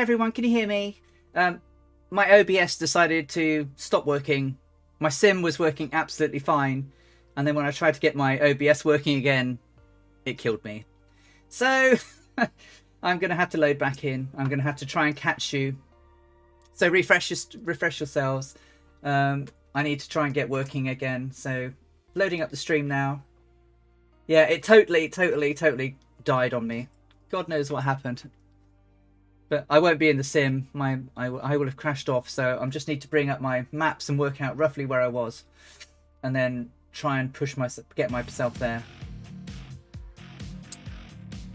everyone, can you hear me? My OBS decided to stop working. My sim was working absolutely fine. And then when I tried to get my OBS working again, it killed me. So I'm going to have to load back in. I'm going to have to try and catch you. So refresh yourselves. I need to try and get working again. So loading up the stream now. Yeah, it totally died on me. God knows what happened. But I won't be in the sim. I will have crashed off. So I just need to bring up my maps and work out roughly where I was, and then try and get myself there.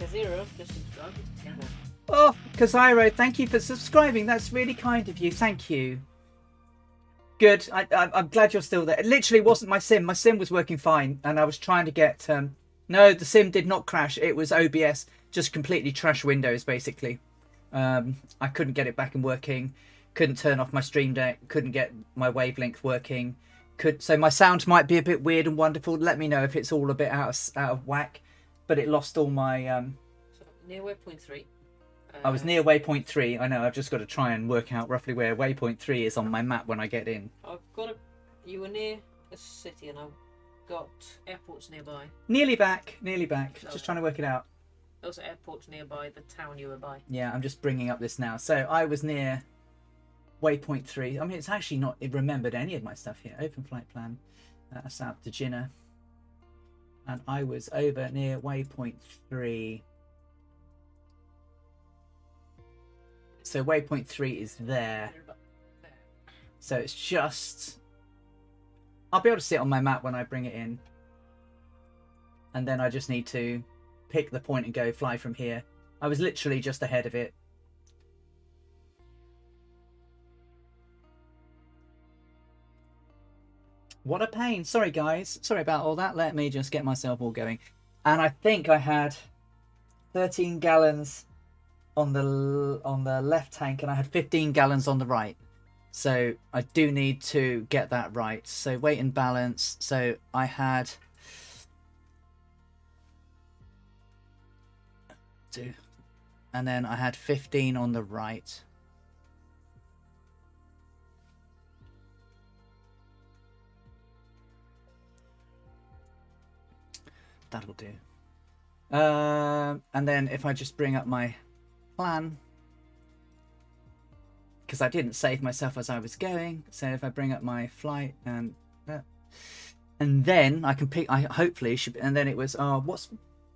Kaziro just subscribed to the channel. Oh, Kaziro, thank you for subscribing. That's really kind of you. Thank you. Good. I'm glad you're still there. It literally wasn't my sim. My sim was working fine, and I was trying to get. No, the sim did not crash. It was OBS just completely trash Windows, basically. I couldn't get it back and working. Couldn't turn off my stream deck. Couldn't get my wavelength working. So my sound might be a bit weird and wonderful. Let me know if it's all a bit out of whack. But it lost all my. So near waypoint 3. I was near waypoint 3. I know. I've just got to try and work out roughly where waypoint 3 is on my map when I get in. You were near a city, and I've got airports nearby. Nearly back. So Just trying to work it out. Those are airports nearby the town you were by. Yeah, I'm just bringing up this now. So I was near waypoint 3. I mean, it's actually not remembered any of my stuff here. Open flight plan, Assab to Jinnah. And I was over near waypoint 3. So waypoint 3 is there. So it's just... I'll be able to see it on my map when I bring it in. And then I just need to pick the point and go fly from here. I was literally just ahead of it. What a pain. Sorry, guys. Sorry about all that. Let me just get myself all going. And I think I had 13 gallons on the left tank, and I had 15 gallons on the right. So I do need to get that right. So weight and balance. So I had... And then I had 15 on the right. That'll do. And then if I just bring up my plan, because I didn't save myself as I was going, so if I bring up my flight and then I can pick. I hopefully should. And then it was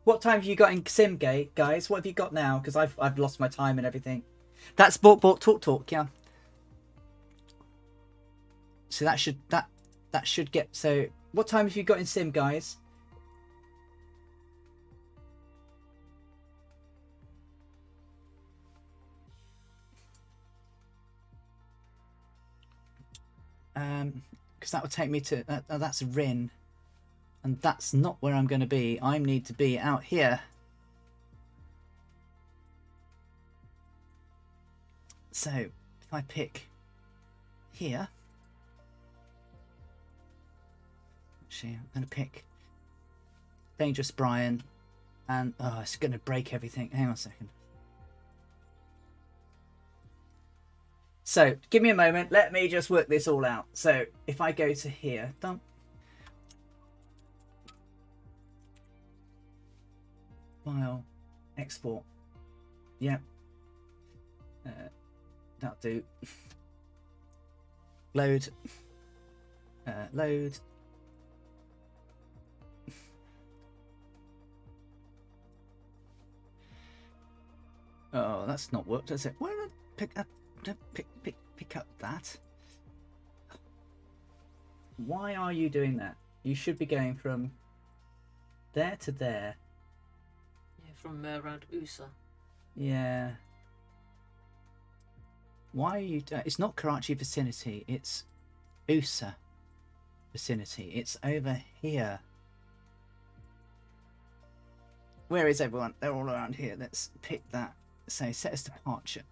what time have you got in Simgate, guys? What have you got now? Because I've lost my time and everything. That's talk, yeah. So that should get. So what time have you got in Sim, guys? Because that would take me to that's Rin, and that's not where I'm going to be. I need to be out here. So if I pick here, actually I'm going to pick Dangerous Brian, and it's going to break everything. Hang on a second. So give me a moment. Let me just work this all out. So if I go to here, dump. File, export. Yep. That'll do. Load. Load. Oh, that's not worked, has it? Why did I pick up? Pick up that. Why are you doing that? You should be going from there to there. Yeah, from around USA. Yeah. Why are you? It's not Karachi vicinity. It's USA vicinity. It's over here. Where is everyone? They're all around here. Let's pick that. Say set as departure.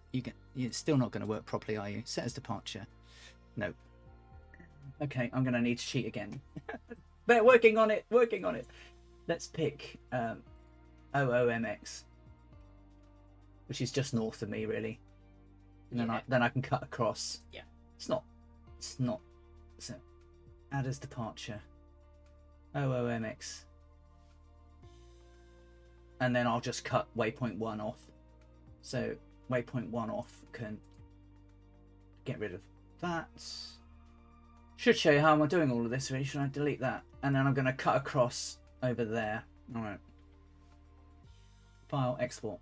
You're still not going to work properly, are you? Set as departure. No. Okay, I'm going to need to cheat again. But working on it. Let's pick OOMX, which is just north of me, really. And then I can cut across. Yeah. It's not. So, Adder's departure. OOMX. And then I'll just cut waypoint 1 off. So waypoint 1 off can get rid of that. Should show you how I'm doing all of this really. Should I delete that? And then I'm going to cut across over there. Alright. File, export.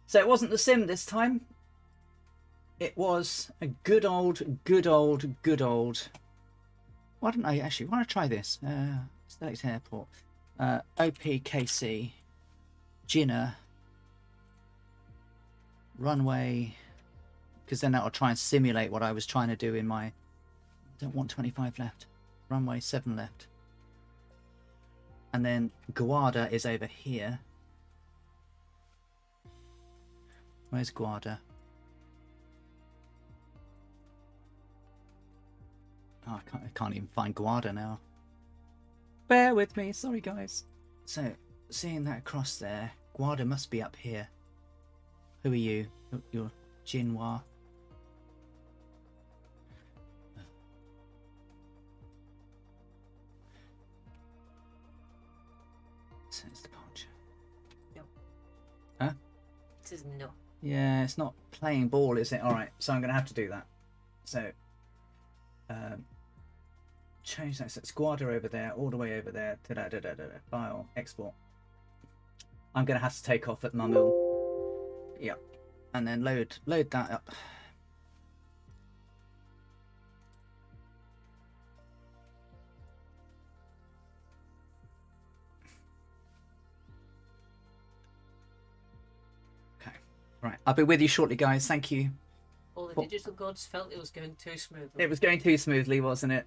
So it wasn't the sim this time. It was a good old. Why don't I actually want to try this? Select airport. OPKC. Jinnah. Runway. Because then that'll try and simulate what I was trying to do in my... Don't want 25 left. Runway 7 left. And then Guarda is over here. Where's Guarda? Oh, I can't even find Guarda now. Bear with me, sorry guys. So, seeing that across there, Guarda must be up here. Who are you? You're Jinhua. Since departure. No. Huh? It says no. Yeah, it's not playing ball, is it? Alright, so I'm going to have to do that. So, change that. So it's Guarda over there, all the way over there. File, export. I'm going to have to take off at Mamul. Yep. And then load that up. Okay. Right. I'll be with you shortly, guys. Thank you. All the digital gods felt it was going too smoothly. It was going too smoothly, wasn't it?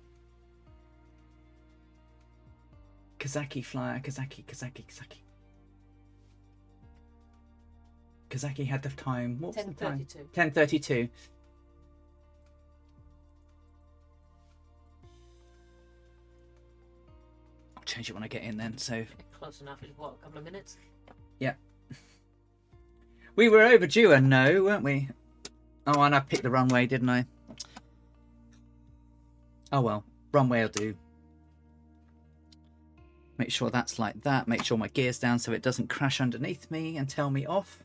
Kazaki flyer, Kazaki. Kazaki had the time. What was the time? 10:32. I'll change it when I get in then. So close enough is what, a couple of minutes? Yeah. We were overdue a no, weren't we? Oh, and I picked the runway, didn't I? Oh well, runway will do. Make sure that's like that. Make sure my gear's down so it doesn't crash underneath me and tell me off.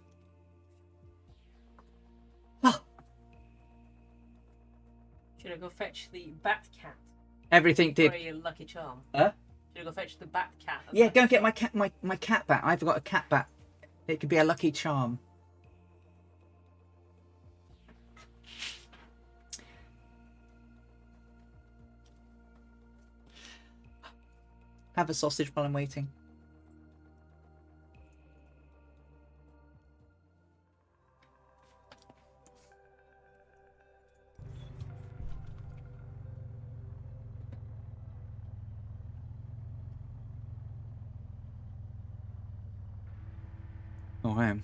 Oh. Should I go fetch the bat cat? Everything did. For your lucky charm. Huh? Should I go fetch the bat cat? Yeah, go and get my cat bat. I've got a cat bat. It could be a lucky charm. Have a sausage while I'm waiting. Oh, I am.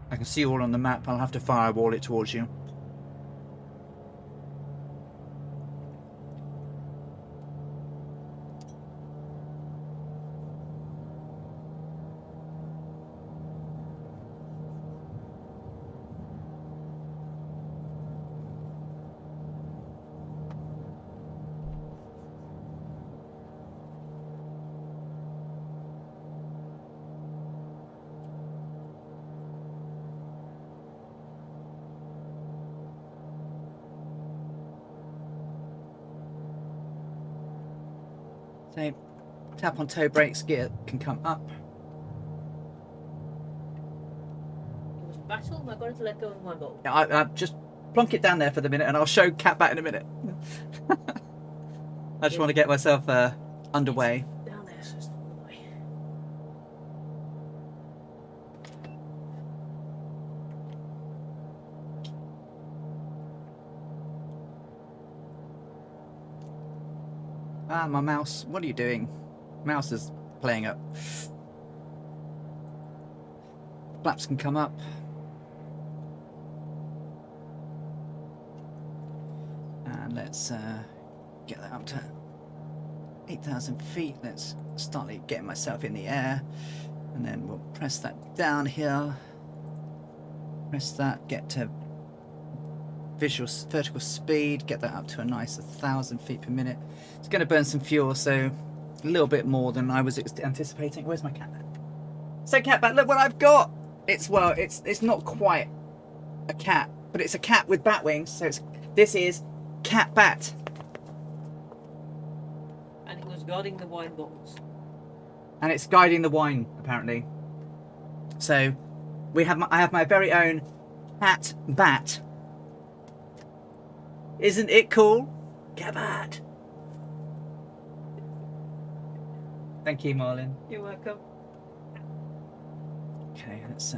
I can see you all on the map. I'll have to firewall it towards you. So, tap on toe brakes, gear can come up. It was battle. Am I going to let go of my ball? Yeah, I just plonk it down there for the minute and I'll show cat bat in a minute. I just want to get myself underway. Down there, so it's not in the way. Ah, my mouse. What are you doing? Mouse is playing up. Flaps can come up. And let's get that up to 8,000 feet. Let's start getting myself in the air. And then we'll press that down here. Press that, get to vertical speed, get that up to a nice 1,000 feet per minute. It's going to burn some fuel, so a little bit more than I was anticipating. Where's my cat? So cat bat, look what I've got. It's not quite a cat, but it's a cat with bat wings. So this is cat bat. And it was guarding the wine bottles. And it's guiding the wine apparently. So I have my very own cat bat. Isn't it cool? Cat bat. Thank you, Marlin. You're welcome. Okay, let's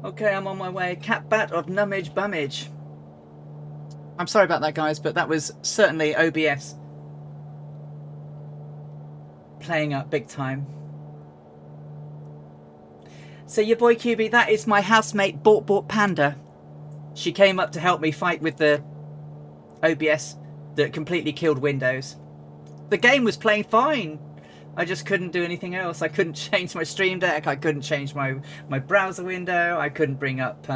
Okay, I'm on my way. Cat bat of Nummage Bummage. I'm sorry about that, guys, but that was certainly OBS playing up big time. So your boy QB, that is my housemate Bort Panda. She came up to help me fight with the OBS that completely killed Windows. The game was playing fine. I just couldn't do anything else. I couldn't change my Stream Deck. I couldn't change my browser window. I couldn't bring up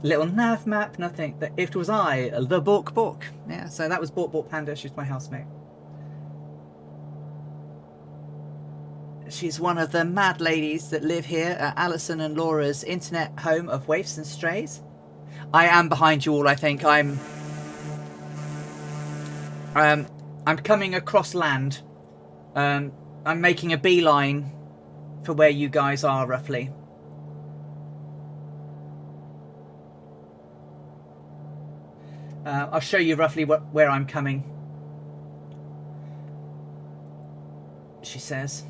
little nav map. Nothing. It was the Bork. Yeah. So that was Bort Panda. She's my housemate. She's one of the mad ladies that live here at Alison and Laura's internet home of waifs and strays. I am behind you all. I think I'm coming across land. I'm making a beeline for where you guys are roughly. I'll show you roughly where I'm coming. She says.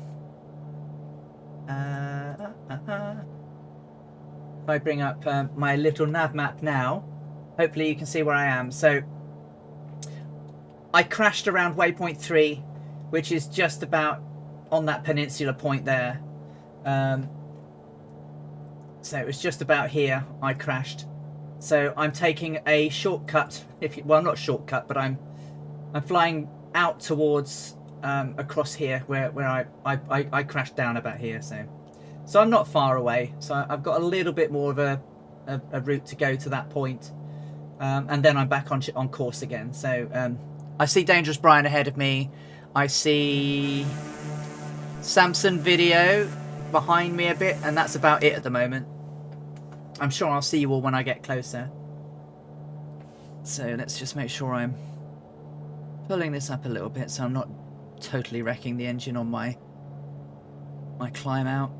If I bring up my little nav map now, hopefully you can see where I am. So I crashed around waypoint 3, which is just about on that peninsula point there. So it was just about here I crashed. So I'm taking a shortcut. Well, not shortcut, but I'm flying out towards across here where I crashed down about here. So I'm not far away. So I've got a little bit more of a route to go to that point, and then I'm back on course again. So I see Dangerous Brian ahead of me. I see Samson Video behind me a bit, and that's about it at the moment. I'm sure I'll see you all when I get closer. So let's just make sure I'm pulling this up a little bit so I'm not totally wrecking the engine on my climb out.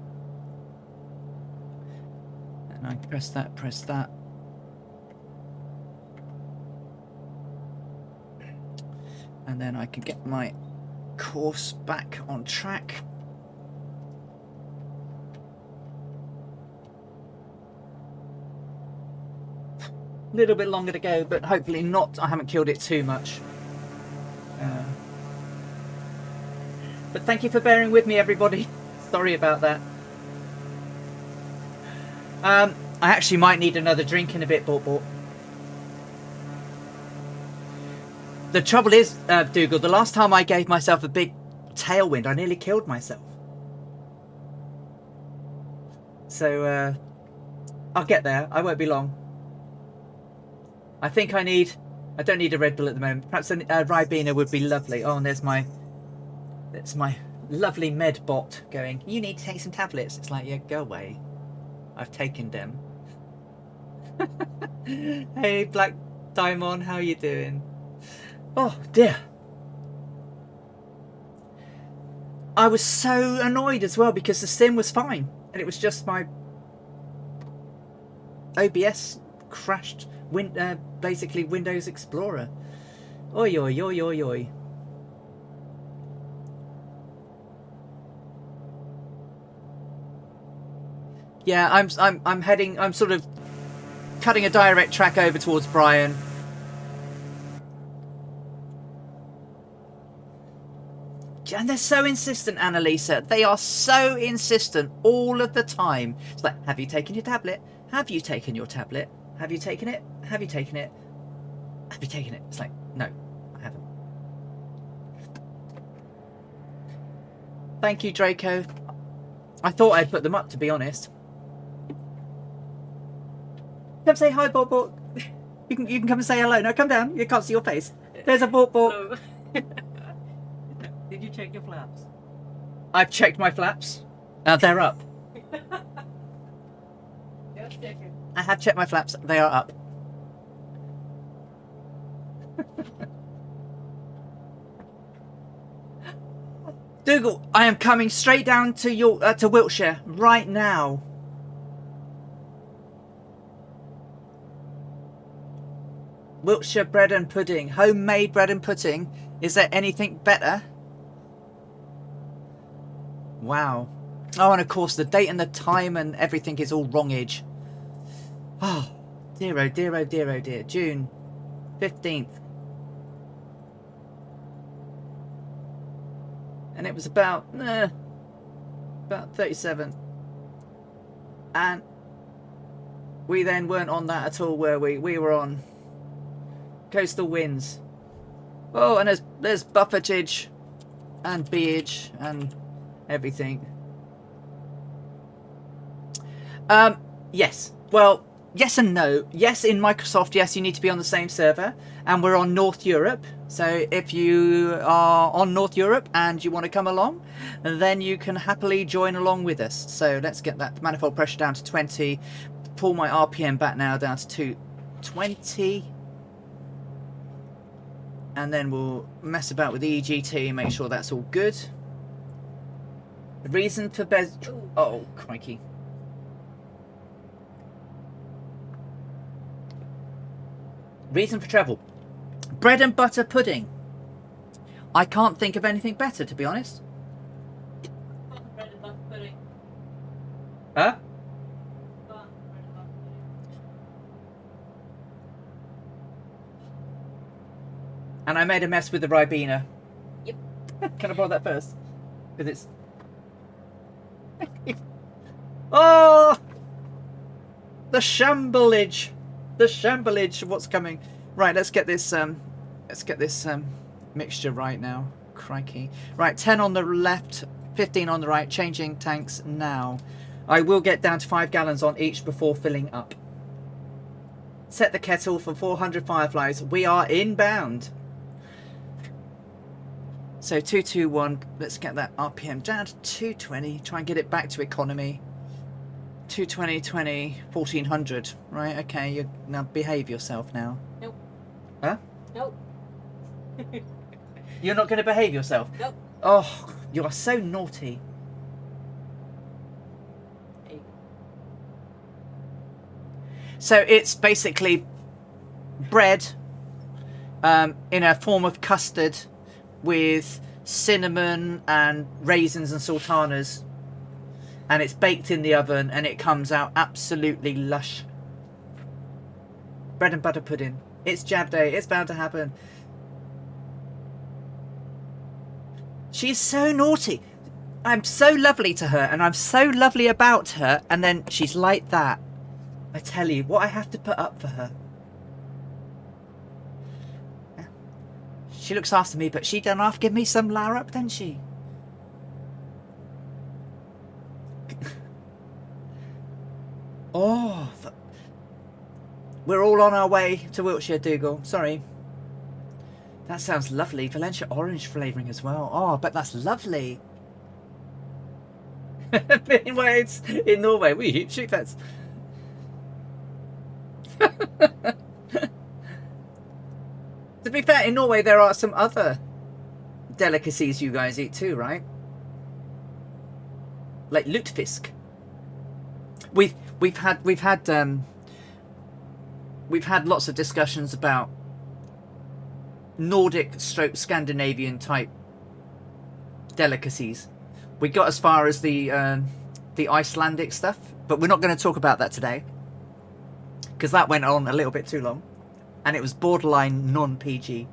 And I press that. And then I can get my course back on track. A little bit longer to go, but hopefully not. I haven't killed it too much. But thank you for bearing with me, everybody. Sorry about that. I actually might need another drink in a bit, Bort. The trouble is, Dougal, the last time I gave myself a big tailwind, I nearly killed myself. So, I'll get there. I won't be long. I think I don't need a Red Bull at the moment. Perhaps a Ribena would be lovely. Oh, and there's my lovely med bot going, you need to take some tablets. It's like, yeah, go away. I've taken them. Hey, Black Diamond, how you doing? Oh, dear. I was so annoyed as well because the sim was fine. And it was just my OBS crashed. Basically Windows Explorer. Oi, oi, oi, oi, oi. Yeah, I'm sort of cutting a direct track over towards Brian. And they're so insistent, Annalisa. They are so insistent all of the time. It's like, have you taken your tablet? Have you taken your tablet? Have you taken it? Have you taken it? have you taken it? It's like, no, I haven't. Thank you, Draco. I thought I'd put them up, to be honest. Come say hi, Bork Bork. You can come and say hello. No, come down. You can't see your face. There's a Bork Bork. Hello. Did you check your flaps? I've checked my flaps. They're up. Just checking. I have checked my flaps. They are up. Dougal, I am coming straight down to to Wiltshire right now. Wiltshire bread and pudding, homemade bread and pudding. Is there anything better? Wow. Oh, and of course the date and the time and everything is all wrongage. Oh, dear, oh dear, oh dear, oh dear. June 15th. And it was about 37. And we then weren't on that at all, were we? We were on coastal winds. Oh, and there's buffetage and beage and everything. Yes. Well, yes and no. Yes, in Microsoft, yes, you need to be on the same server, and we're on North Europe. So if you are on North Europe and you want to come along, then you can happily join along with us. So let's get that manifold pressure down to 20. Pull my RPM back now down to 220. And then we'll mess about with the EGT and make sure that's all good. The reason for oh, crikey. Reason for travel. Bread and butter pudding. I can't think of anything better, to be honest. Bread and butter pudding. Huh? Bread and butter pudding. And I made a mess with the Ribena. Yep. Can I borrow that first? Because it's... Oh! The shamblage. The shamblage of what's coming. Right, let's get this mixture right now. Crikey. Right, 10 on the left, 15 on the right, changing tanks now. I will get down to 5 gallons on each before filling up. Set the kettle for 400 fireflies. We are inbound. So 221, let's get that RPM down to 220. Try and get it back to economy. 220, 20, 1400. Right, okay, you now behave yourself now. Nope. Huh? Nope. You're not going to behave yourself? Nope. Oh, you are so naughty. Hey. So it's basically bread in a form of custard with cinnamon and raisins and sultanas. And it's baked in the oven and it comes out absolutely lush. Bread and butter pudding. It's jab day. It's bound to happen. She's so naughty. I'm so lovely to her and I'm so lovely about her. And then she's like that. I tell you, what I have to put up for her. She looks after me, but she done half give me some lar up, doesn't she? Oh, we're all on our way to Wiltshire, Dougal. Sorry. That sounds lovely. Valencia orange flavouring as well. Oh, I bet that's lovely. Meanwhile, it's in Norway. We eat sheepheads. To be fair, in Norway there are some other delicacies you guys eat too, right? Like lutefisk. We've had lots of discussions about Nordic stroke Scandinavian type delicacies. We got as far as the Icelandic stuff, but we're not going to talk about that today because that went on a little bit too long and it was borderline non-PG.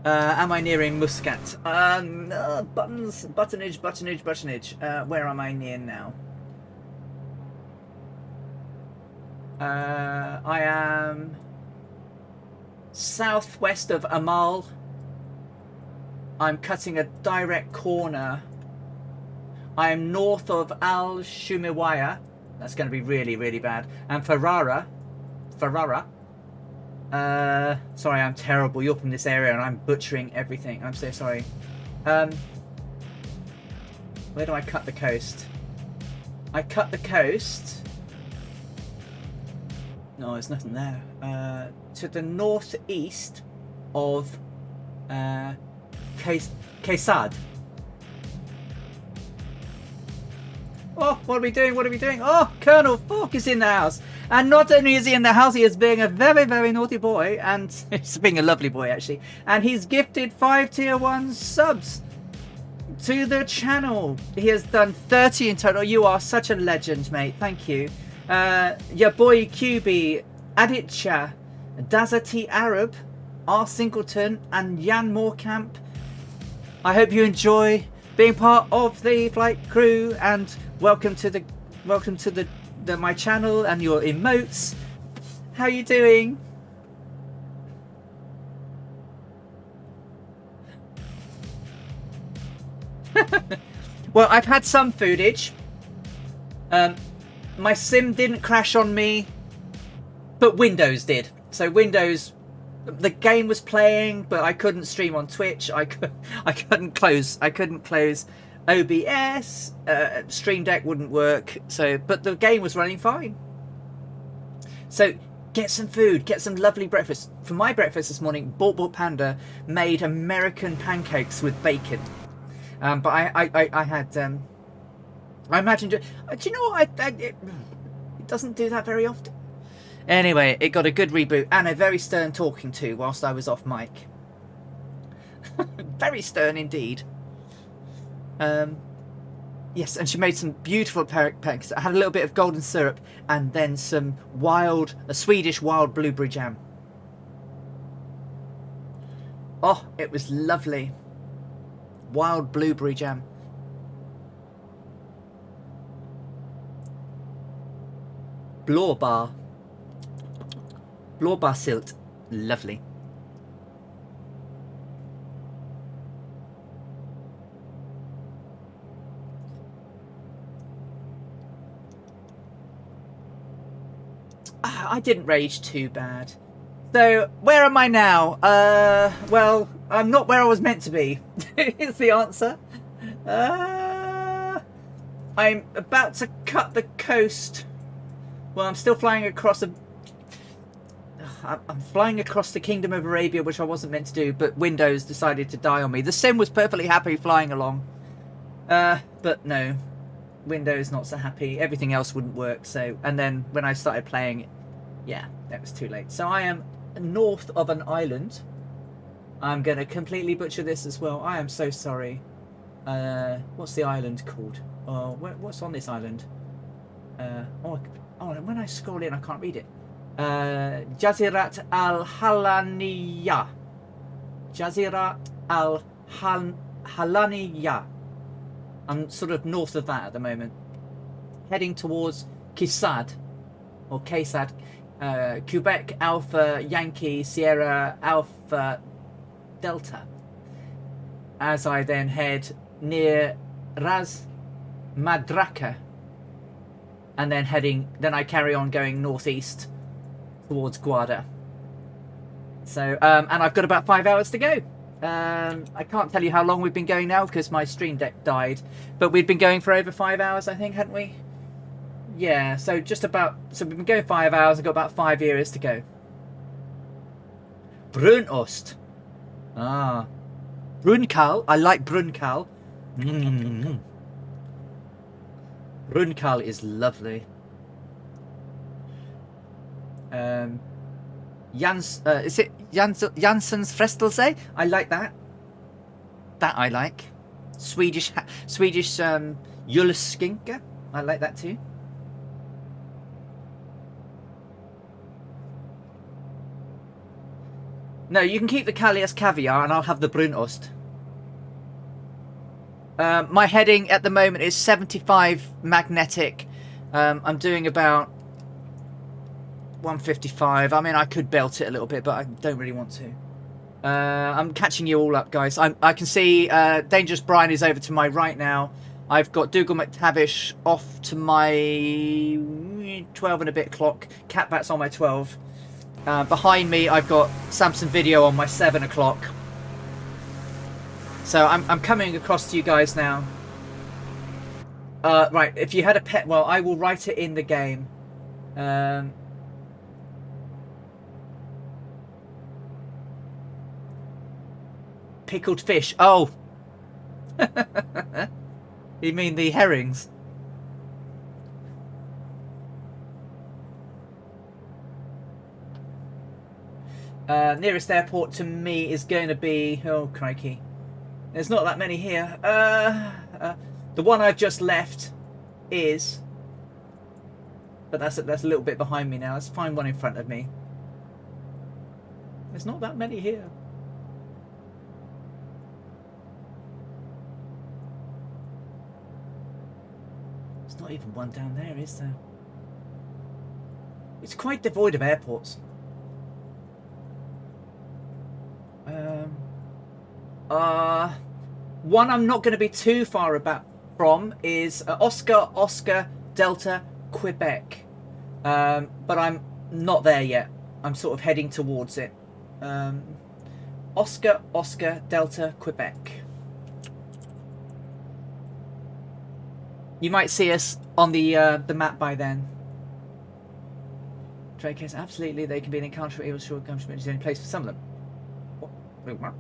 Am I nearing Muscat? Buttonage. Where am I near now? I am southwest of Amal. I'm cutting a direct corner. I am north of Al Shumiwaya. That's going to be really, really bad. And Ferrara. Sorry, I'm terrible. You're from this area and I'm butchering everything. I'm so sorry. Where do I cut the coast? I cut the coast. No, there's nothing there. To the northeast of Kesad. Oh, what are we doing? Oh, Colonel Falk is in the house. And not only is he in the house, he is being a very, very naughty boy. And he's being a lovely boy, actually. And he's gifted 5 tier 1 subs to the channel. He has done 30 in total. You are such a legend, mate. Thank you. Your boy QB, Aditya, Dazati Arab, R. Singleton, and Jan Moorkamp. I hope you enjoy being part of the flight crew, and welcome to my channel and your emotes. How you doing? Well, I've had some footage. My sim didn't crash on me, but Windows did. So Windows, the game was playing, but I couldn't stream on Twitch. I couldn't close OBS. Stream Deck wouldn't work. So, but the game was running fine. So get some food, get some lovely breakfast. For my breakfast this morning, Bort Panda made American pancakes with bacon. But I had. I imagine. Do you know what? It doesn't do that very often. Anyway, it got a good reboot and a very stern talking to whilst I was off mic. Very stern indeed. Yes, and she made some beautiful pancakes. I had a little bit of golden syrup and then some Swedish wild blueberry jam. Oh, it was lovely. Wild blueberry jam. Blåbär silt. Lovely. I didn't rage too bad. So, where am I now? Well, I'm not where I was meant to be. Is the answer. I'm about to cut the coast. Well, I'm still flying across I'm flying across the Kingdom of Arabia, which I wasn't meant to do, but Windows decided to die on me. The sim was perfectly happy flying along. But no. Windows not so happy. Everything else wouldn't work. So, and then when I started playing, yeah, that was too late. So I am north of an island. I'm going to completely butcher this as well. I am so sorry. What's the island called? What's on this island? When I scroll in, I can't read it. Jazirat al-Halaniya. Jazirat al-Halaniya. I'm sort of north of that at the moment. Heading towards Kesad. Or Kesad. Quebec Alpha Yankee Sierra Alpha Delta. As I then head near Ras Madraka. And then I carry on going northeast towards Guarda. So, and I've got about 5 hours to go. I can't tell you how long we've been going now because my stream deck died. But we've been going for over 5 hours, I think, hadn't we? Yeah, so we've been going 5 hours. I've got about 5 years to go. Brunost. Ah. Brunkal. I like Brunkal. Brunkal is lovely. Is it Jansson's Frestelse? I like that. That I like. Swedish Juleskinka. I like that too. No, you can keep the Kallias caviar and I'll have the Brunost. My heading at the moment is 75 magnetic. I'm doing about 155. I mean, I could belt it a little bit, but I don't really want to. I'm catching you all up, guys. I can see Dangerous Brian is over to my right now. I've got Dougal McTavish off to my 12 and a bit clock. Catbat's on my 12. Behind me, I've got Samson Video on my 7 o'clock. So I'm coming across to you guys now. Right, if you had a pet, well, I will write it in the game. Pickled fish. Oh. You mean the herrings? Nearest airport to me is going to be... Oh, crikey. There's not that many here. The one I've just left is... But that's a little bit behind me now. Let's find one in front of me. There's not that many here. There's not even one down there, is there? It's quite devoid of airports. One I'm not going to be too far from is Oscar Delta Quebec, but I'm not there yet. I'm sort of heading towards it. Oscar Delta Quebec. You might see us on the map by then. Trade case, absolutely, they can be an encounter for evil short country. Is the only place for some of them. What?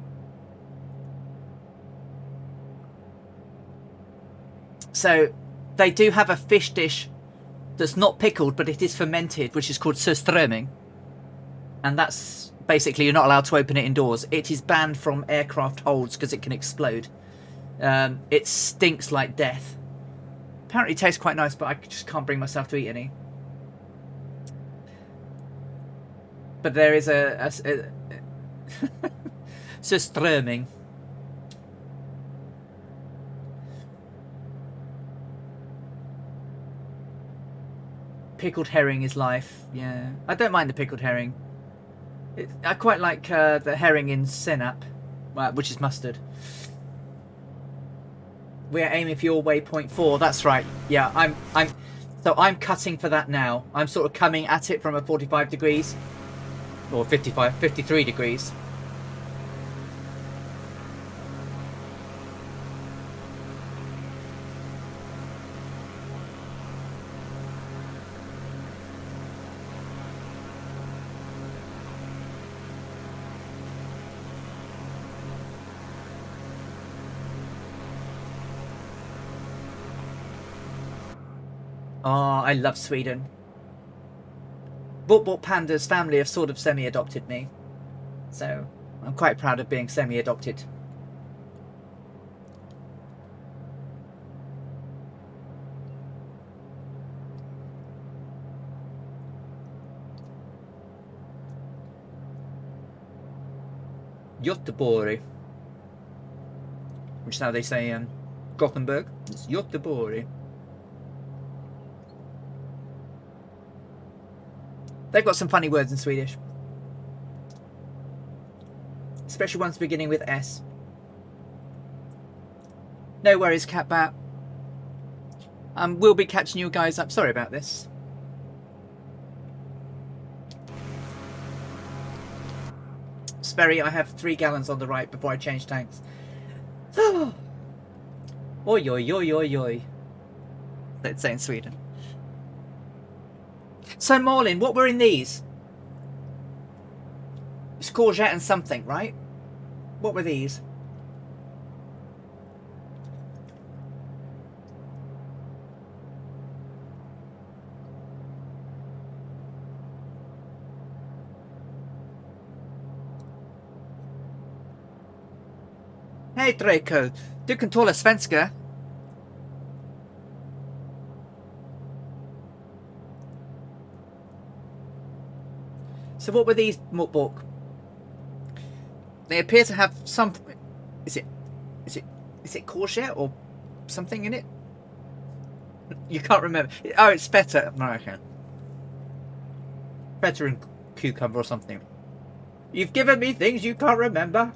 So they do have a fish dish that's not pickled, but it is fermented, which is called surströmming. And that's basically, you're not allowed to open it indoors. It is banned from aircraft holds because it can explode. It stinks like death. Apparently it tastes quite nice, but I just can't bring myself to eat any. But there is a surströmming. Pickled herring is life. Yeah, I don't mind the pickled herring. I quite like the herring in senap, which is mustard. We're aiming for your waypoint 4. That's right. Yeah, I'm cutting for that now. I'm sort of coming at it from a 45 degrees or 53 degrees. Oh, I love Sweden. Bort Panda's family have sort of semi-adopted me. So, I'm quite proud of being semi-adopted. Göteborg. Which is how they say Gothenburg. It's Göteborg. They've got some funny words in Swedish. Especially ones beginning with S. No worries, Catbat. We'll be catching you guys up. Sorry about this. Sperry, I have 3 gallons on the right before I change tanks. Oi, oi, oi, oi, oi. Let's say in Sweden. So, Marlin, what were in these? It's courgette and something, right? What were these? Hey Draco, du kan tala svenska. So what were these, Mukbok? They appear to have some. Is it courgette or something in it? You can't remember. Oh, it's feta. No, okay. Feta and cucumber or something. You've given me things you can't remember.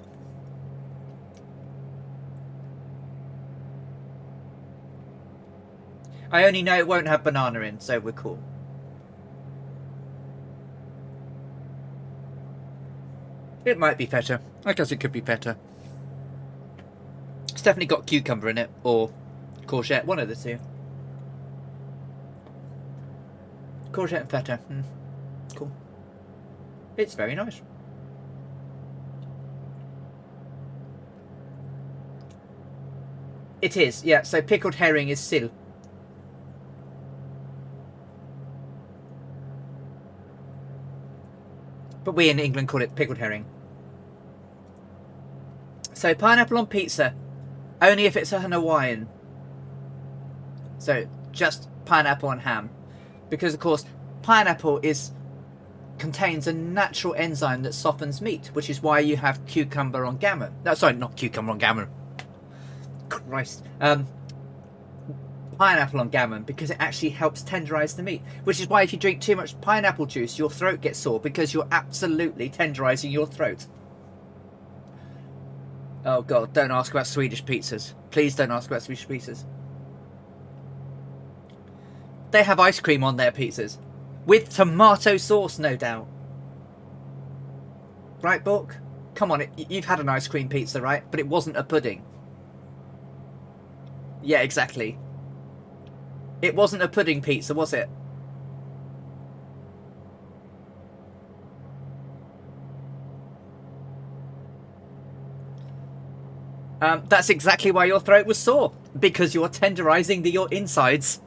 I only know it won't have banana in, so we're cool. It might be feta. I guess it could be feta. It's definitely got cucumber in it, or courgette, one of the two. Courgette and feta. Cool. It's very nice. It is, yeah. So pickled herring is sil. But we in England call it pickled herring. So pineapple on pizza, only if it's a Hawaiian. So just pineapple and ham. Because of course, pineapple contains a natural enzyme that softens meat, which is why you have cucumber on gammon. No, sorry, not cucumber on gammon. Christ. Pineapple on gammon, because it actually helps tenderize the meat. Which is why if you drink too much pineapple juice, your throat gets sore, because you're absolutely tenderizing your throat. Oh god, don't ask about Swedish pizzas. Please don't ask about Swedish pizzas. They have ice cream on their pizzas. With tomato sauce, no doubt. Right, Book? Come on, you've had an ice cream pizza, right? But it wasn't a pudding. Yeah, exactly. It wasn't a pudding pizza, was it? That's exactly why your throat was sore. Because you're tenderizing your insides.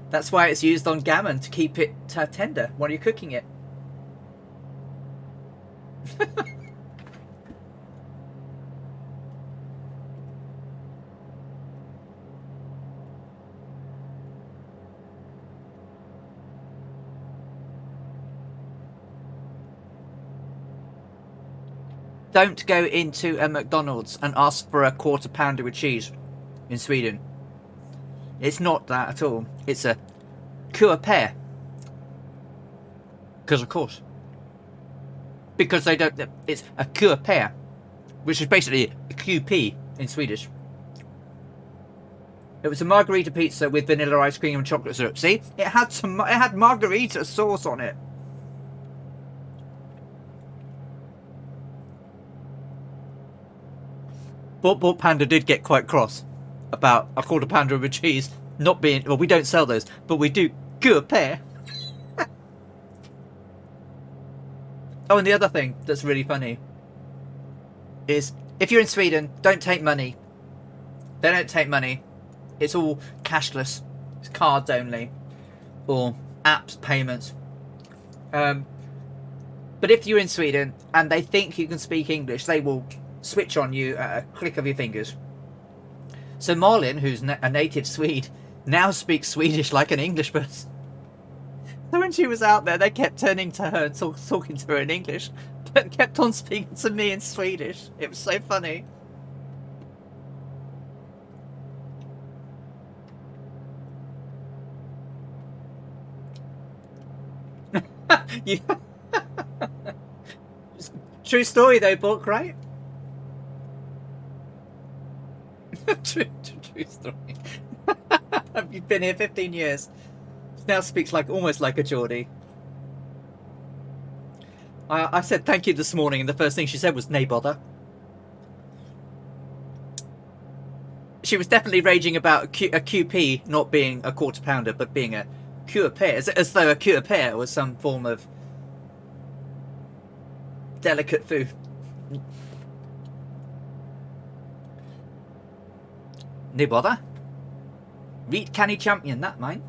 That's why it's used on gammon, to keep it tender while you're cooking it. Don't go into a McDonald's and ask for a quarter pounder with cheese in Sweden. It's not that at all. It's a QP. Because of course. Because they don't. It's a QP, which is basically a QP in Swedish. It was a margarita pizza with vanilla ice cream and chocolate syrup. See, it had margarita sauce on it. But Panda did get quite cross about a quarter pounder with cheese not being. Well, we don't sell those, but we do QP. Oh, and the other thing that's really funny is if you're in Sweden, don't take money. They don't take money. It's all cashless. It's cards only, or apps payments. But if you're in Sweden and they think you can speak English, they will switch on you at a click of your fingers. So Marlin, who's a native Swede, now speaks Swedish like an English person. So when she was out there, they kept turning to her and talking to her in English, but kept on speaking to me in Swedish. It was so funny. Yeah. True story though, Book, right? True story. You've been here 15 years. Now speaks almost like a Geordie. I said thank you this morning, and the first thing she said was "nay bother." She was definitely raging about a QP not being a quarter pounder, but being a QP, as though a QP was some form of delicate food. No bother. Reed Canny Champion, that mine.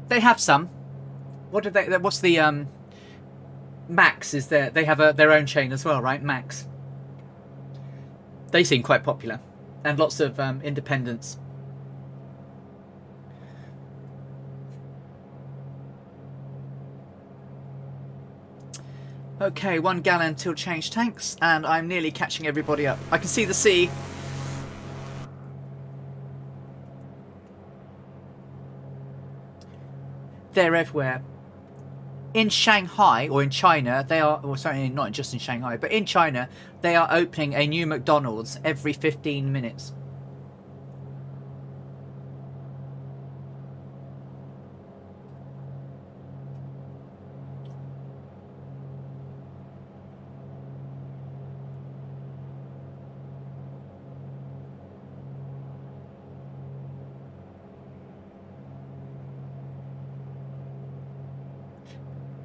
They have some. What did they? What's the Max? Is there? They have their own chain as well, right? Max. They seem quite popular, and lots of independents. Okay, 1 gallon till change tanks, and I'm nearly catching everybody up. I can see the sea. They're everywhere. In Shanghai, or in China, they are, or sorry, not just in Shanghai, but in China, they are opening a new McDonald's every 15 minutes.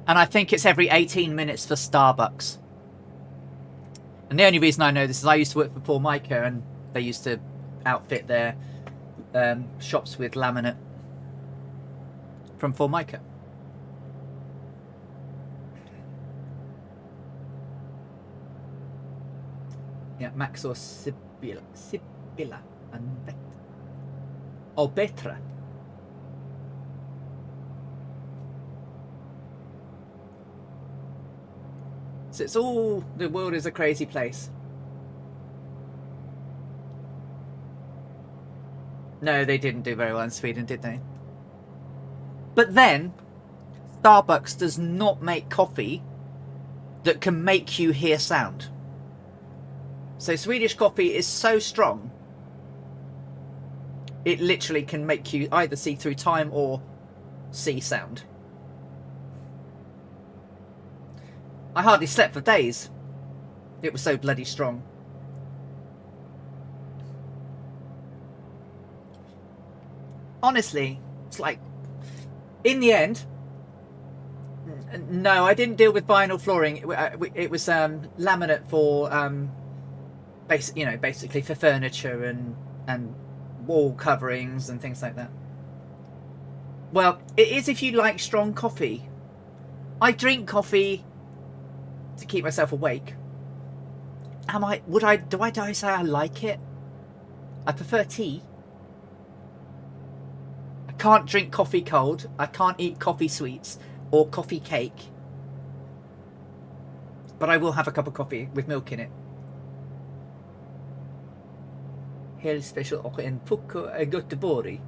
And I think it's every 18 minutes for Starbucks. And the only reason I know this is I used to work for Formica, and they used to outfit their shops with laminate from Formica. Yeah, Max or Sibylla. Sibylla and Bet. Oh, Betra. So it's all, the world is a crazy place. No, they didn't do very well in Sweden, did they? But then, Starbucks does not make coffee that can make you hear sound. So Swedish coffee is so strong, it literally can make you either see through time or see sound. I hardly slept for days. It was so bloody strong. Honestly, it's like, in the end, no, I didn't deal with vinyl flooring. It was laminate for basically for furniture and wall coverings and things like that. Well, it is if you like strong coffee. I drink coffee to keep myself awake. Do I say I like it? I prefer tea. I can't drink coffee cold. I can't eat coffee sweets or coffee cake. But I will have a cup of coffee with milk in it. Helt special och en pucko Göteborg.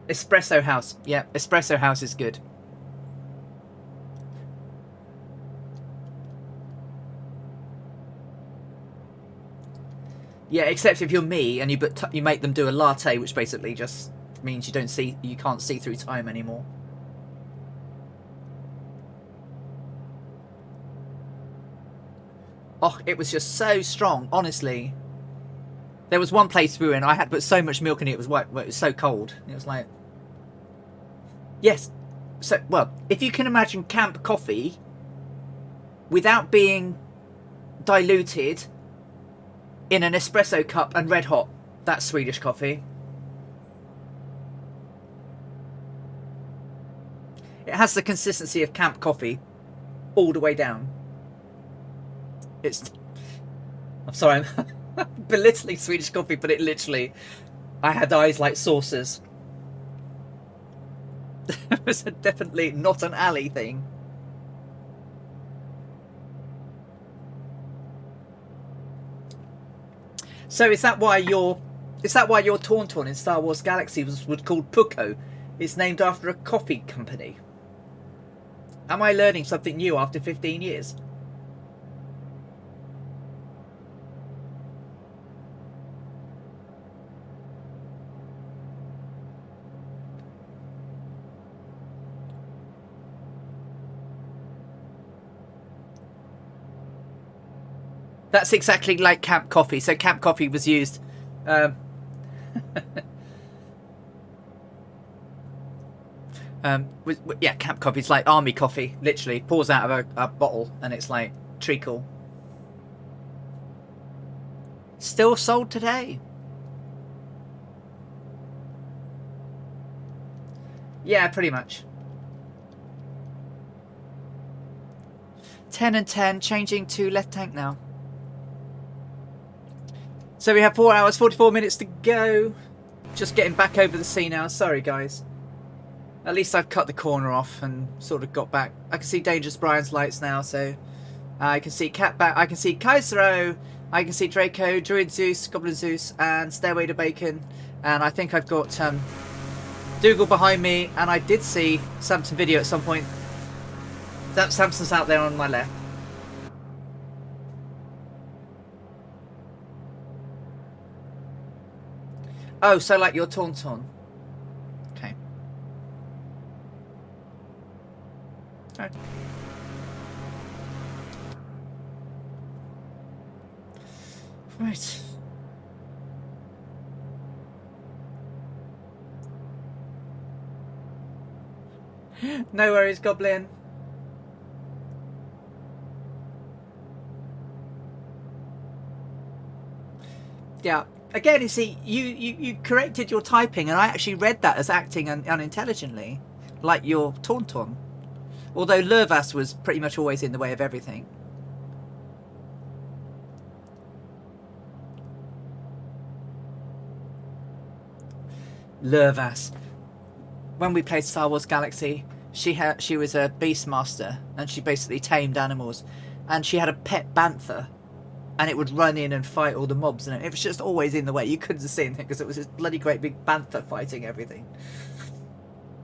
Espresso House. Yeah, Espresso House is good. Yeah, except if you're me and you make them do a latte, which basically just means you can't see through time anymore. Oh, it was just so strong, honestly. There was one place we were in, I had put so much milk in it, it was so cold. It was like, yes. So, well, if you can imagine camp coffee without being diluted in an espresso cup and red hot, that's Swedish coffee. It has the consistency of camp coffee all the way down. I'm sorry, I'm belittling Swedish coffee, but it literally, I had eyes like saucers. It was definitely not an alley thing. So is that why your Tauntaun in Star Wars Galaxy was called Pucko? It's named after a coffee company. Am I learning something new after 15 years? That's exactly like camp coffee. So camp coffee was used. Yeah, camp coffee is like army coffee. Literally pours out of a bottle and it's like treacle. Still sold today. Yeah, pretty much. 10 and 10, changing to left tank now. So we have 4 hours, 44 minutes to go. Just getting back over the sea now. Sorry, guys. At least I've cut the corner off and sort of got back. I can see Dangerous Brian's lights now, so I can see Catback. I can see Kaisero. I can see Draco, Druid Zeus, Goblin Zeus, and Stairway to Bacon. And I think I've got Dougal behind me. And I did see Samson video at some point. That Samson's out there on my left. Oh, so like your Tauntaun. Okay. Right. Right. No worries, Goblin. Yeah. Again, you see, you corrected your typing, and I actually read that as acting unintelligently, like your Tauntaun. Although Lurvas was pretty much always in the way of everything. Lurvas. When we played Star Wars Galaxy, she was a Beastmaster, and she basically tamed animals, and she had a pet bantha. And it would run in and fight all the mobs, and it was just always in the way. You couldn't see anything because it was this bloody great big bantha fighting everything.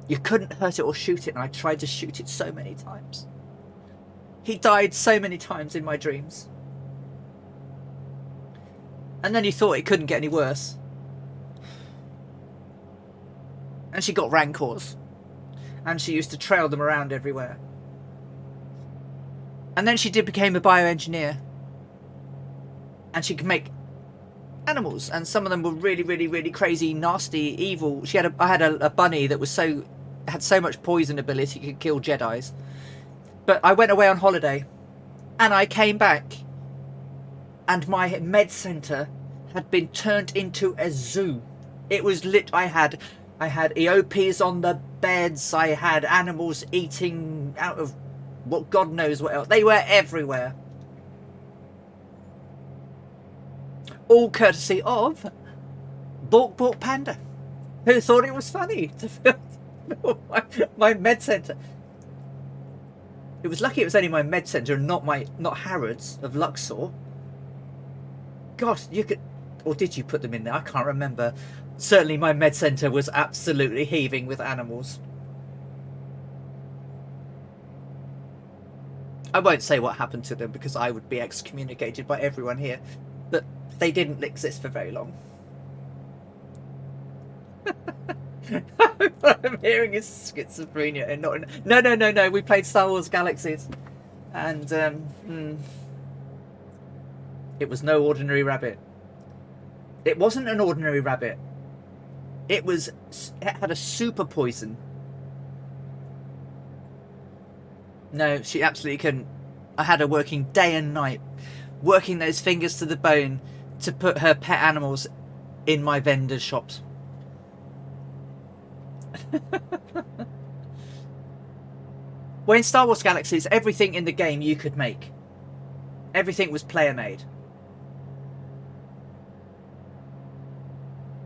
You couldn't hurt it or shoot it, and I tried to shoot it so many times. He died so many times in my dreams. And then you thought it couldn't get any worse. And she got rancors. And she used to trail them around everywhere. And then she became a bioengineer. And she could make animals, and some of them were really, really, really crazy, nasty, evil. I had a bunny that was had so much poison ability it could kill Jedis. But I went away on holiday, and I came back, and my med center had been turned into a zoo. It was lit. I had EOPs on the beds. I had animals eating out of what God knows what else. They were everywhere. All courtesy of Bork Panda, who thought it was funny to film my med centre. It was lucky it was only my med centre and not Harrods of Luxor. God, you could, or did you put them in there? I can't remember. Certainly my med centre was absolutely heaving with animals. I won't say what happened to them because I would be excommunicated by everyone here. But they didn't exist for very long. What I'm hearing is schizophrenia and not. No. We played Star Wars Galaxies, and it was no ordinary rabbit. It wasn't an ordinary rabbit. It had a super poison. No, she absolutely couldn't. I had her working day and night, working those fingers to the bone to put her pet animals in my vendors' shops. Well, in Star Wars Galaxies, everything in the game you could make. Everything was player made.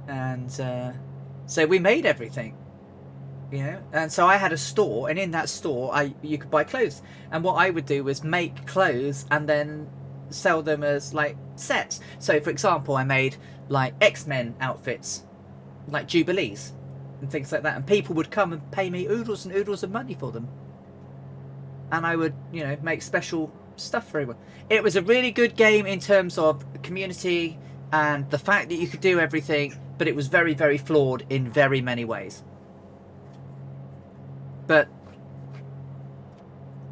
And so we made everything. You know, and so I had a store, and in that store you could buy clothes, and what I would do was make clothes and then sell them as like sets. So for example, I made like X-Men outfits, like Jubilees and things like that, and people would come and pay me oodles and oodles of money for them, and I would, you know, make special stuff for everyone. It was a really good game in terms of community and the fact that you could do everything, but it was very, very flawed in very many ways. But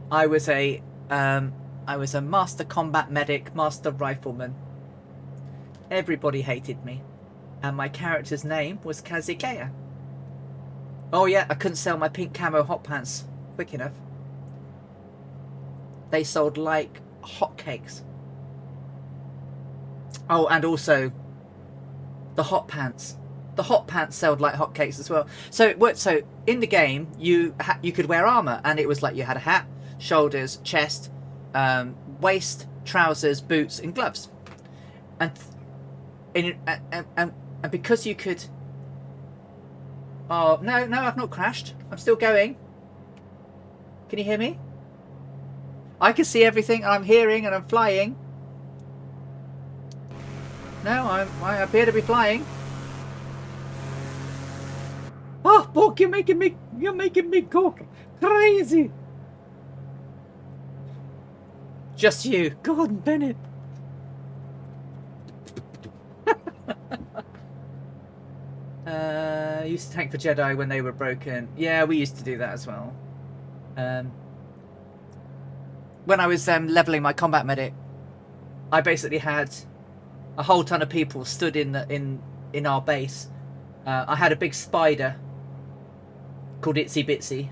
I was a master combat medic, master rifleman. Everybody hated me, and my character's name was Kazikeya. Oh yeah, I couldn't sell my pink camo hot pants quick enough. They sold like hotcakes. Oh, and also the hot pants. the hot pants sold like hotcakes as well. So it worked. So in the game, you could wear armor, and it was like you had a hat, shoulders, chest, waist, trousers, boots, and gloves. And and because you could. Oh no, I've not crashed. I'm still going. Can you hear me? I can see everything, and I'm hearing, and I'm flying. No, I appear to be flying. Oh, Bork, you're making me go crazy. Just you, Gordon Bennett. Used to tank for Jedi when they were broken. Yeah, we used to do that as well. When I was leveling my combat medic, I basically had a whole ton of people stood in our base. I had a big spider called Itsy Bitsy,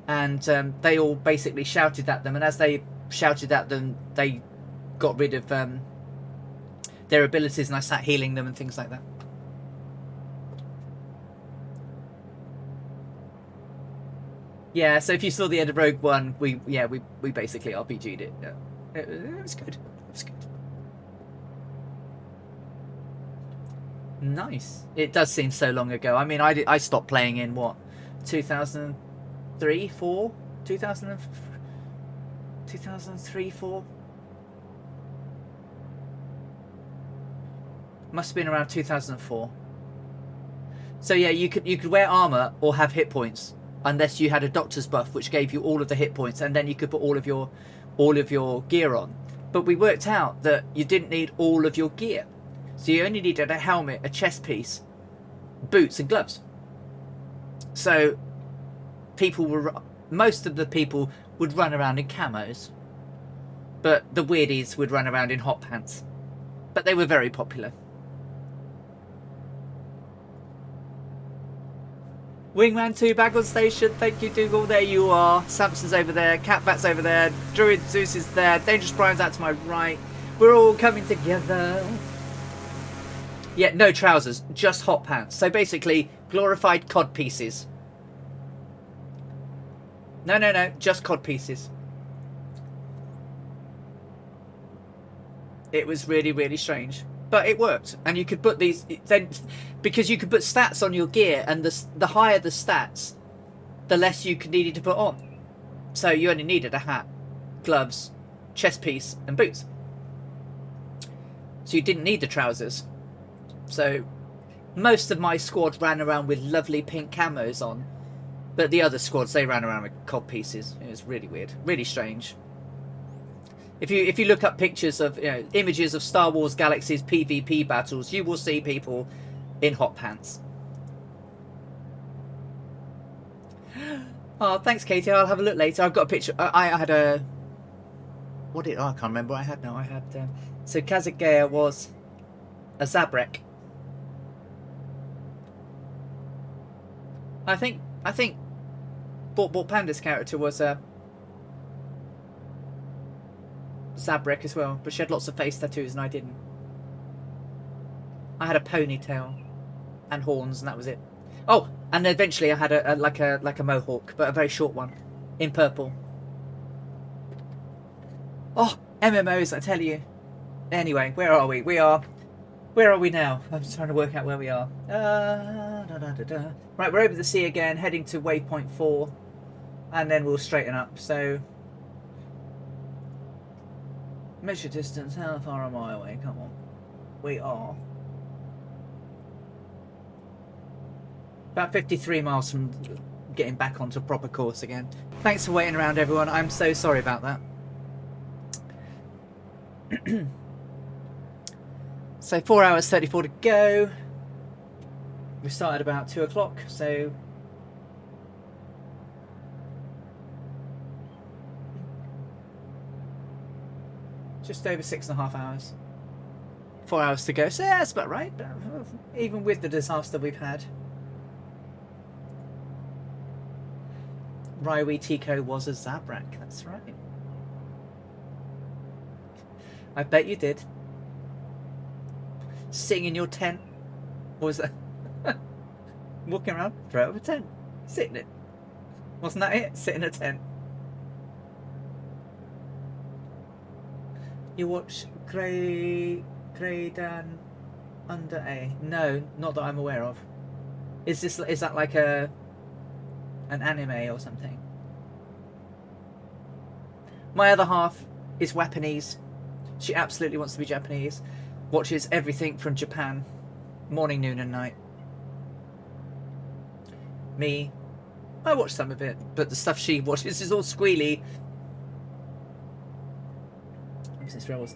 and they all basically shouted at them, and as they shouted at them, they got rid of their abilities, and I sat healing them and things like that. Yeah, so if you saw the end of Rogue One, we basically RPG'd it. Yeah. It was good. It was good. Nice. It does seem so long ago. I mean, I stopped playing in what, 2003, 4, 2003, 4. Must have been around 2004. So yeah, you could wear armor or have hit points, unless you had a doctor's buff, which gave you all of the hit points, and then you could put all of your gear on. But we worked out that you didn't need all of your gear, so you only needed a helmet, a chest piece, boots, and gloves. So most of the people would run around in camos, but the weirdies would run around in hot pants. But they were very popular. Wingman 2 back on station. Thank you, Dougal. There you are. Samson's over there. Catbat's over there. Druid Zeus is there. Dangerous Brian's out to my right. We're all coming together. Yeah, no trousers. Just hot pants. So basically, glorified cod pieces. No. Just cod pieces. It was really, really strange. But it worked, and you could put these then, because you could put stats on your gear, and the higher the stats, the less you needed to put on. So you only needed a hat, gloves, chest piece, and boots. So you didn't need the trousers. So most of my squad ran around with lovely pink camos on, but the other squads, they ran around with cod pieces. It was really weird, really strange. If you look up pictures of images of Star Wars Galaxy's PvP battles, you will see people in hot pants. Oh, thanks, Katie. I'll have a look later. I've got a picture. I had a. I can't remember what I had now. I had. So Kazagaya was a Zabrek. I think Bort Panda's character was a Zabrek as well, but she had lots of face tattoos and I didn't. I had a ponytail and horns, and that was it. Oh, and eventually I had a like a mohawk, but a very short one, in purple. Oh, MMOs, I tell you. Anyway, where are we? Where are we now? I'm just trying to work out where we are. Right, we're over the sea again, heading to waypoint 4, and then we'll straighten up. So, measure distance. How far am I away? Come on. We are about 53 miles from getting back onto proper course again. Thanks for waiting around, everyone. I'm so sorry about that. So 4 hours 34 to go. We started about 2 o'clock, so just over 6.5 hours. 4 hours to go, so yeah, that's about right. Even with the disaster we've had. Raiwi Tico was a Zabrak, that's right. I bet you did. Sitting in your tent. What was that? Walking around, throw up a tent, sit in it. Wasn't that it? Sit in a tent. You watch Dan Under A? No, not that I'm aware of. Is that like an anime or something? My other half is Japanese. She absolutely wants to be Japanese. Watches everything from Japan, morning, noon, and night. Me, I watch some of it, but the stuff she watches is all squealy.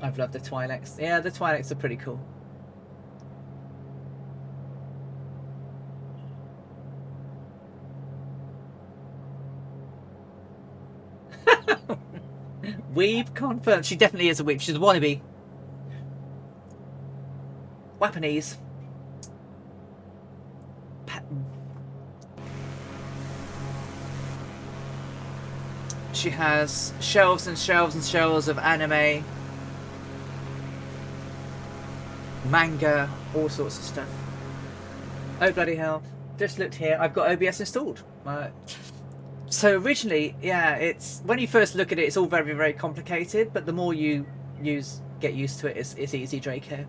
I've loved the Twi'leks. Yeah, the Twi'leks are pretty cool. Weeb confirmed. She definitely is a weeb. She's a wannabe. Japanese. She has shelves and shelves and shelves of anime, manga, all sorts of stuff. Oh bloody hell. Just looked here. I've got OBS installed. So originally, yeah, it's when you first look at it, it's all very, very complicated. But the more you get used to it, it's easy, Draco.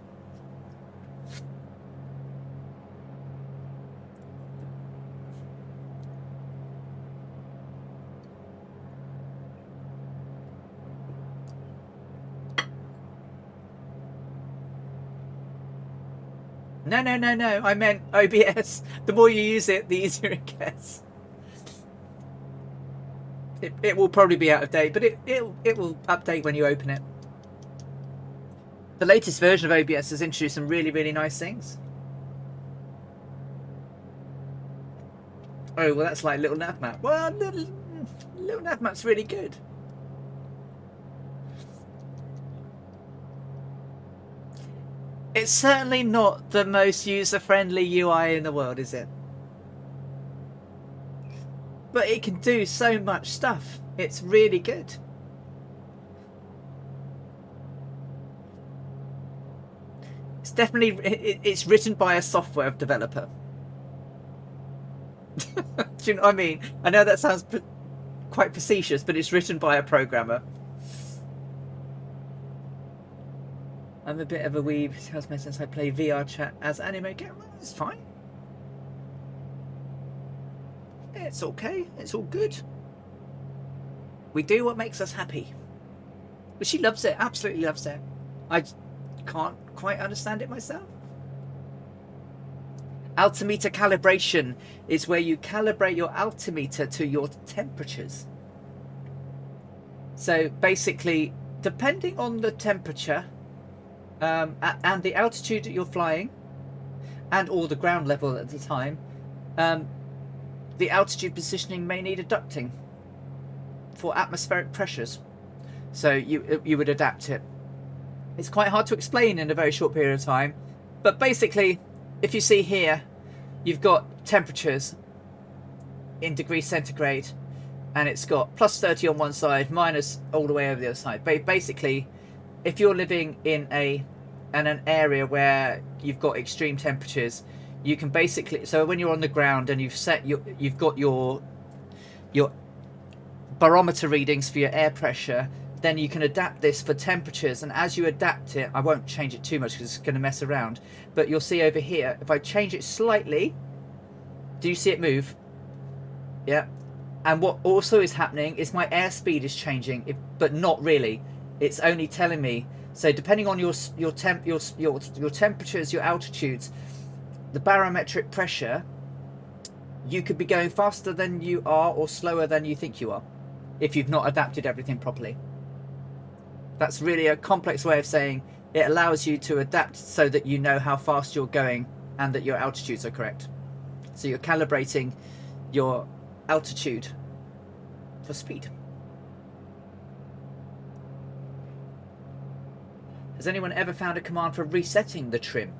No. I meant OBS. The more you use it, the easier it gets. It will probably be out of date, but it will update when you open it. The latest version of OBS has introduced some really, really nice things. Oh, well, that's like Little Nav Map. Well, Little Nav Map's really good. It's certainly not the most user-friendly UI in the world, is it? But it can do so much stuff. It's really good. It's definitely... It's written by a software developer. Do you know what I mean? I know that sounds quite facetious, but it's written by a programmer. I'm a bit of a weeb. It tells me since I play VR chat as anime game. It's fine. It's okay. It's all good. We do what makes us happy. But she loves it. Absolutely loves it. I can't quite understand it myself. Altimeter calibration is where you calibrate your altimeter to your temperatures. So basically, depending on the temperature and the altitude that you're flying and or the ground level at the time, the altitude positioning may need adapting for atmospheric pressures. So you would adapt it. It's quite hard to explain in a very short period of time, but basically, if you see here, you've got temperatures in degrees centigrade, and it's got plus 30 on one side, minus all the way over the other side. Basically, if you're living in an area where you've got extreme temperatures, you can basically, so when you're on the ground and you've got your barometer readings for your air pressure, then you can adapt this for temperatures, and as you adapt it, I won't change it too much because it's going to mess around, but you'll see over here, if I change it slightly, do you see it move? Yeah. And what also is happening is my airspeed is changing, but not really. It's only telling me. So depending on your temperatures, your altitudes, the barometric pressure, you could be going faster than you are or slower than you think you are if you've not adapted everything properly. That's really a complex way of saying it allows you to adapt so that you know how fast you're going and that your altitudes are correct. So you're calibrating your altitude for speed. Has anyone ever found a command for resetting the trim?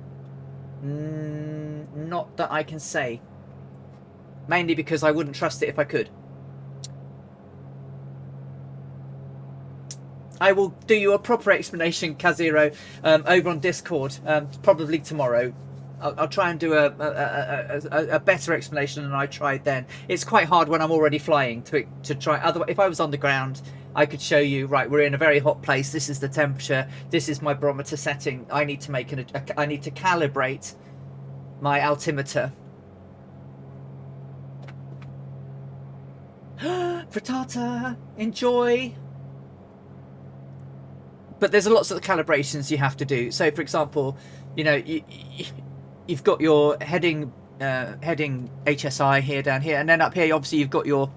Not that I can say. Mainly because I wouldn't trust it if I could. I will do you a proper explanation, Kaziro, over on Discord, probably tomorrow. I'll try and do a better explanation than I tried then. It's quite hard when I'm already flying to try. Otherwise, if I was on the ground, I could show you. Right, we're in a very hot place. This is the temperature. This is my barometer setting. I need to make I need to calibrate my altimeter. Frittata, enjoy. But there's lots of calibrations you have to do. So, for example, you know, you've got your heading HSI here, down here, and then up here, obviously, you've got your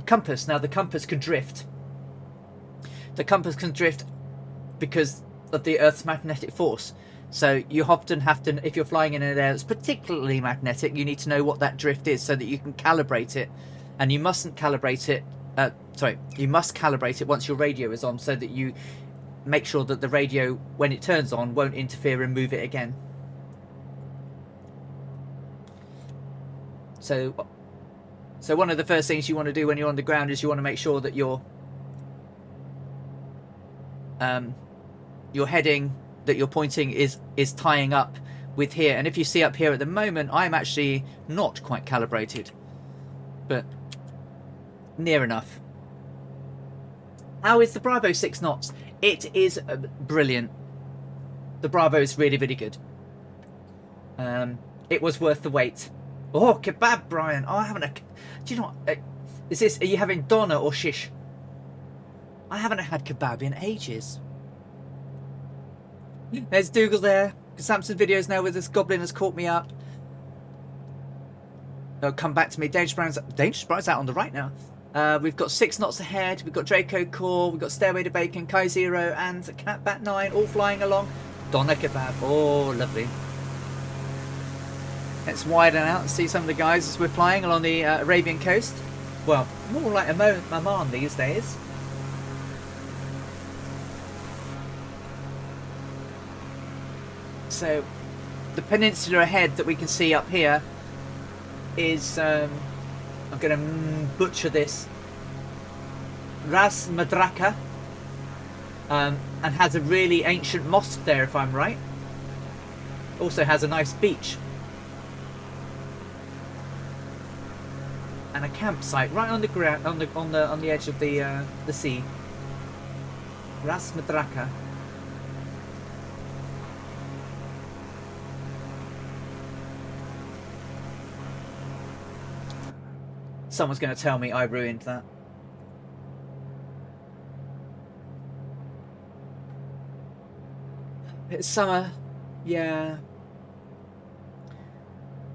compass. Now, the compass can drift. The compass can drift because of the Earth's magnetic force. So you often have to, if you're flying in an air that's particularly magnetic, you need to know what that drift is so that you can calibrate it. And you mustn't calibrate it. You must calibrate it once your radio is on, so that you make sure that the radio, when it turns on, won't interfere and move it again. So one of the first things you want to do when you're on the ground is you want to make sure that your heading that you're pointing is tying up with here. And if you see up here at the moment, I'm actually not quite calibrated, but near enough. How is the Bravo 6 knots? It is brilliant. The Bravo is really, really good. It was worth the wait. Oh, kebab, Brian. Oh, I haven't. Do you know what? Are you having doner or shish? I haven't had kebab in ages. There's Dougal there. Samson videos now with this goblin has caught me up. Oh, come back to me. Dangerous Brian's out on the right now. We've got 6 knots ahead. We've got Draco Core. We've got Stairway to Bacon, Kai Zero, and Catbat 9 all flying along. Doner kebab. Oh, lovely. Let's widen out and see some of the guys as we're flying along the Arabian coast. Well, more like Oman these days. So, the peninsula ahead that we can see up here is, I'm going to butcher this, Ras Madraka, and has a really ancient mosque there, if I'm right. Also has a nice beach and a campsite right on the ground, on the edge of the sea. Ras Madraka. Someone's going to tell me I ruined that. It's summer, yeah.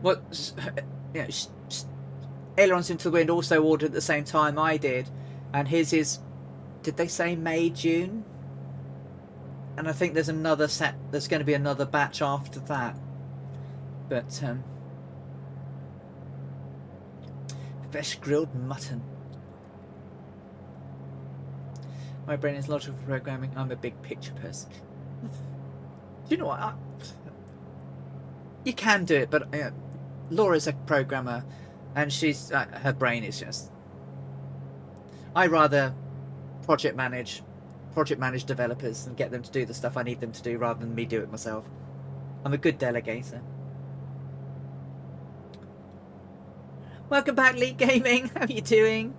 What? Yeah, Ailerons into the Wind also ordered at the same time I did, and his is, did they say May, June? And I think there's another set. There's going to be another batch after that, but fresh grilled mutton. My brain is logical for programming. I'm a big picture person. Do you know what? You can do it, but Laura's a programmer, and she's her brain is just. I rather project manage developers and get them to do the stuff I need them to do rather than me do it myself. I'm a good delegator. Welcome back, League Gaming. How are you doing?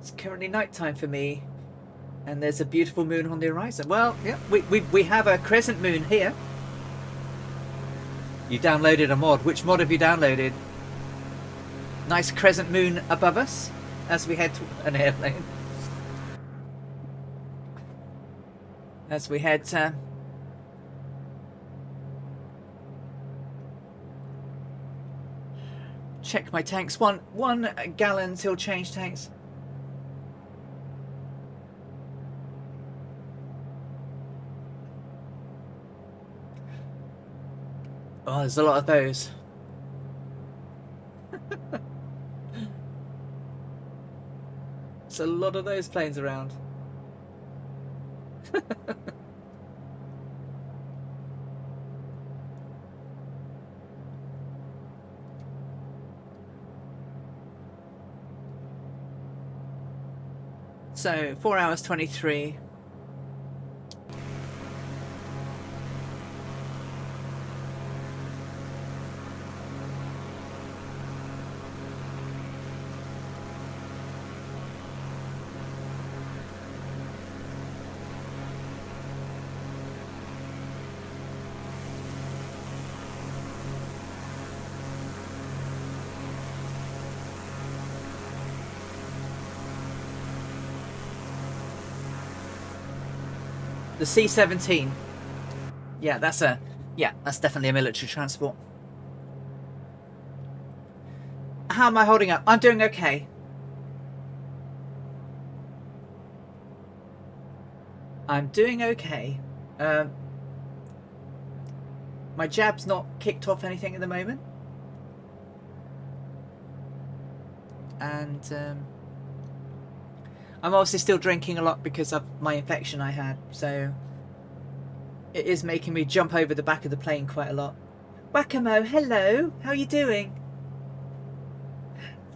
It's currently night time for me, and there's a beautiful moon on the horizon. Well, yeah, we have a crescent moon here. You downloaded a mod. Which mod have you downloaded? Nice crescent moon above us as we head to an airplane. As we head check my tanks. One gallon till change tanks. Oh, there's a lot of those. There's a lot of those planes around. So 4 hours 23. The C-17. Yeah, that's definitely a military transport. How am I holding up? I'm doing okay. I'm doing okay. My jab's not kicked off anything at the moment. And I'm obviously still drinking a lot because of my infection I had. So it is making me jump over the back of the plane quite a lot. Wakamo, hello. How are you doing?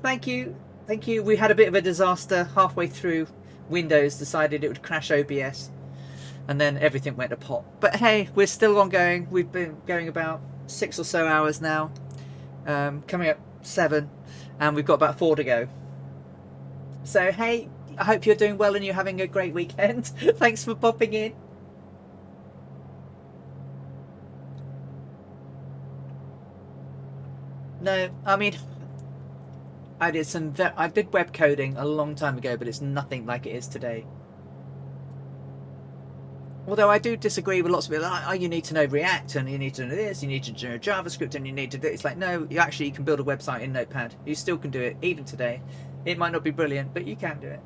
Thank you. Thank you. We had a bit of a disaster halfway through. Windows decided it would crash OBS. And then everything went to pot. But hey, we're still ongoing. We've been going about 6 or so hours now. Coming up 7. And we've got about 4 to go. So hey, I hope you're doing well and you're having a great weekend. Thanks for popping in. No, I mean, I did web coding a long time ago, but it's nothing like it is today. Although I do disagree with lots of people, like, oh, you need to know React, and you need to know this, you need to know JavaScript, and you need to do it. It's like, no, you actually can build a website in Notepad. You still can do it, even today. It might not be brilliant, but you can do it.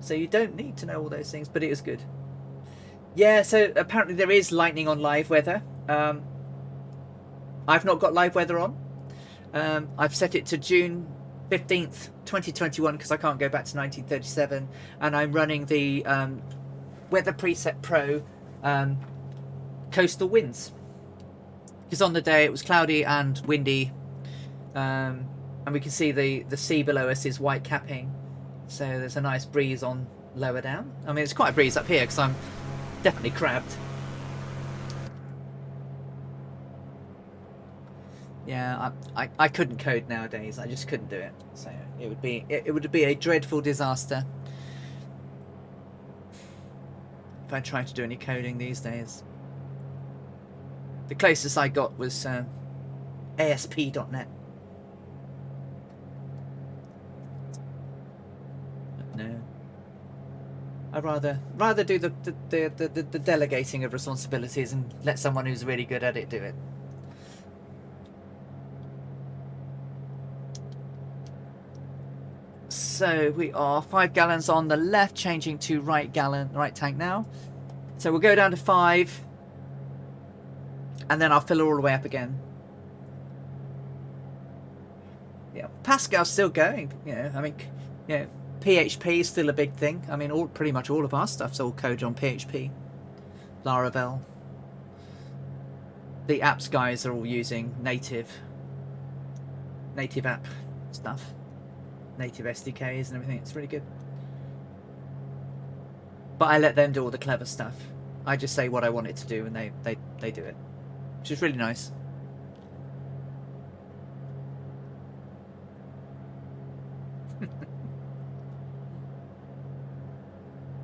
So you don't need to know all those things, but it is good. Yeah, so apparently there is lightning on live weather. I've not got live weather on. I've set it to June 15th, 2021, because I can't go back to 1937, and I'm running the Weather Preset Pro coastal winds, because on the day it was cloudy and windy, and we can see the sea below us is white capping, so there's a nice breeze on lower down. I mean, it's quite a breeze up here because I'm definitely crabbed. Yeah, I couldn't code nowadays. I just couldn't do it. So it would be a dreadful disaster if I tried to do any coding these days. The closest I got was ASP.NET. No, I'd rather do the delegating of responsibilities and let someone who's really good at it do it. So we are 5 gallons on the left, changing to right tank now. So we'll go down to 5, and then I'll fill all the way up again. Yeah, Pascal's still going. You know, I mean, you know, PHP is still a big thing. I mean, pretty much all of our stuff's all coded on PHP. Laravel. The apps guys are all using native app stuff, native SDKs and everything. It's really good. But I let them do all the clever stuff. I just say what I want it to do, and they do it, which is really nice.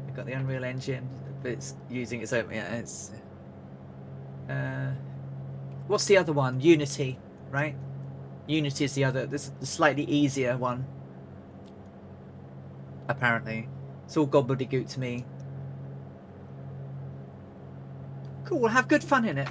I've got the Unreal Engine, but it's using its own. Yeah, it's. What's the other one? Unity, right? Unity is the other. This is the slightly easier one. Apparently, it's all gobbledygook to me. Cool. We'll have good fun in it.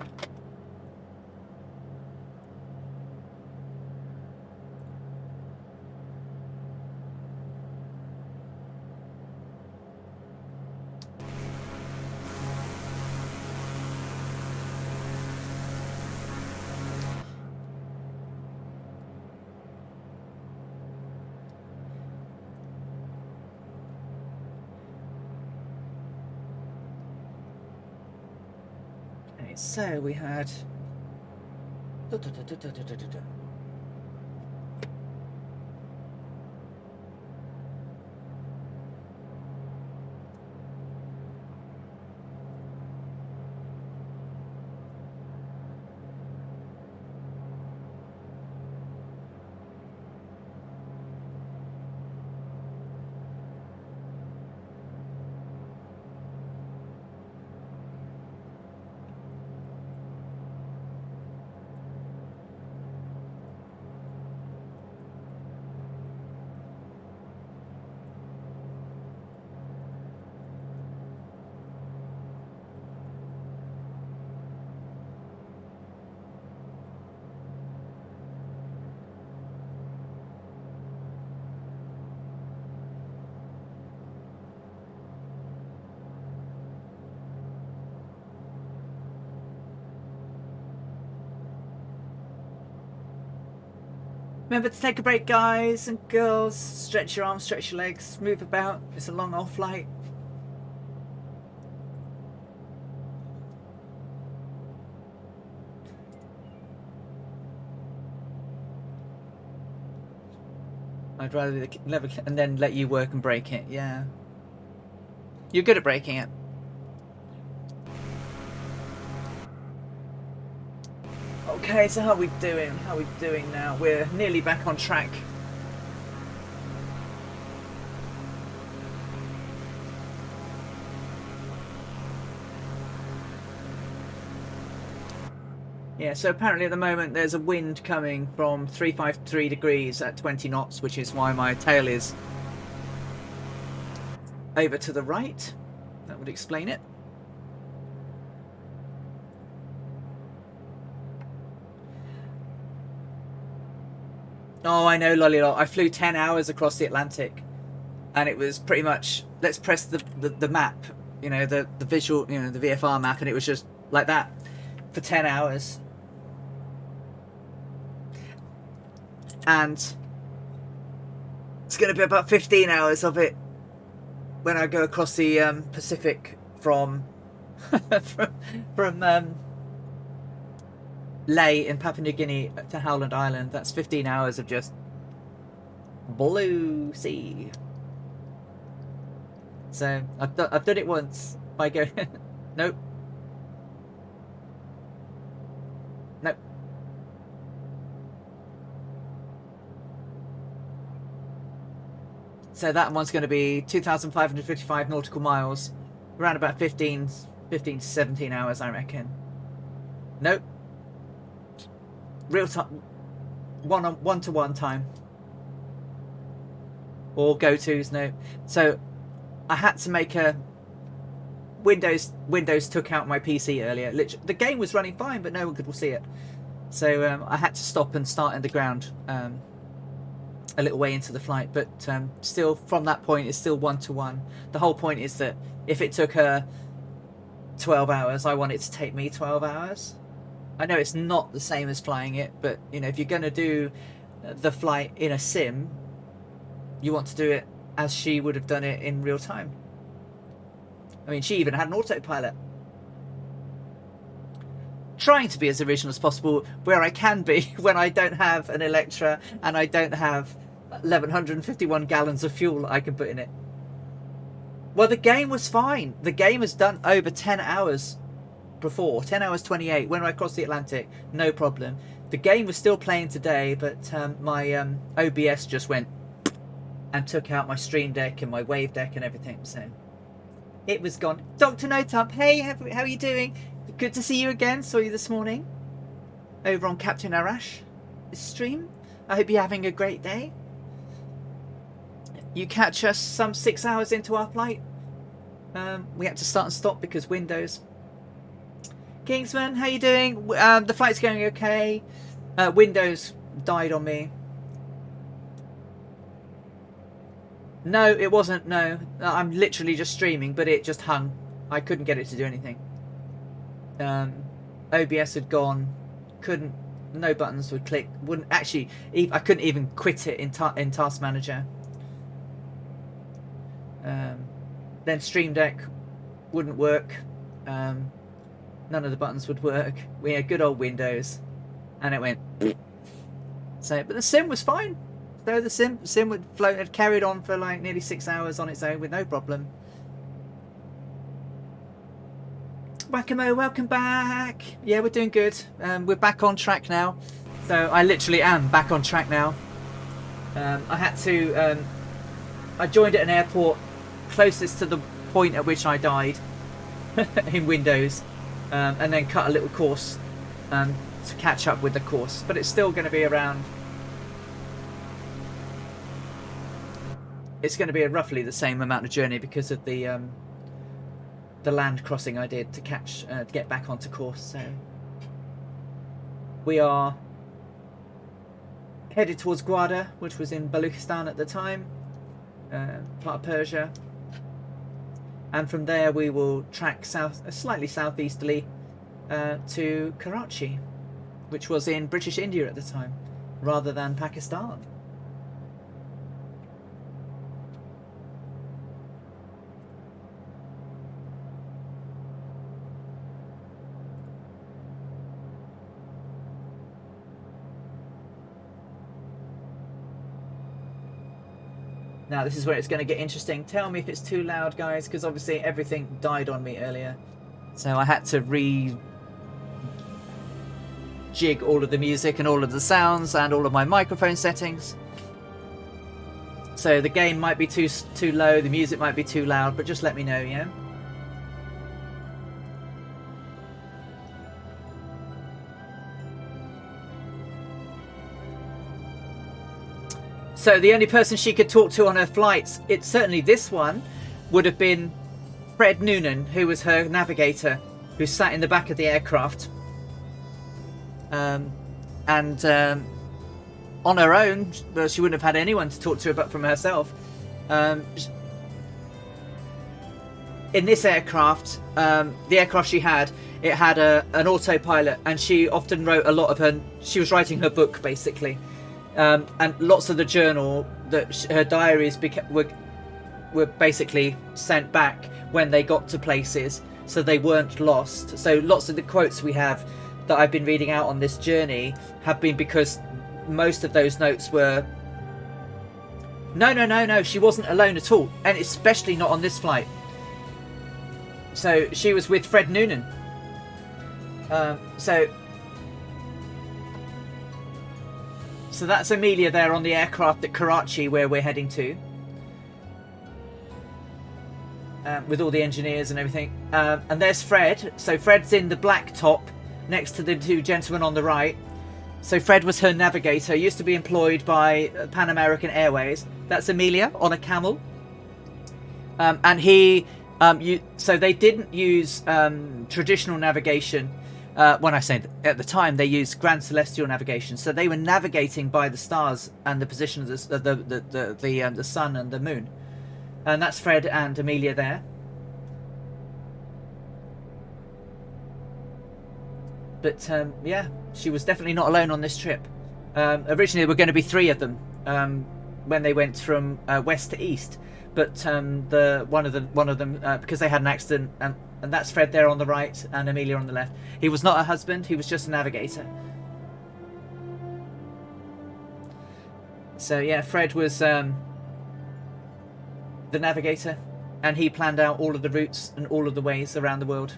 So we had Remember to take a break, guys and girls. Stretch your arms, stretch your legs, move about. It's a long old flight. I'd rather never and then let you work and break it. Yeah, you're good at breaking it. Okay, so how are we doing? How are we doing now? We're nearly back on track. Yeah, so apparently at the moment there's a wind coming from 353 degrees at 20 knots, which is why my tail is over to the right. That would explain it. Oh, I know, Lollylot. I flew 10 hours across the Atlantic, and it was pretty much, let's press the map, you know, the visual, you know, the VFR map, and it was just like that for 10 hours. And it's going to be about 15 hours of it when I go across the Pacific from from Ley in Papua New Guinea to Howland Island. That's 15 hours of just blue sea. So I've done it once. I go, nope, nope. So that one's going to be 2,555 nautical miles, around about 15 to 17 hours, I reckon. Nope. Real time, one-to-one time. Or go-tos, no. So I had to make a Windows took out my PC earlier. Literally, the game was running fine, but no one could see it. So I had to stop and start in the ground a little way into the flight. But still, from that point, it's still one-to-one. The whole point is that if it took her 12 hours, I want it to take me 12 hours. I know it's not the same as flying it, but you know, if you're going to do the flight in a sim, you want to do it as she would have done it in real time. I mean, she even had an autopilot. Trying to be as original as possible where I can be when I don't have an Electra and I don't have 1,151 gallons of fuel that I can put in it. Well, the game was fine. The game has done over 10 hours before. 10 hours 28 when I crossed the Atlantic. No problem. The game was still playing today, but my OBS just went and took out my Stream Deck and my Wave Deck and everything. So it was gone. Dr. Notup, hey, how are you doing? Good to see you again. Saw you this morning over on Captain Arash stream. I hope you're having a great day. You catch us some 6 hours into our flight. We had to start and stop because Windows. Kingsman, how you doing? The flight's going okay. Windows died on me. No, it wasn't. No, I'm literally just streaming, but it just hung. I couldn't get it to do anything. OBS had gone. Couldn't. No buttons would click. Wouldn't actually. I couldn't even quit it in Task Manager. Then Stream Deck wouldn't work. None of the buttons would work. We had good old Windows, and it went. So, but the sim was fine. So the sim had carried on for like nearly 6 hours on its own with no problem. Whack-a-mo, welcome back. Yeah, we're doing good. We're back on track now. So I literally am back on track now. I had to. I joined at an airport closest to the point at which I died in Windows, and then cut a little course to catch up with the course. But it's still going to be around. It's going to be roughly the same amount of journey because of the land crossing I did to get back onto course. So we are headed towards Gwadar, which was in Baluchistan at the time, part of Persia, and from there we will track south, slightly southeasterly, to Karachi, which was in British India at the time. rather than Pakistan. Now this is where it's going to get interesting. Tell me if it's too loud, guys, because obviously everything died on me earlier. So I had to re-jig all of the music and all of the sounds and all of my microphone settings. So the game might be too low, the music might be too loud, but just let me know, yeah? So the only person she could talk to on her flights, it's certainly this one, would have been Fred Noonan, who was her navigator, who sat in the back of the aircraft. On her own, well, she wouldn't have had anyone to talk to but from herself. In this aircraft, the aircraft she had, it had an autopilot, and she often wrote a lot of her. She was writing her book basically, and lots of the journal that her diaries were basically sent back when they got to places, so they weren't lost. So lots of the quotes we have that I've been reading out on this journey have been because most of those notes were no, she wasn't alone at all, and especially not on this flight. So she was with Fred Noonan. So that's Amelia there on the aircraft at Karachi, where we're heading to, with all the engineers and everything. And there's Fred. So Fred's in the black top next to the two gentlemen on the right. So Fred was her navigator, used to be employed by Pan American Airways. That's Amelia on a camel. And he, so they didn't use traditional navigation. When I say at the time, they used grand celestial navigation. So they were navigating by the stars and the position of the sun and the moon. And that's Fred and Amelia there. But yeah, she was definitely not alone on this trip. Originally, there were going to be 3 of them when they went from west to east. But one of them, because they had an accident, and that's Fred there on the right and Amelia on the left. He was not a husband; he was just a navigator. So yeah, Fred was the navigator, and he planned out all of the routes and all of the ways around the world.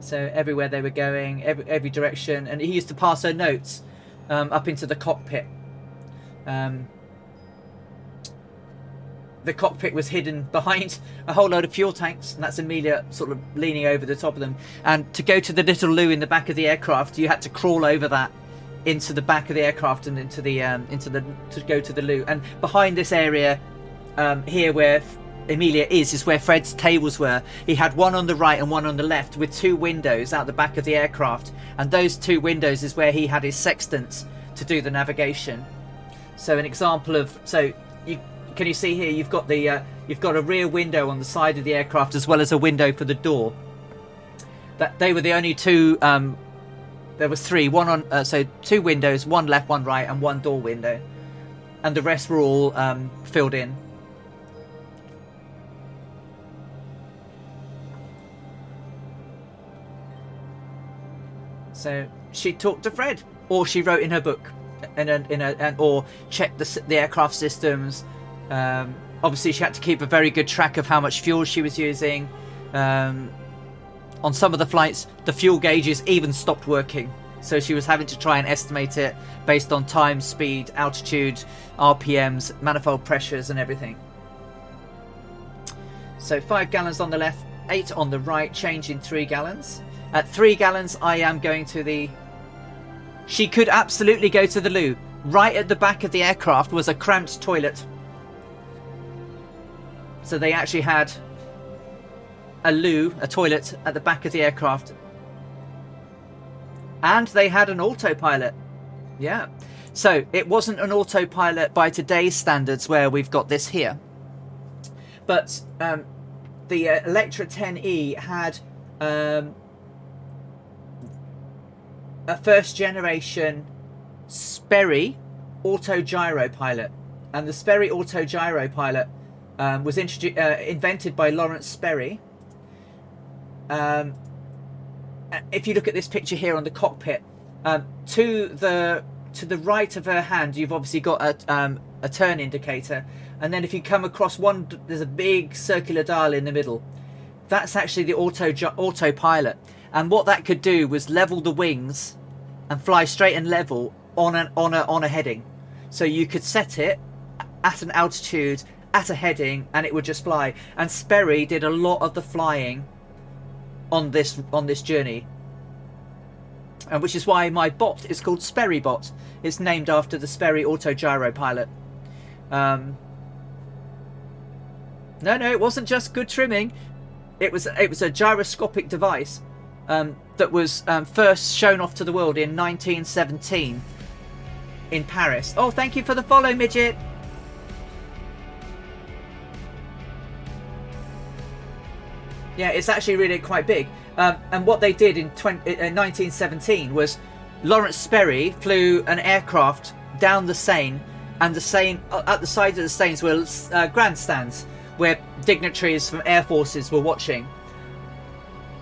So everywhere they were going, every direction, and he used to pass her notes up into the cockpit. The cockpit was hidden behind a whole load of fuel tanks, and that's Amelia sort of leaning over the top of them. And to go to the little loo in the back of the aircraft, you had to crawl over that into the back of the aircraft and to go to the loo. And behind this area here where Amelia is where Fred's tables were. He had one on the right and one on the left with 2 windows out the back of the aircraft, and those 2 windows is where he had his sextants to do the navigation. So an example of, can you see here? You've got a rear window on the side of the aircraft as well as a window for the door. That they were the only 2. There was 3. One on 2 windows, 1 left, 1 right, and 1 door window, and the rest were all filled in. So she talked to Fred, or she wrote in her book, or checked the aircraft systems. Obviously, she had to keep a very good track of how much fuel she was using. On some of the flights, the fuel gauges even stopped working, so she was having to try and estimate it based on time, speed, altitude, RPMs, manifold pressures, and everything. So 5 gallons on the left, 8 on the right, changing 3 gallons. At 3 gallons, I am going to the... She could absolutely go to the loo. Right at the back of the aircraft was a cramped toilet. So they actually had a toilet at the back of the aircraft. And they had an autopilot. Yeah. So it wasn't an autopilot by today's standards where we've got this here. But the Electra 10E had... a first generation Sperry auto-gyro pilot. And the Sperry auto-gyro pilot was invented by Lawrence Sperry. If you look at this picture here on the cockpit, to the right of her hand, you've obviously got a turn indicator, and then if you come across one, there's a big circular dial in the middle. That's actually the autopilot, and what that could do was level the wings and fly straight and level on a heading. So you could set it at an altitude, at a heading, and it would just fly. And Sperry did a lot of the flying on this journey, and which is why my bot is called Sperry Bot. It's named after the Sperry auto-gyro pilot. No, it wasn't just good trimming. It was a gyroscopic device that was first shown off to the world in 1917 in Paris. Oh, thank you for the follow, Midget. Yeah, it's actually really quite big. And what they did in 1917 was Lawrence Sperry flew an aircraft down the Seine, and the Seine, at the sides of the Seine were grandstands where dignitaries from air forces were watching.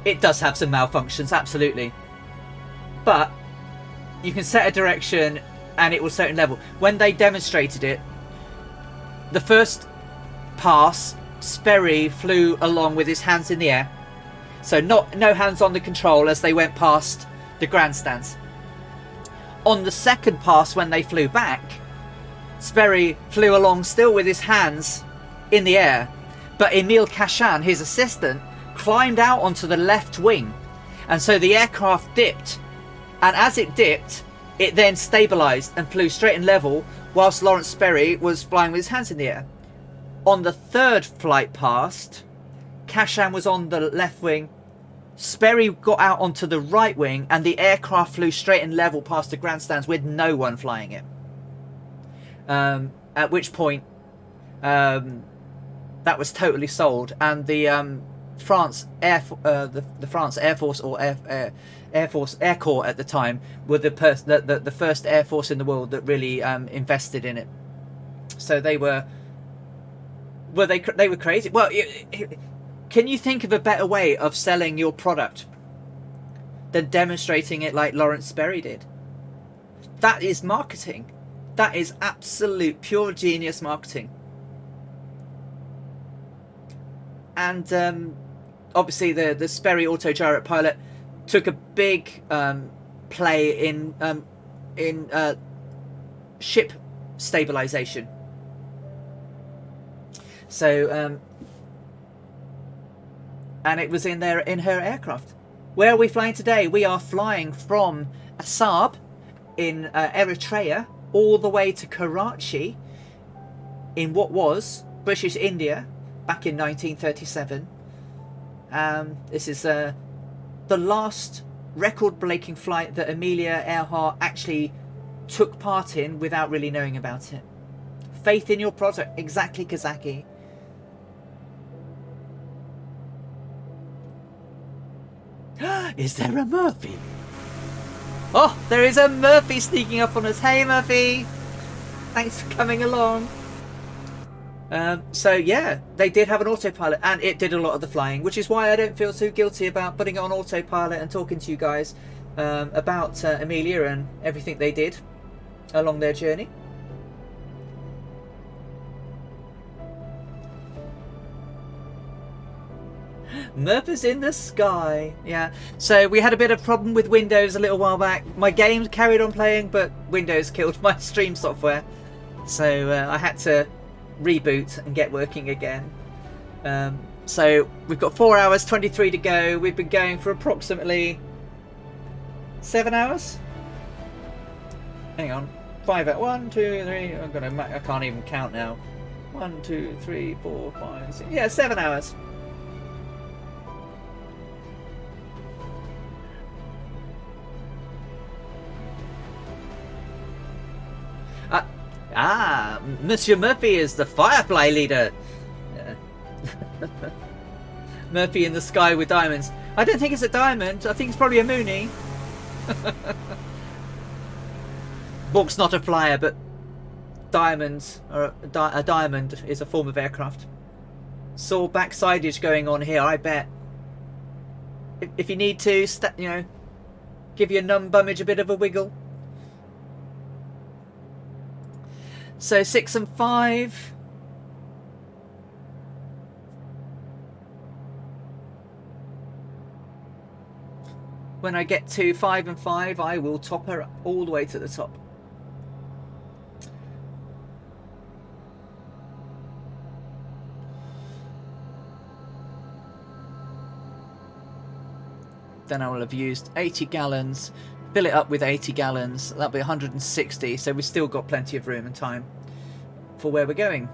It does have some malfunctions, absolutely. But you can set a direction and it will certain level. When they demonstrated it, the first pass, Sperry flew along with his hands in the air. So no hands on the control as they went past the grandstands. On the second pass, when they flew back, Sperry flew along still with his hands in the air. But Emile Cachan, his assistant, climbed out onto the left wing. And so the aircraft dipped. And as it dipped, it then stabilised and flew straight and level whilst Lawrence Sperry was flying with his hands in the air. On the third flight past, Cachan was on the left wing, Sperry got out onto the right wing, and the aircraft flew straight and level past the grandstands with no one flying it. At which point, that was totally sold, and the France Air Force or Air Force Air Corps at the time were the first air force in the world that really invested in it. So they were crazy. Well, can you think of a better way of selling your product than demonstrating it like Lawrence Sperry did? That is marketing. That is absolute pure genius marketing. And obviously the Sperry auto-gyro pilot took a big play in ship stabilization. So and it was in her aircraft. Where are we flying today? We are flying from Assab in Eritrea all the way to Karachi in what was British India back in 1937. This is the last record-breaking flight that Amelia Earhart actually took part in without really knowing about it. Faith in your product, exactly, Kazaki. Is there a Murphy? Oh, there is a Murphy sneaking up on us. Hey, Murphy. Thanks for coming along. So, yeah, they did have an autopilot, and it did a lot of the flying, which is why I don't feel too guilty about putting it on autopilot and talking to you guys about Amelia and everything they did along their journey. Murphy's in the sky. Yeah, so we had a bit of problem with Windows a little while back. My game carried on playing, but Windows killed my stream software, so I had to reboot and get working again. So we've got 4 hours 23 to go. We've been going for approximately 7 hours. Hang on, 5 at 1, 2, 3. I can't even count now. 1, 2, 3, 4, 5, 6. Yeah, 7 hours. Monsieur Murphy is the Firefly leader. Murphy in the sky with diamonds. I don't think it's a diamond. I think it's probably a Mooney. Book's not a flyer, but diamonds, or a diamond is a form of aircraft. Saw backsideage going on here, I bet. If you need to, you know, give your numb bummage a bit of a wiggle. So 6 and 5. When I get to 5 and 5, I will top her up all the way to the top. Then I will have used 80 gallons, fill it up with 80 gallons, that'll be 160, so we've still got plenty of room and time for where we're going.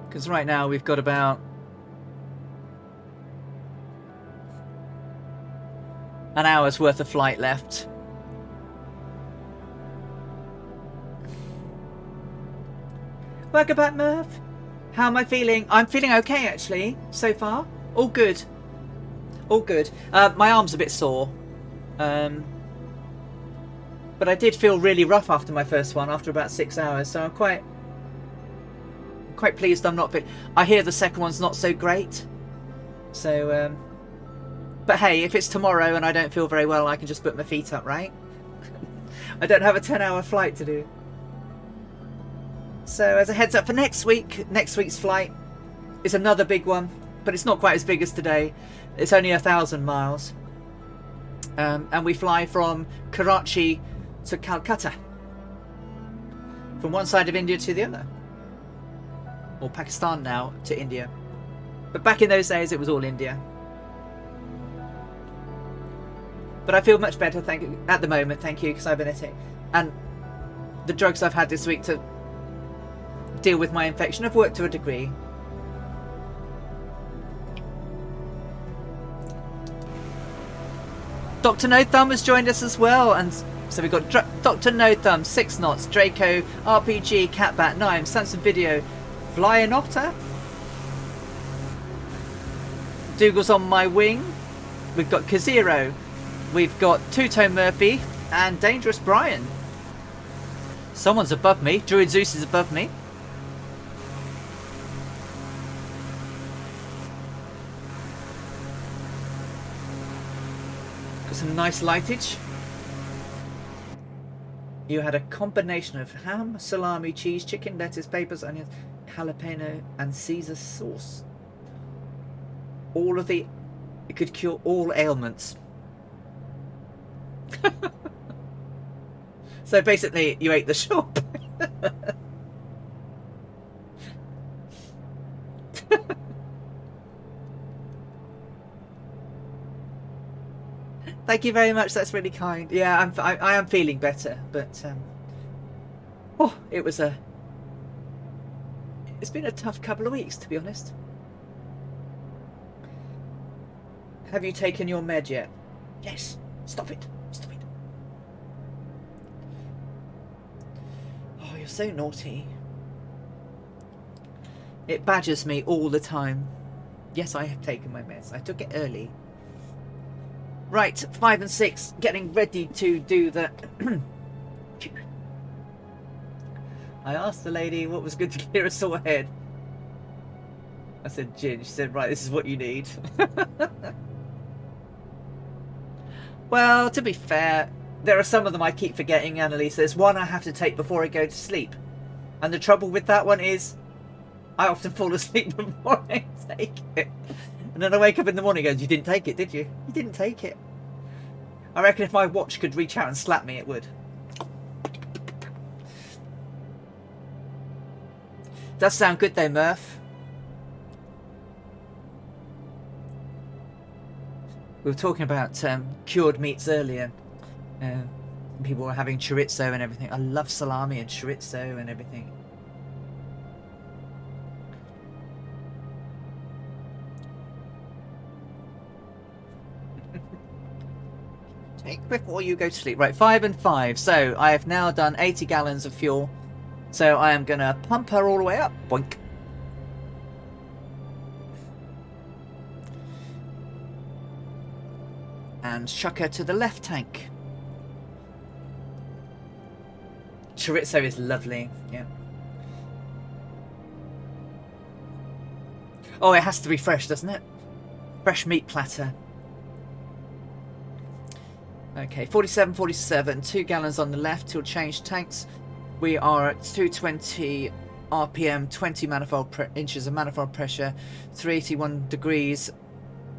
Because right now we've got about an hour's worth of flight left. Welcome back, Murph. How am I feeling? I'm feeling okay, actually, so far. All good. All good. My arm's a bit sore. But I did feel really rough after my first one, after about 6 hours, so I'm quite pleased I'm not... I hear the second one's not so great. So, but hey, if it's tomorrow and I don't feel very well, I can just put my feet up, right? I don't have a 10-hour flight to do. So as a heads up for next week's flight is another big one, but it's not quite as big as today. It's only 1,000 miles. And we fly from Karachi to Calcutta. From one side of India to the other. Or Pakistan now to India. But back in those days it was all India. But I feel much better, thank you, at the moment, thank you, cybernetic. And the drugs I've had this week to deal with my infection have worked to a degree. Dr. No Thumb has joined us as well, and so we've got Dr. No Thumb, 6 Knots, Draco, RPG, Catbat, 9, Samson Video, Flying Otter, Dougal's on my wing, we've got Kazero, we've got Two-Tone Murphy, and Dangerous Brian. Someone's above me, Druid Zeus is above me. Some nice lightage. You had a combination of ham, salami, cheese, chicken, lettuce, peppers, onions, jalapeno, and Caesar sauce. All of the... It could cure all ailments. So basically, you ate the shop. Thank you very much. That's really kind. Yeah, I am feeling better, but oh, it's been a tough couple of weeks, to be honest. Have you taken your med yet? Yes. Stop it. Stop it. Oh, you're so naughty. It badgers me all the time. Yes, I have taken my meds. I took it early. Right, 5 and 6, getting ready to do the... I asked the lady what was good to clear a sore head. I said gin. She said, right, this is what you need. Well, to be fair, there are some of them I keep forgetting, Annalise. There's one I have to take before I go to sleep. And the trouble with that one is I often fall asleep before I take it. And then I wake up in the morning and goes, you didn't take it, did you? You didn't take it. I reckon if my watch could reach out and slap me, it would. Does sound good though, Murph. We were talking about cured meats earlier. People were having chorizo and everything. I love salami and chorizo and everything. Take before you go to sleep. Right, 5 and 5. So I have now done 80 gallons of fuel. So I am going to pump her all the way up. Boink. And chuck her to the left tank. Chorizo is lovely, yeah. Oh, it has to be fresh, doesn't it? Fresh meat platter. Okay, 47, 2 gallons on the left till change tanks. We are at 220 RPM, 20 inches of manifold pressure, 381 degrees,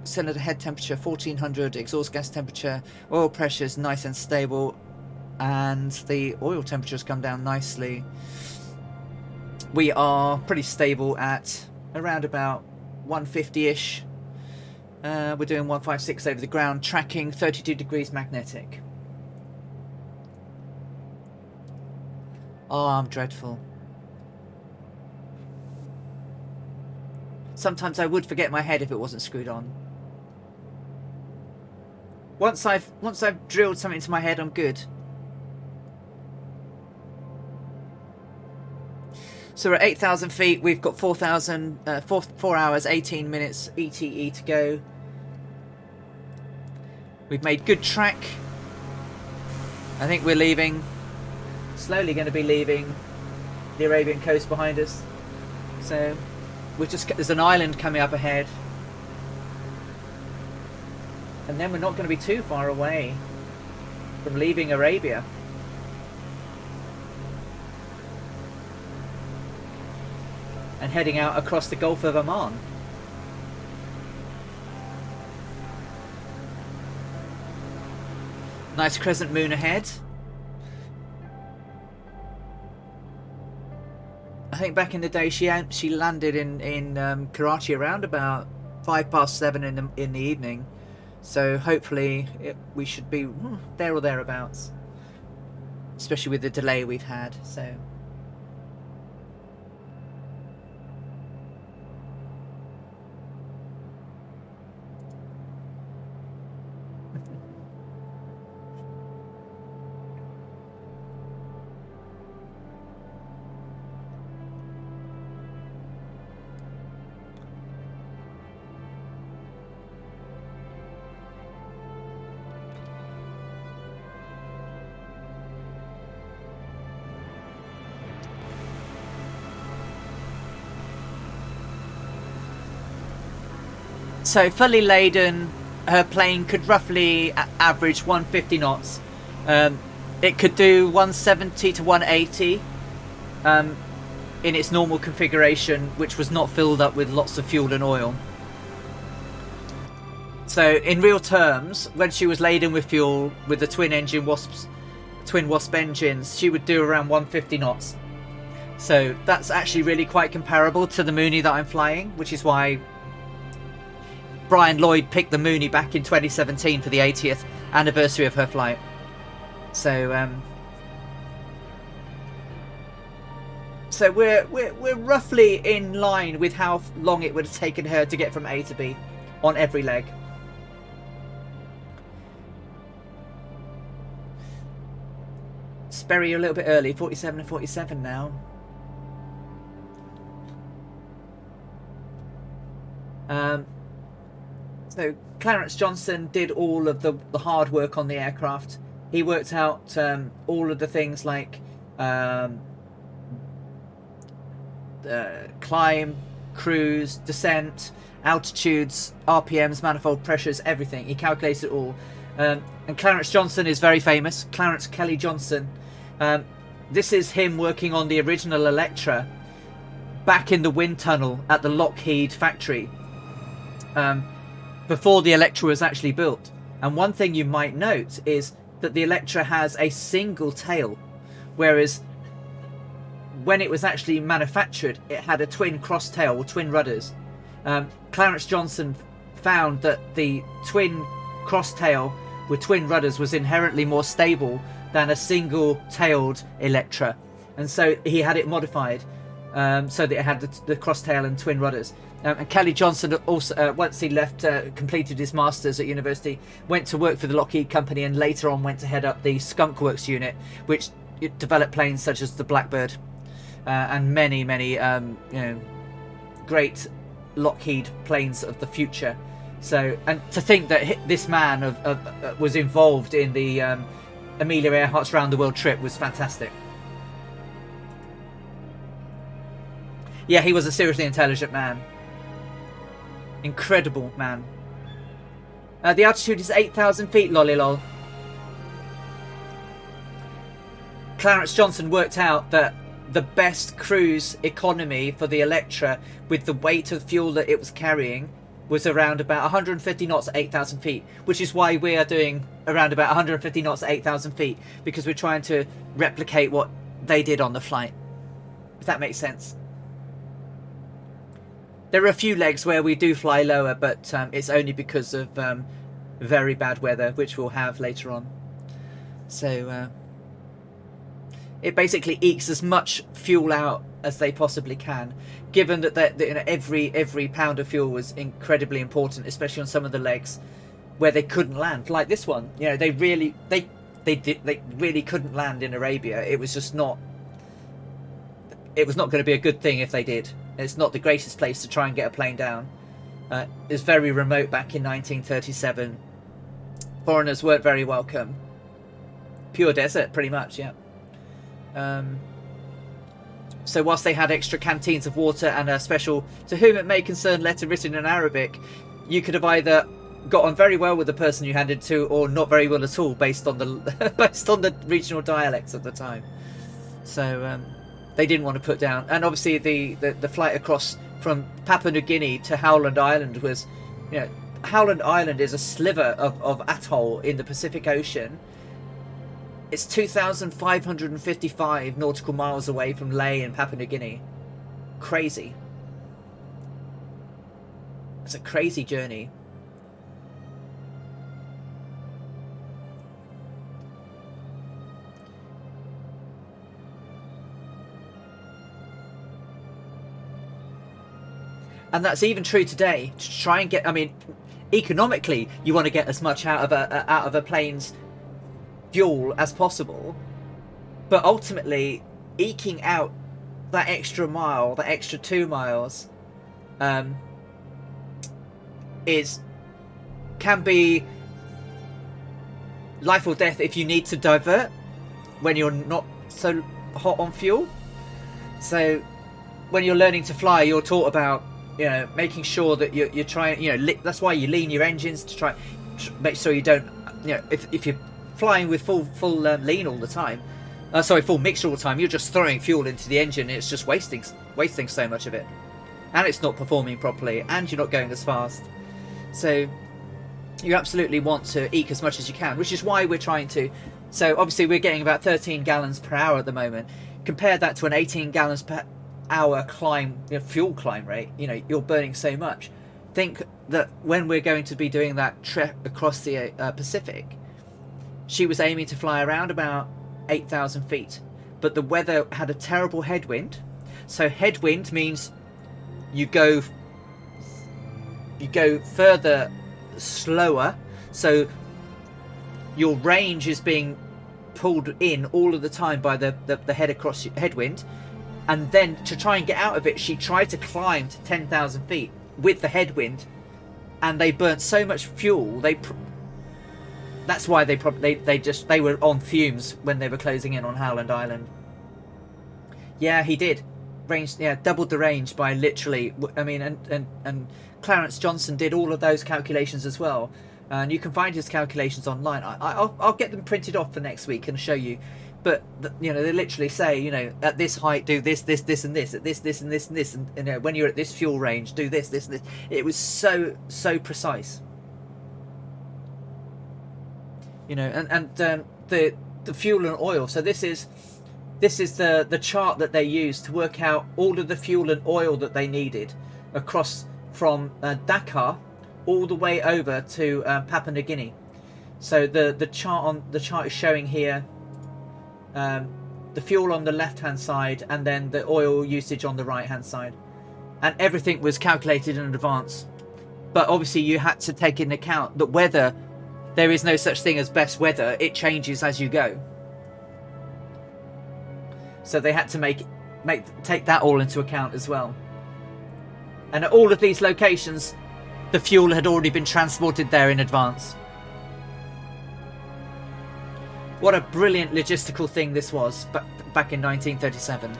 cylinder head temperature, 1400, exhaust gas temperature, oil pressure is nice and stable, and the oil temperature has come down nicely. We are pretty stable at around about 150-ish. We're doing 156 over the ground, tracking 32 degrees magnetic. Oh, I'm dreadful. Sometimes I would forget my head if it wasn't screwed on. Once I've drilled something into my head, I'm good. So we're at 8,000 feet. We've got 4 hours, 18 minutes ETE to go. We've made good track. I think we're leaving. Slowly going to be leaving the Arabian coast behind us. So there's an island coming up ahead. And then we're not going to be too far away from leaving Arabia. And heading out across the Gulf of Oman. Nice crescent moon ahead. I think back in the day she landed in Karachi around about 7:05 in the evening. So hopefully we should be there or thereabouts. Especially with the delay we've had. So. So fully laden, her plane could roughly average 150 knots. It could do 170 to 180 in its normal configuration, which was not filled up with lots of fuel and oil. So in real terms, when she was laden with fuel with the twin Wasp engines, she would do around 150 knots. So that's actually really quite comparable to the Mooney that I'm flying, which is why Brian Lloyd picked the Mooney back in 2017 for the 80th anniversary of her flight. So we're roughly in line with how long it would have taken her to get from A to B on every leg. Sperry, you're a little bit early, 47 and 47 now. So Clarence Johnson did all of the hard work on the aircraft. He worked out all of the things like climb, cruise, descent, altitudes, RPMs, manifold pressures, everything. He calculated it all. And Clarence Johnson is very famous. Clarence Kelly Johnson. This is him working on the original Electra back in the wind tunnel at the Lockheed factory. Before the Electra was actually built. And one thing you might note is that the Electra has a single tail, whereas when it was actually manufactured it had a twin cross tail or twin rudders. Clarence Johnson found that the twin cross tail with twin rudders was inherently more stable than a single tailed Electra, and so he had it modified so that it had the cross tail and twin rudders. And Kelly Johnson also, once he left, completed his masters at university, went to work for the Lockheed Company, and later on went to head up the Skunk Works unit, which developed planes such as the Blackbird and many great Lockheed planes of the future. So, and to think that this man was involved in the Amelia Earhart's round the world trip was fantastic. Yeah, he was a seriously intelligent man. Incredible man. The altitude is 8,000 feet, lollylol. Clarence Johnson worked out that the best cruise economy for the Electra, with the weight of fuel that it was carrying, was around about 150 knots at 8,000 feet, which is why we are doing around about 150 knots at 8,000 feet, because we're trying to replicate what they did on the flight, if that makes sense. There are a few legs where we do fly lower, but it's only because of very bad weather, which we'll have later on. So it basically ekes as much fuel out as they possibly can, given that you know, every pound of fuel was incredibly important, especially on some of the legs where they couldn't land, like this one. You know, they really couldn't land in Arabia. It was just not. It was not going to be a good thing if they did. It's not the greatest place to try and get a plane down. It's very remote back in 1937. Foreigners weren't very welcome. Pure desert, pretty much, yeah. So whilst they had extra canteens of water and a special "to whom it may concern" letter written in Arabic, you could have either got on very well with the person you handed to, or not very well at all, based on the based on the regional dialects of the time. So they didn't want to put down, and obviously the flight across from Papua New Guinea to Howland Island was, you know, Howland Island is a sliver of atoll in the Pacific Ocean. It's 2,555 nautical miles away from Lae in Papua New Guinea. Crazy. It's a crazy journey. And that's even true today. To try and get, I mean, economically, you want to get as much out of a plane's fuel as possible, but ultimately, eking out that extra mile, that extra 2 miles, can be life or death if you need to divert when you're not so hot on fuel. So, when you're learning to fly, you're taught about, you know, making sure that you're trying, you know, that's why you lean your engines to try make sure you don't, you know, if you're flying with full lean all the time, full mixture all the time, you're just throwing fuel into the engine, and it's just wasting so much of it, and it's not performing properly, and you're not going as fast. So you absolutely want to eke as much as you can, which is why we're trying to. So obviously we're getting about 13 gallons per hour at the moment. Compare that to an 18 gallons per hour climb, you know, fuel climb rate. You know, you're burning so much. Think that when we're going to be doing that trip across the Pacific, she was aiming to fly around about 8,000 feet, but the weather had a terrible headwind. So headwind means you go further slower, so your range is being pulled in all of the time by the headwind. And then to try and get out of it, she tried to climb to 10,000 feet with the headwind, and they burnt so much fuel. That's why they were on fumes when they were closing in on Howland Island. Yeah, he did. Range, yeah, doubled the range by literally. I mean, and Clarence Johnson did all of those calculations as well, and you can find his calculations online. I'll get them printed off for next week and show you. But you know, they literally say, you know, at this height do this, and this, at this, and this, and you know, when you're at this fuel range do this, and this. It was so precise. You know, and the fuel and oil. So this is the chart that they used to work out all of the fuel and oil that they needed across from Dakar all the way over to Papua New Guinea. So the chart is showing here the fuel on the left hand side, and then the oil usage on the right hand side, and everything was calculated in advance. But obviously you had to take into account that weather. There is no such thing as best weather. It changes as you go. So they had to take that all into account as well. And at all of these locations, the fuel had already been transported there in advance. What a brilliant logistical thing this was back in 1937.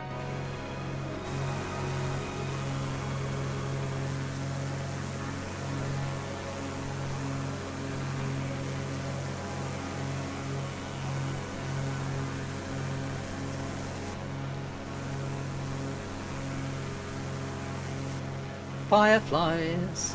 Fireflies.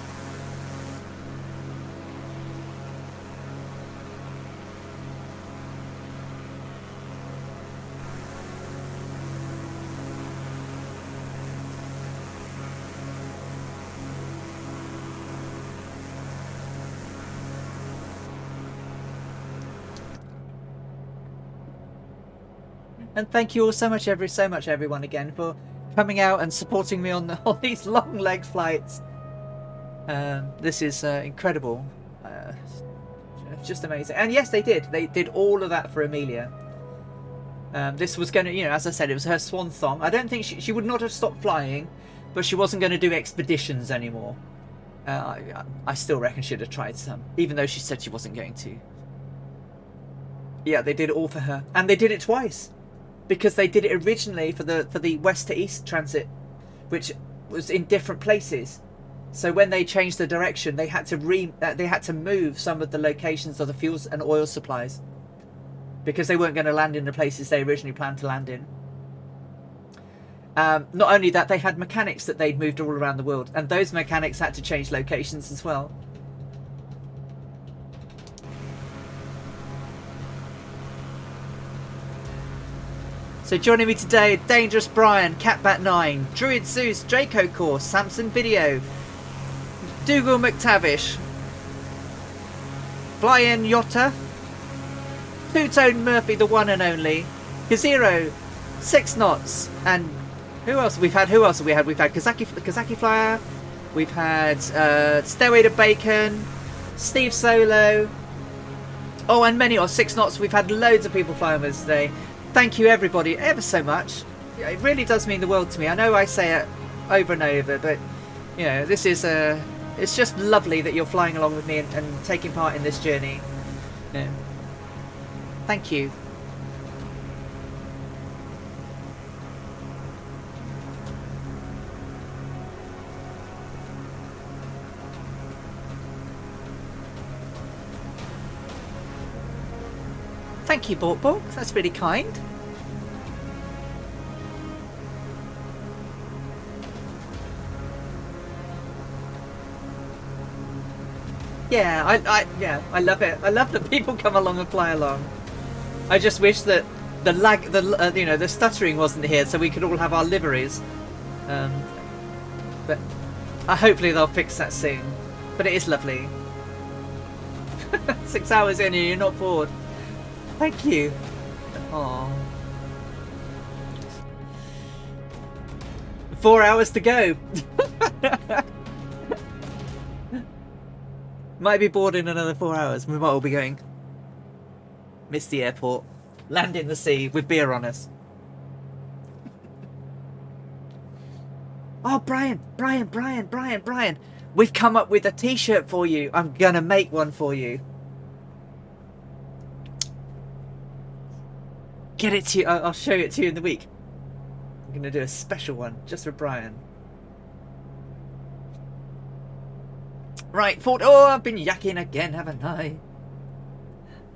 And thank you all so much everyone again for coming out and supporting me on these long leg flights. This is incredible. Just amazing. And yes, they did all of that for Amelia. This was going to, as I said, it was her swan song. I don't think she would not have stopped flying, but she wasn't going to do expeditions anymore. I still reckon she'd have tried some, even though she said she wasn't going to. Yeah, they did it all for her, and they did it twice. Because they did it originally for the west to east transit, which was in different places. So when they changed the direction, they had to move some of the locations of the fuels and oil supplies, because they weren't going to land in the places they originally planned to land in. Not only that, they had mechanics that they'd moved all around the world, and those mechanics had to change locations as well. So joining me today, Dangerous Brian, Catbat9, Druid Zeus, Draco Core, Samson Video, Dougal McTavish, Brian Yotta, Two-Tone Murphy, the one and only, Kazero, 6 Knots, and who else? We've had We've had Kazaki Flyer, we've had Stairway to Bacon, Steve Solo, oh, and many, 6 Knots. We've had loads of people flying with us today. Thank you everybody ever so much. It really does mean the world to me. I know I say it over and over, but this is it's just lovely that you're flying along with me and taking part in this journey. Thank you. Thank you, Bork. That's really kind. Yeah, I love it. I love that people come along and fly along. I just wish that the stuttering wasn't here, so we could all have our liveries. But hopefully they'll fix that soon. But it is lovely. 6 hours in and you're not bored. Thank you. Aww. 4 hours to go. Might be bored in another 4 hours. We might all be going. Miss the airport. Land in the sea with beer on us. Oh, Brian. We've come up with a t-shirt for you. I'm gonna make one for you. Get it to you. I'll show it to you in the week. I'm going to do a special one just for Brian. Right, oh, I've been yakking again, haven't I?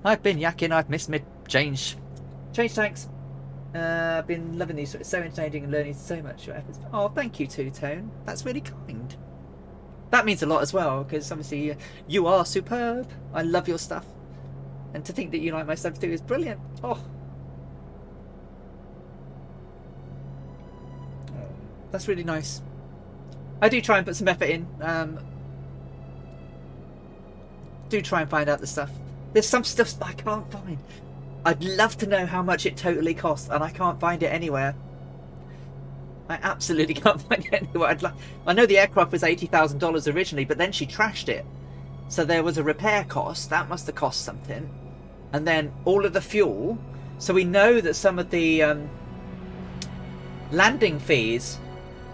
I've been yakking. I've missed my change tanks. I've been loving these. It's so entertaining and learning so much. Your efforts. Oh, thank you, Two-Tone. That's really kind. That means a lot as well, because obviously you are superb. I love your stuff. And to think that you like my stuff too is brilliant. Oh. That's really nice. I do try and put some effort in. Do try and find out the stuff. There's some stuff that I can't find. I'd love to know how much it totally costs, and I can't find it anywhere. I absolutely can't find it anywhere. I know the aircraft was $80,000 originally, but then she trashed it. So there was a repair cost. That must have cost something. And then all of the fuel. So we know that some of the landing fees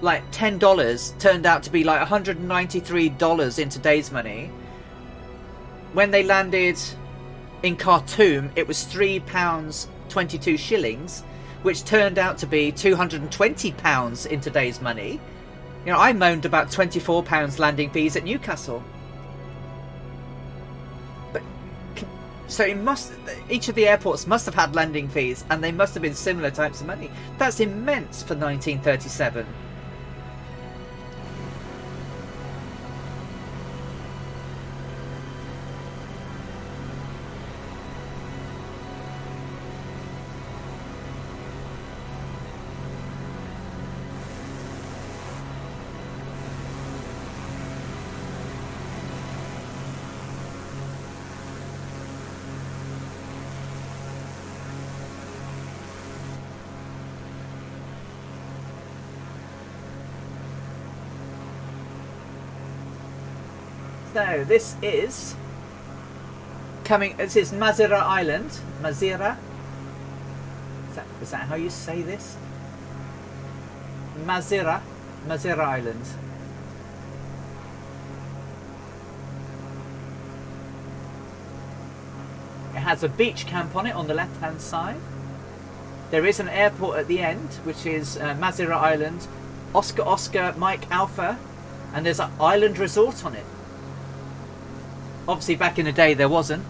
like $10 turned out to be like $193 in today's money. When they landed in Khartoum, it was £3 22 shillings, which turned out to be £220 in today's money. You know, I moaned about £24 landing fees at Newcastle. But so it must, each of the airports must have had landing fees, and they must have been similar types of money. That's immense for 1937. So this is coming. This is Mazira Island. Mazira. Is that how you say this? Mazira Island. It has a beach camp on it on the left-hand side. There is an airport at the end, which is Mazira Island, Oscar Mike Alpha, and there's an island resort on it. Obviously, back in the day, there wasn't.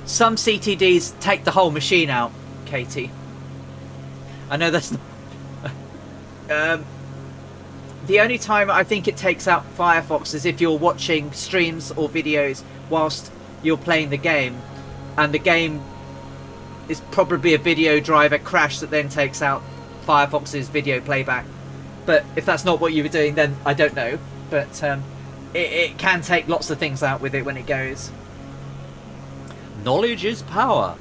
Some CTDs take the whole machine out, Katie. I know that's not... the only time I think it takes out Firefox is if you're watching streams or videos whilst you're playing the game, and the game is probably a video driver crash that then takes out Firefox's video playback. But if that's not what you were doing, then I don't know. But it can take lots of things out with it when it goes. Knowledge is power.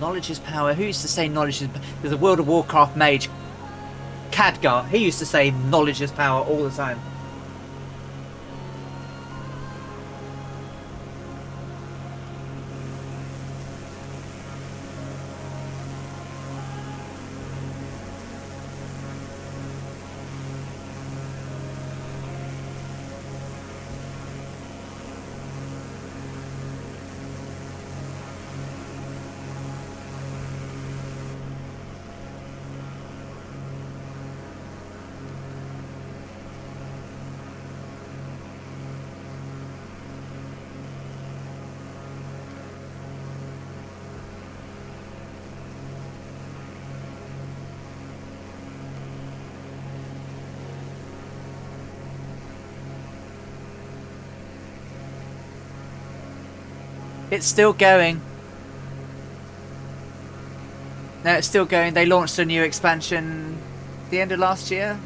Knowledge is power. Who used to say knowledge is... There's a World of Warcraft mage, Khadgar. He used to say knowledge is power all the time. It's still going. No, it's still going. They launched a new expansion the end of last year.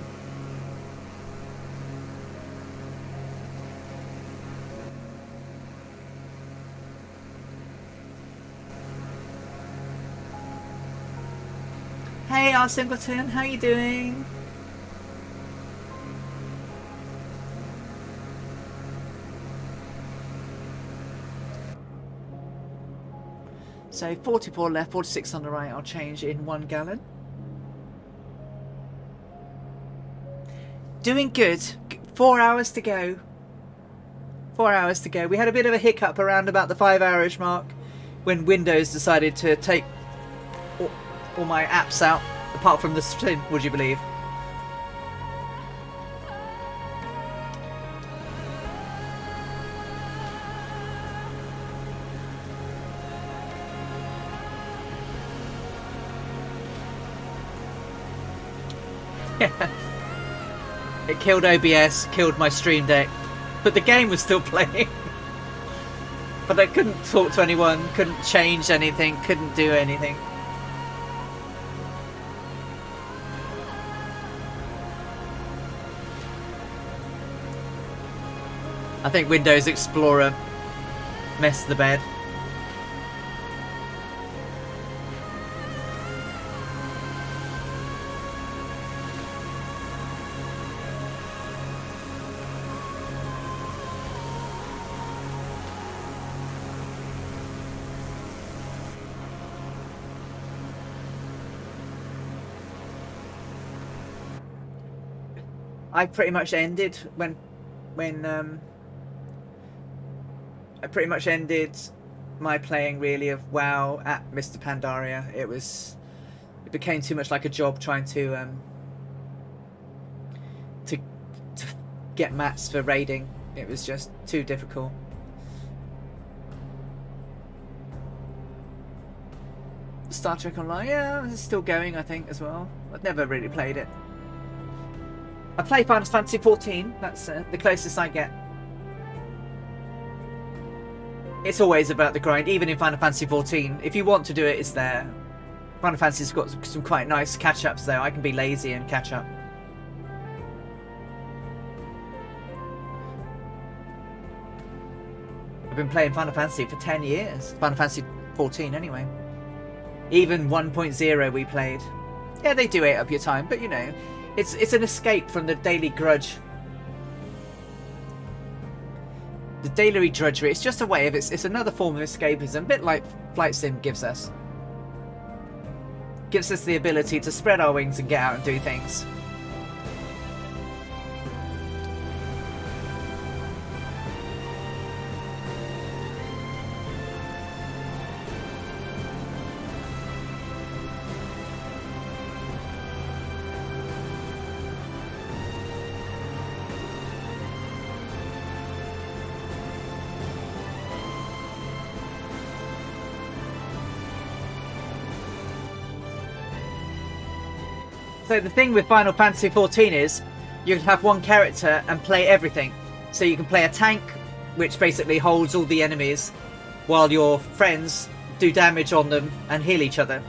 Hey, R. Singleton, how you doing? So 44 left, 46 on the right. I'll change in 1 gallon. Doing good. 4 hours to go. 4 hours to go. We had a bit of a hiccup around about the 5-hour-ish mark when Windows decided to take all my apps out, apart from the stream, would you believe? It killed OBS, killed my Stream Deck, but the game was still playing. But I couldn't talk to anyone, couldn't change anything, couldn't do anything. I think Windows Explorer messed the bed. I pretty much ended when I pretty much ended my playing really of WoW at Mr. Pandaria. It became too much like a job trying to get mats for raiding. It was just too difficult. Star Trek Online, yeah, it's still going, I think, as well. I've never really played it. I play Final Fantasy 14. That's the closest I get. It's always about the grind, even in Final Fantasy 14. If you want to do it, it's there. Final Fantasy's got some quite nice catch-ups though. I can be lazy and catch up. I've been playing Final Fantasy for 10 years. Final Fantasy 14 anyway. Even 1.0 we played. Yeah, they do eat up your time, but you know, it's an escape from the daily grudge. The daily drudgery. It's just a way of it's another form of escapism, a bit like Flight Sim gives us. Gives us the ability to spread our wings and get out and do things. So the thing with Final Fantasy 14 is you can have one character and play everything. So you can play a tank, which basically holds all the enemies, while your friends do damage on them and heal each other.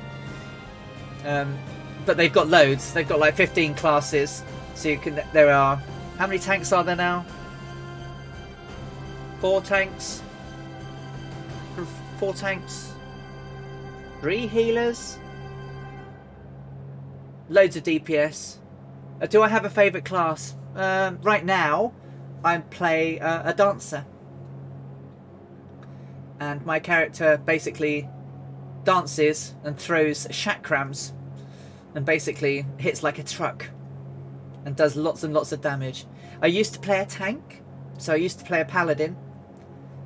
But they've got loads. They've got like 15 classes. So you can. There are, how many tanks are there now? 4 tanks. 4 tanks. 3 healers. Loads of DPS. Do I have a favourite class? Right now, I play a dancer. And my character basically dances and throws chakrams. And basically hits like a truck. And does lots and lots of damage. I used to play a tank. So I used to play a paladin.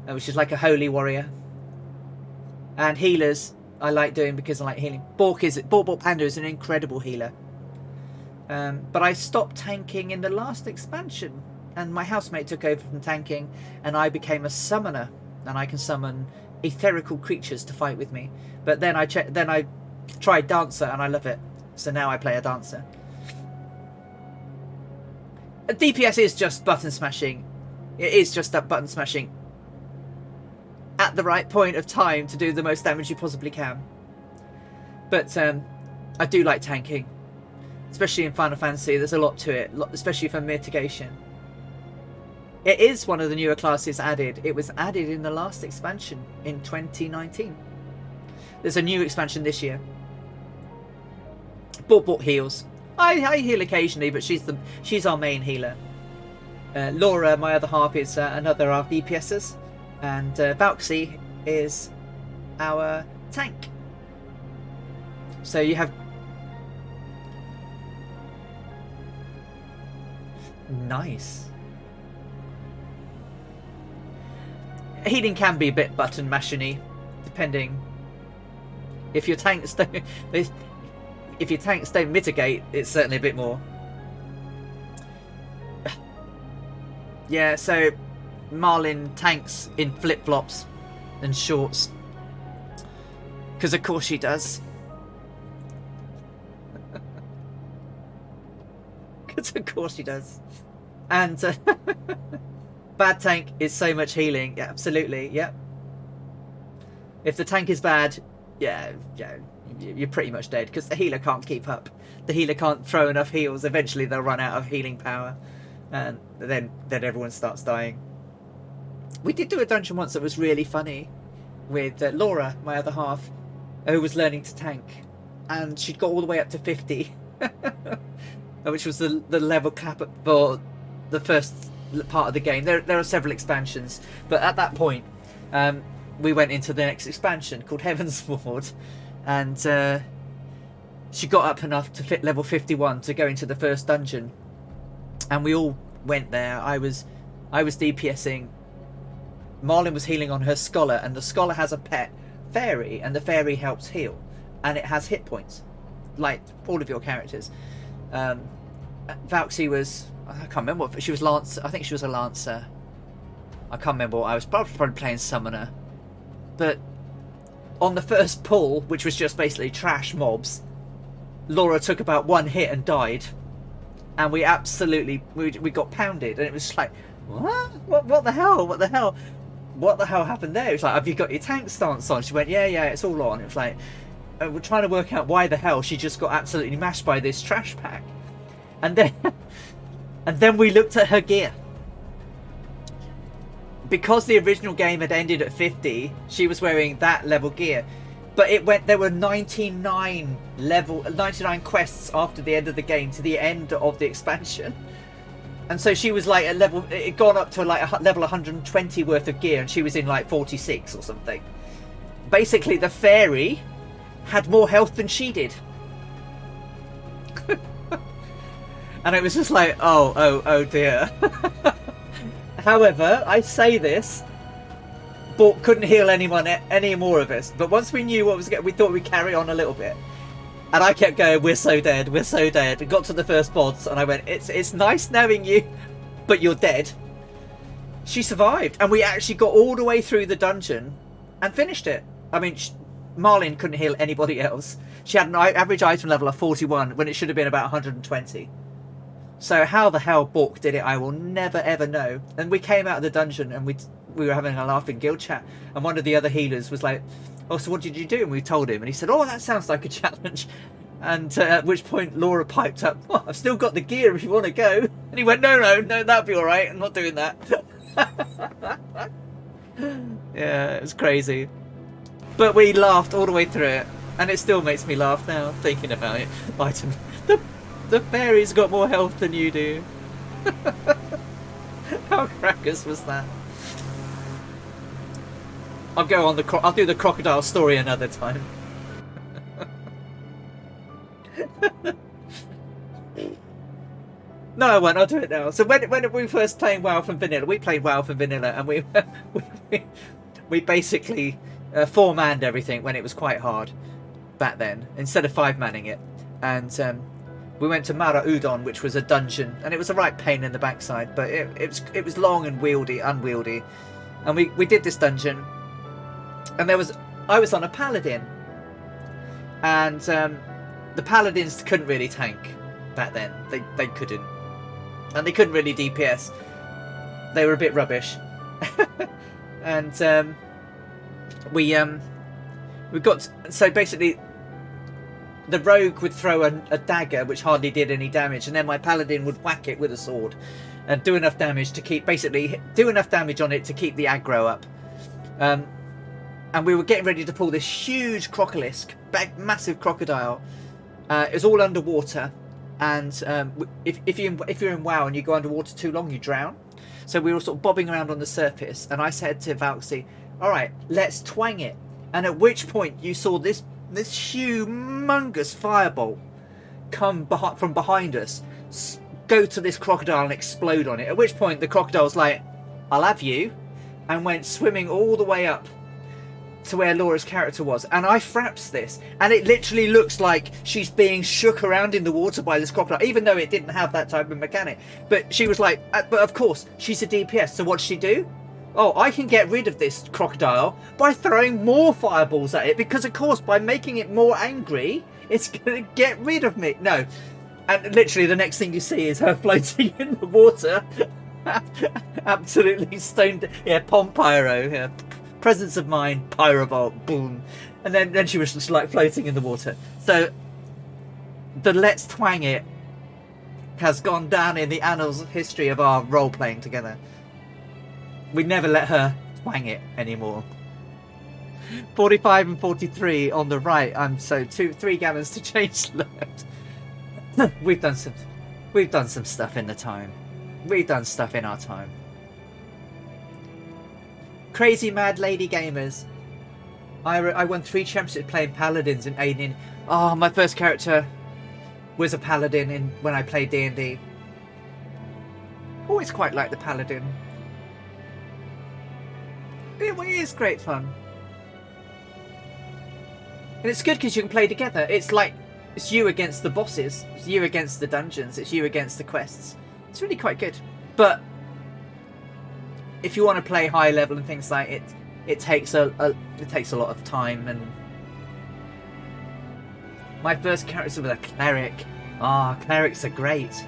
Which is like a holy warrior. And healers I like doing because I like healing. Bork Panda is an incredible healer. But I stopped tanking in the last expansion. And my housemate took over from tanking. And I became a summoner. And I can summon etherical creatures to fight with me. But then I tried dancer and I love it. So now I play a dancer. DPS is just button smashing. It is just that button smashing at the right point of time to do the most damage you possibly can. But I do like tanking, especially in Final Fantasy. There's a lot to it, especially for mitigation. It is one of the newer classes added. It was added in the last expansion in 2019. There's a new expansion this year. Bort heals. I heal occasionally, but she's our main healer. Laura, my other half, is another of our DPSers. And Valkyrie is our tank. So you have... Nice. Healing can be a bit button mashing-y, depending. If your tanks don't... If your tanks don't mitigate, it's certainly a bit more. Yeah, so... Marlin tanks in flip-flops and shorts. Because of course she does. Because of course she does. And bad tank is so much healing. Yeah, absolutely, yeah. If the tank is bad, yeah, you're pretty much dead. Because the healer can't keep up. The healer can't throw enough heals. Eventually they'll run out of healing power. And then everyone starts dying. We did do a dungeon once that was really funny with Laura, my other half, who was learning to tank, and she'd got all the way up to 50, which was the level cap for the first part of the game. There are several expansions, but at that point, we went into the next expansion called Heaven's Ward, and she got up enough to fit level 51 to go into the first dungeon, and we all went there. I was DPSing. Marlin was healing on her scholar, and the scholar has a pet fairy, and the fairy helps heal, and it has hit points, like all of your characters. Valxie was, I can't remember what she was. Lance, I think she was a lancer. I can't remember what I was. Probably playing summoner. But on the first pull, which was just basically trash mobs, Laura took about one hit and died, and we got pounded, and it was like, what the hell? What the hell happened there? It was like, have you got your tank stance on? She went, yeah, it's all on. It was like, we're trying to work out why the hell she just got absolutely mashed by this trash pack. And then we looked at her gear. Because the original game had ended at 50, she was wearing that level gear. But there were 99 quests after the end of the game to the end of the expansion. And so she was like it had gone up to like a level 120 worth of gear, and she was in like 46 or something. Basically, the fairy had more health than she did. And it was just like, oh dear. However, I say this, but couldn't heal any more of us. But once we knew what was going, we thought we'd carry on a little bit. And I kept going, we're so dead. And got to the first boss, and I went, it's nice knowing you, but you're dead. She survived, and we actually got all the way through the dungeon and finished it. I mean, Marlin couldn't heal anybody else. She had an average item level of 41 when it should have been about 120. So how the hell Bork did it, I will never ever know. And we came out of the dungeon, and we were having a laugh in guild chat, and one of the other healers was like, oh, so what did you do? And we told him, and he said, oh, that sounds like a challenge. And at which point Laura piped up, oh, I've still got the gear if you want to go. And he went, no, that'll be all right. I'm not doing that. Yeah, it was crazy. But we laughed all the way through it, and it still makes me laugh now thinking about it. The fairy's got more health than you do. How crackers was that? I'll do the crocodile story another time. No, I won't. I'll do it now. So when we first playing WoW from Vanilla, we played WoW from Vanilla, and we basically 4-manned everything when it was quite hard back then, instead of 5-manning it. And we went to Mara Udon, which was a dungeon, and it was a right pain in the backside, but it was long and unwieldy. And we did this dungeon. And I was on a paladin, and the paladins couldn't really tank back then. They couldn't, and they couldn't really DPS. They were a bit rubbish. And we got, so basically the rogue would throw a dagger which hardly did any damage, and then my paladin would whack it with a sword and do enough damage on it to keep the aggro up. And we were getting ready to pull this huge crocolisk, massive crocodile. It was all underwater, and if you're in WoW and you go underwater too long, you drown. So we were sort of bobbing around on the surface, and I said to Valxie, all right, let's twang it. And at which point you saw this humongous firebolt come from behind us, go to this crocodile and explode on it. At which point the crocodile was like, I'll have you, and went swimming all the way up to where Laura's character was. And I fraps this, and it literally looks like she's being shook around in the water by this crocodile, even though it didn't have that type of mechanic. But she was like, but of course she's a DPS, so what'd she do? Oh, I can get rid of this crocodile by throwing more fireballs at it, because of course by making it more angry it's gonna get rid of me. No. And literally the next thing you see is her floating in the water. Absolutely stoned. Yeah, Pyro. Yeah. Presence of mind, pyrobolt, boom. And then she was just like floating in the water. So the Let's Twang It has gone down in the annals of history of our role playing together. We never let her twang it anymore. 45 and 43 on the right. I'm so 3 gallons to change left. We've done some stuff in the time. We've done stuff in our time. Crazy mad lady gamers. I won 3 championships playing paladins in Alien. Oh, my first character was a paladin when I played D&D. Always quite like the paladin. It is great fun. And it's good because you can play together. It's like, it's you against the bosses. It's you against the dungeons. It's you against the quests. It's really quite good. But if you want to play high level and things like it takes a lot of time. And my first character was a cleric. Ah, clerics are great.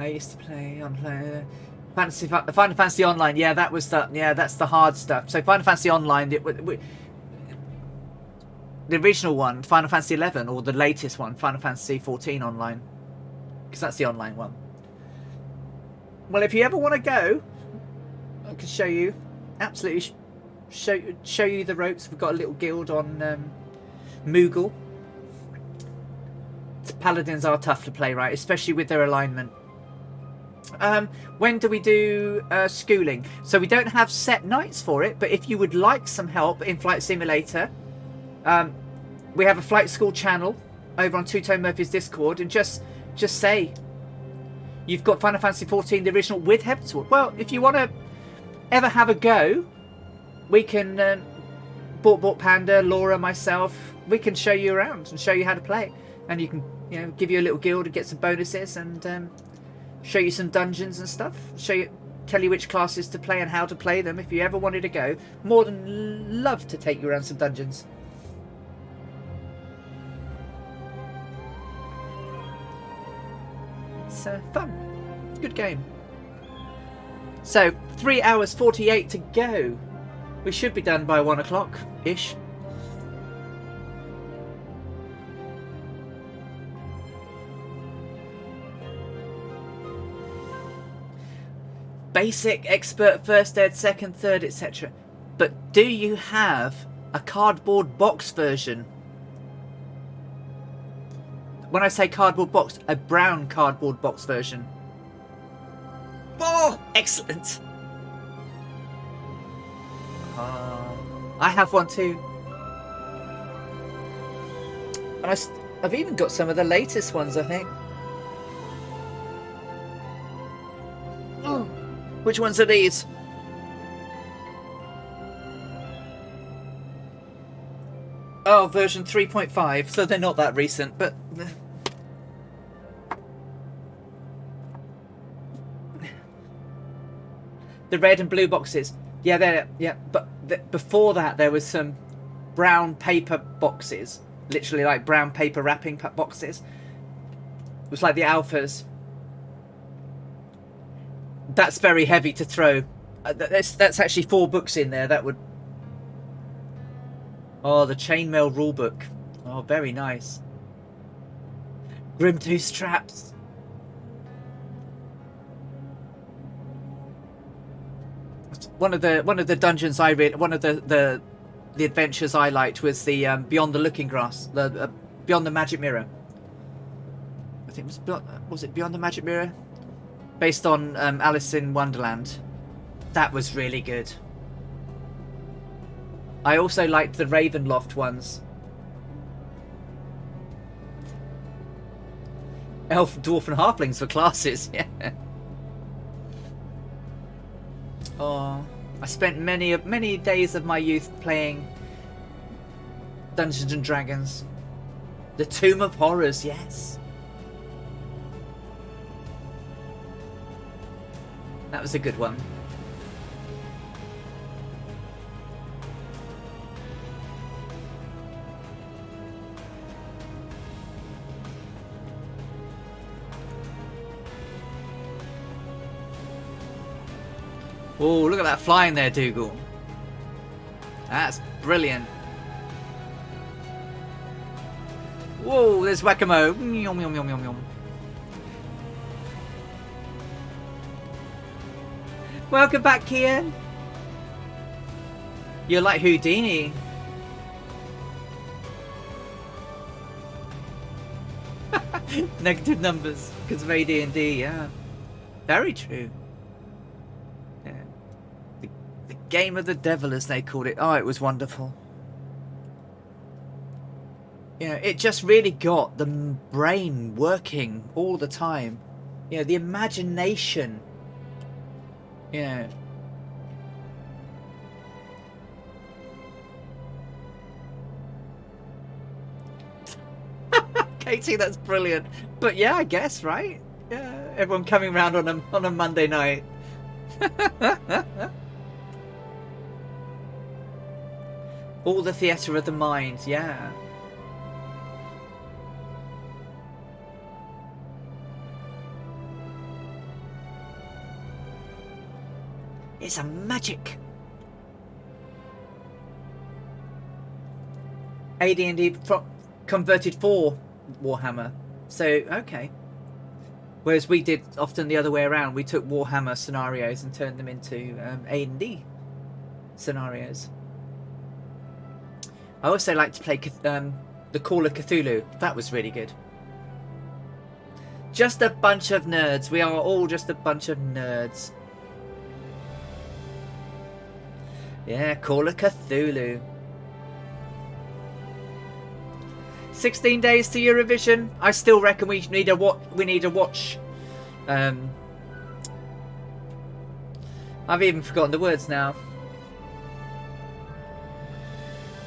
I used to play on Final Fantasy Online. Yeah, that was the that's the hard stuff. So Final Fantasy Online, the original one, Final Fantasy 11, or the latest one, Final Fantasy 14 Online, because that's the online one. Well, if you ever want to go, I can show you. Absolutely, show you the ropes. We've got a little guild on Moogle. Paladins are tough to play, right? Especially with their alignment. When do we do schooling? So we don't have set nights for it, but if you would like some help in Flight Simulator, we have a flight school channel over on Two Tone Murphy's Discord, and just say you've got Final Fantasy 14, the original, with Heavensward. Well, if you want to ever have a go, we can Bort Panda, Laura, myself, we can show you around and show you how to play, and you can, you know, give you a little guild and get some bonuses, and show you some dungeons and stuff. Tell you which classes to play and how to play them. If you ever wanted to go, more than love to take you around some dungeons. It's fun. It's a good game. So 3 hours 48 to go. We should be done by 1 o'clock ish. Basic, expert, first ed, second, third, etc. But do you have a cardboard box version? When I say cardboard box, a brown cardboard box version. Oh, excellent. I have one too. And I've even got some of the latest ones, I think. Which ones are these? Oh, version 3.5, so they're not that recent, but the red and blue boxes. But before that there was some brown paper boxes, literally like brown paper wrapping boxes. It was like the alphas. That's very heavy to throw. That's actually 4 books in there. That would. Oh, the chainmail rulebook. Oh, very nice. Grimtooth traps. One of the dungeons I read. One of the adventures I liked was the Beyond the Looking Glass. The Beyond the Magic Mirror. I think was it Beyond the Magic Mirror? Based on Alice in Wonderland. That was really good. I also liked the Ravenloft ones. Elf, Dwarf and Halflings for classes, yeah. Oh, I spent many days of my youth playing Dungeons and Dragons. The Tomb of Horrors, yes. That was a good one. Oh, look at that flying there, Dougal. That's brilliant. Whoa, there's Whack-A-Mo. Welcome back, Kian. You're like Houdini. Negative numbers because of AD&D, yeah. Very true. Yeah. The game of the devil, as they called it. Oh, it was wonderful. You know, it just really got the brain working all the time. You know, the imagination. You know. Katie, that's brilliant. But yeah, I guess, right? Yeah, everyone coming around on a Monday night. All the theatre of the mind, yeah. It's a magic. AD&D converted for Warhammer. So, okay. Whereas we did often the other way around. We took Warhammer scenarios and turned them into A&D scenarios. I also like to play the Call of Cthulhu. That was really good. Just a bunch of nerds. We are all just a bunch of nerds. Yeah, Call of Cthulhu. 16 days to Eurovision. I still reckon we need a watch. I've even forgotten the words now.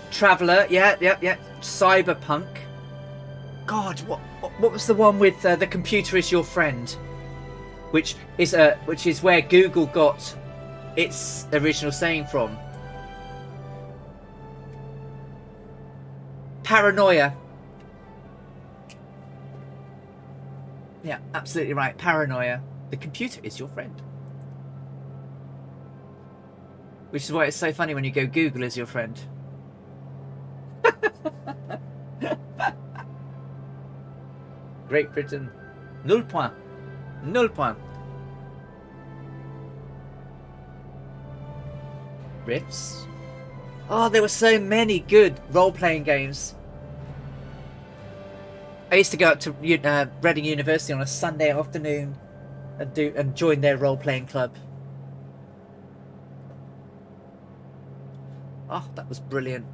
Traveller, yeah. Cyberpunk. God, what was the one with the computer is your friend, which is where Google got its original saying from. Paranoia. Yeah, absolutely right. Paranoia. The computer is your friend. Which is why it's so funny when you go Google is your friend. Great Britain. Nul point. Nul point. Riffs. Oh, there were so many good role-playing games. I used to go up to Reading University on a Sunday afternoon and join their role-playing club. Oh, that was brilliant.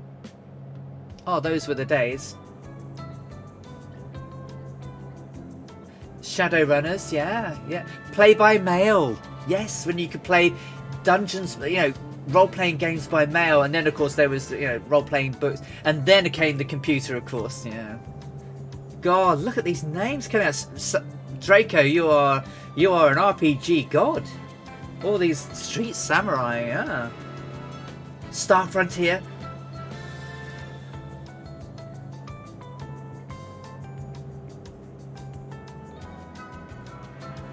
Oh, those were the days. Shadowrunners, yeah. Play by mail. Yes, when you could play dungeons, role-playing games by mail, and then of course there was role-playing books, and then came the computer, of course. Yeah. God, look at these names coming out. Draco, you are an RPG god. All these Street Samurai, yeah. Star Frontier.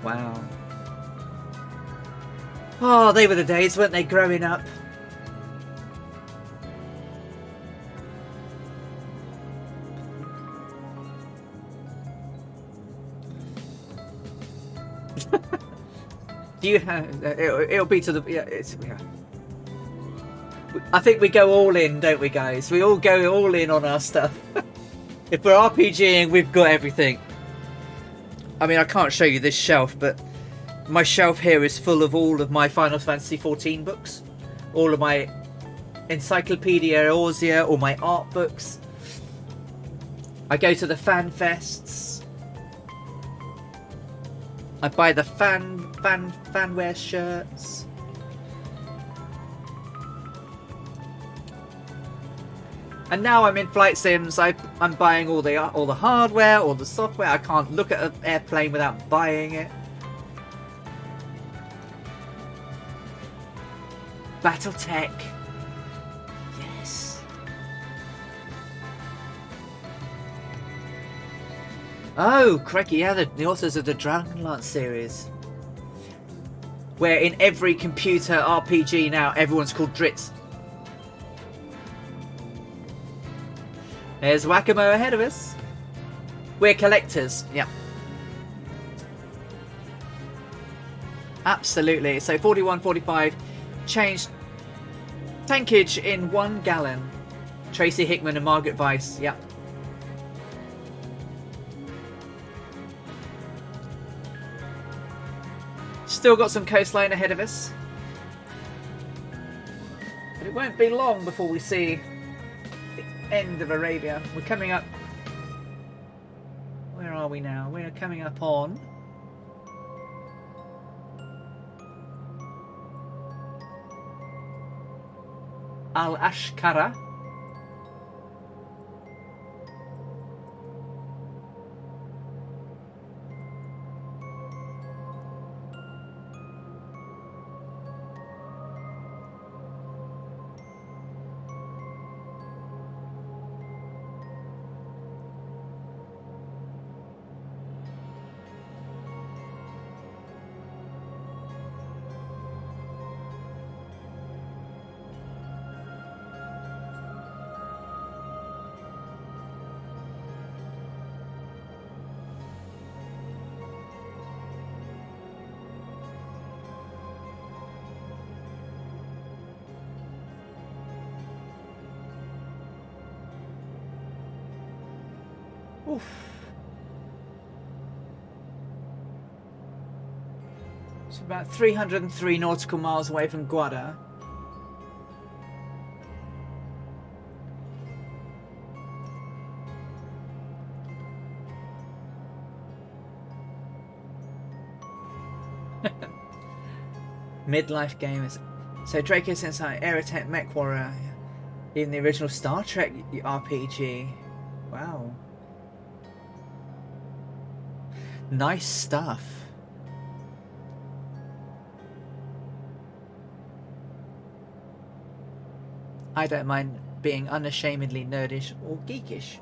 Wow. Oh, they were the days, weren't they, growing up? Do you have... It'll be to the... Yeah. I think we go all in, don't we, guys? We all go all in on our stuff. If we're RPGing, we've got everything. I mean, I can't show you this shelf, but my shelf here is full of all of my Final Fantasy XIV books, all of my Encyclopedia Eorzea, all my art books. I go to the fan fests. I buy the fanware shirts. And now I'm in flight sims. I'm buying all the hardware, all the software. I can't look at an airplane without buying it. BattleTech. Yes. Oh, crikey, yeah, the authors of the Dragonlance series. Where in every computer RPG now, everyone's called Dritz. There's Whack-A-Mo ahead of us. We're collectors, yeah. Absolutely. So 41, 45, changed tankage in 1 gallon. Tracy Hickman and Margaret Weiss. Yep. Still got some coastline ahead of us. But it won't be long before we see the end of Arabia. We're coming up... Where are we now? We're coming up on... Al-Ashkara. Oof. It's about 303 nautical miles away from Guada. Midlife gamers. So Draco Sensei, Aerotech Mech Warrior, even the original Star Trek RPG. Wow. Nice stuff. I don't mind being unashamedly nerdish or geekish.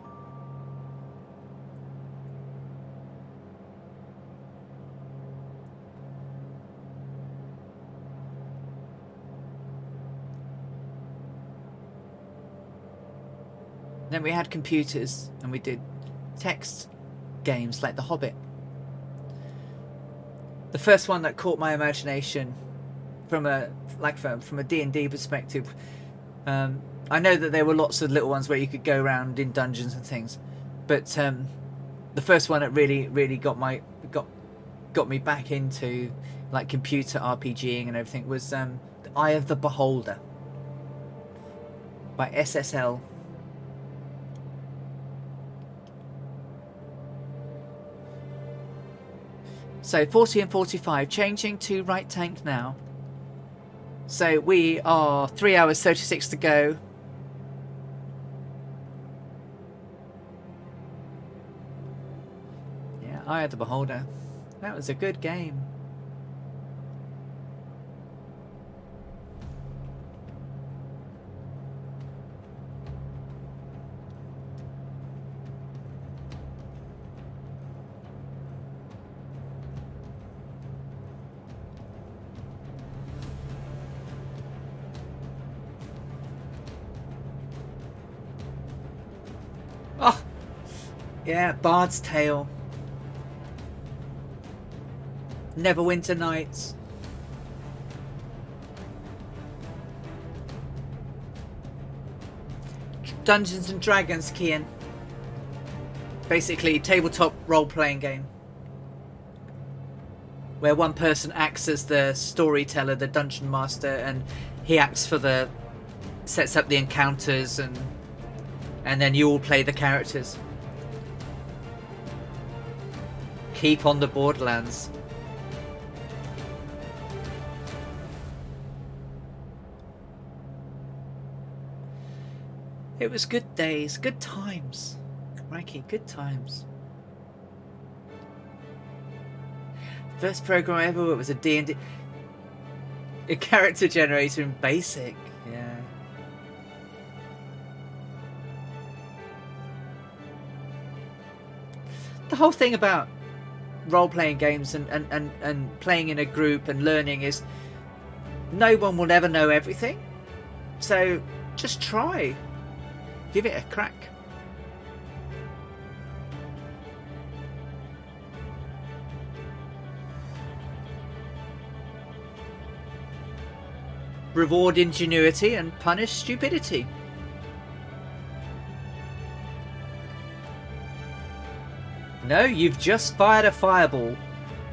Then we had computers and we did text games like The Hobbit. The first one that caught my imagination from a D&D perspective. I know that there were lots of little ones where you could go around in dungeons and things, but the first one that really got me back into like computer RPGing and everything was The Eye of the Beholder by SSL. So 40 and 45, changing to right tank now. So we are 3 hours 36 to go. Yeah, Eye of the Beholder. That was a good game. Oh, yeah, Bard's Tale. Neverwinter Nights. Dungeons and Dragons, Kian. Basically, tabletop role-playing game. Where one person acts as the storyteller, the dungeon master, and he acts for sets up the encounters and then you all play the characters. Keep on the Borderlands. It was good days, good times. Crikey, good times. First program I ever wrote was a D&D. A character generator in BASIC. Yeah. The whole thing about role-playing games and playing in a group and learning is no one will ever know everything. So just try. Give it a crack. Reward ingenuity and punish stupidity. No, you've just fired a fireball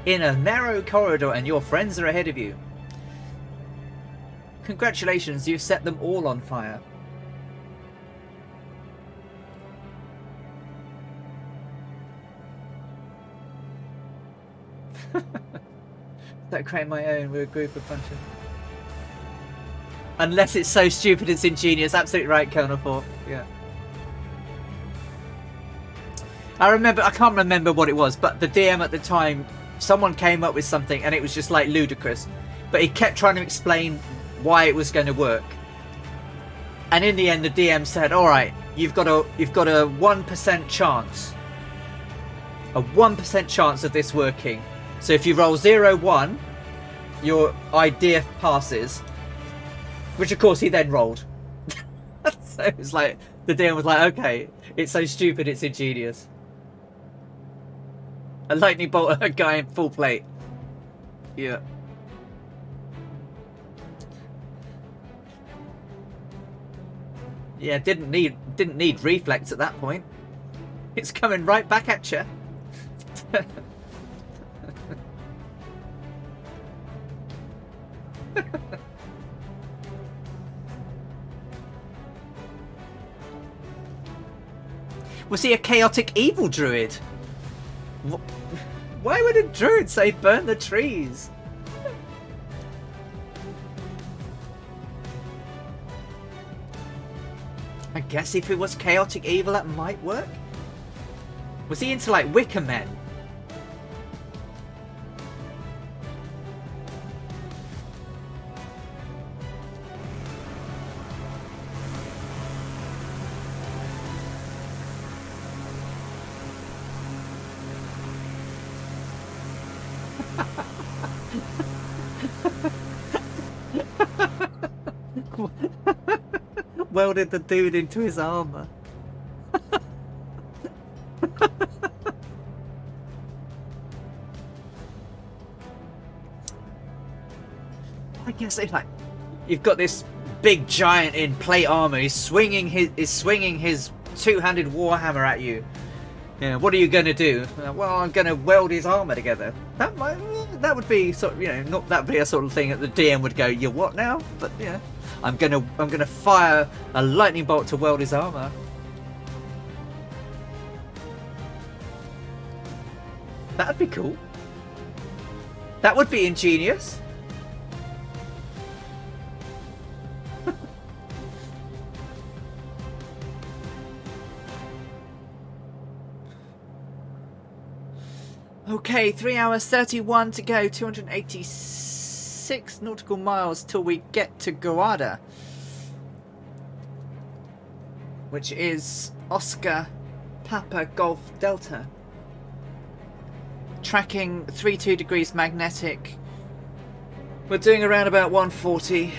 in a narrow corridor and your friends are ahead of you. Congratulations, you've set them all on fire. That create my own with a group of bunch of... Unless it's so stupid it's ingenious. Absolutely right, Colonel Fork. Yeah. I can't remember what it was, but the DM at the time, someone came up with something and it was just like ludicrous. But he kept trying to explain why it was going to work. And in the end, the DM said, alright, you've got a 1% chance. A 1% chance of this working. So if you roll 0-1, your idea passes. Which of course he then rolled. So it was like, the DM was like, okay, it's so stupid it's ingenious. A lightning bolt at a guy in full plate. Yeah. Yeah, didn't need reflex at that point. It's coming right back at you. Was he a chaotic evil druid? Why would a druid say burn the trees? I guess if it was chaotic evil that might work. Was he into like Wicker Men? Welded the dude into his armor. I guess it's like you've got this big giant in plate armor. He's swinging his two-handed warhammer at you. Yeah, what are you going to do? Well, I'm going to weld his armor together. That would be sort of, not that would be a sort of thing that the DM would go, you what now? But yeah, I'm gonna fire a lightning bolt to weld his armor. That'd be cool. That would be ingenious. Okay, 3 hours 31 to go, 286 nautical miles till we get to Gawada, which is Oscar Papa Golf Delta. Tracking 32 degrees magnetic. We're doing around about 140.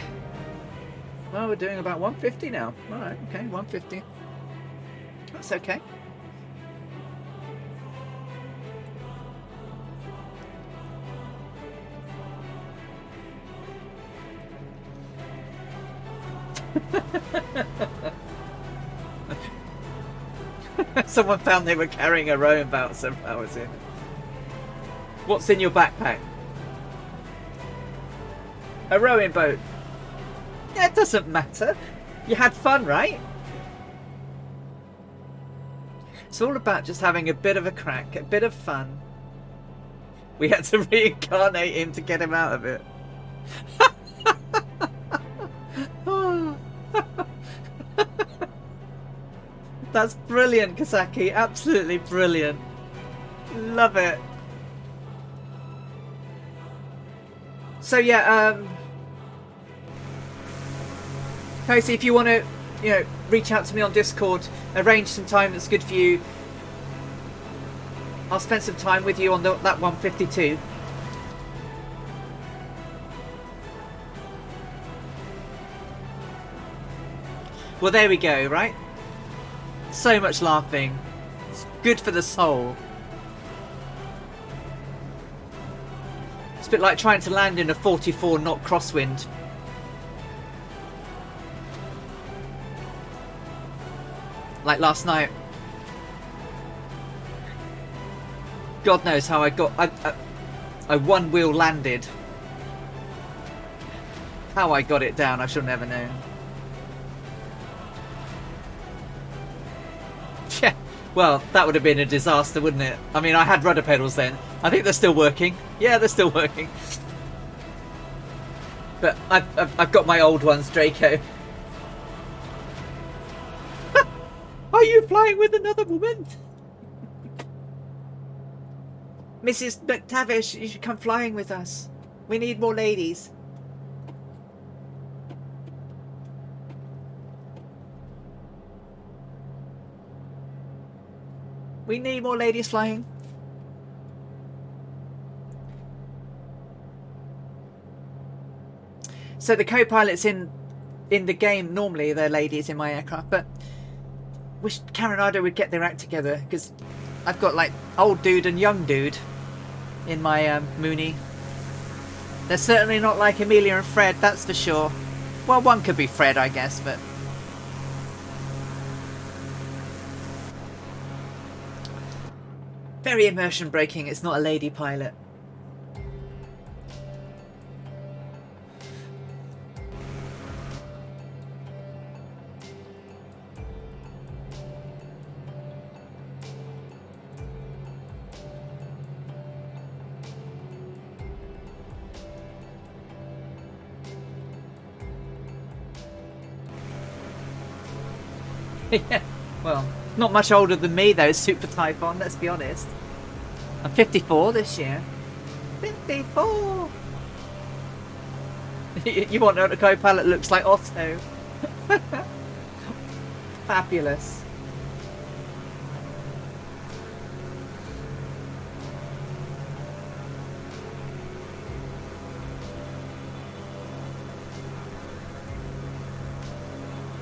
Well, we're doing about 150 now. Alright, okay, 150. That's okay. Someone found they were carrying a rowing boat some hours in. What's in your backpack? A rowing boat. Yeah, it doesn't matter. You had fun, right? It's all about just having a bit of a crack, a bit of fun. We had to reincarnate him to get him out of it. That's brilliant, Kasaki. Absolutely brilliant. Love it. So yeah, Casey, if you want to, reach out to me on Discord, arrange some time that's good for you. I'll spend some time with you on that 152. Well, there we go, right? So much laughing. It's good for the soul. It's a bit like trying to land in a 44 knot crosswind. Like last night. God knows how I got... I one wheel landed. How I got it down, I shall never know. Yeah, well, that would have been a disaster, wouldn't it? I mean, I had rudder pedals then. I think they're still working. Yeah, they're still working. But I've got my old ones, Draco. Are you flying with another woman? Mrs. McTavish, you should come flying with us. We need more ladies. We need more ladies flying. So the co-pilots in the game, normally they're ladies in my aircraft, but wish Coronado would get their act together, because I've got like old dude and young dude in my Mooney. They're certainly not like Amelia and Fred, that's for sure. Well, one could be Fred, I guess, but... Very immersion breaking, it's not a lady pilot. Yeah, well, not much older than me though, Super Typhon, let's be honest. I'm 54 this year. 54! You want to know what a co-pilot looks like? Otto. Fabulous.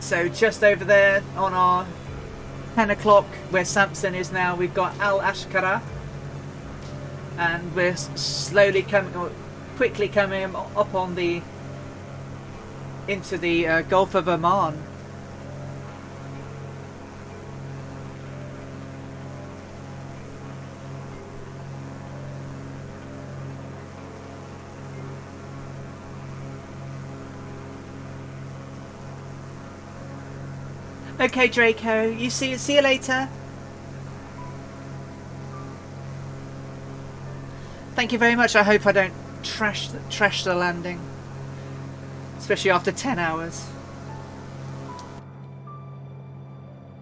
So just over there on our 10 o'clock where Samson is now, we've got Al Ashkara, and we're slowly quickly coming up on the into the Gulf of Oman. Okay, Draco. See you later. Thank you very much. I hope I don't trash the landing, especially after 10 hours.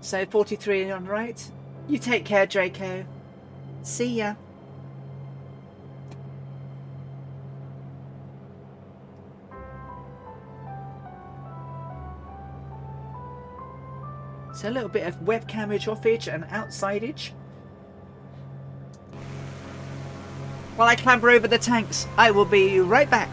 So 43 on right. You take care, Draco. See ya. So a little bit of webcamage offage and outsidage. While I clamber over the tanks, I will be right back.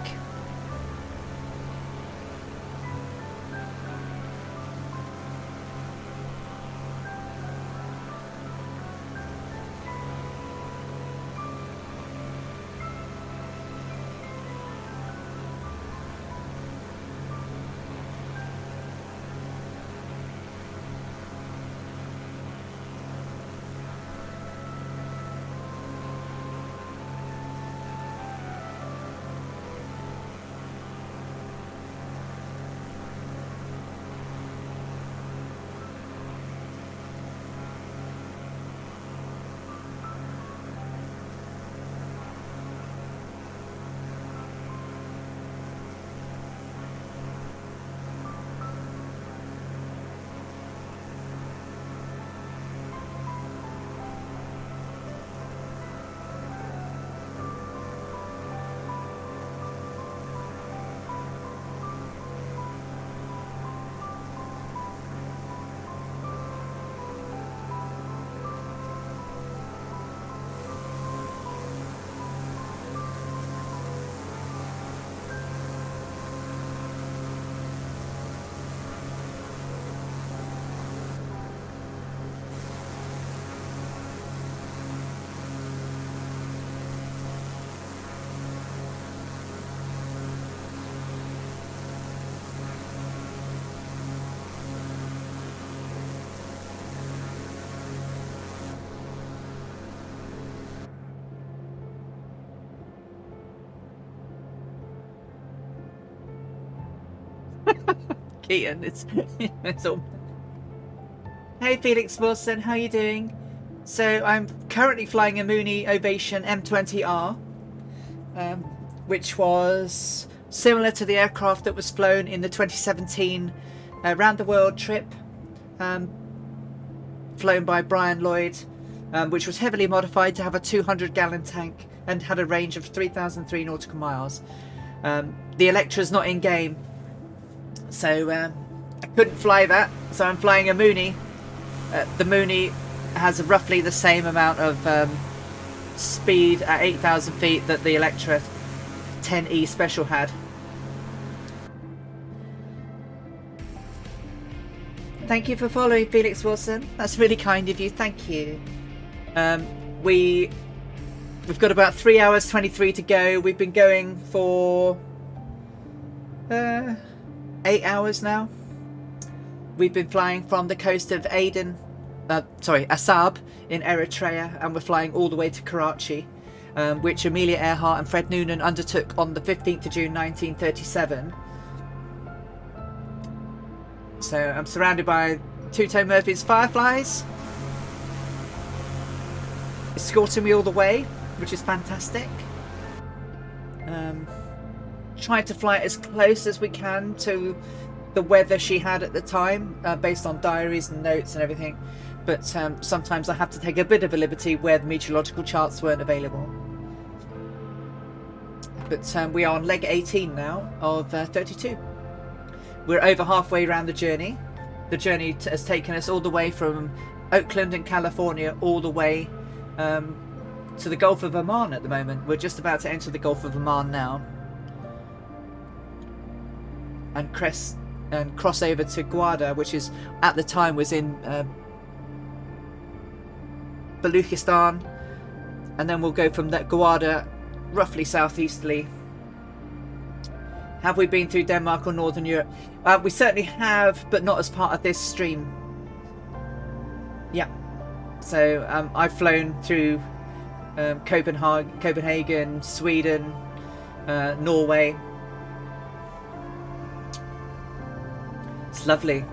Keaton. It's all... Hey Felix Wilson, how you doing? So I'm currently flying a Mooney Ovation M20R, which was similar to the aircraft that was flown in the 2017 round the world trip, flown by Brian Lloyd, which was heavily modified to have a 200-gallon tank and had a range of 3,003 nautical miles. The Electra's not in game, so I couldn't fly that, so I'm flying a Mooney. The Mooney has roughly the same amount of speed at 8,000 feet that the Electra 10E Special had. Thank you for following, Felix Wilson. That's really kind of you. Thank you. We've got about 3 hours 23 to go. We've been going for 8 hours now. We've been flying from the coast of Assab in Eritrea, and we're flying all the way to Karachi, which Amelia Earhart and Fred Noonan undertook on the 15th of June 1937. So I'm surrounded by Two-Tone Murphy's Fireflies, escorting me all the way, which is fantastic. Trying to fly as close as we can to the weather she had at the time, based on diaries and notes and everything, but sometimes I have to take a bit of a liberty where the meteorological charts weren't available. But we are on leg 18 now of 32. We're over halfway around the journey. The journey has taken us all the way from Oakland in California all the way to the Gulf of Oman at the moment. We're just about to enter the Gulf of Oman now and cross over to Gwadar, which is at the time was in Baluchistan, and then we'll go from that Gwadar roughly southeasterly. Have we been through Denmark or Northern Europe? We certainly have, but not as part of this stream. Yeah. So I've flown through Copenhagen, Sweden, Norway. It's lovely,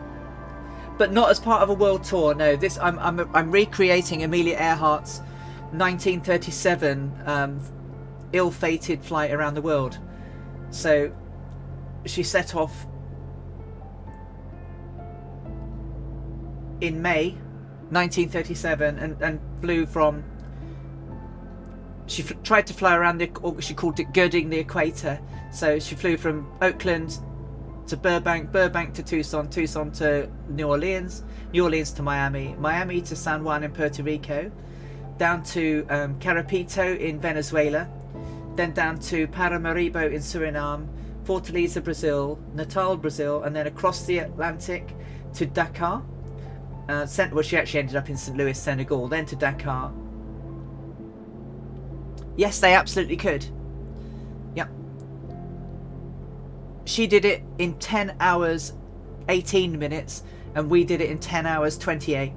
but not as part of a world tour. No, this I'm recreating Amelia Earhart's 1937 ill-fated flight around the world. So she set off in May 1937 and flew from... She tried to fly around she called it girding the equator. So she flew from Oakland to Burbank, Burbank to Tucson, Tucson to New Orleans, New Orleans to Miami, Miami to San Juan in Puerto Rico, down to Carapito in Venezuela, then down to Paramaribo in Suriname, Fortaleza, Brazil, Natal, Brazil, and then across the Atlantic to Dakar. Well, she actually ended up in St. Louis, Senegal, then to Dakar. Yes, they absolutely could. Yep. She did it in 10 hours 18 minutes, and we did it in 10 hours 28.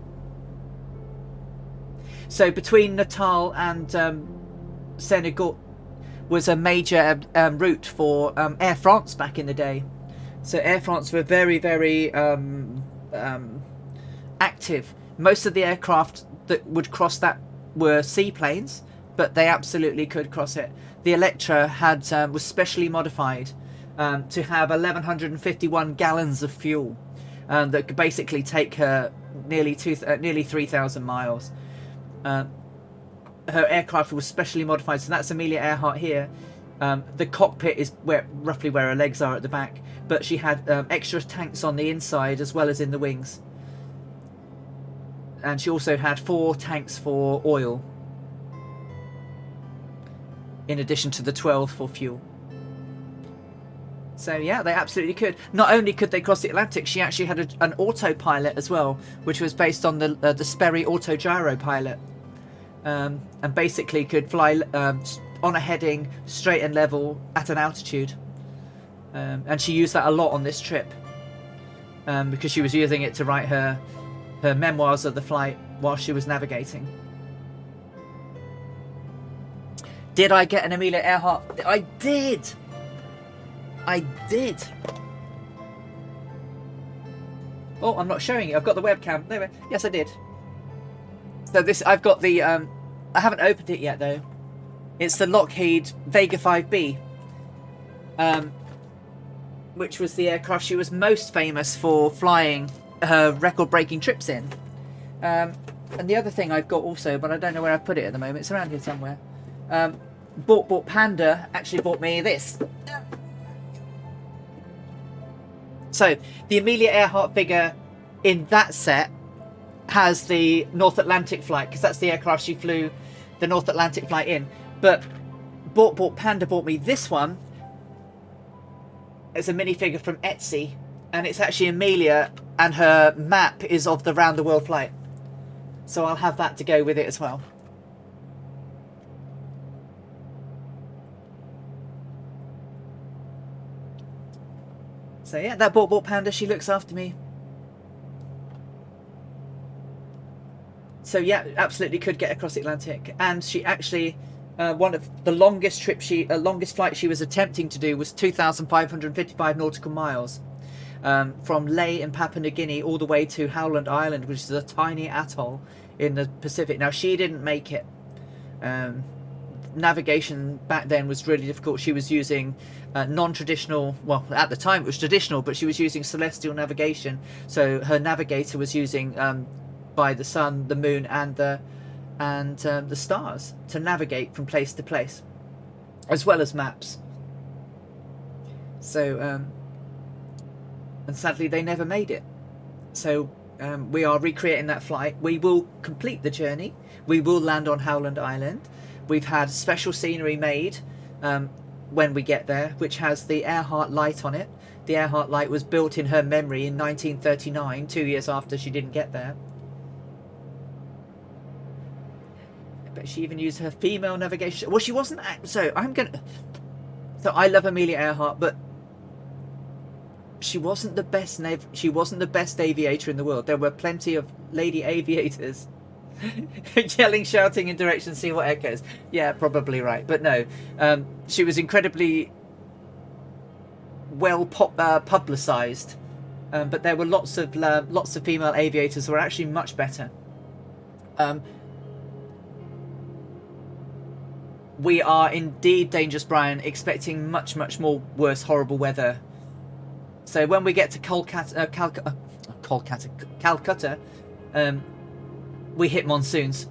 So between Natal and Senegal was a major route for Air France back in the day. So Air France were very, very active. Most of the aircraft that would cross that were seaplanes, but they absolutely could cross it. The Electra was specially modified to have 1,151 gallons of fuel that could basically take her nearly 3,000 miles. Her aircraft was specially modified, so that's Amelia Earhart here. The cockpit is roughly where her legs are at the back, but she had extra tanks on the inside as well as in the wings. And she also had 4 tanks for oil, in addition to the 12 for fuel. So yeah, they absolutely could. Not only could they cross the Atlantic, she actually had an autopilot as well, which was based on the Sperry autogyro pilot, and basically could fly on a heading, straight and level at an altitude. And she used that a lot on this trip, because she was using it to write her memoirs of the flight while she was navigating. Did I get an Amelia Earhart? I did. Oh, I'm not showing you. I've got the webcam. There we go. Yes, I did. So this, I've got the, I haven't opened it yet though. It's the Lockheed Vega 5B, which was the aircraft she was most famous for flying her record-breaking trips in. And the other thing I've got also, but I don't know where I've put it at the moment. It's around here somewhere. Bought Panda actually bought me this. So the Amelia Earhart figure in that set has the North Atlantic flight, because that's the aircraft she flew the North Atlantic flight in. But Bought Panda bought me this one as a minifigure from Etsy, and it's actually Amelia, and her map is of the round the world flight. So I'll have that to go with it as well. So yeah, that Bought Panda, she looks after me. So yeah, absolutely could get across the Atlantic, and she actually, one of the longest flight she was attempting to do was 2,555 nautical miles, from Ley in Papua New Guinea all the way to Howland Island, which is a tiny atoll in the Pacific. Now she didn't make it. Navigation back then was really difficult. She was using non-traditional, well at the time it was traditional, but she was using celestial navigation. So her navigator was using by the sun, the moon, and the stars to navigate from place to place, as well as maps. So and sadly they never made it. So we are recreating that flight. We will complete the journey. We will land on Howland Island. We've had special scenery made when we get there, which has the Earhart light on it. The Earhart light was built in her memory in 1939, 2 years after she didn't get there. But she even used her female navigation. Well, she wasn't. So I love Amelia Earhart, but she wasn't the best. She wasn't the best aviator in the world. There were plenty of lady aviators. Yelling, shouting in directions, see what echoes. Yeah, probably right. But no, she was incredibly well publicised. But there were lots of female aviators who were actually much better. We are indeed, Dangerous Brian, expecting much more worse, horrible weather. So when we get to Calcutta, we hit monsoons.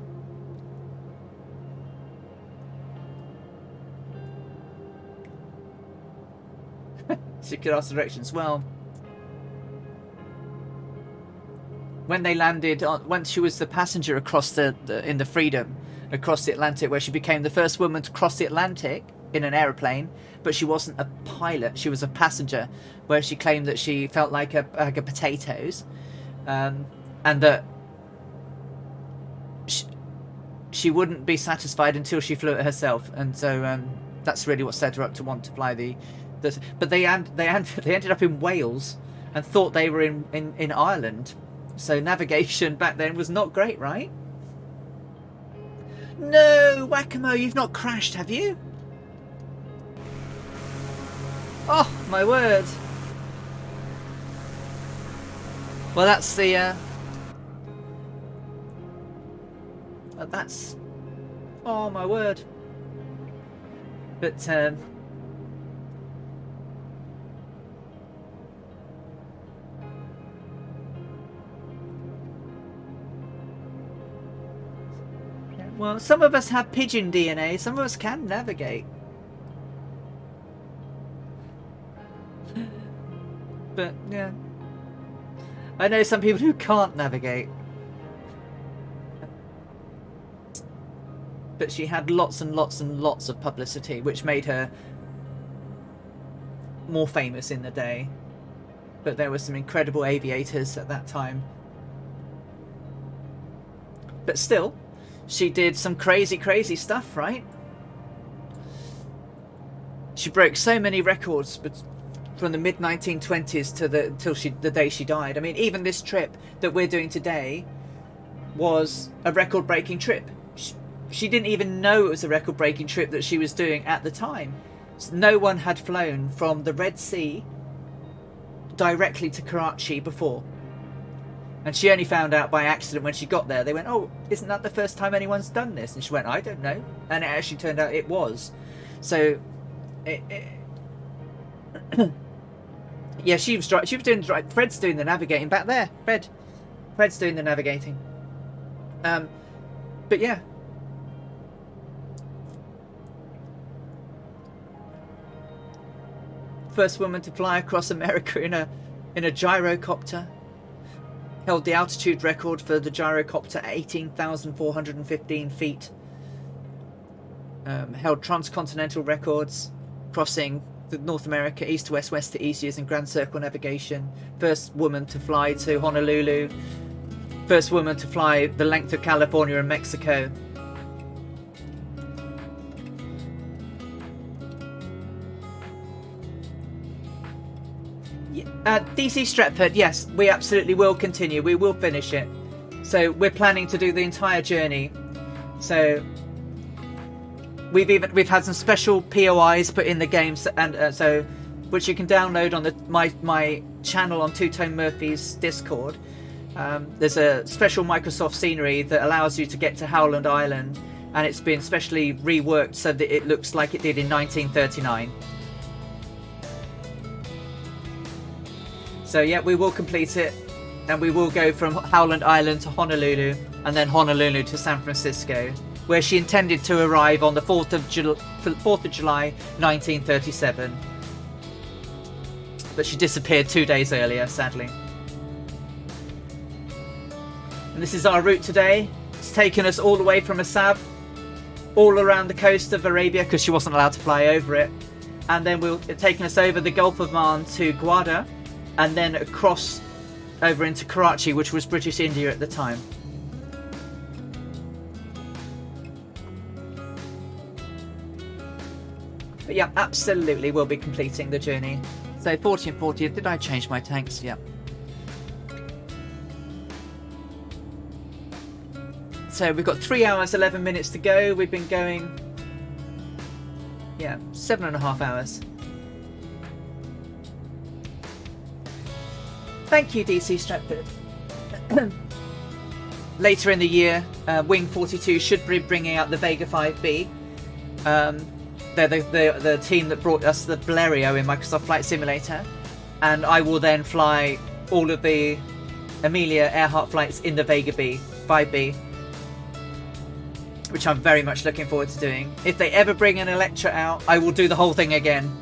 So you could ask directions. Well, when they landed, once she was the passenger across in the Freedom, across the Atlantic, where she became the first woman to cross the Atlantic in an aeroplane, but she wasn't a pilot, she was a passenger, where she claimed that she felt like a bag of potatoes, and that she wouldn't be satisfied until she flew it herself. And so that's really what set her up to want to fly but they ended up in Wales and thought they were in Ireland. So navigation back then was not great, right? No, Whack-A-Mo, you've not crashed, have you? Oh, my word. Well, that's the... that's... Oh, my word. But, well, some of us have pigeon DNA, some of us can navigate. But, yeah. I know some people who can't navigate. But she had lots and lots of publicity, which made her more famous in the day. But there were some incredible aviators at that time. But still, she did some crazy stuff, right? She broke so many records, but from the mid-1920s to the day she died. I mean, even this trip that we're doing today was a record-breaking trip. She didn't even know it was a record-breaking trip that she was doing at the time. No one had flown from the Red Sea directly to Karachi before. And she only found out by accident when she got there. They went, "Oh, isn't that the first time anyone's done this?" And she went, "I don't know." And it actually turned out it was. So, yeah, she was doing Fred's doing the navigating back there. Fred's doing the navigating. But yeah. First woman to fly across America in a gyrocopter. Held the altitude record for the gyrocopter at 18,415 feet. Held transcontinental records, crossing the North America east to west, west to east using Grand Circle navigation. First woman to fly to Honolulu. First woman to fly the length of California and Mexico. DC Stretford, yes, we absolutely will continue. We will finish it. So we're planning to do the entire journey. So we've had some special POIs put in the games, and so which you can download on my channel on Two Tone Murphy's Discord. There's a special Microsoft scenery that allows you to get to Howland Island, and it's been specially reworked so that it looks like it did in 1939. So yeah, we will complete it, and we will go from Howland Island to Honolulu, and then Honolulu to San Francisco, where she intended to arrive on the 4th of July 1937. But she disappeared 2 days earlier, sadly. And this is our route today. It's taken us all the way from Assab, all around the coast of Arabia, because she wasn't allowed to fly over it. And then it's taken us over the Gulf of Man to Gwadar, and then across over into Karachi, which was British India at the time. But yeah, absolutely we'll be completing the journey. So 40 and 40, did I change my tanks? Yeah. So we've got 3 hours 11 minutes to go. We've been going, yeah, 7.5 hours. Thank you, DC Stratford. Later in the year, Wing 42 should be bringing out the Vega 5B. They're the team that brought us the Valerio in Microsoft Flight Simulator. And I will then fly all of the Amelia Earhart flights in the Vega 5B. Which I'm very much looking forward to doing. If they ever bring an Electra out, I will do the whole thing again.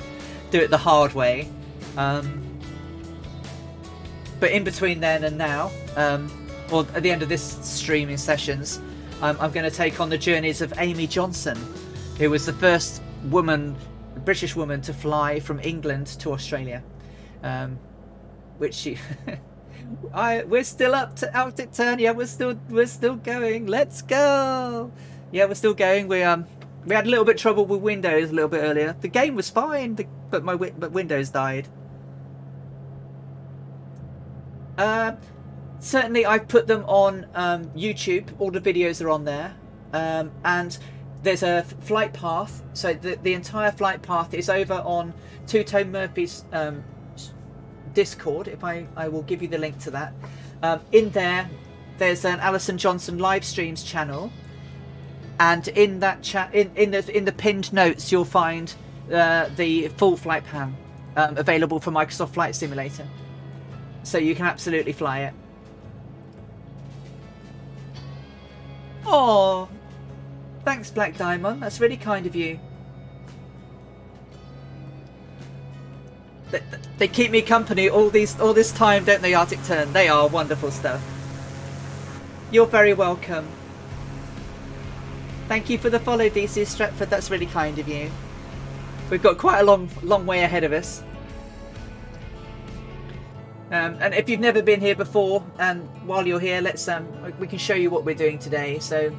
Do it the hard way. But in between then and now, or at the end of this streaming sessions, I'm going to take on the journeys of Amy Johnson, who was the first British woman to fly from England to Australia. Which she... we're still out at turn. Yeah, we're still going. Let's go. Yeah, we're still going. We had a little bit of trouble with Windows a little bit earlier. The game was fine, but Windows died. Certainly I've put them on YouTube. All the videos are on there, and there's a flight path, so the entire flight path is over on Two Tone Murphy's Discord. If I will give you the link to that. In there's an Alison Johnson live streams channel, and in that chat, in the pinned notes, you'll find the full flight plan available for Microsoft Flight Simulator. So you can absolutely fly it. Oh, thanks, Black Diamond. That's really kind of you. They keep me company all this time, don't they, Arctic Turn? They are wonderful stuff. You're very welcome. Thank you for the follow, DC Stratford. That's really kind of you. We've got quite a long way ahead of us. And if you've never been here before, and while you're here, we can show you what we're doing today. So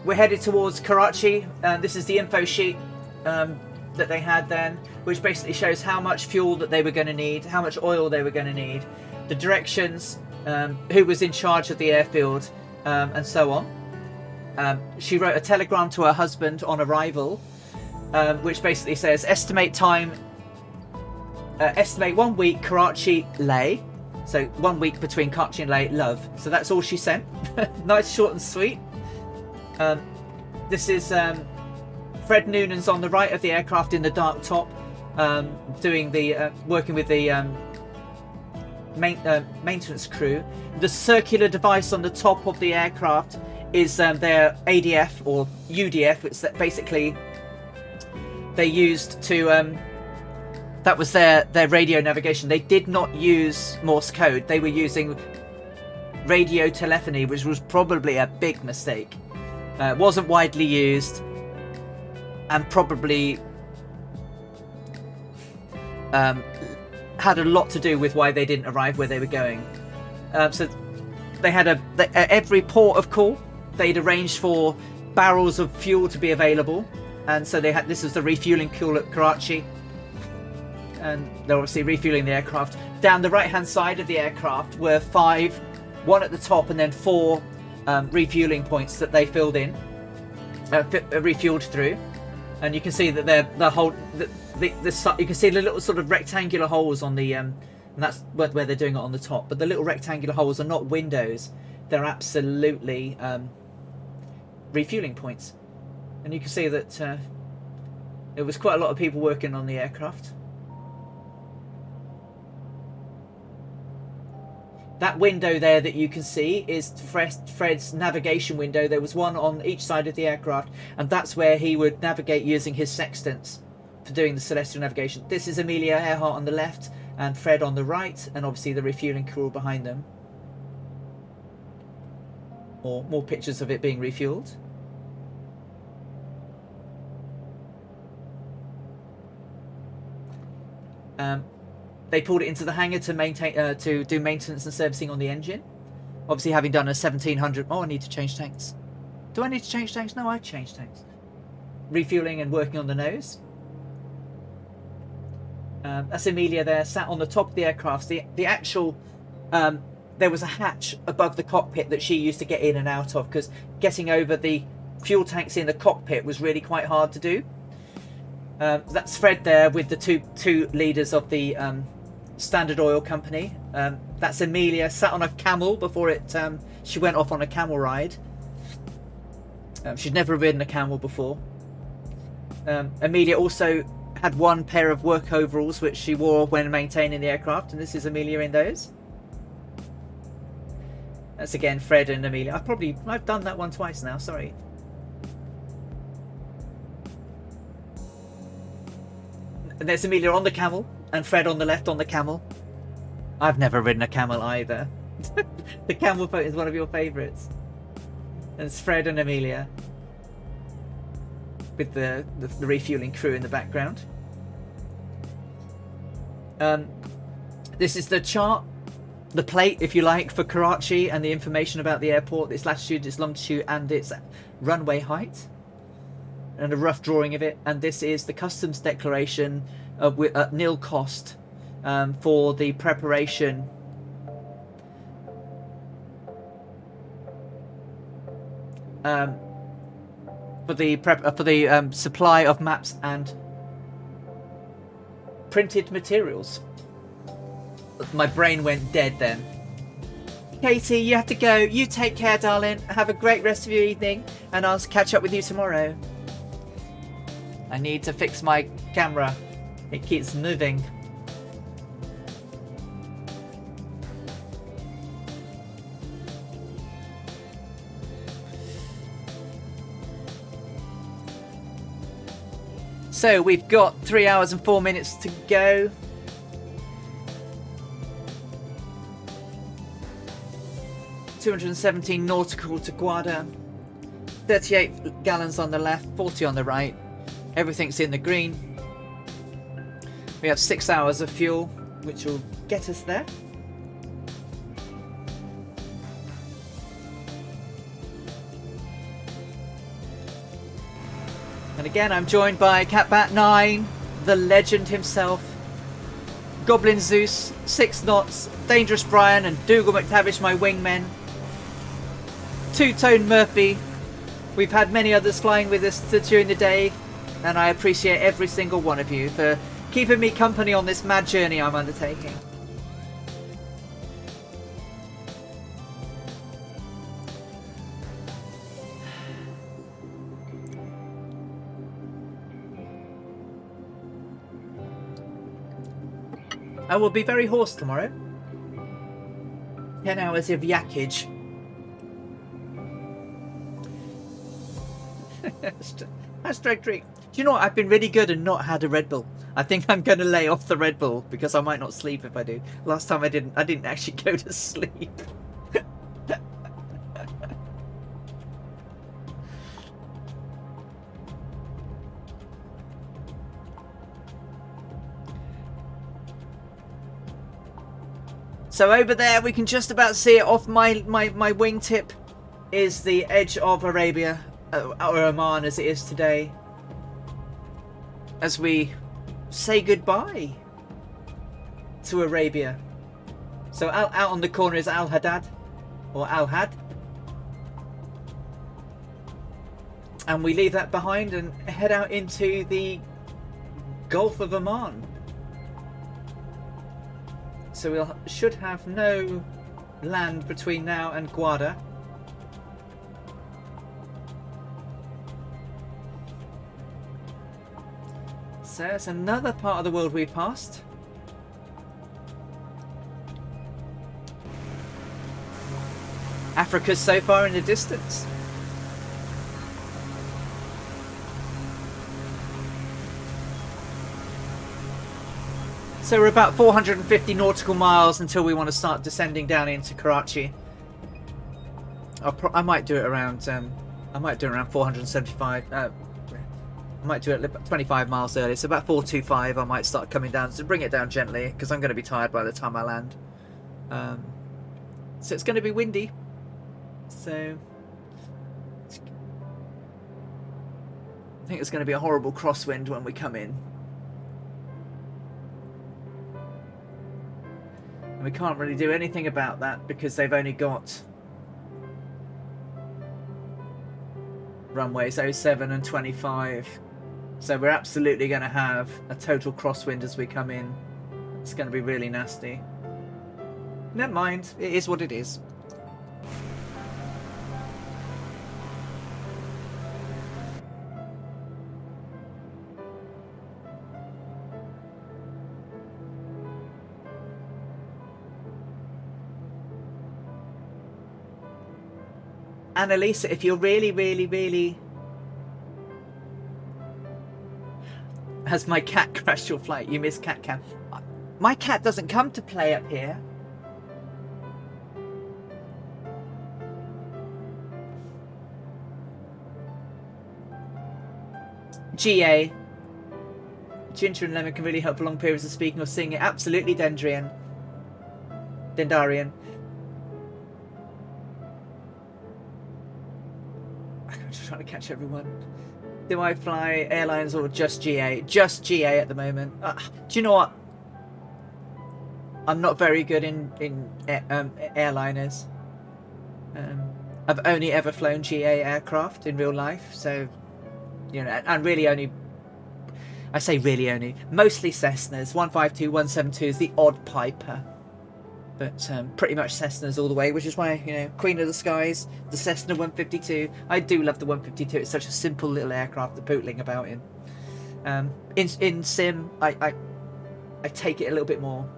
we're headed towards Karachi. This is the info sheet that they had then, which basically shows how much fuel that they were going to need, how much oil they were going to need, the directions, who was in charge of the airfield, and so on. She wrote a telegram to her husband on arrival, which basically says estimate 1 week Karachi Leh, So 1 week between Karachi and Leh, love. So that's all she sent. Nice, short and sweet. This is Fred Noonan's on the right of the aircraft in the dark top, doing the working with the maintenance crew. The circular device on the top of the aircraft is their ADF or UDF. It's basically they used to that was their radio navigation. They did not use Morse code. They were using radio telephony, which was probably a big mistake. Wasn't widely used, and probably had a lot to do with why they didn't arrive where they were going. So they had at every port of call, they'd arranged for barrels of fuel to be available, and so they had, this was the refueling pool at Karachi, and they're obviously refueling the aircraft. Down the right hand side of the aircraft were 5, one at the top, and then 4 refueling points that they filled in, refueled through. And you can see that they're the whole you can see the little sort of rectangular holes on the and that's where they're doing it on the top, but the little rectangular holes are not windows, they're absolutely refueling points. And you can see that there was quite a lot of people working on the aircraft. That window there that you can see is Fred's navigation window. There was one on each side of the aircraft, and that's where he would navigate using his sextants for doing the celestial navigation. This is Amelia Earhart on the left and Fred on the right, and obviously the refueling crew behind them. Or more pictures of it being refueled. They pulled it into the hangar to maintain, to do maintenance and servicing on the engine. Obviously, having done a 1700. Oh, I need to change tanks. Do I need to change tanks? No, I changed tanks. Refueling and working on the nose. That's Amelia there, sat on the top of the aircraft. The actual there was a hatch above the cockpit that she used to get in and out of, because getting over the fuel tanks in the cockpit was really quite hard to do. That's Fred there with the two leaders of the Standard Oil Company. That's Amelia, sat on a camel before she went off on a camel ride. She'd never ridden a camel before. Amelia also had one pair of work overalls which she wore when maintaining the aircraft, and this is Amelia in those. That's again Fred and Amelia. I've done that one twice now, sorry. And there's Amelia on the camel, and Fred on the left on the camel. I've never ridden a camel either. The camel boat is one of your favourites. And it's Fred and Amelia with the refueling crew in the background. This is the chart, the plate, if you like, for Karachi, and the information about the airport, its latitude, its longitude, and its runway height, and a rough drawing of it. And this is the customs declaration at nil cost for the preparation for the supply of maps and printed materials. My brain went dead then. Katie, you have to go. You take care, darling. Have a great rest of your evening, and I'll catch up with you tomorrow. I need to fix my camera. It keeps moving. So we've got 3 hours and 4 minutes to go. $217 nautical to Guada. 38 gallons on the left, 40 on the right. Everything's in the green. We have 6 hours of fuel, which will get us there. And again, I'm joined by Catbat9, the legend himself, Goblin Zeus, 6 knots, Dangerous Brian, and Dougal McTavish, my wingmen. Two-Tone Murphy. We've had many others flying with us during the day, and I appreciate every single one of you for keeping me company on this mad journey I'm undertaking. I will be very hoarse tomorrow. 10 hours of yakage. Hashtag drink. Do you know what? I've been really good and not had a Red Bull. I think I'm going to lay off the Red Bull because I might not sleep if I do. Last time I didn't actually go to sleep. So over there, we can just about see it off my wingtip is the edge of Arabia, or Oman as it is today. As we say goodbye to Arabia. So out on the corner is Al-Haddad, or Al-Had. And we leave that behind and head out into the Gulf of Oman. So we should have no land between now and Gwadar. So it's another part of the world we've passed. Africa's so far in the distance. So we're about 450 nautical miles until we want to start descending down into Karachi. I might do it around 475. I might do it 25 miles early. So about 425 I might start coming down to bring it down gently because I'm going to be tired by the time I land. So it's going to be windy. So I think it's going to be a horrible crosswind when we come in. And we can't really do anything about that because they've only got runways 07 and 25. So we're absolutely going to have a total crosswind as we come in. It's going to be really nasty. Never mind, it is what it is. Annalisa, if you're really... Has my cat crashed your flight? You missed cat cam. My cat doesn't come to play up here. GA. Ginger and lemon can really help for long periods of speaking or singing. Absolutely, Dendarian. I'm just trying to catch everyone. Do I fly airlines or just GA? Just GA at the moment. Do you know what? I'm not very good in airliners. I've only ever flown GA aircraft in real life, so you know, and really only. I say really only. Mostly Cessnas. 152, 172 is the odd Piper. But pretty much Cessnas all the way, which is why, you know, Queen of the Skies, the Cessna 152. I do love the 152. It's such a simple little aircraft to pootling about in. In Sim, I take it a little bit more.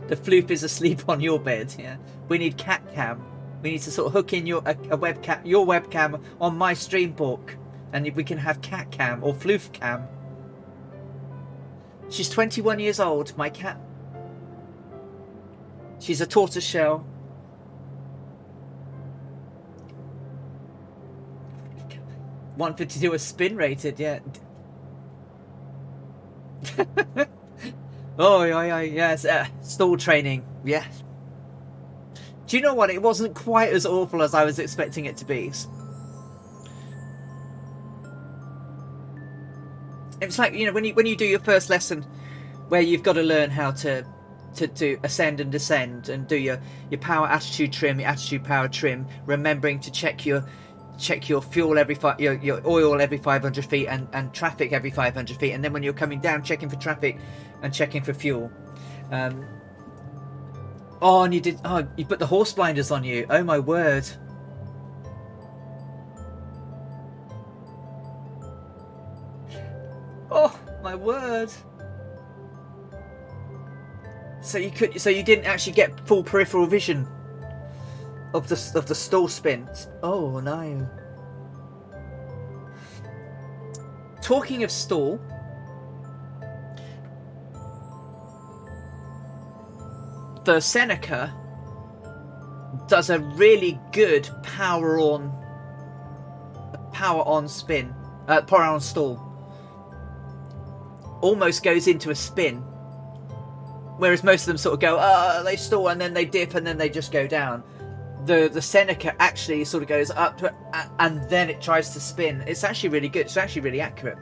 The floof is asleep on your bed. Yeah, we need cat cam. We need to sort of hook in your webcam on my streambook, and we can have cat cam or floof cam. She's 21 years old, my cat. She's a tortoise shell. $152 is spin rated, yeah. Oh, yeah, yes. Stall training, yes. Do you know what? It wasn't quite as awful as I was expecting it to be. It's like, you know, when you do your first lesson, where you've got to learn how to ascend and descend and do your power attitude trim, your attitude power trim, remembering to check your fuel your oil every 500 feet and traffic every 500 feet, and then when you're coming down, checking for traffic and checking for fuel. And you put the horse blinders on you. Oh my word. Oh my word. So you didn't actually get full peripheral vision of the stall spin. Oh no. Talking of stall, the Seneca does a really good power on spin, power on stall. Almost goes into a spin, whereas most of them sort of go, they stall and then they dip and then they just go down. The Seneca actually sort of goes up and then it tries to spin. It's actually really good. It's actually really accurate.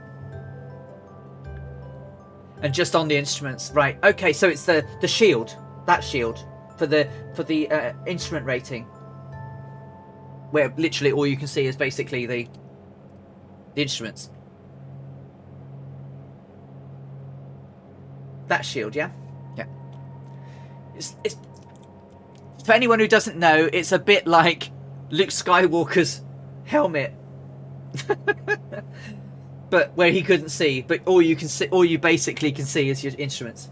And just on the instruments, right? Okay, so it's the shield, that shield for the instrument rating, where literally all you can see is basically the instruments. That shield, yeah. It's for anyone who doesn't know, it's a bit like Luke Skywalker's helmet, but where he couldn't see. But all you basically can see is your instruments.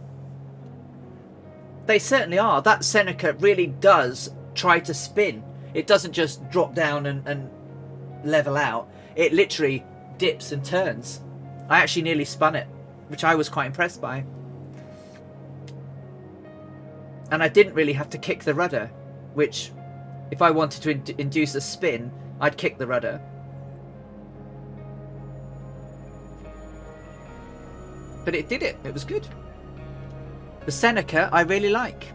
They certainly are. That Seneca really does try to spin. It doesn't just drop down and level out. It literally dips and turns. I actually nearly spun it, which I was quite impressed by. And I didn't really have to kick the rudder, which, if I wanted to induce a spin, I'd kick the rudder. But it did it. It was good. The Seneca, I really like.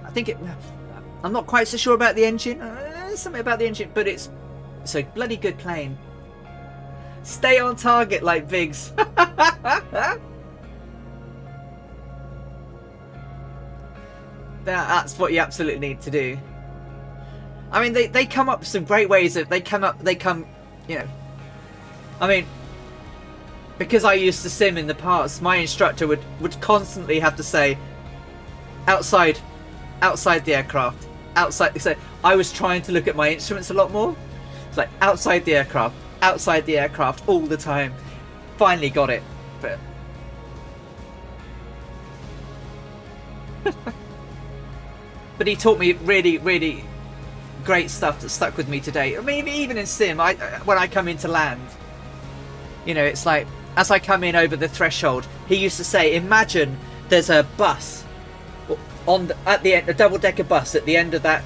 I think I'm not quite so sure about the engine. Something about the engine, but it's a bloody good plane. Stay on target like Biggs. That's what you absolutely need to do. I mean, they come up with some great ways of you know. I mean, because I used to sim in the past, my instructor would constantly have to say outside the aircraft, outside. So I was trying to look at my instruments a lot more. It's like outside the aircraft all the time. Finally got it, but. But he taught me really, really great stuff that stuck with me today. I mean, even in sim, when I come into land, you know, it's like, as I come in over the threshold, he used to say, imagine there's a bus at the end, a double-decker bus at the end of that,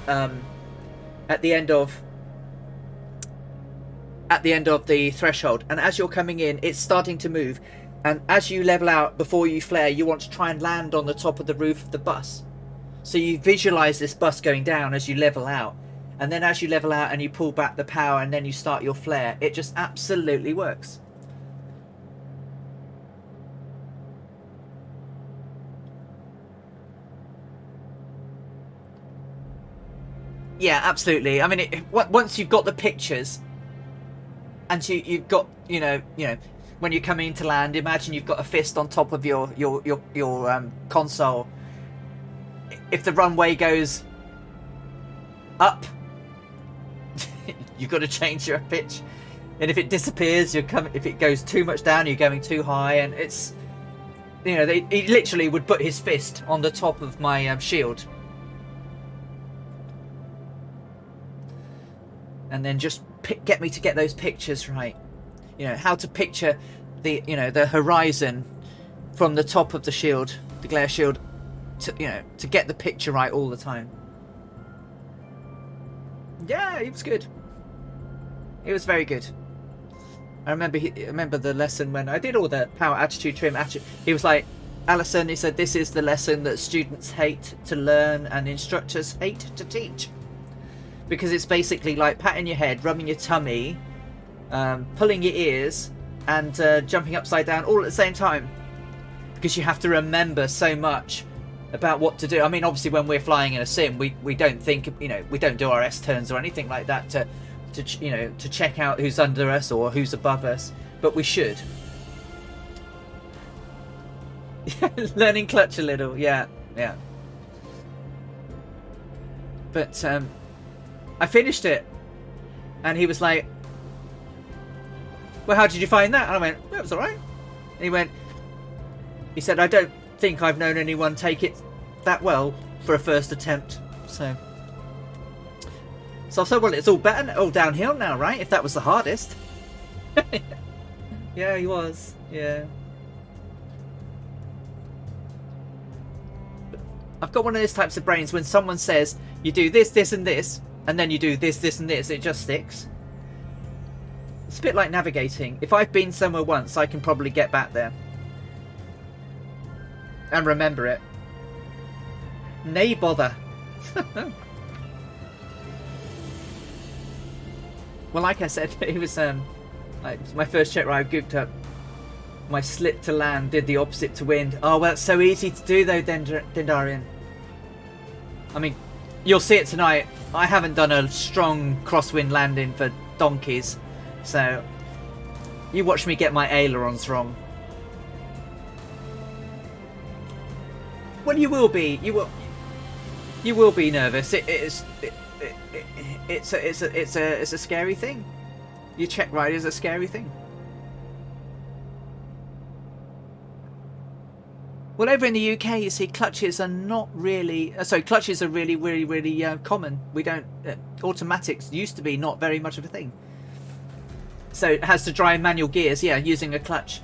at the end of the threshold, and as you're coming in, it's starting to move, and as you level out before you flare, you want to try and land on the top of the roof of the bus. So you visualize this bus going down as you level out, and then as you level out and you pull back the power and then you start your flare, it just absolutely works. Yeah, absolutely. I mean, once you've got the pictures and you've got, you know, when you're coming into land, imagine you've got a fist on top of your console. If the runway goes up, you've got to change your pitch, and if it disappears, if it goes too much down, you're going too high, and it's, you know, he literally would put his fist on the top of my shield, and then just get me to get those pictures right. You know, how to picture the horizon from the top of the shield, the glare shield. To get the picture right all the time. Yeah, it was good. It was very good. I remember the lesson when I did all the power, attitude, trim, he was like, Alison, he said, this is the lesson that students hate to learn and instructors hate to teach. Because it's basically like patting your head, rubbing your tummy, pulling your ears, and jumping upside down all at the same time. Because you have to remember so much about what to do. I mean, obviously when we're flying in a sim, we don't think, we don't do our S turns or anything like that to check out who's under us or who's above us, but we should. Learning clutch a little, yeah. But I finished it, and he was like, well, how did you find that? And I went, that was alright. And he said, I don't think I've known anyone take it that well for a first attempt. So I thought, well, it's all better, all downhill now, right? If that was the hardest. Yeah, he was. Yeah. I've got one of those types of brains when someone says you do this, this, and this, and then you do this, this, and this, it just sticks. It's a bit like navigating. If I've been somewhere once, I can probably get back there and remember it. Nay bother. Well, like I said, it was like my first check where I gooped up. My slip to land did the opposite to wind. Oh, well, it's so easy to do though, Dendarian. I mean, you'll see it tonight. I haven't done a strong crosswind landing for donkeys, so you watch me get my ailerons wrong. Well, you will be. You will be nervous. It's a scary thing. Your check ride is a scary thing. Well, over in the UK, you see, clutches are not really... clutches are really common. We don't... automatics used to be not very much of a thing. So it has to drive manual gears, yeah, using a clutch.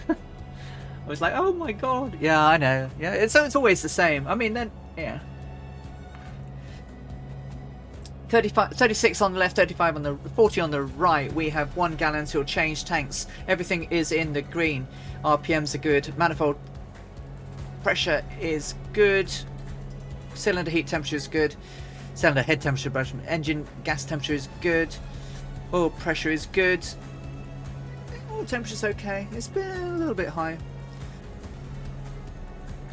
I was like, oh my god. Yeah, I know. Yeah, it's always the same. I mean, then... Yeah. 36 on the left, 35 on the 40 on the right. We have 1 gallon till change tanks. Everything is in the green. RPMs are good. Manifold pressure is good. Cylinder heat temperature is good. Cylinder head temperature, engine gas temperature is good. Oil pressure is good. Oil temperature's okay. It's been a little bit high.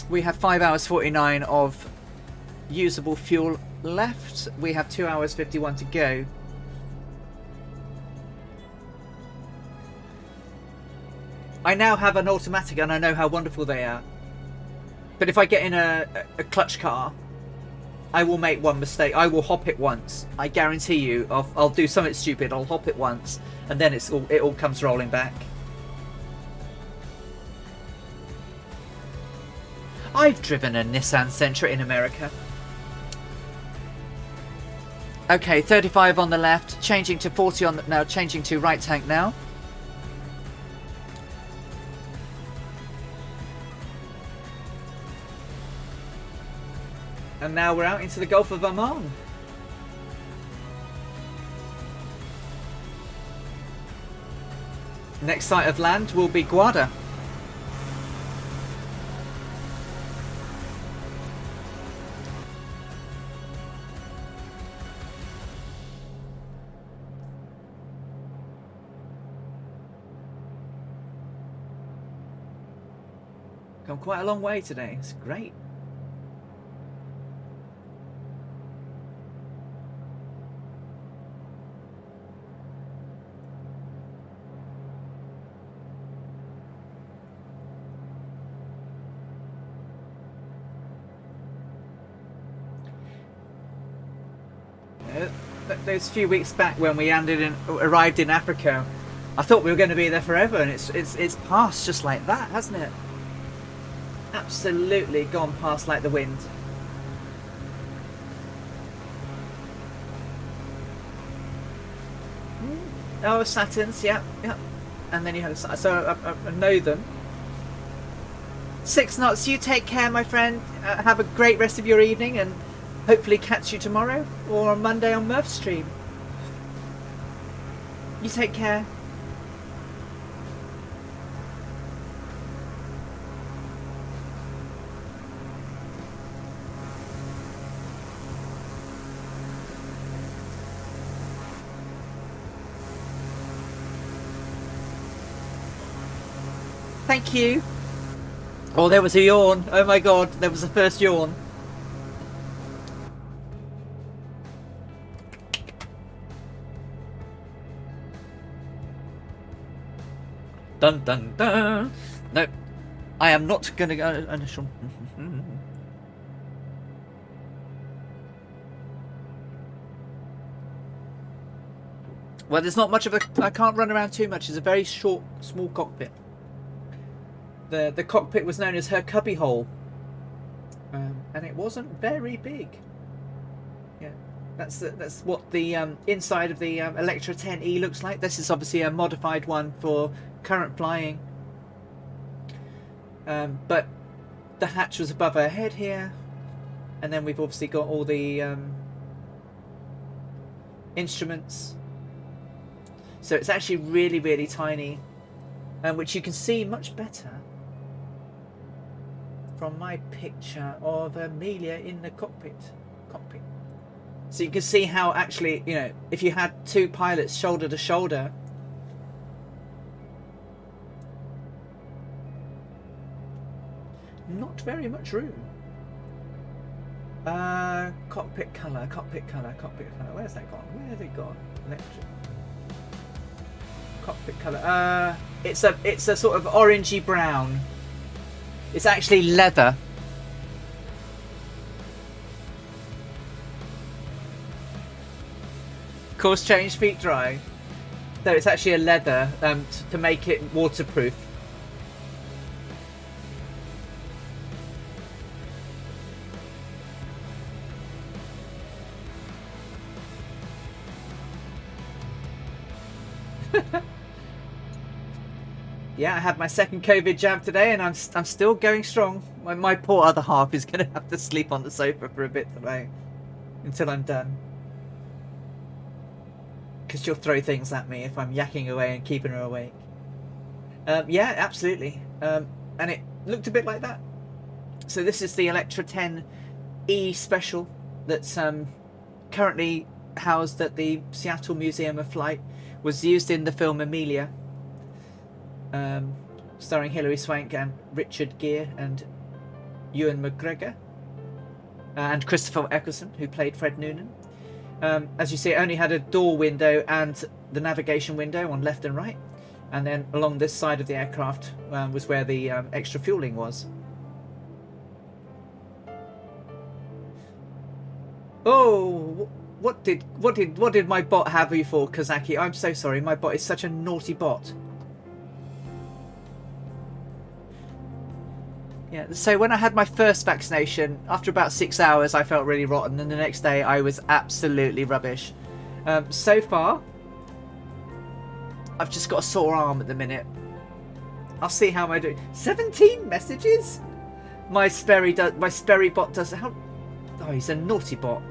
We have 5 hours 49 of usable fuel left. We have 2 hours 51 to go. I now have an automatic and I know how wonderful they are. But if I get in a clutch car, I will make one mistake. I will hop it once. I guarantee you. I'll do something stupid. I'll hop it once, and then it all comes rolling back. I've driven a Nissan Sentra in America. Okay, 35 on the left, changing to 40 on the... Now, changing to right tank now. And now we're out into the Gulf of Oman. Next sight of land will be Guarda. Come quite a long way today. It's great. Those few weeks back when we arrived in Africa, I thought we were going to be there forever, and it's passed just like that, hasn't it? Absolutely gone past like the wind. Oh, Saturns, yeah. And then you have so I know them. 6 knots. You take care, my friend. Have a great rest of your evening, and hopefully catch you tomorrow or on Monday on Murph Stream. You take care. Thank you. Oh, there was a yawn. Oh my god, there was the first yawn. Dun dun dun. No, I am not going to go initial. Well, there's not much of a... I can't run around too much. It's a very short, small cockpit. The cockpit was known as her cubbyhole. And it wasn't very big. Yeah, that's what the inside of the Electra 10E looks like. This is obviously a modified one for current flying. But the hatch was above her head here. And then we've obviously got all the instruments. So it's actually really, really tiny, which you can see much better from my picture of Amelia in the cockpit. So you can see how actually, you know, if you had two pilots shoulder to shoulder, not very much room. Cockpit colour. Where's that gone? Where has it gone? Electric. Cockpit colour. It's a sort of orangey brown. It's actually leather. Course change, feet dry. So it's actually a leather to make it waterproof. Yeah, I had my second COVID jab today, and I'm still going strong. My poor other half is going to have to sleep on the sofa for a bit today, until I'm done. Because she'll throw things at me if I'm yakking away and keeping her awake. Yeah, absolutely. And it looked a bit like that. So this is the Electra 10E Special that's currently housed at the Seattle Museum of Flight. Was used in the film Amelia. Starring Hilary Swank and Richard Gere and Ewan McGregor and Christopher Eccleston, who played Fred Noonan. As you see, it only had a door window and the navigation window on left and right, and then along this side of the aircraft was where the extra fueling was. Oh, what did my bot have you for, Kazaki? I'm so sorry, my bot is such a naughty bot. Yeah, so when I had my first vaccination, after about 6 hours I felt really rotten, and the next day I was absolutely rubbish. So far, I've just got a sore arm at the minute. I'll see how I do. 17 messages? My Sperry bot does... How? Oh, he's a naughty bot.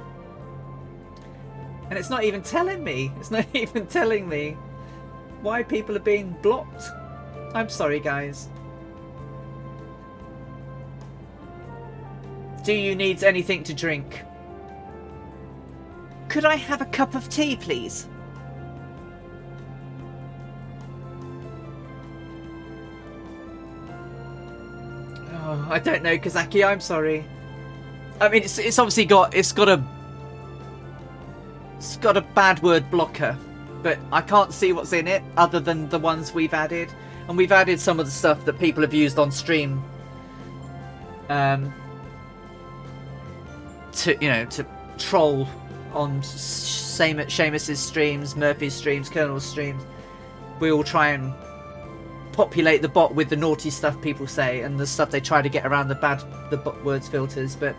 And it's not even telling me. It's not even telling me why people are being blocked. I'm sorry, guys. Do you need anything to drink? Could I have a cup of tea, please? Oh, I don't know, Kazaki. I'm sorry. I mean, it's obviously got a bad word blocker, but I can't see what's in it other than the ones we've added, and we've added some of the stuff that people have used on stream. To troll on Seamus's streams, Murphy's streams, Colonel's streams. We all try and populate the bot with the naughty stuff people say and the stuff they try to get around the bot words filters, but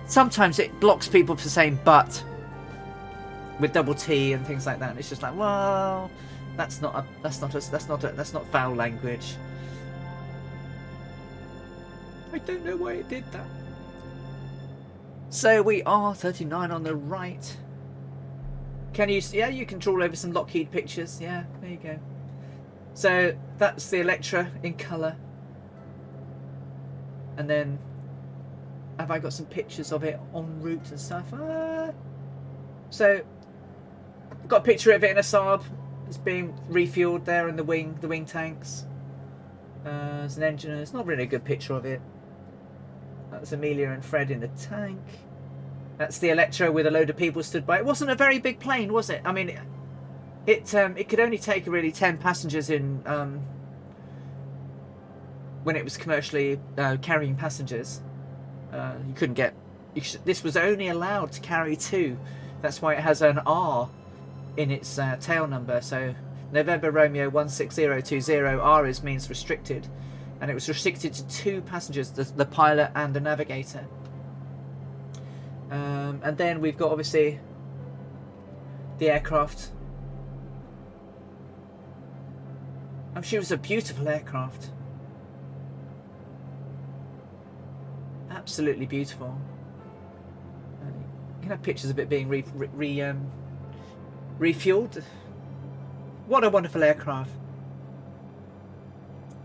sometimes it blocks people for saying "but" with double T and things like that. And it's just like, well, that's not foul language. I don't know why it did that. So we are 39 on the right. Can you... Yeah, you can draw over some Lockheed pictures. Yeah, there you go. So that's the Electra in colour. And then... Have I got some pictures of it en route and stuff? So... I've got a picture of it in Assab. It's being refueled there in the wing tanks. There's an engine. It's not really a good picture of it. That's Amelia and Fred in the tank. That's the Electra with a load of people stood by. It wasn't a very big plane, was it? I mean, it could only take really 10 passengers in when it was commercially carrying passengers. You couldn't get... this was only allowed to carry 2. That's why it has an R in its tail number. So November Romeo 16020 R means restricted, and it was restricted to 2 passengers, the pilot and the navigator. And then we've got obviously the aircraft. I'm sure it was a beautiful aircraft. Absolutely beautiful. You can have pictures of it being refueled. What a wonderful aircraft.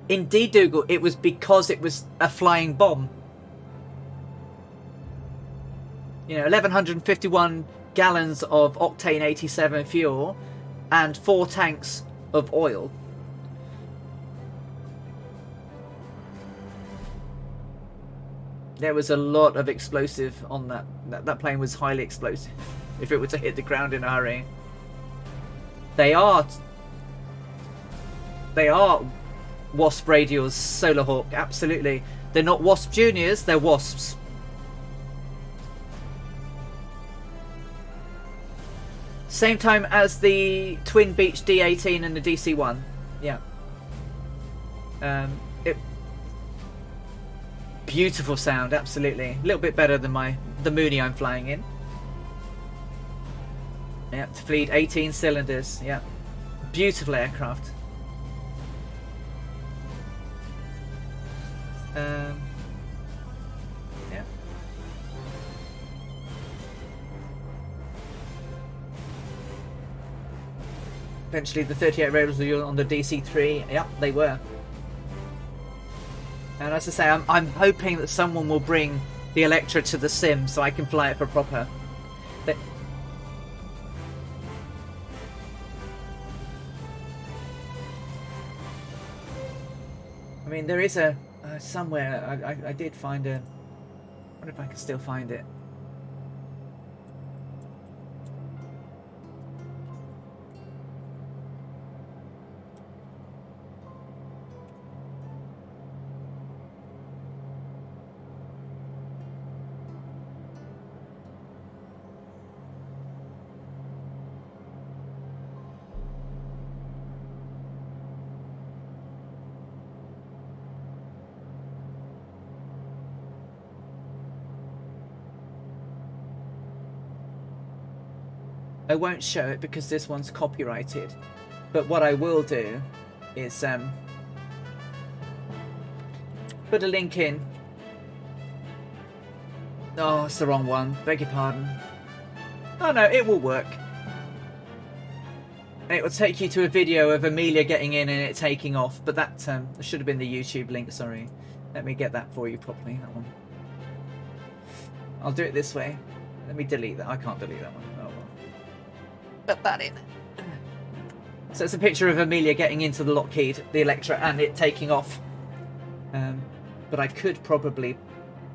Indeed, Dougal, it was because it was a flying bomb. You know, 1,151 gallons of octane 87 fuel and 4 tanks of oil. There was a lot of explosive on that. That plane was highly explosive if it were to hit the ground in a hurry. They are Wasp radials, Solar Hawk, absolutely. They're not Wasp Juniors, they're Wasps. Same time as the Twin Beach D18 and the DC-1. Yeah. Beautiful sound, absolutely. A little bit better than the Mooney I'm flying in. Yeah, to fleet 18 cylinders. Yeah. Beautiful aircraft. Yeah. Eventually the 38 Raiders were on the DC-3. Yep, they were. And as I say, I'm hoping that someone will bring the Electra to the sim so I can fly it for proper. I mean, there is a somewhere I did find a. I wonder if I can still find it. I won't show it because this one's copyrighted, but what I will do is put a link in. Oh, it's the wrong one. Beg your pardon. Oh no, it will work. It will take you to a video of Amelia getting in and it taking off, but that should have been the YouTube link, sorry. Let me get that for you properly, that one. I'll do it this way. Let me delete that. I can't delete that one. Oh well. Put that in. So it's a picture of Amelia getting into the Lockheed, the Electra, and it taking off. But I could probably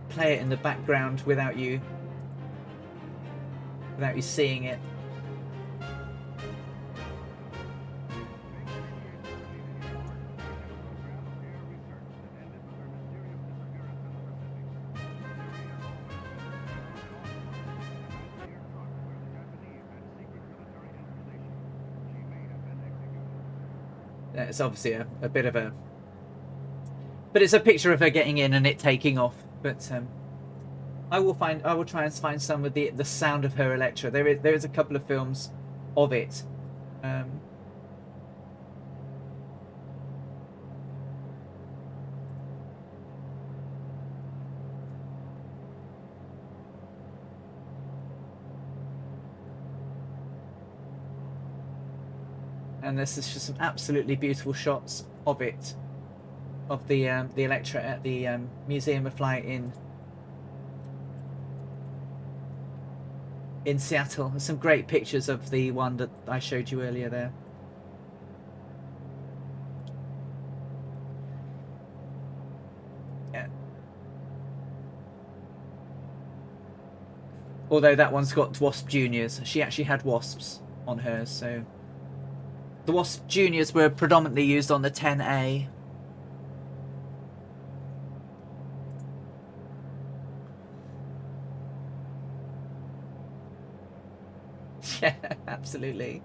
play it in the background without you seeing it. It's obviously a bit of a... But it's a picture of her getting in and it taking off. But I will try and find some with the sound of her Electra. There is a couple of films of it. And this is just some absolutely beautiful shots of it, of the Electra at the Museum of Flight in Seattle. There's some great pictures of the one that I showed you earlier there. Yeah. Although that one's got Wasp Juniors. She actually had Wasps on hers, so... The Wasp Juniors were predominantly used on the 10A. Yeah, absolutely.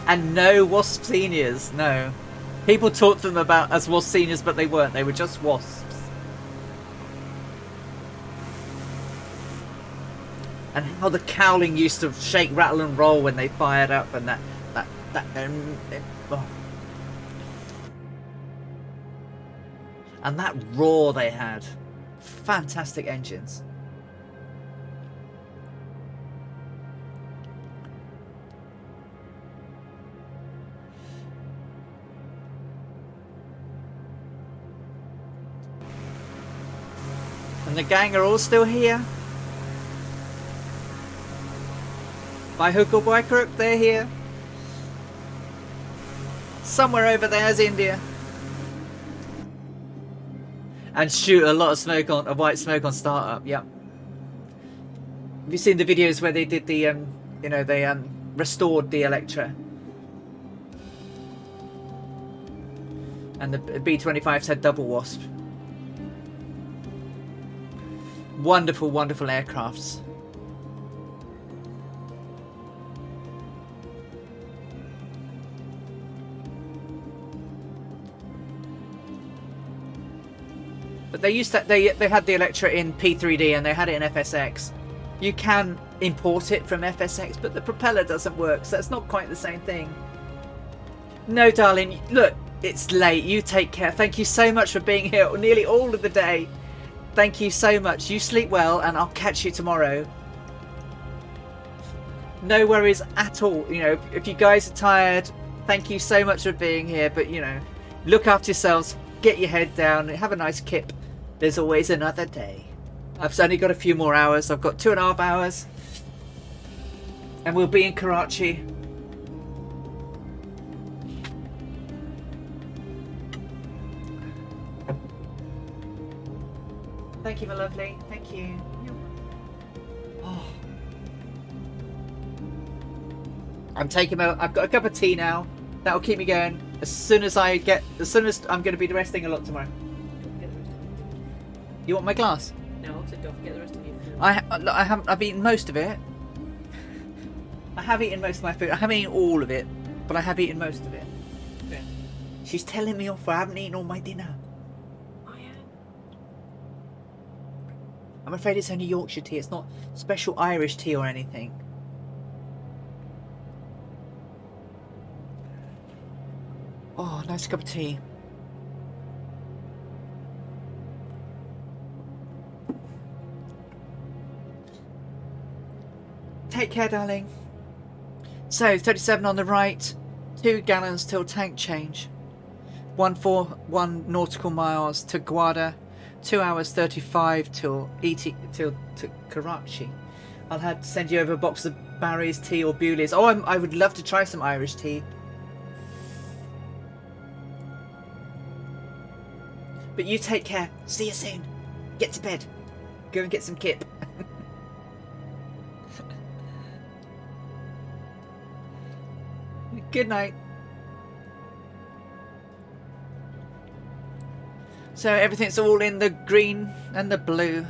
And no wasp seniors, no. People talked to them about as wasp seniors, but they weren't. They were just wasps. And how the cowling used to shake, rattle, and roll when they fired up, and oh. And that roar they had. Fantastic engines. And the gang are all still here. By hook or by crook, they're here. Somewhere over there is India. And shoot a lot of smoke on, white smoke on startup. Yep. Have you seen the videos where they did the, you know, they restored the Electra? And the B-25s had double wasp. Wonderful, wonderful aircrafts. But they used to, they had the Electra in P3D and they had it in FSX. You can import it from FSX, but the propeller doesn't work, so it's not quite the same thing. No, darling, look, it's late. You take care. Thank you so much for being here nearly all of the day. Thank you so much. You sleep well, and I'll catch you tomorrow. No worries at all. You know, if you guys are tired, thank you so much for being here. But, you know, look after yourselves. Get your head down. Have a nice kip. There's always another day. I've only got a few more hours. I've got 2.5 hours. And we'll be in Karachi. Thank you, my lovely. Thank you. Oh. I'm taking I've got a cup of tea now. That'll keep me going. As soon as I'm going to be resting a lot tomorrow. You want my glass? No, so don't forget the rest of your food. I've eaten most of it. I have eaten most of my food. I haven't eaten all of it, but I have eaten most of it. Okay. She's telling me off. I haven't eaten all my dinner. I'm afraid it's only Yorkshire tea. It's not special Irish tea or anything. Oh, nice cup of tea. Take care, darling. So, 37 on the right. 2 gallons till tank change. 141 nautical miles to Gwadar. 2 hours 35 till Karachi. I'll have to send you over a box of Barry's tea or Bewley's. Oh, I would love to try some Irish tea. But you take care. See you soon. Get to bed. Go and get some kip. Good night. So everything's all in the green and the blue.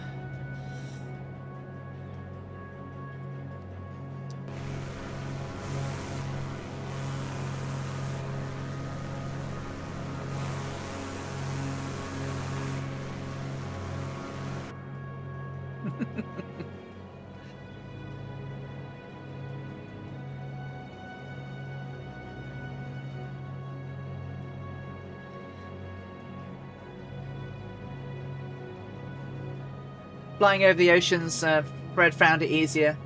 Flying over the oceans, Fred found it easier.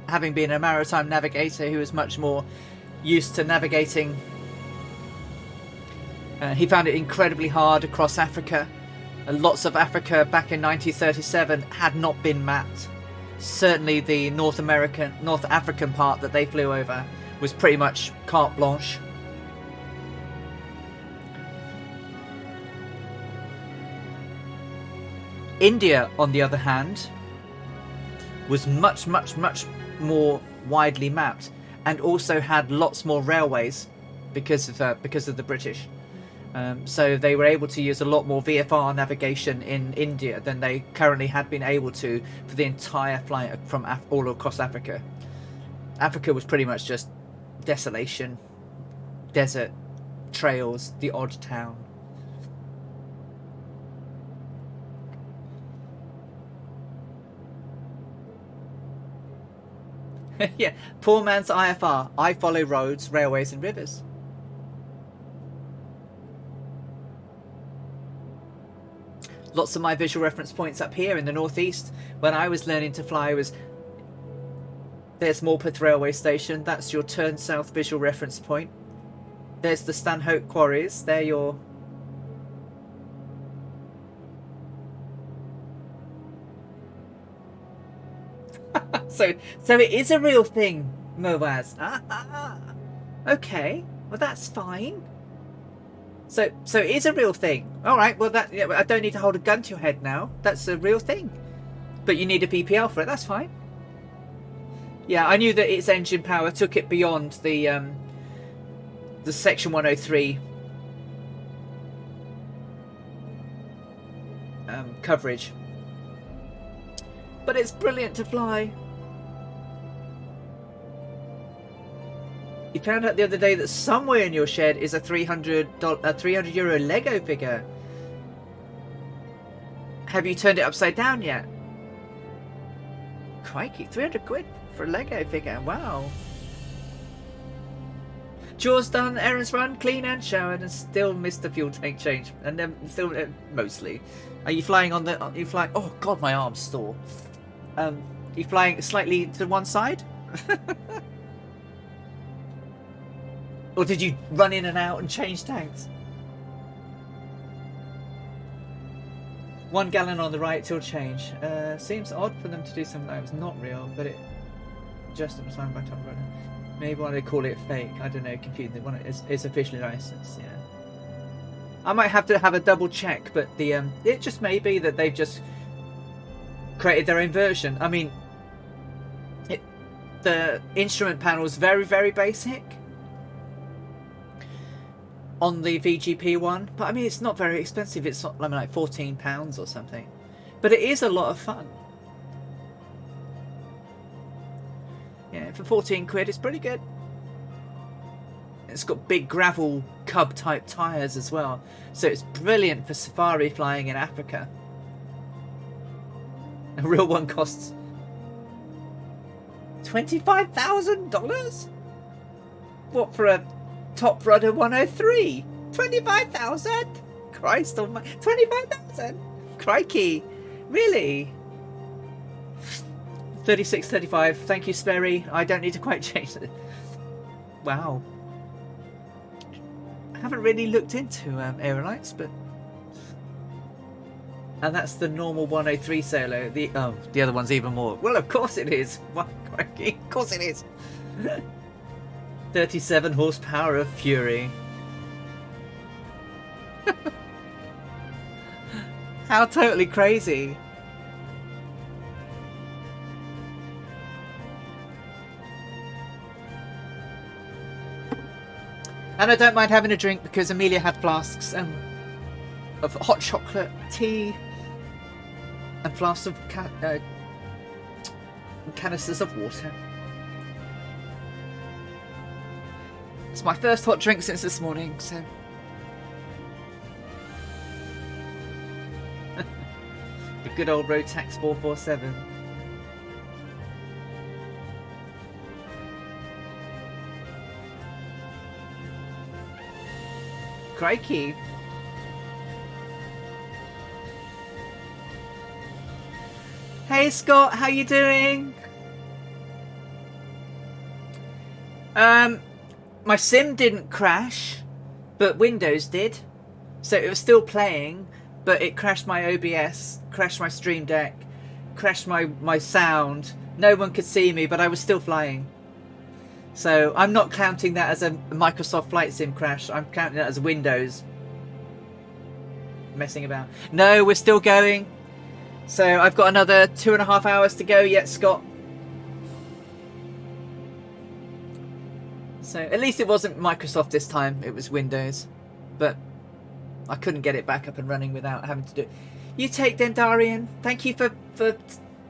Having been a maritime navigator who was much more used to navigating, he found it incredibly hard across Africa. Lots of Africa back in 1937 had not been mapped. Certainly the North African part that they flew over was pretty much carte blanche. India, on the other hand, was much more widely mapped, and also had lots more railways because of the British. So they were able to use a lot more VFR navigation in India than they currently had been able to for the entire flight from all across Africa. Africa was pretty much just desolation, desert, trails, the odd town. Yeah, poor man's IFR. I follow roads, railways and rivers. Lots of my visual reference points up here in the northeast. When I was learning to fly, there's Morpeth railway station. That's your turn south visual reference point. There's the Stanhope quarries. They're your... so it is a real thing, Moaz. Okay, well that's fine. So it is a real thing. All right. Well, I don't need to hold a gun to your head now. That's a real thing. But you need a PPL for it. That's fine. Yeah, I knew that its engine power took it beyond the Section 103 coverage. But it's brilliant to fly. You found out the other day that somewhere in your shed is a €300 Lego figure. Have you turned it upside down yet? Crikey, 300 quid for a Lego figure. Wow. Chores done, errands run, clean and showered, and still missed the fuel tank change. And then still mostly. Are you flying on the? Are you flying? Oh God, my arm's sore. You flying slightly to one side? Or did you run in and out and change tanks? 1 gallon on the right till change. Seems odd for them to do something that was not real, but it just was signed by Tom Runner. Maybe why they call it fake. I don't know. Confused. The one is officially licensed. Yeah. I might have to have a double check, but it just may be that they've just created their own version. I mean, the instrument panel is very, very basic on the VGP one, but I mean it's not very expensive. It's not, I mean, like £14 or something, but it is a lot of fun. Yeah, for 14 quid it's pretty good. It's got big gravel cub type tyres as well, so it's brilliant for safari flying in Africa. A real one costs $25,000. What, for a Top Rudder 103? 25,000? Christ almighty. 25,000? Crikey. Really? 36.35. Thank you, Sperry. I don't need to quite change it. Wow. I haven't really looked into aerolites, but... And that's the normal 103 solo. The other one's even more. Well, of course it is. What? Crikey. Of course it is. 37 horsepower of fury. How totally crazy. And I don't mind having a drink because Amelia had flasks of hot chocolate, tea, and flasks of canisters of water. It's my first hot drink since this morning, so... The good old Road Tax 447. Crikey. Hey Scott, how you doing? My sim didn't crash, but Windows did. So it was still playing, but it crashed my OBS, crashed my Stream Deck, crashed my sound. No one could see me, but I was still flying. So I'm not counting that as a Microsoft Flight Sim crash. I'm counting that as Windows messing about. No, we're still going. So I've got another 2.5 hours to go yet, Scott. So at least it wasn't Microsoft this time. It was Windows. But I couldn't get it back up and running without having to do it. You take Dendarian. Thank you for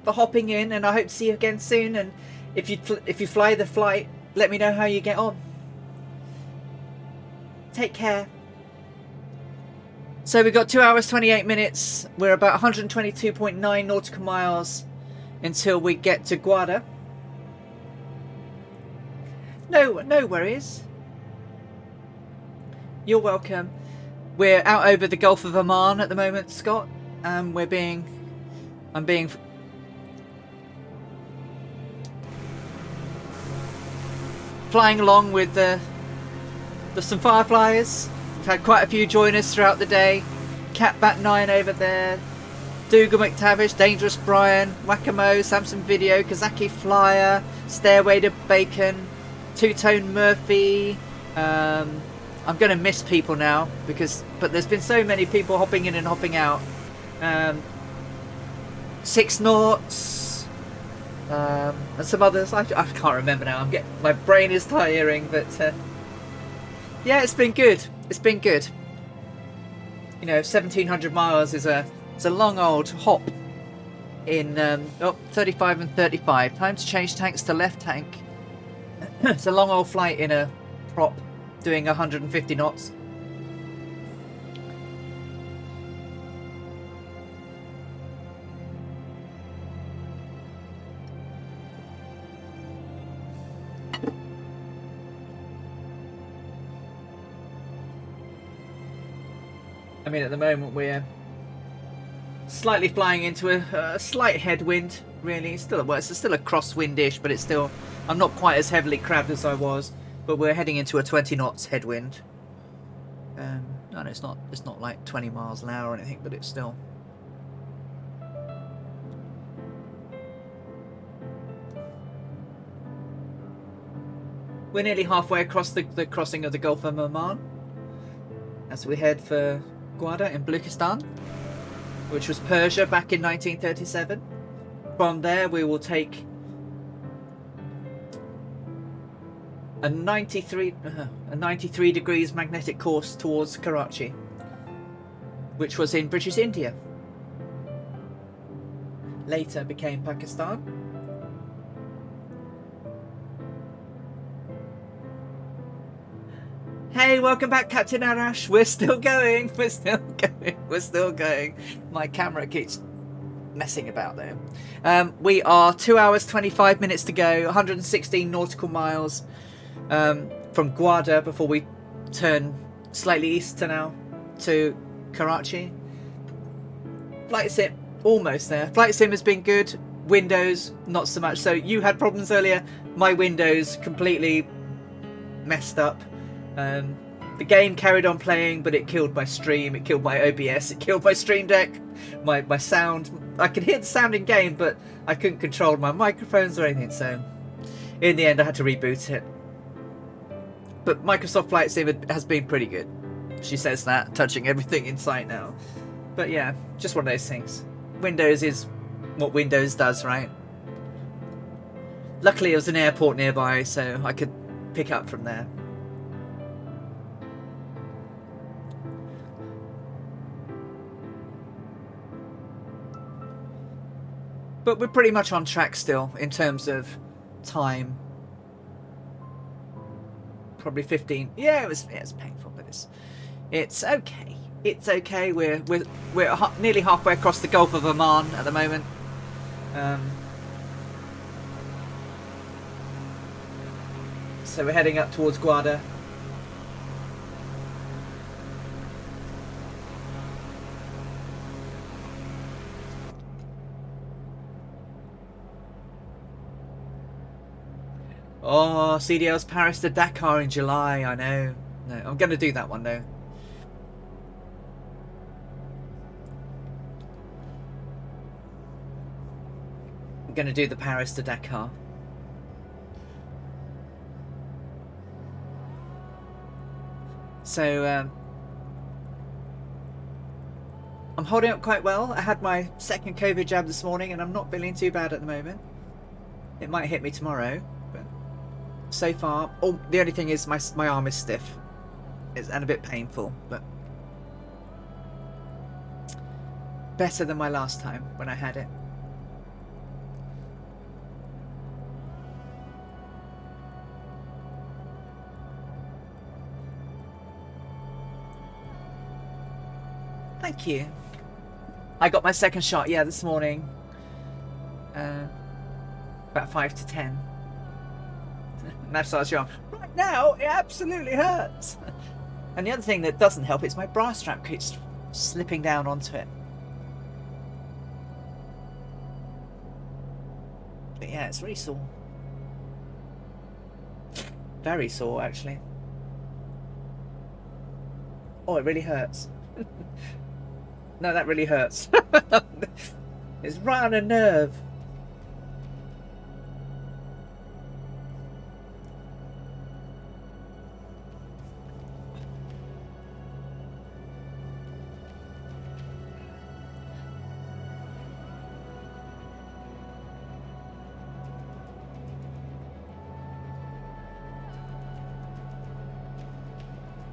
hopping in, and I hope to see you again soon. And if you fly the flight let me know how you get on. Take care. So we've got 2 hours 28 minutes. We're about 122.9 nautical miles until we get to Guarda. No worries. You're welcome. We're out over the Gulf of Oman at the moment, Scott. I'm being flying along with some fireflies. We've had quite a few join us throughout the day. Catbat9 over there, Dougal McTavish, Dangerous Brian, Whack-A-Mo, Samson Video, Kazaki Flyer, Stairway to Bacon, Two-Tone Murphy. I'm going to miss people now but there's been so many people hopping in and hopping out. 6 Noughts, and some others. I can't remember now. My brain is tiring, but yeah, it's been good. It's been good. You know, 1,700 miles is a long old hop in 35 and 35. Time to change tanks to left tank. It's a long old flight in a prop doing 150 knots. I mean, at the moment we're slightly flying into a slight headwind. Really, it's still a crosswind-ish, but it's still. I'm not quite as heavily crabbed as I was, but we're heading into a 20 knots headwind. No, it's not. It's not like 20 miles an hour or anything, but it's still. We're nearly halfway across the crossing of the Gulf of Oman as we head for Guarda in Baluchistan, which was Persia back in 1937. From there we will take a 93 degrees magnetic course towards Karachi, which was in British India. Later became Pakistan. Hey, welcome back, Captain Arash. We're still going. We're still going. We're still going. My camera keeps messing about there. We are 2 hours 25 minutes to go, 116 nautical miles from Guarda before we turn slightly east now to Karachi. Flight sim, almost there. Flight sim has been good. Windows, not so much. So you had problems earlier. My Windows completely messed up. The game carried on playing, but it killed my stream, it killed my OBS, it killed my Stream Deck, my sound. I could hear the sound in game, but I couldn't control my microphones or anything, so in the end I had to reboot it. But Microsoft Flight Sim has been pretty good. She says that, touching everything in sight now. But yeah, just one of those things. Windows is what Windows does, right? Luckily, it was an airport nearby, so I could pick up from there. But we're pretty much on track still in terms of time. Probably 15. Yeah, it was painful, but it's okay. It's okay. We're nearly halfway across the Gulf of Oman at the moment. So we're heading up towards Guarda. Oh, CDL's Paris to Dakar in July. I know. No, I'm going to do that one though. I'm going to do the Paris to Dakar. So I'm holding up quite well. I had my second COVID jab this morning and I'm not feeling too bad at the moment. It might hit me tomorrow, but so far, the only thing is my arm is stiff. And a bit painful, but better than my last time when I had it. . thank you. I got my second shot, yeah, this morning. About 5 to 10. Now starts young. Right now, it absolutely hurts. And the other thing that doesn't help is my bra strap keeps slipping down onto it. But yeah, it's really sore. Very sore, actually. Oh, it really hurts. No, that really hurts. It's right on a nerve.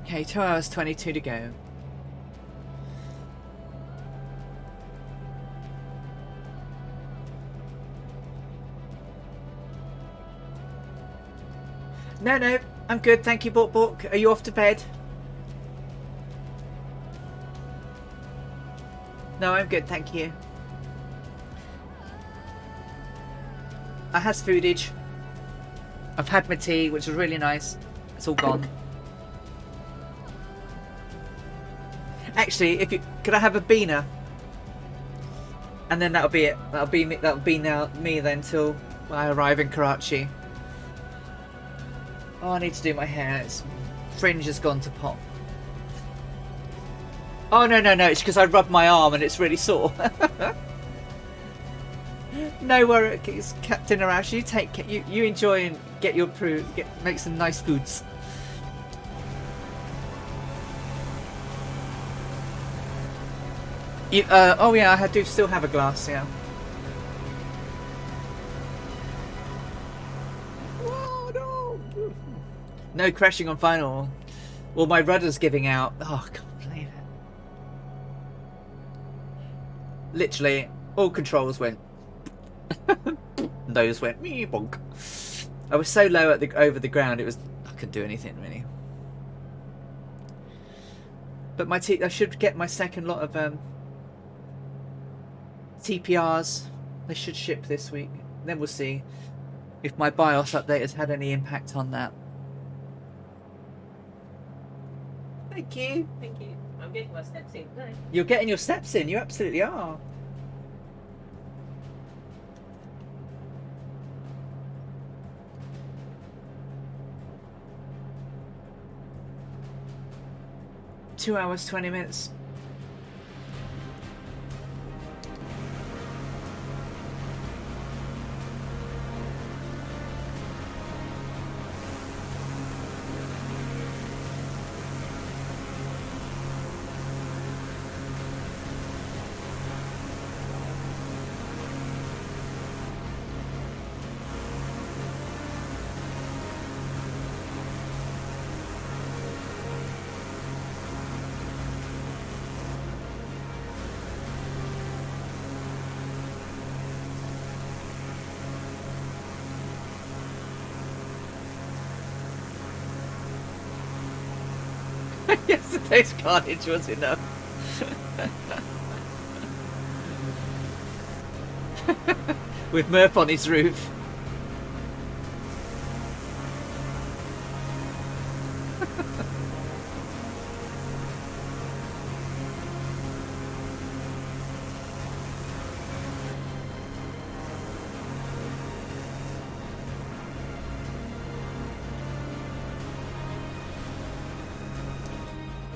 Okay, 2 hours 22 to go. No, I'm good, thank you, Bork. Are you off to bed? No, I'm good, thank you. I had foodage. I've had my tea, which was really nice. It's all gone. Actually, could I have a beaner? And then that'll be it. That'll be me then till I arrive in Karachi. Oh, I need to do my hair. Its fringe has gone to pot. Oh no! It's because I rubbed my arm and it's really sore. No worries, Captain Arash. You take you enjoy and get your make some nice foods. Oh yeah, I do still have a glass. Yeah. Oh, no. No crashing on final. Well, my rudder's giving out. Oh, I can't believe it. Literally, all controls went. Those went me bonk. I was so low over the ground. I couldn't do anything really. But I should get my second lot of TPRs. They should ship this week. Then we'll see if my BIOS update has had any impact on that. Thank you. Thank you. I'm getting my steps in today. You're getting your steps in. You absolutely are. Two hours, 20 minutes. Yesterday's carnage was enough. With Murph on his roof.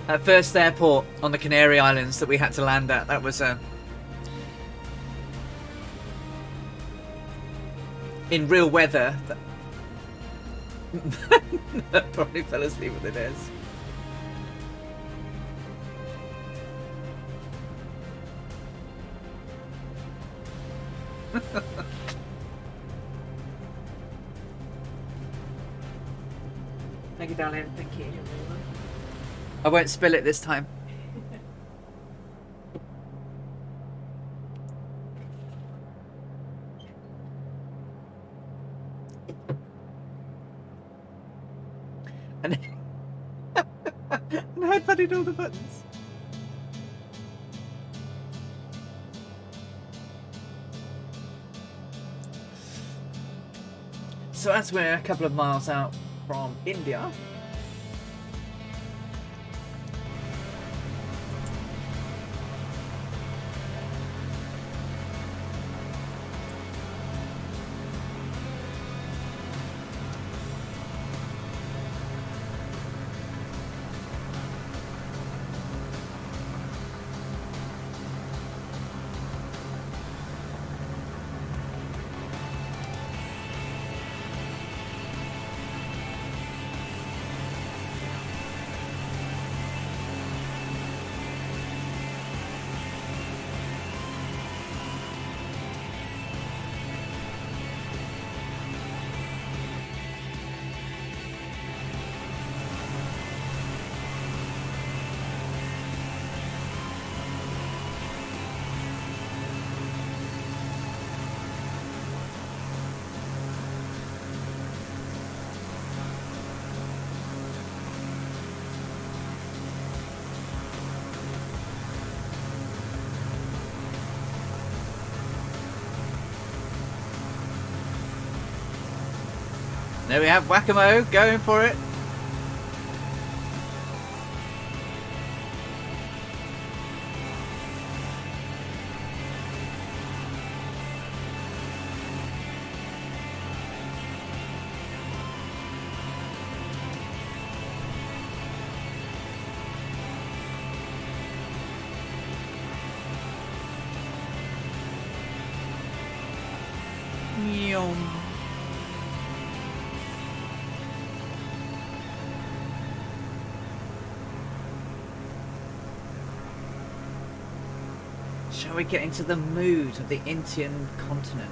That first airport on the Canary Islands that we had to land at, that was in real weather. Probably fell asleep with the desk. Thank you, darling. Thank you. I won't spill it this time. And I headbutted all the buttons. So as we're a couple of miles out from India, there we have Whack-A-Mo going for it. Yum. Shall we get into the mood of the Indian continent?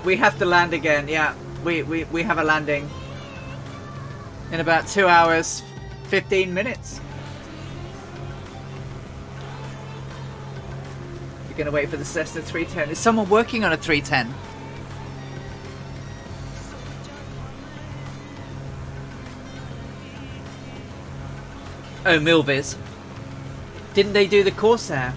We have to land again, yeah. We have a landing. In about 2 hours, 15 minutes. You're going to wait for the Cessna 310. Is someone working on a 310? Oh, Milviz. Didn't they do the Corsair?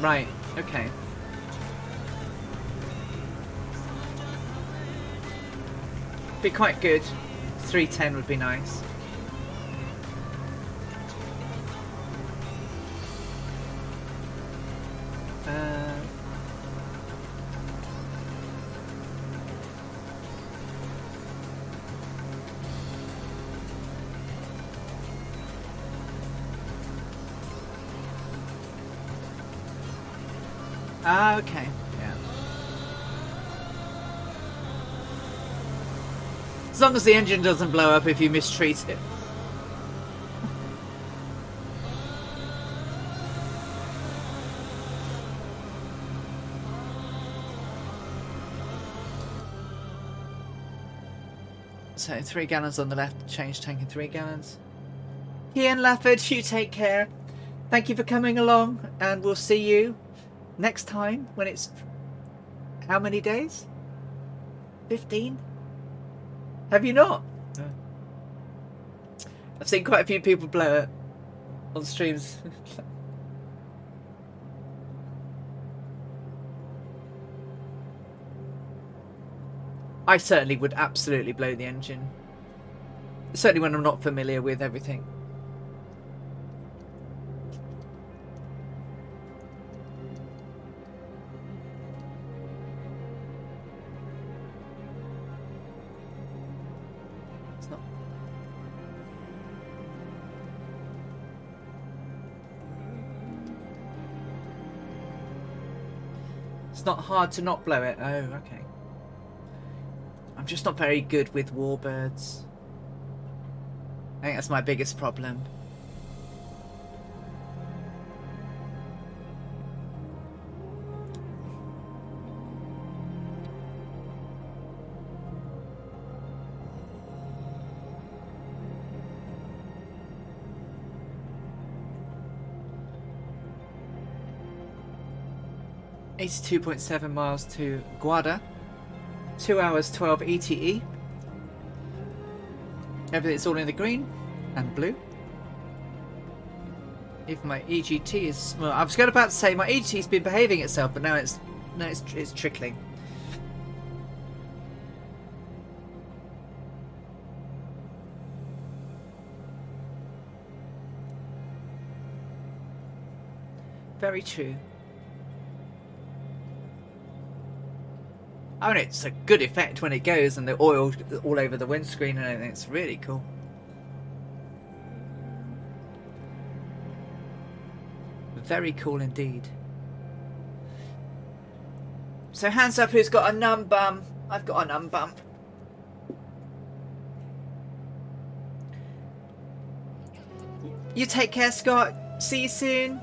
Right, okay. Be quite good. 310 would be nice. Okay. Yeah. As long as the engine doesn't blow up if you mistreat it. So 3 gallons on the left, change tank in 3 gallons. Ian Lafford, you take care. Thank you for coming along, and we'll see you next time when it's how many days? 15? Have you not? No. I've seen quite a few people blow it on streams. I certainly would absolutely blow the engine. Certainly when I'm not familiar with everything. It's not hard to not blow it. Oh, okay. I'm just not very good with warbirds. I think that's my biggest problem. 82.7 miles to Guada. 2 hours 12 ETE. Everything's all in the green and blue. Even my EGT is... Well, I was about to say my EGT's been behaving itself, but now it's trickling. Very true. I mean, it's a good effect when it goes and the oil all over the windscreen and everything. It's really cool. Very cool indeed. So hands up who's got a numb bum. I've got a numb bum. You take care, Scott. See you soon.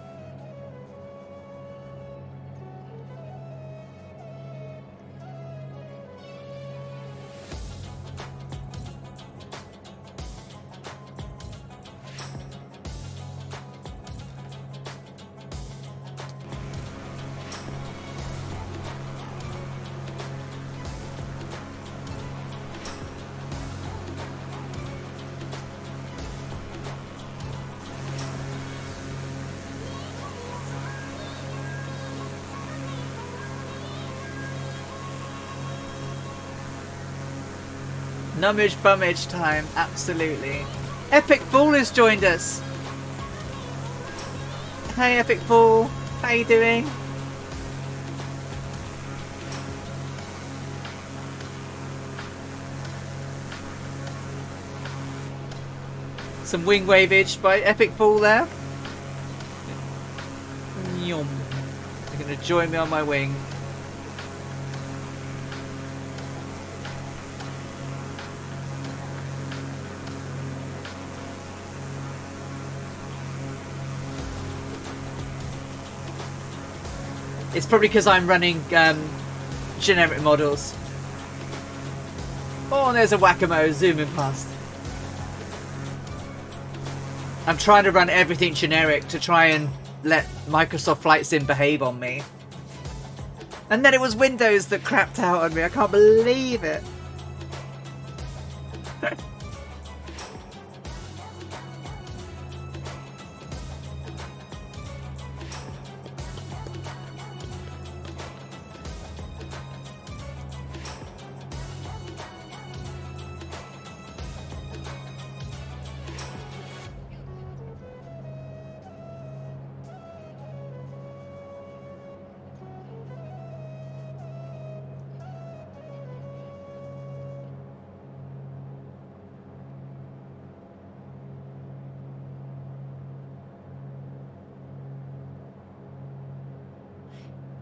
Nummage bummage time, absolutely. Epic Fool has joined us. Hey Epic Fool, how you doing? Some wing wavage by Epic Fool there. Yum. They're going to join me on my wing. It's probably because I'm running generic models. Oh, and there's a Whack-A-Mo zooming past. I'm trying to run everything generic to try and let Microsoft Flight Sim behave on me. And then it was Windows that crapped out on me. I can't believe it.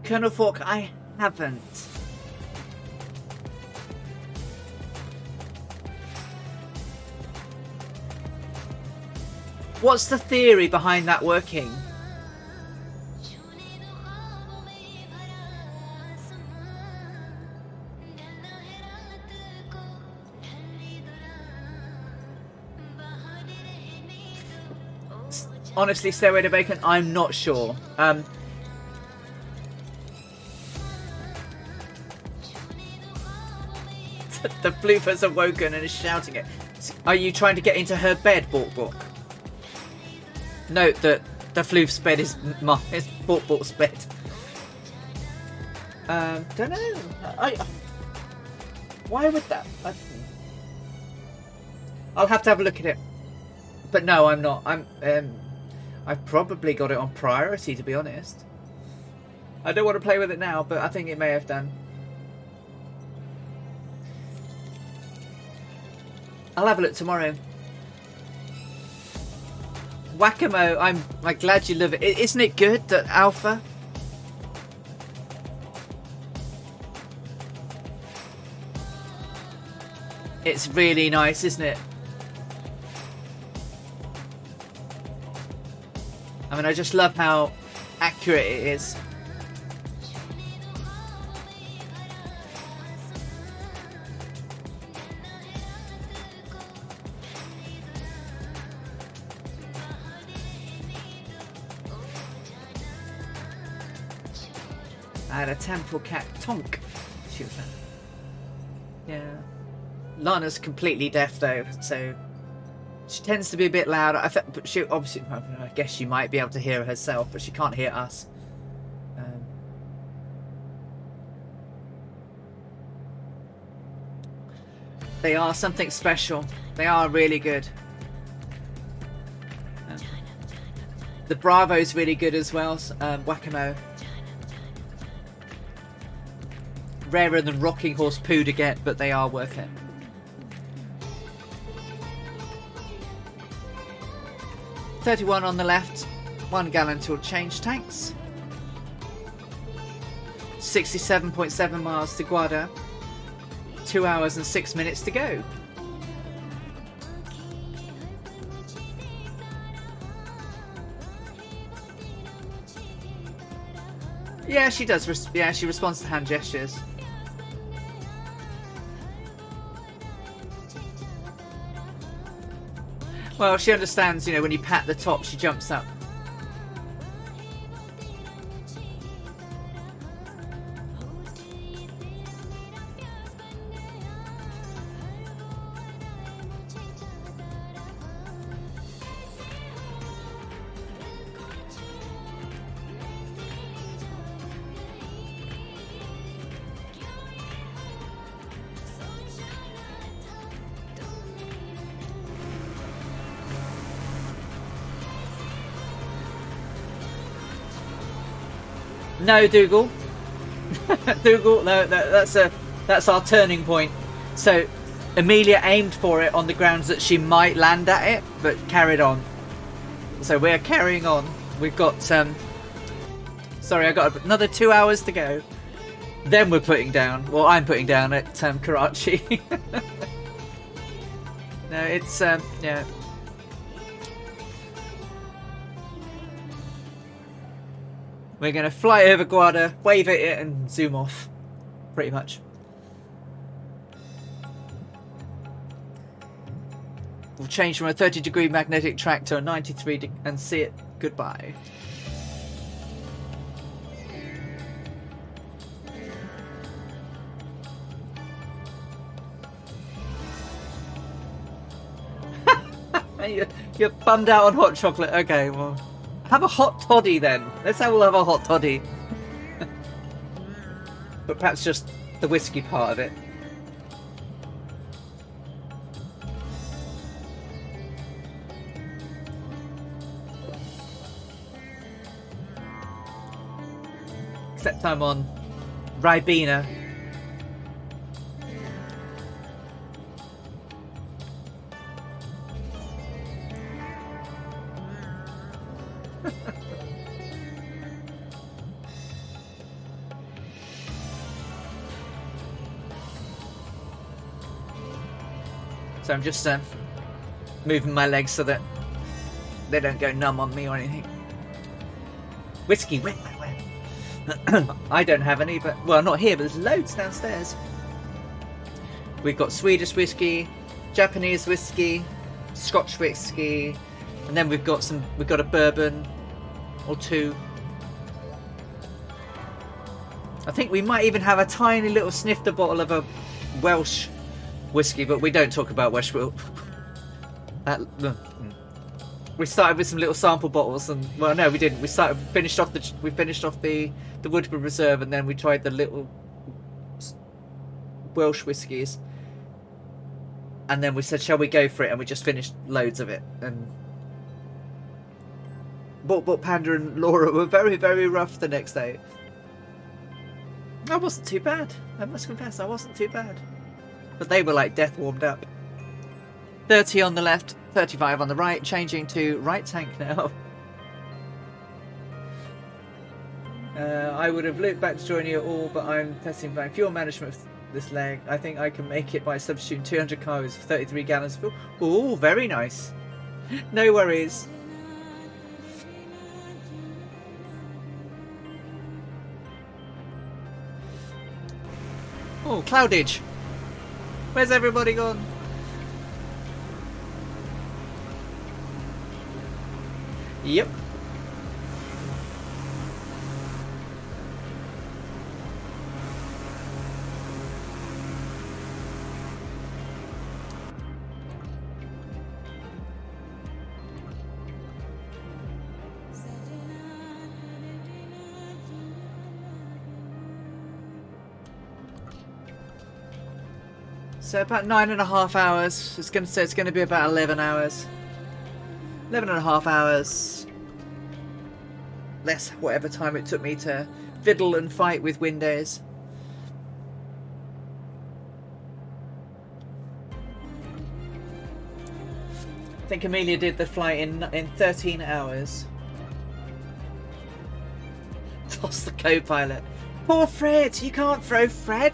Colonel Fork, I haven't. What's the theory behind that working? Honestly, Stairway to Bacon, I'm not sure. The floof has awoken and is shouting it. Are you trying to get into her bed, Bork? Note that the floof's bed is Bork's bed. Don't know. Why would that? I'll have to have a look at it. But no, I'm not. I've probably got it on priority, to be honest. I don't want to play with it now, but I think it may have done. I'll have a look tomorrow. Whack-A-Mo, I'm glad you love it. Isn't it good, that alpha? It's really nice, isn't it? I mean, I just love how accurate it is. I had a temple cat Tonk. She was like, yeah. Lana's completely deaf though, so she tends to be a bit loud. But she obviously, I guess she might be able to hear herself, but she can't hear us. They are something special. They are really good. The Bravo's really good as well. Whack-a-mo. Rarer than Rocking Horse Poo to get, but they are worth it. $31 on the left. 1 gallon till change tanks. 67.7 miles to Guarda. 2 hours and 6 minutes to go. Yeah, she does. Yeah, she responds to hand gestures. Well, she understands, you know, when you pat the top, she jumps up. No, Dougal. Dougal, no, that's our turning point. So, Amelia aimed for it on the grounds that she might land at it, but carried on. So we're carrying on. We've got, sorry, I got another 2 hours to go. Then we're putting down, well, I'm putting down at Karachi. No, it's, yeah. We're going to fly over Guarda, wave at it, and zoom off. Pretty much. We'll change from a 30-degree magnetic track to a 93 and see it goodbye. You're bummed out on hot chocolate. Okay, well... have a hot toddy then. Let's all have a hot toddy. But perhaps just the whiskey part of it. Except I'm on Ribena. So I'm just moving my legs so that they don't go numb on me or anything. Whiskey, wet. I don't have any, but, well, not here, but there's loads downstairs. We've got Swedish whiskey, Japanese whiskey, Scotch whiskey, and then we've got a bourbon or two. I think we might even have a tiny little snifter bottle of a Welsh whiskey, but we don't talk about Welsh. We started with some little sample bottles, and well, no, we didn't. We finished off the Woodford Reserve, and then we tried the little Welsh whiskies, and then we said, "Shall we go for it?" And we just finished loads of it. And but Panda and Laura were very, very rough the next day. I wasn't too bad. I must confess, I wasn't too bad. But they were like death warmed up. 30 on the left, 35 on the right, changing to right tank now. I would have looped back to join you all, but I'm testing back fuel management of this leg. I think I can make it by substituting 200 cargoes for 33 gallons of fuel. Oh, very nice. No worries. Oh, cloudage. Where's everybody gone? Yep. So about 9.5 hours. It's going to say it's going to be about 11 hours. 11.5 hours. Less whatever time it took me to fiddle and fight with Windows. I think Amelia did the flight in 13 hours. Toss the co-pilot. Poor Fred! You can't throw Fred!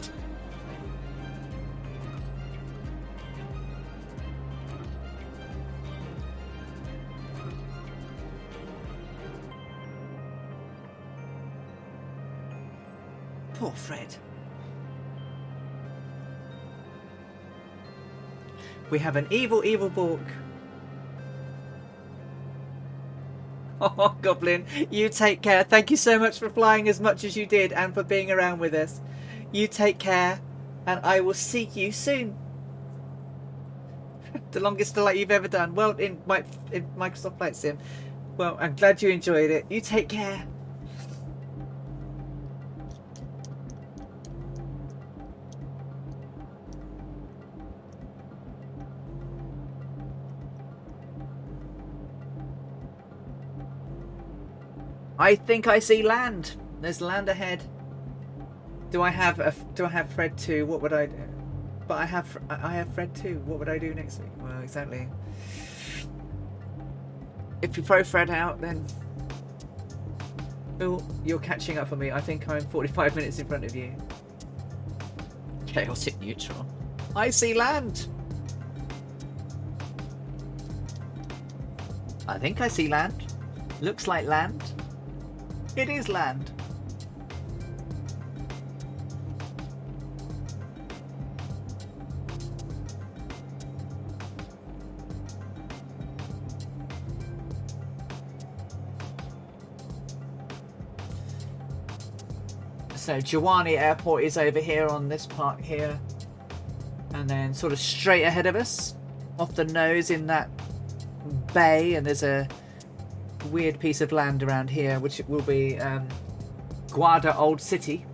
Poor Fred. We have an evil, evil Bork. Oh, Goblin, you take care. Thank you so much for flying as much as you did and for being around with us. You take care, and I will see you soon. The longest delay you've ever done. Well, in Microsoft Flight Sim. Well, I'm glad you enjoyed it. You take care. I think I see land. There's land ahead. Do I have Fred 2? What would I do? But I have Fred 2. What would I do next week? Well, exactly. If you throw Fred out, then oh, you're catching up on me. I think I'm 45 minutes in front of you. Chaotic neutral. I see land. I think I see land. Looks like land. It is land. So Jawani Airport is over here on this part here. And then sort of straight ahead of us, off the nose in that bay, and there's a weird piece of land around here which will be Guarda Old City.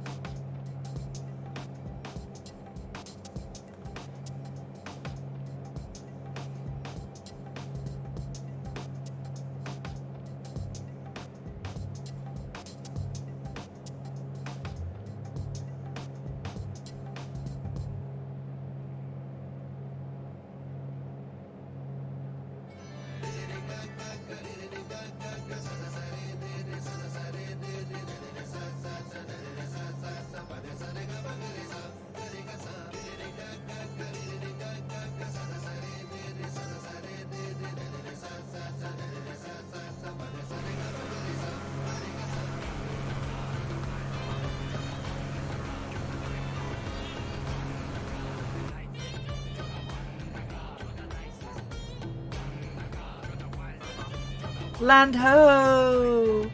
Land ho!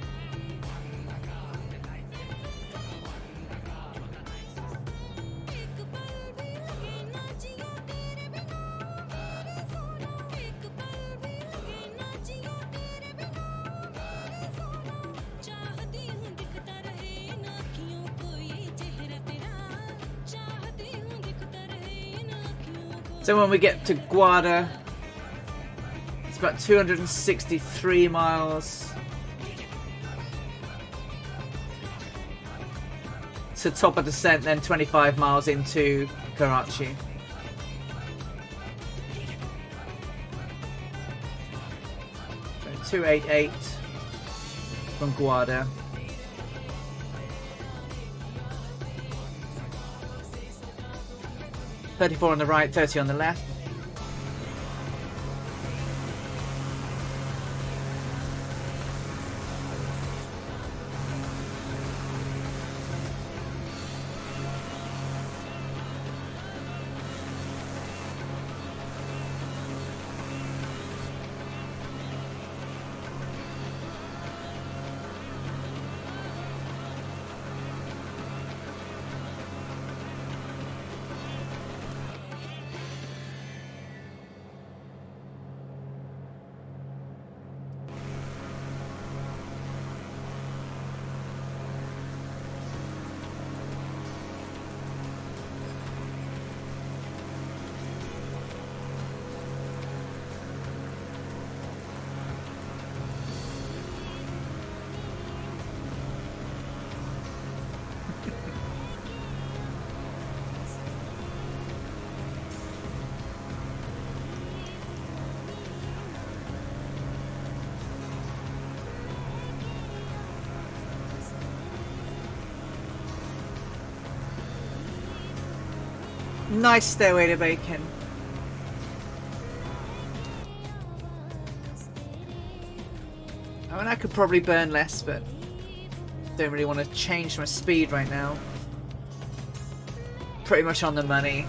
So when we get to Guarda, it's about 263 miles to top of descent, then 25 miles into Karachi. So 288 from Guarda. $34 on the right, $30 on the left. Nice stairway to bacon. I mean, I could probably burn less, but don't really want to change my speed right now. Pretty much on the money.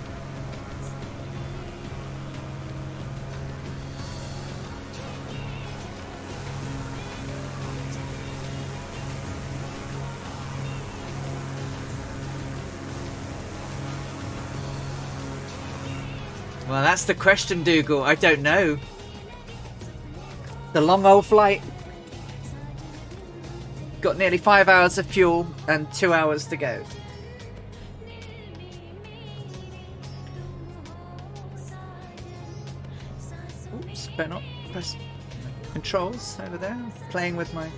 Well, that's the question, Dougal. I don't know. The long old flight. Got nearly 5 hours of fuel and 2 hours to go. Oops, better not press controls over there. Playing with my...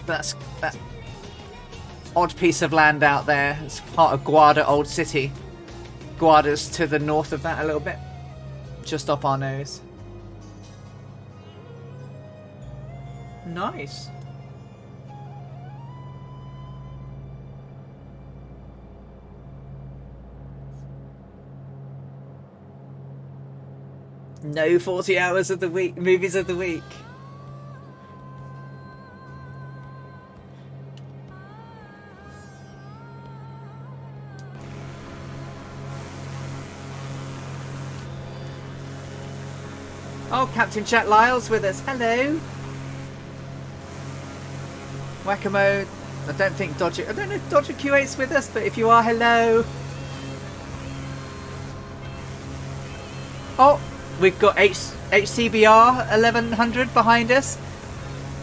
That's that odd piece of land out there. It's part of Guarda Old City. Guarda's to the north of that a little bit. Just up our nose. Nice. No 40 hours of the week, movies of the week. Oh, Captain Chat Lyle's with us. Hello. Whack-a-mole. I don't think Dodger... I don't know if Dodger Q8's with us, but if you are, hello. Oh, we've got HCBR 1100 behind us.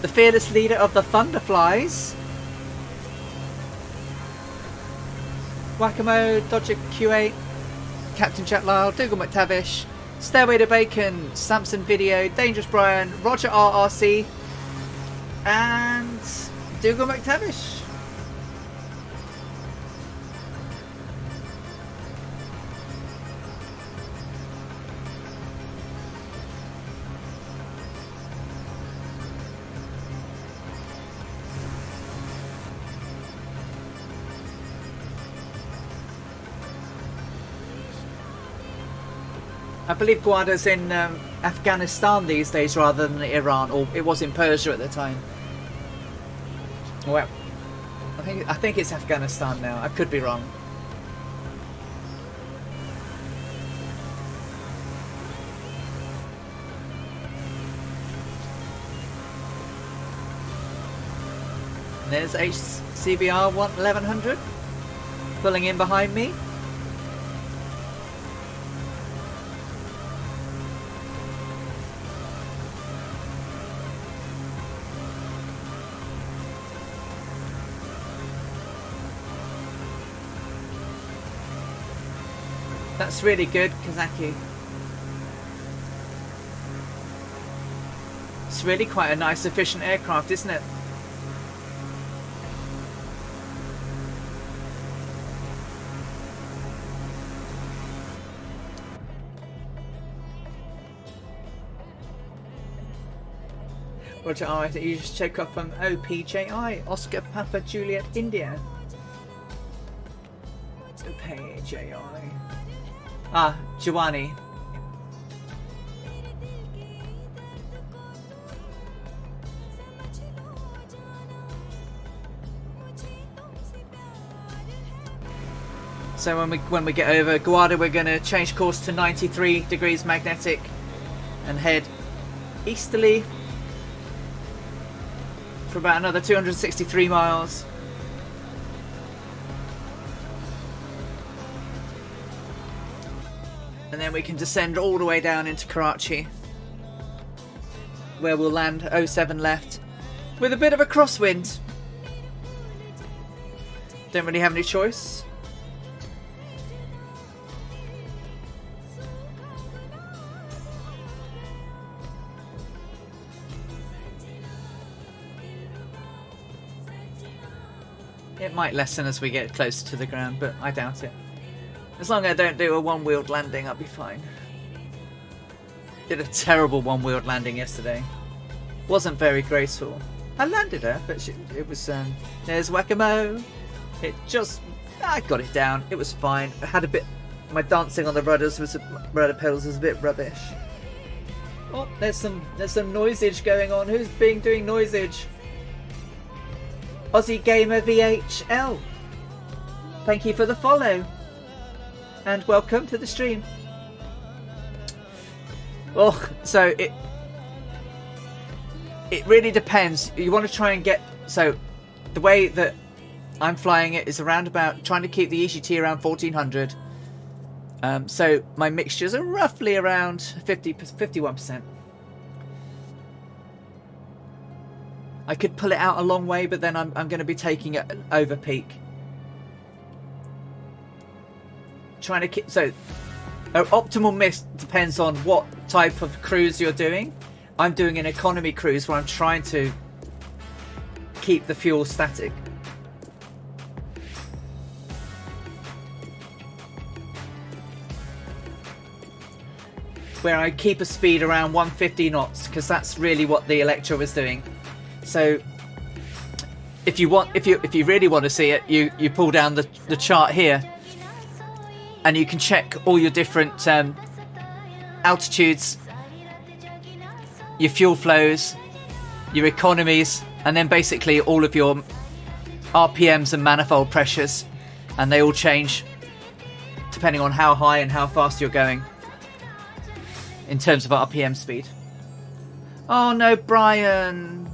The fearless leader of the Thunderflies. Whack-a-mole, Dodger Q8, Captain Chat Lyle, Dougal McTavish, Stairway to Bacon, Samson Video, Dangerous Brian, Roger RRC, and Dougal McTavish. I believe Guada's in Afghanistan these days rather than Iran, or it was in Persia at the time. Well, I think it's Afghanistan now. I could be wrong. And there's HCBR 1100 pulling in behind me. That's really good, Kazaki. It's really quite a nice, efficient aircraft, isn't it? Roger, I think you just check off from OPJI, Oscar Papa Juliet India. OPJI. Ah, Giovanni. So when we get over Guarda, we're going to change course to 93 degrees magnetic and head easterly for about another 263 miles. And then we can descend all the way down into Karachi, where we'll land 07 left with a bit of a crosswind. Don't really have any choice. might lessen as we get closer to the ground, but I doubt it. As long as I don't do a one-wheeled landing, I'll be fine. Did a terrible one-wheeled landing yesterday. Wasn't very graceful. I landed her, but it was... there's whack-a-mole. I got it down. It was fine. I had a bit... My dancing on the rudder pedals was a bit rubbish. Oh, there's some noisage going on. Who's doing noisage? Aussie Gamer VHL. Thank you for the follow. And welcome to the stream. Well, so it really depends. You want to try and get... So the way that I'm flying it is around about... Trying to keep the EGT around 1400. So my mixtures are roughly around 51%. I could pull it out a long way, but then I'm going to be taking it over peak. Trying to keep... So optimal mix depends on what type of cruise you're doing. I'm doing an economy cruise where I'm trying to keep the fuel static. Where I keep a speed around 150 knots, because that's really what the Electra was doing. So if you really want to see it, you pull down the chart here, and you can check all your different altitudes, your fuel flows, your economies, and then basically all of your RPMs and manifold pressures, and they all change depending on how high and how fast you're going in terms of RPM speed. Oh no, Brian!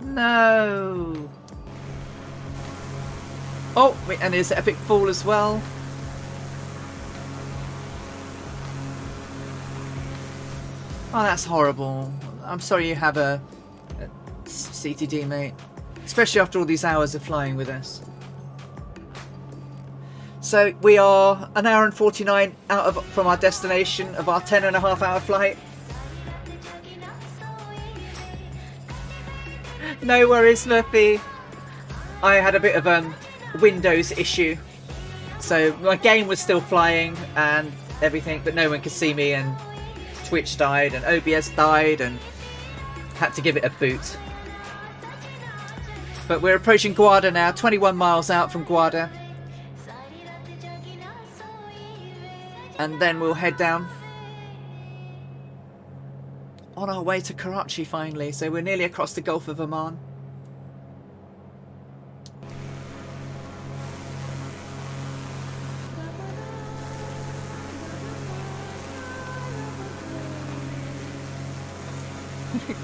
No! Oh, and there's Epic Fall as well. Oh, that's horrible. I'm sorry you have a CTD, mate. Especially after all these hours of flying with us. So we are an hour and 49 from our destination of our 10.5-hour flight. No worries, Murphy. I had a bit of a Windows issue. So my game was still flying and everything, but no one could see me, and Twitch died and OBS died and had to give it a boot. But we're approaching Guarda now, 21 miles out from Guarda. And then we'll head down on our way to Karachi finally. So we're nearly across the Gulf of Oman.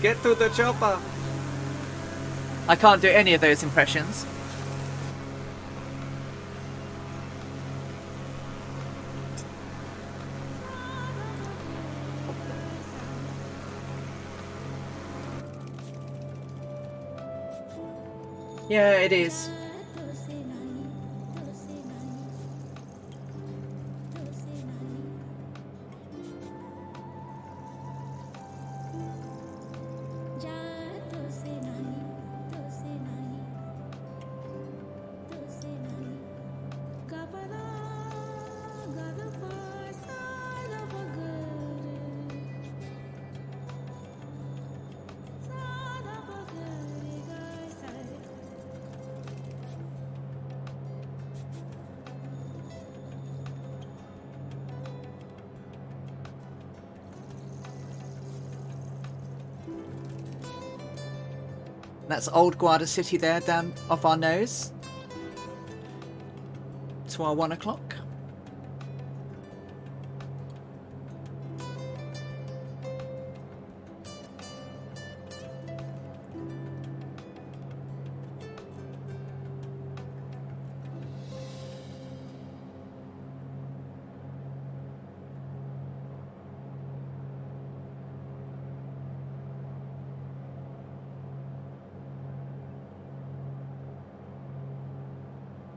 Get to the chopper. I can't do any of those impressions. Yeah, it is. That's Old Guarda City there, down off our nose. To our 1 o'clock.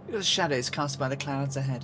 Look at the shadows cast by the clouds ahead.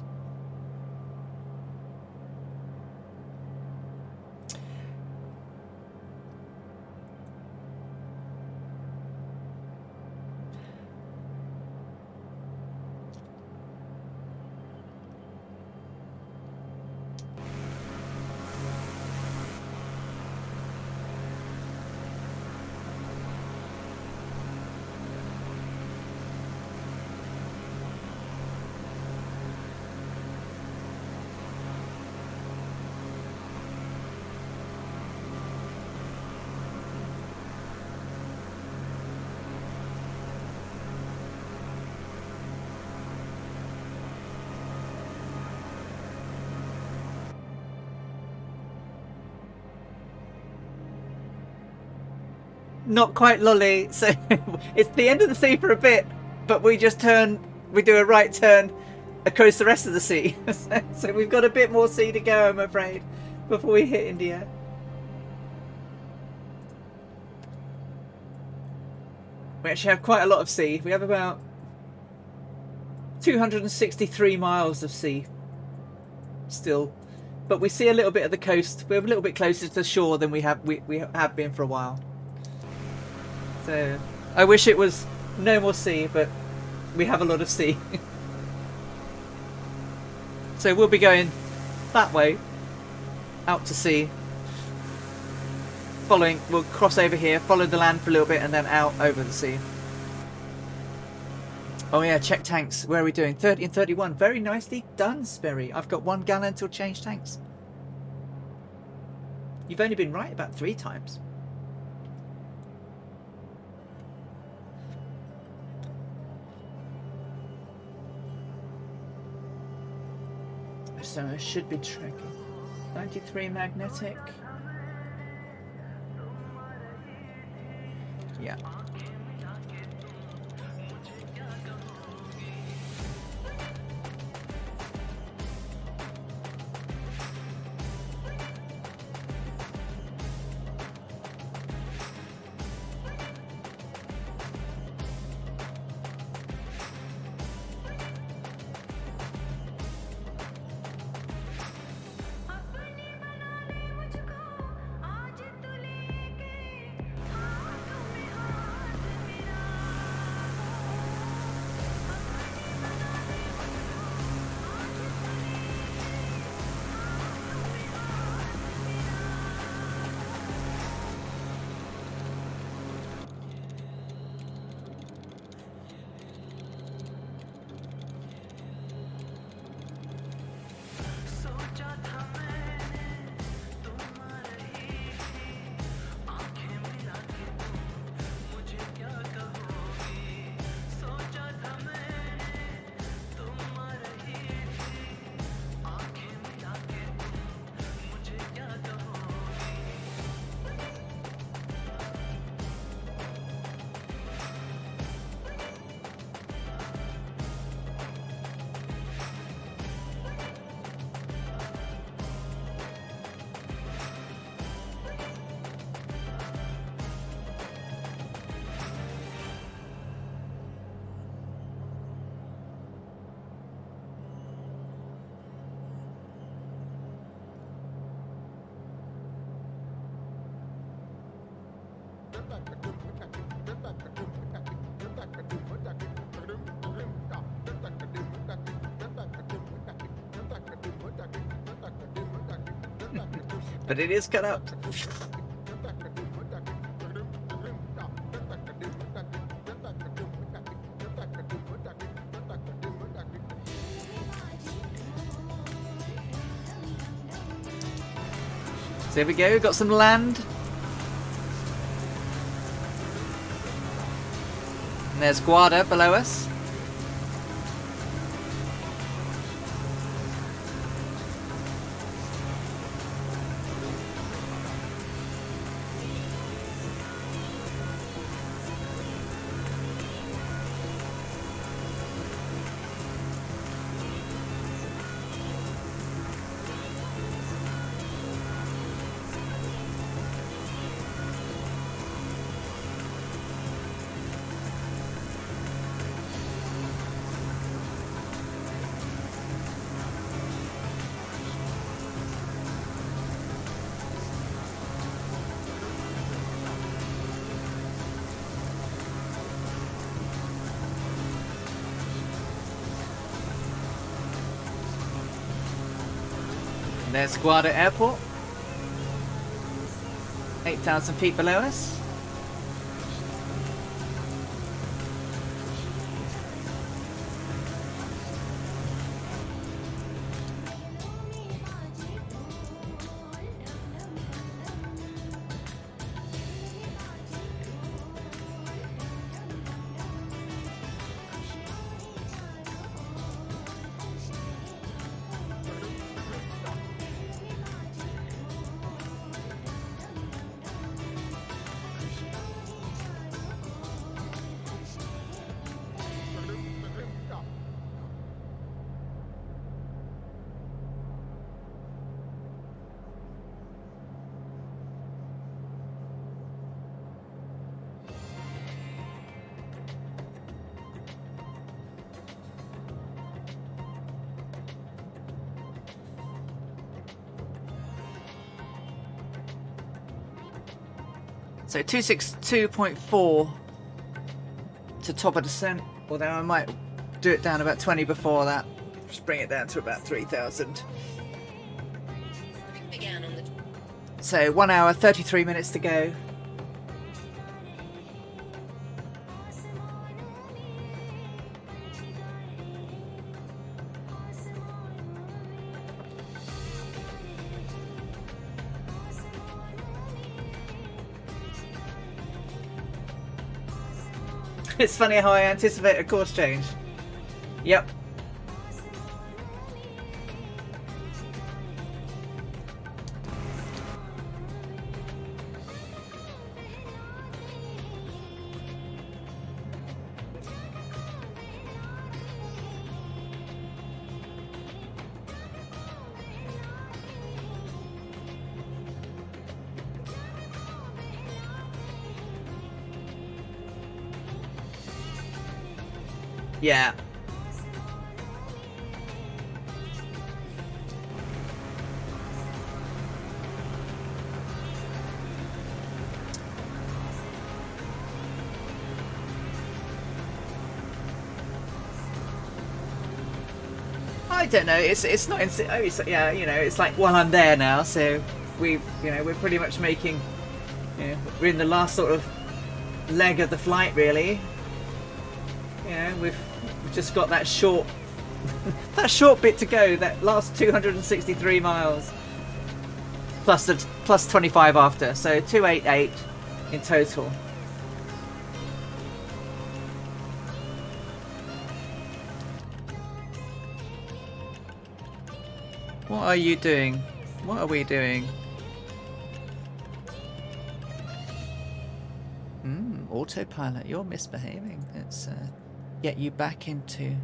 not quite lolly. So it's the end of the sea for a bit, but we just turn, we do a right turn across the rest of the sea. So we've got a bit more sea to go, I'm afraid, before we hit India. We actually have quite a lot of sea. We have about 263 miles of sea still, but we see a little bit of the coast. We're a little bit closer to the shore than we have been for a while. So I wish it was no more sea, but we have a lot of sea. So we'll be going that way out to sea, following, we'll cross over here, follow the land for a little bit, and then out over the sea. Oh yeah, check tanks. Where are we doing? 30 and 31. Very nicely done, Sperry. I've got 1 gallon till change tanks. You've only been right about 3 times. So I should be tracking. 93 magnetic. Yeah. But it is cut up. So here we go, got some land. And there's Guarda below us. There's Guarda Airport, 8,000 feet below us. So 262.4 to top of descent, although I might do it down about 20 before that. Just bring it down to about 3,000. So 1 hour, 33 minutes to go. It's funny how I anticipate a course change. Yep. Yeah. I don't know. It's not. Yeah, you know, it's like, well, I'm there now, so we're pretty much making. We're in the last sort of leg of the flight, really. We've just got that short bit to go, that last 263 miles plus 25 after, so 288 in total. What are you doing? What are we doing? Autopilot, you're misbehaving. Let's get you back into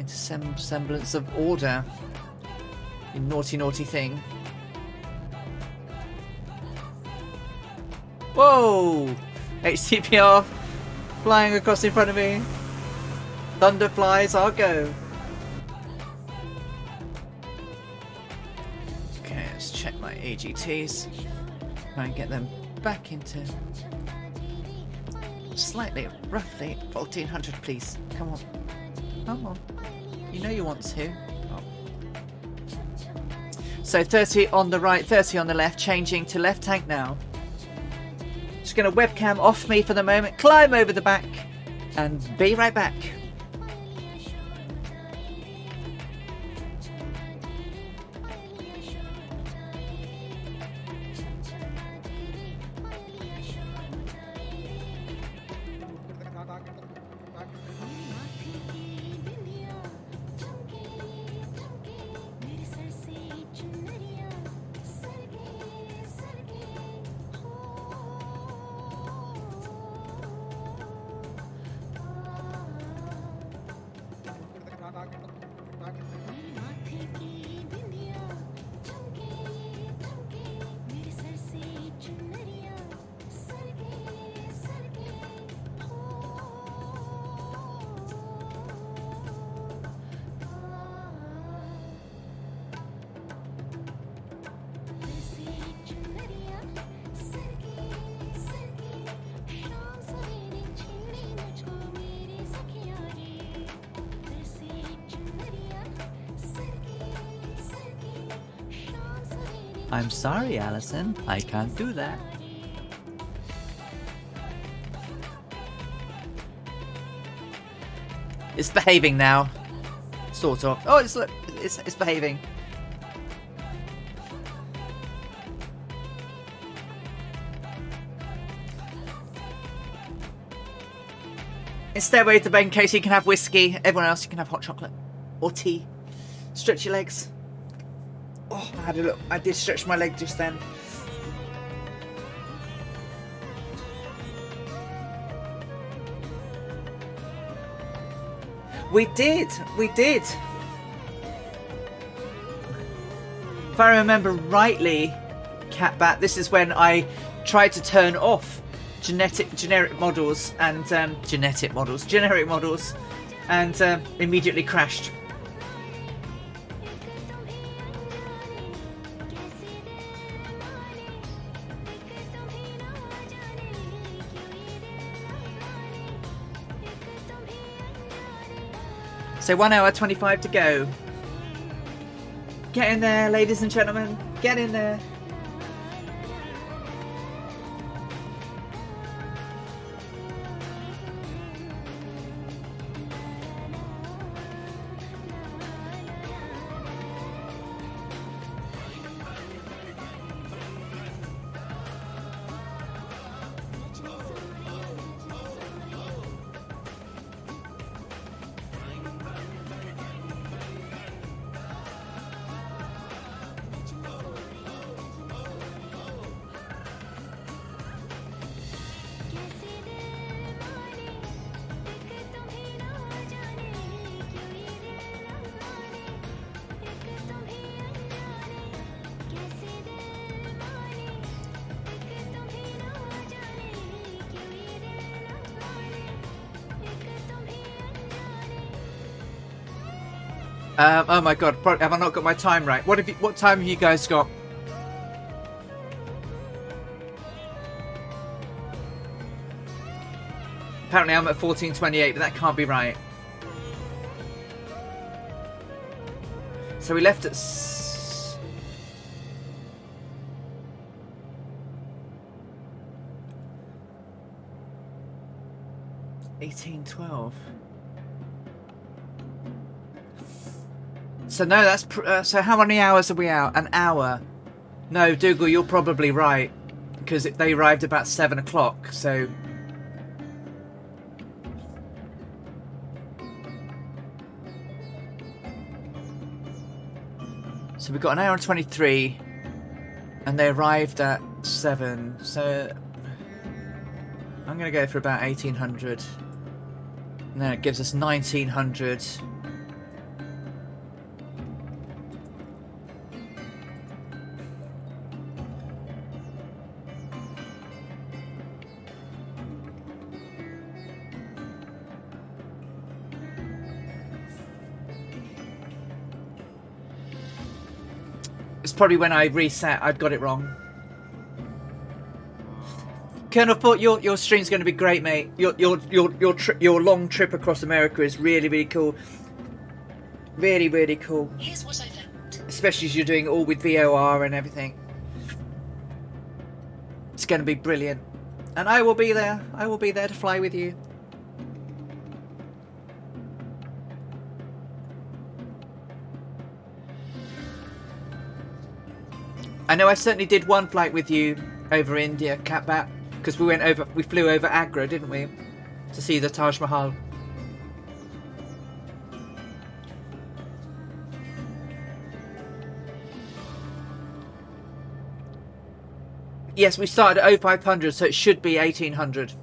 some semblance of order. You naughty thing. Whoa! HTPR flying across in front of me. Thunder flies, I'll go. Okay, let's check my AGTs. Try and get them back into slightly, roughly 1400, please. Come on. Come on. You know you want to. Oh. So 30 on the right, 30 on the left, changing to left tank now. Just going to webcam off me for the moment, climb over the back, and be right back. I'm sorry, Alison. I can't do that. It's behaving now. Sort of. Oh, it's behaving. It's stairway to bed in case you can have whiskey. Everyone else, you can have hot chocolate or tea. Stretch your legs. Oh, I had a look. I did stretch my leg just then. We did. If I remember rightly, Catbat, this is when I tried to turn off generic models and immediately crashed. So 1 hour 25 to go. Get in there, ladies and gentlemen. Get in there. Oh my god, have I not got my time right? What time have you guys got? Apparently I'm at 14:28, but that can't be right. So we left at 18:12. So no, that's so how many hours are we out? An hour. No, Dougal, you're probably right, because they arrived about 7 o'clock. So we've got an hour and 23, and they arrived at 7. So I'm going to go for about 1800. And then it gives us 1900. It's probably when I reset, I'd got it wrong. Colonel thought your stream's going to be great, mate. Your long trip across America is really, really cool. Really, really cool. Here's what I found. Especially as you're doing it all with VOR and everything. It's going to be brilliant. And I will be there. I will be there to fly with you. I know I certainly did one flight with you over India, Catbat, because we flew over Agra, didn't we? To see the Taj Mahal. Yes, we started at 0500, so it should be 1800.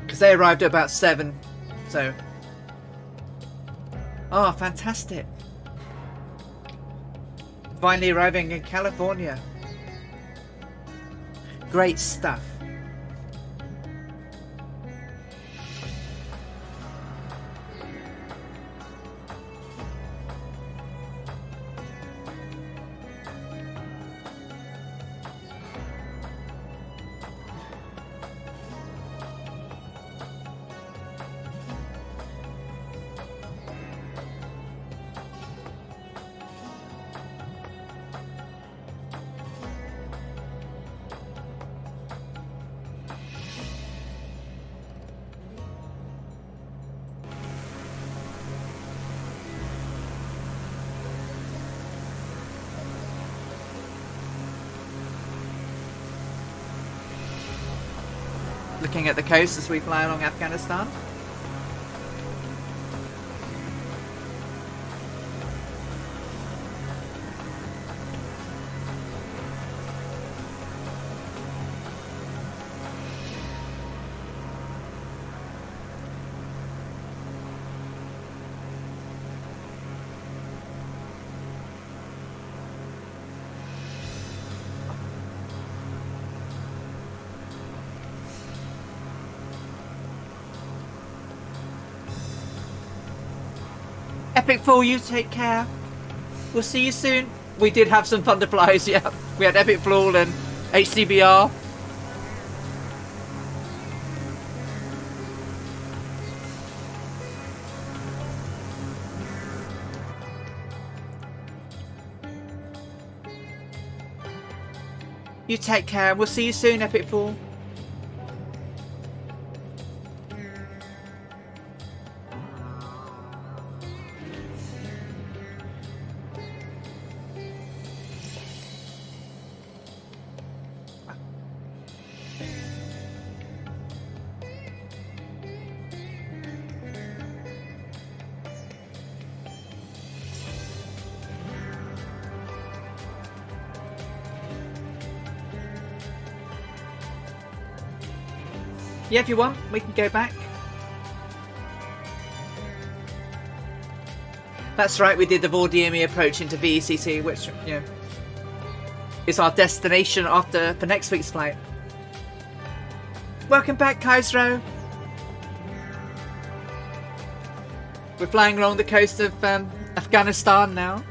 Because they arrived at about 7, so... Oh, fantastic. Finally arriving in California. Great stuff. Looking at the coast as we fly along Afghanistan. Epic Fool, you take care. We'll see you soon. We did have some thunderflies, yeah. We had Epic Fool and HCBR. You take care. We'll see you soon, Epic Fool. Yeah, if you want, we can go back. That's right, we did the Vordiemi approach into VECC, which, you know, is our destination for next week's flight. Welcome back, Kaisro. We're flying along the coast of Afghanistan now.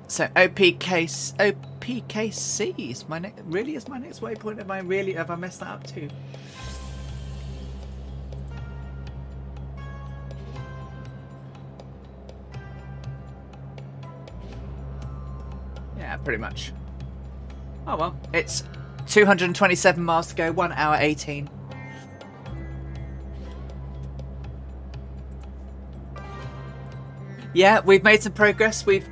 So OPKC is my next waypoint. Have I messed that up too? Yeah, pretty much. Oh well, it's 227 miles to go, 1 hour 18. Yeah, we've made some progress. We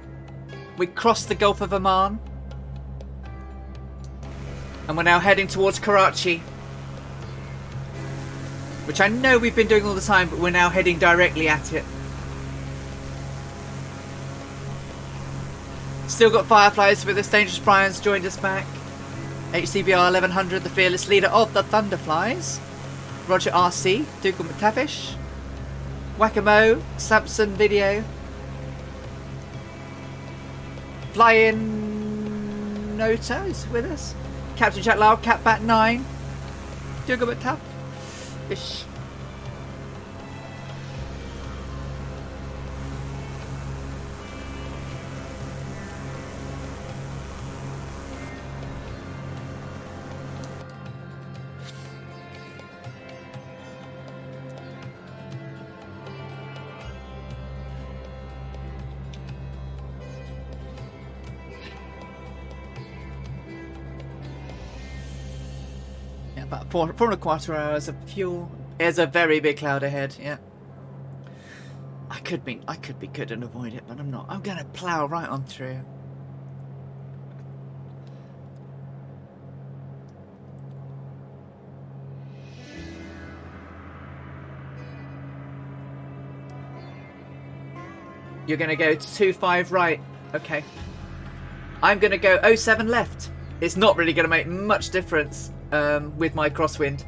crossed the Gulf of Oman. And we're now heading towards Karachi. Which I know we've been doing all the time, but we're now heading directly at it. Still got Fireflies with us. Dangerous Brian's joined us back. HCBR 1100, the fearless leader of the Thunderflies. Roger RC, Dougal McTavish. Whack-A-Mo, Samson Video. Flying Nota is with us. Captain Jack Lyle, Catbat 9. Dougal McTavish. About 4.25 hours of fuel. There's a very big cloud ahead. Yeah, I could be good and avoid it, but I'm not. I'm gonna plow right on through. You're gonna go to 25 right. Okay. I'm gonna go 07 left. It's not really gonna make much difference. With my crosswind,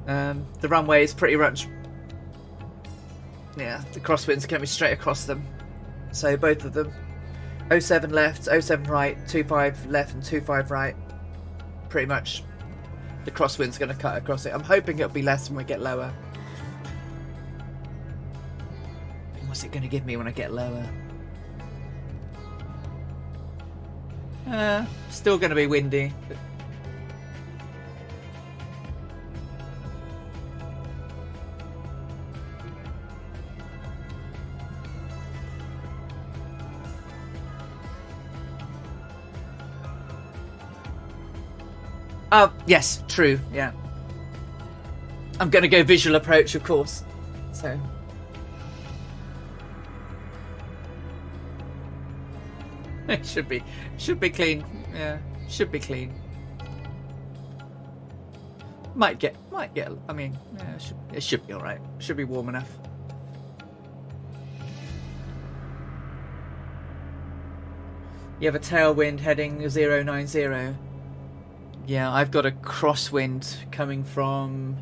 the runway is pretty much, yeah, the crosswind's going to be straight across them, so both of them, 07 left, 07 right, 25 left and 25 right, pretty much the crosswind's going to cut across it. I'm hoping it'll be less when we get lower. What's it going to give me when I get lower? Still going to be windy, but oh, yes, true, yeah. I'm going to go visual approach, of course. So. It should be clean. Yeah, should be clean. Might get, I mean, yeah, it should be alright. Should be warm enough. You have a tailwind heading 090. Yeah, I've got a crosswind coming from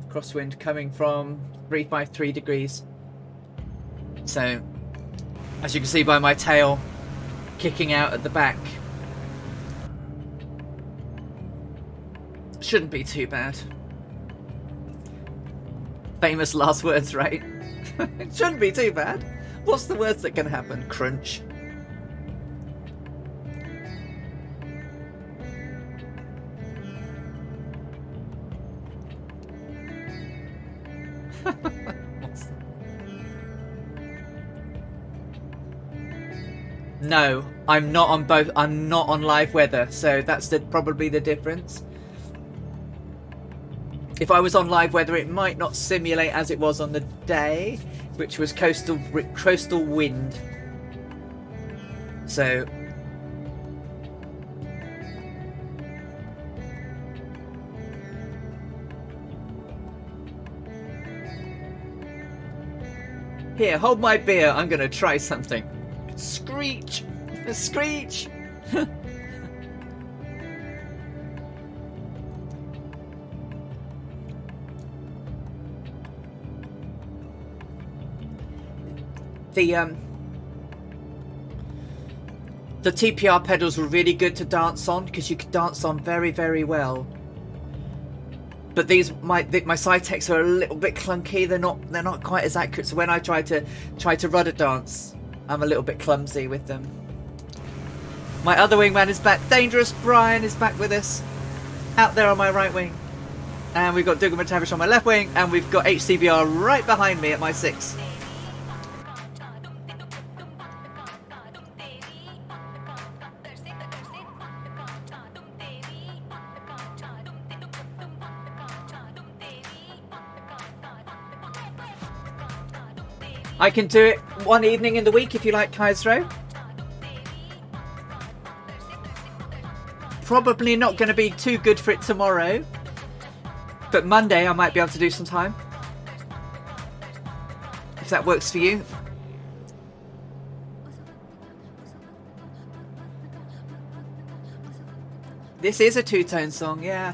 crosswind coming from 353 degrees. So, as you can see by my tail kicking out at the back, shouldn't be too bad. Famous last words, right? It shouldn't be too bad. What's the worst that can happen? Crunch. No, I'm not on both. I'm not on live weather, so that's probably the difference. If I was on live weather, it might not simulate as it was on the day, which was coastal wind. So here, hold my beer. I'm gonna try something. Screech! Screech! The TPR pedals were really good to dance on because you could dance on very, very well. But these my Cytex are a little bit clunky. They're not quite as accurate. So when I try to rudder dance, I'm a little bit clumsy with them. My other wingman is back. Dangerous Brian is back with us. Out there on my right wing. And we've got Dougal McTavish on my left wing. And we've got HCBR right behind me at my 6. I can do it one evening in the week if you like, Kaisro. Probably not going to be too good for it tomorrow. But Monday I might be able to do some time. If that works for you. This is a two-tone song, yeah.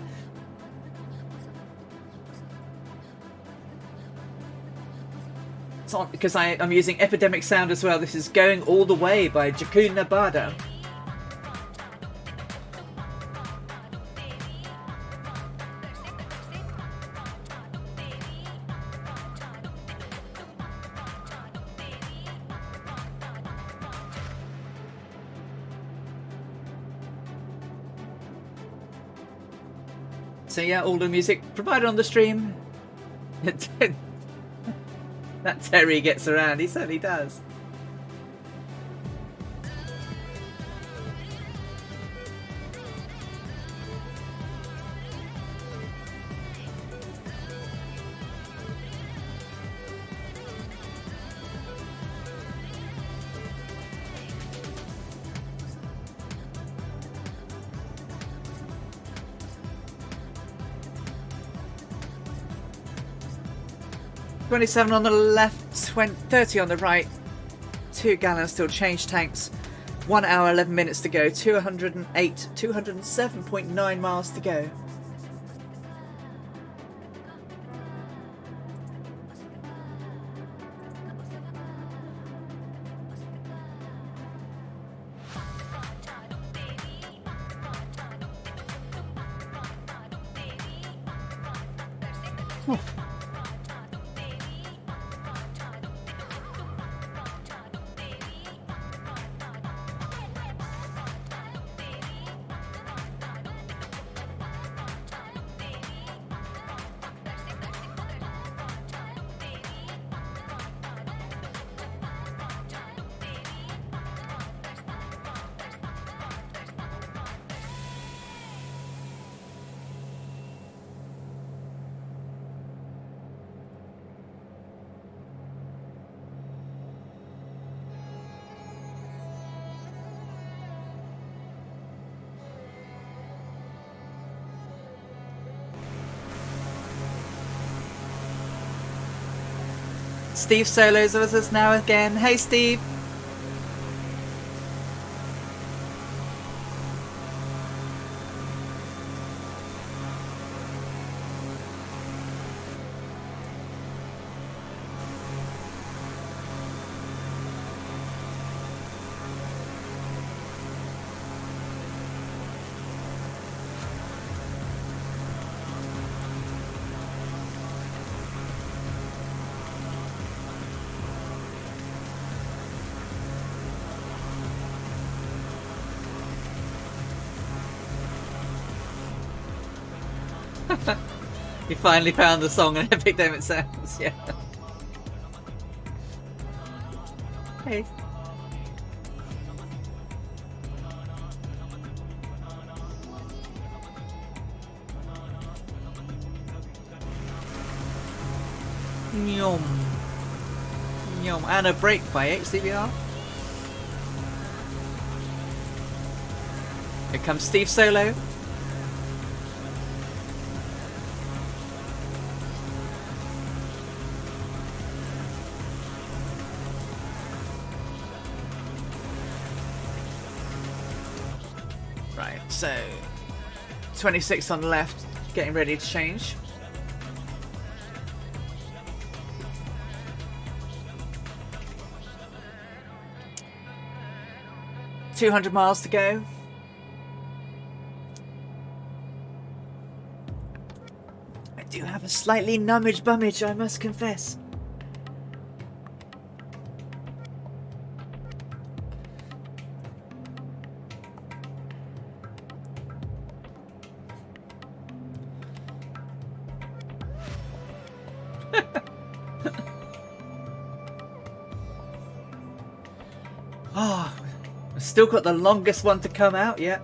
It's on because I'm using Epidemic Sound as well. This is Going All the Way by Jakuna Bada. So yeah, all the music provided on the stream. That Terry gets around, he certainly does. $27 on the left, 30 on the right, 2 gallons still change tanks, 1 hour 11 minutes to go, 207.9 miles to go. Steve Solo's with us now again. Hey Steve. You finally found the song and epic them it sounds, yeah. Hey. Yum. Yum. And a break by HCBR. Here comes Steve Solo. Right, so 26 on the left, getting ready to change. $200 miles to go. I do have a slightly numbage bummage, I must confess. Oh, I've still got the longest one to come out yet.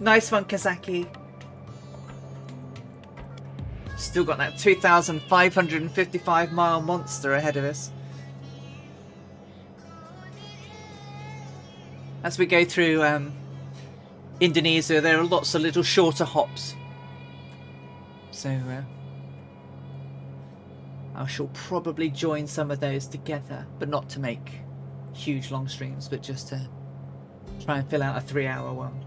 Nice one, Kazaki. Still got that 2,555 mile monster ahead of us. As we go through Indonesia, there are lots of little shorter hops. So I shall probably join some of those together, but not to make huge long streams, but just to try and fill out a 3-hour one.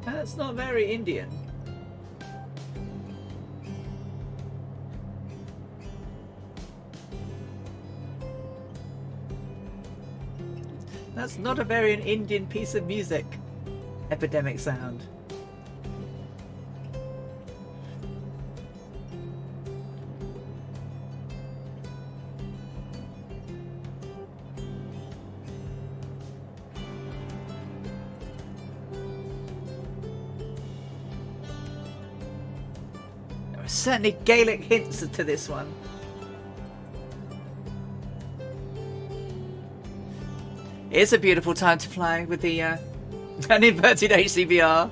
That's not very Indian. That's not a very Indian piece of music. Epidemic sound. Certainly Gaelic hints to this one. It's a beautiful time to fly with the an inverted HCBR.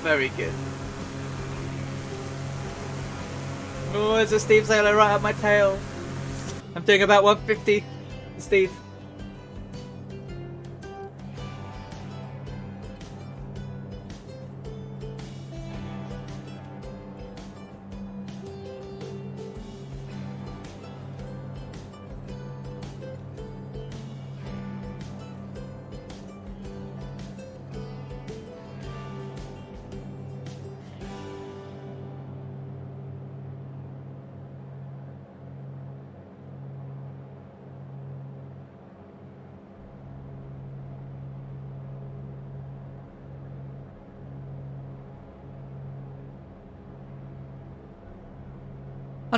Very good. Oh, there's a Steve Sailor right up my tail. I'm doing about 150, Steve.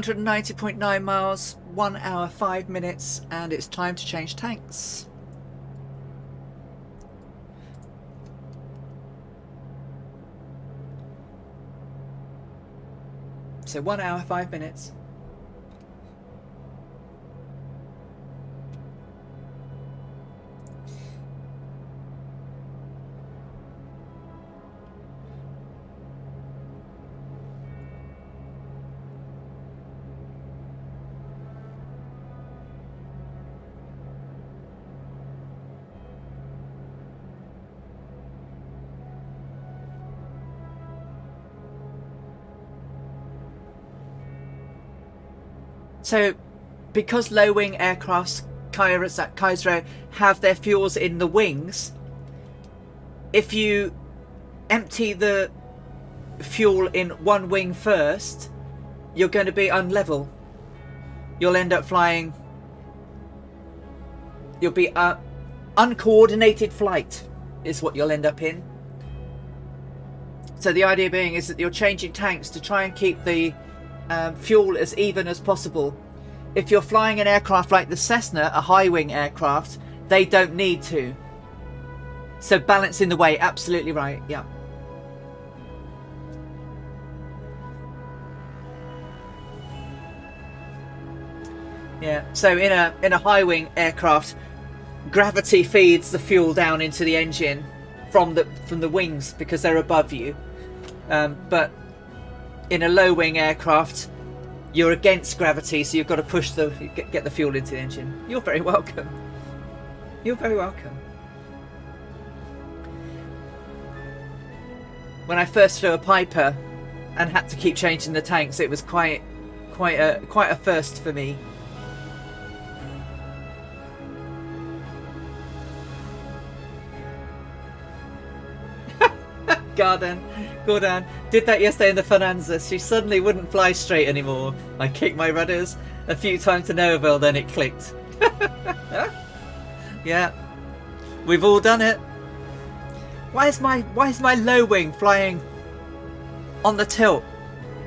.9 miles, 1 hour 5 minutes, and it's time to change tanks. So 1 hour 5 minutes. So, because low-wing aircrafts, Kaisro, have their fuels in the wings, if you empty the fuel in one wing first, you're going to be unlevel. You'll end up flying. You'll be uncoordinated flight is what you'll end up in. So the idea being is that you're changing tanks to try and keep the fuel as even as possible. If you're flying an aircraft like the Cessna, a high wing aircraft, they don't need to. So balancing the weight, absolutely right. Yeah. Yeah. So in a high wing aircraft, gravity feeds the fuel down into the engine from the wings because they're above you. But in a low wing aircraft, you're against gravity, so you've got to push get the fuel into the engine. You're very welcome. You're very welcome. When I first flew a Piper and had to keep changing the tanks, it was quite a first for me. Gordon did that yesterday in the Finanza. She suddenly wouldn't fly straight anymore. I kicked my rudders a few times to no avail, then it clicked. Yeah, we've all done it. Why is my low wing flying on the tilt?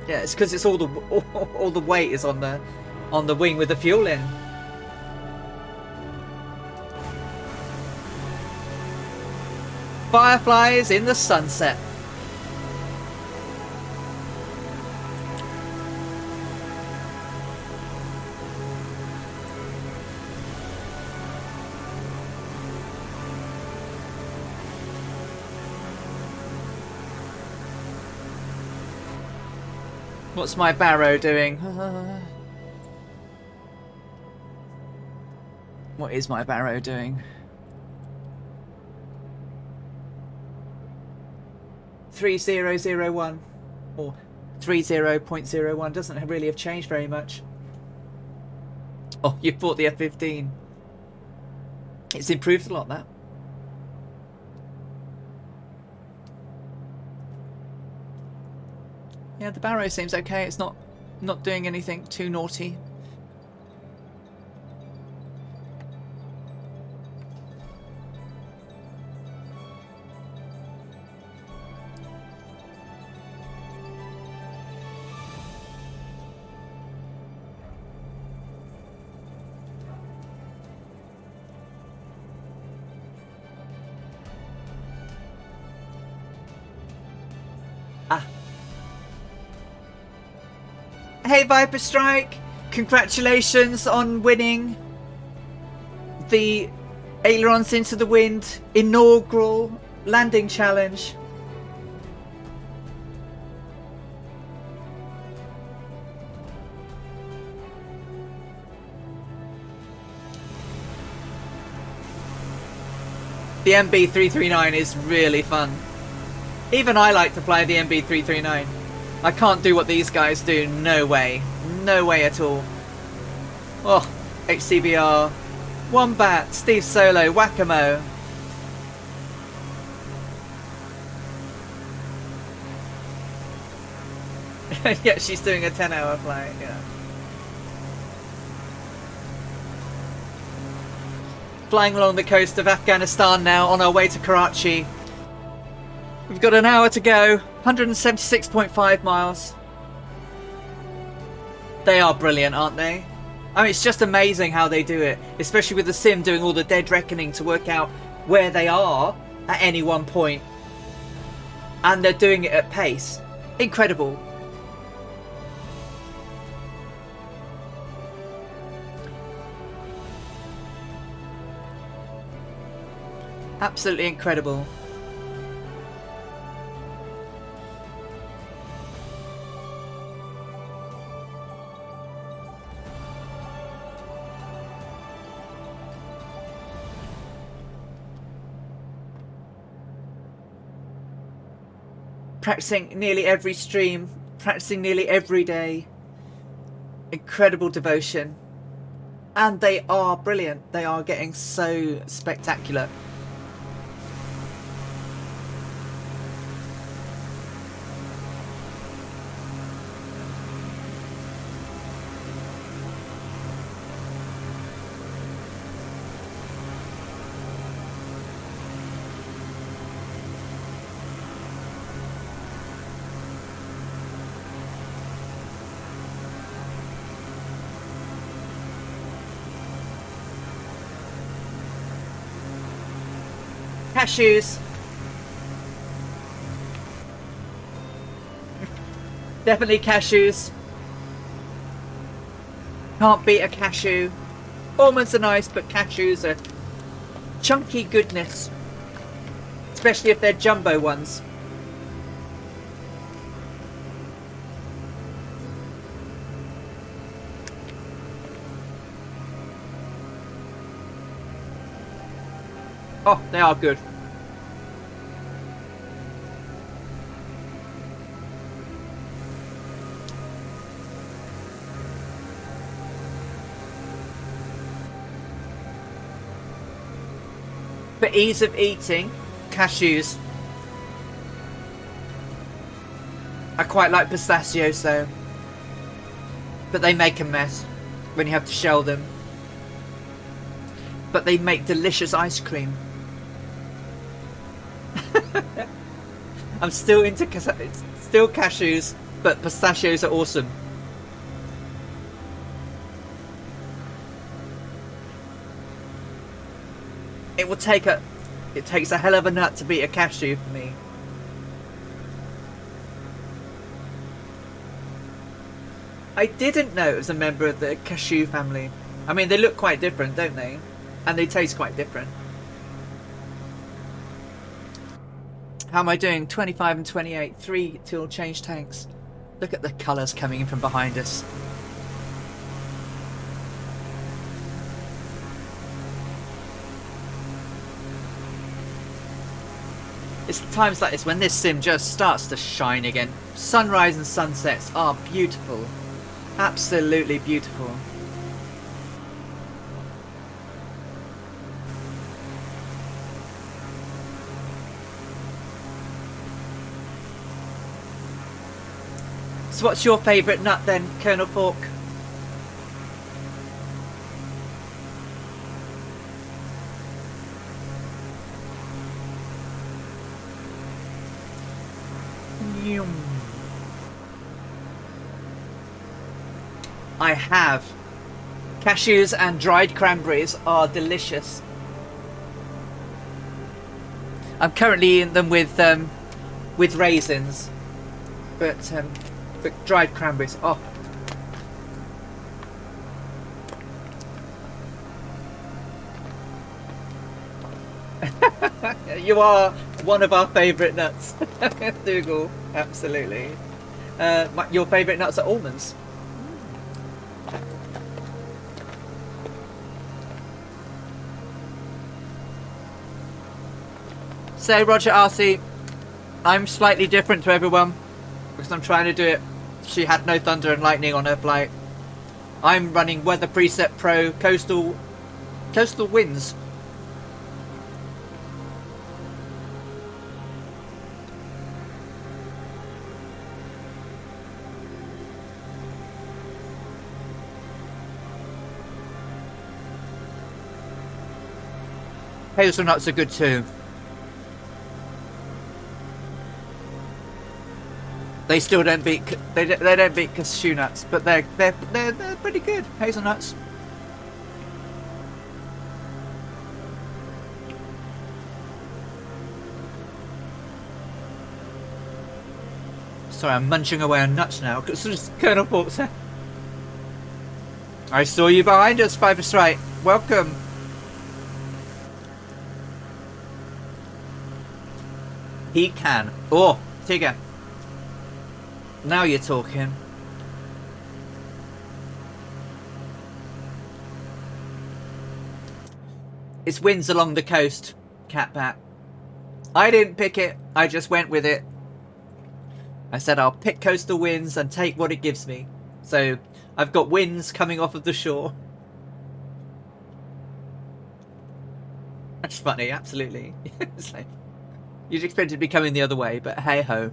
Yeah, it's because it's all the weight is on the wing with the fuel in. Fireflies in the sunset. What's my Barrow doing? What is my Barrow doing? 3001 or 30.01 doesn't really have changed very much. Oh, you bought the F-15. It's improved a lot, that. Yeah, the Barrow seems okay. It's not doing anything too naughty. Hey Viper Strike, congratulations on winning the Ailerons into the Wind inaugural landing challenge. The MB339 is really fun. Even I like to fly the MB339. I can't do what these guys do. No way. No way at all. Oh, HCBR. Wombat, Steve Solo, Whack-A-Mo. Yeah, she's doing a 10-hour flight, yeah. Flying along the coast of Afghanistan now on our way to Karachi. We've got an hour to go. 176.5 miles. They are brilliant, aren't they? I mean, it's just amazing how they do it. Especially with the sim doing all the dead reckoning to work out where they are at any one point. And they're doing it at pace. Incredible. Absolutely incredible. Practicing nearly every stream, practicing nearly every day. Incredible devotion. And they are brilliant. They are getting so spectacular. Cashews. Definitely cashews. Can't beat a cashew. Almonds are nice, but cashews are chunky goodness. Especially if they're jumbo ones. Oh, they are good. For ease of eating, cashews. I quite like pistachios though. But they make a mess when you have to shell them. But they make delicious ice cream. I'm still into cashews, but pistachios are awesome. It takes a hell of a nut to beat a cashew for me. I didn't know it was a member of the cashew family. I mean, they look quite different, don't they? And they taste quite different. How am I doing? 25 and 28. 3 till change tanks. Look at the colours coming in from behind us. It's times like this when this sim just starts to shine again. Sunrise and sunsets are beautiful. Absolutely beautiful. So what's your favourite nut then, Colonel Fork? I have. Cashews and dried cranberries are delicious. I'm currently eating them with raisins, but dried cranberries. Oh. You are one of our favourite nuts, Dougal. Absolutely. Your favourite nuts are almonds. So Roger RC, I'm slightly different to everyone because I'm trying to do it. She had no thunder and lightning on her flight. I'm running Weather Preset Pro coastal winds. Hazelnuts are good too. They still don't beat they don't beat cashew nuts, but they're pretty good. Hazelnuts. Sorry, I'm munching away on nuts now because Colonel Fork's here. I saw you behind us, Fiver Strike. Welcome. He can. Oh, Tigger. Now you're talking. It's winds along the coast, Catbat. I didn't pick it, I just went with it. I said I'll pick coastal winds and take what it gives me. So I've got winds coming off of the shore. That's funny, absolutely. It's like, you'd expect it to be coming the other way, but hey ho.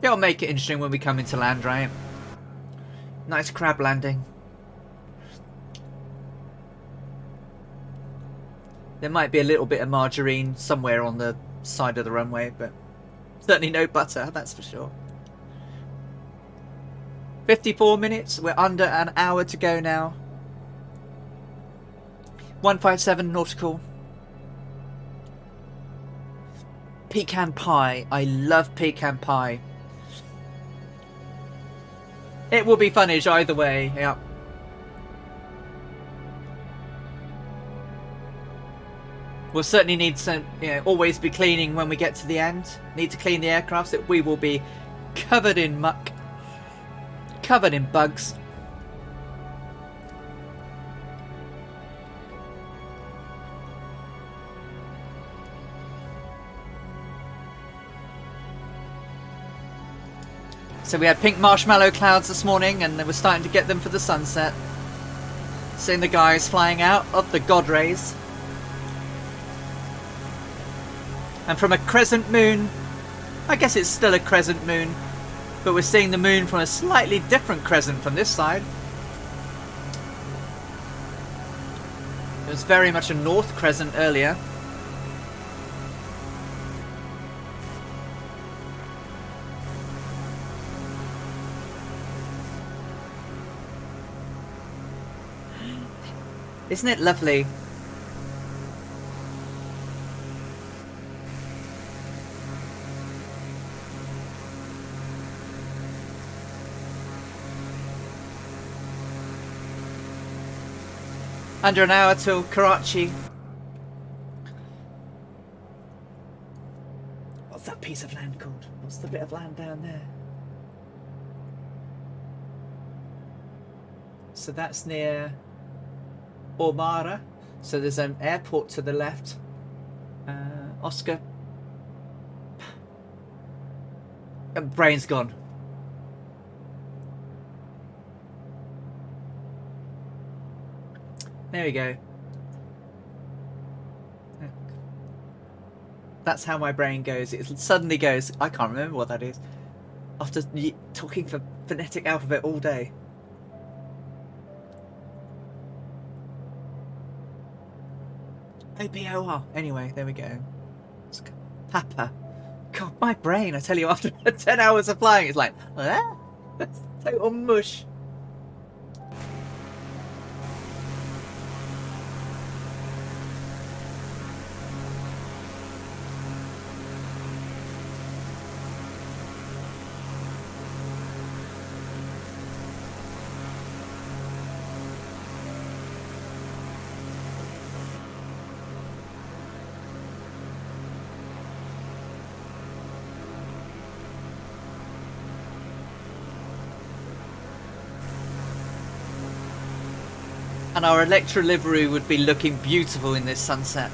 It'll make it interesting when we come into land, right? Nice crab landing. There might be a little bit of margarine somewhere on the side of the runway, but certainly no butter, that's for sure. 54 minutes, we're under an hour to go now. 157 nautical. Pecan pie. I love pecan pie. It will be funnish either way. Yeah. We'll certainly need to, always be cleaning when we get to the end. Need to clean the aircraft so we will be covered in muck, covered in bugs. So we had pink marshmallow clouds this morning, and they were starting to get them for the sunset. Seeing the guys flying out of the God rays. And from a crescent moon, I guess it's still a crescent moon, but we're seeing the moon from a slightly different crescent from this side. It was very much a north crescent earlier. Isn't it lovely? Under an hour till Karachi. What's that piece of land called? What's the bit of land down there? So that's near Ormara. So there's an airport to the left. Oscar. Brain's gone. There we go. That's how my brain goes. It suddenly goes, I can't remember what that is. After talking for phonetic alphabet all day. APOR. Anyway, there we go. Papa. God, my brain, I tell you, after 10 hours of flying, it's like, ah, that's total mush. And our Electra livery would be looking beautiful in this sunset.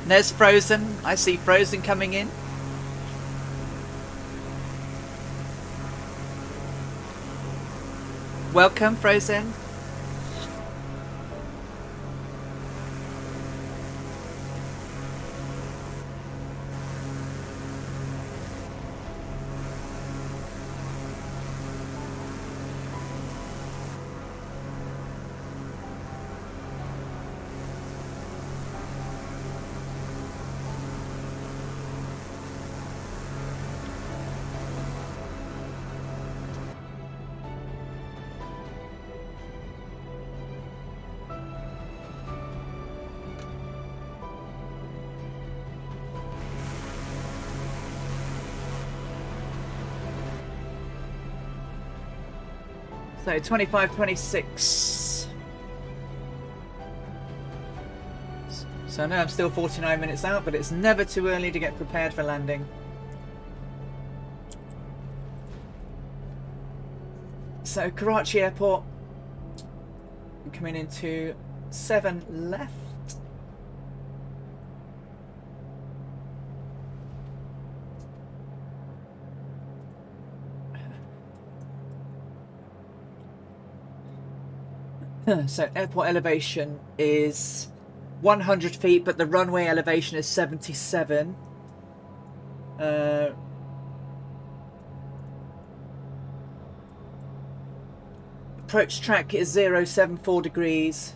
And there's Frozen. I see Frozen coming in. Welcome, Frozen. So 25, 26. So I know I'm still 49 minutes out, but it's never too early to get prepared for landing. So Karachi Airport, coming into 7 left. So airport elevation is 100 feet, but the runway elevation is 77. Approach track is 074 degrees.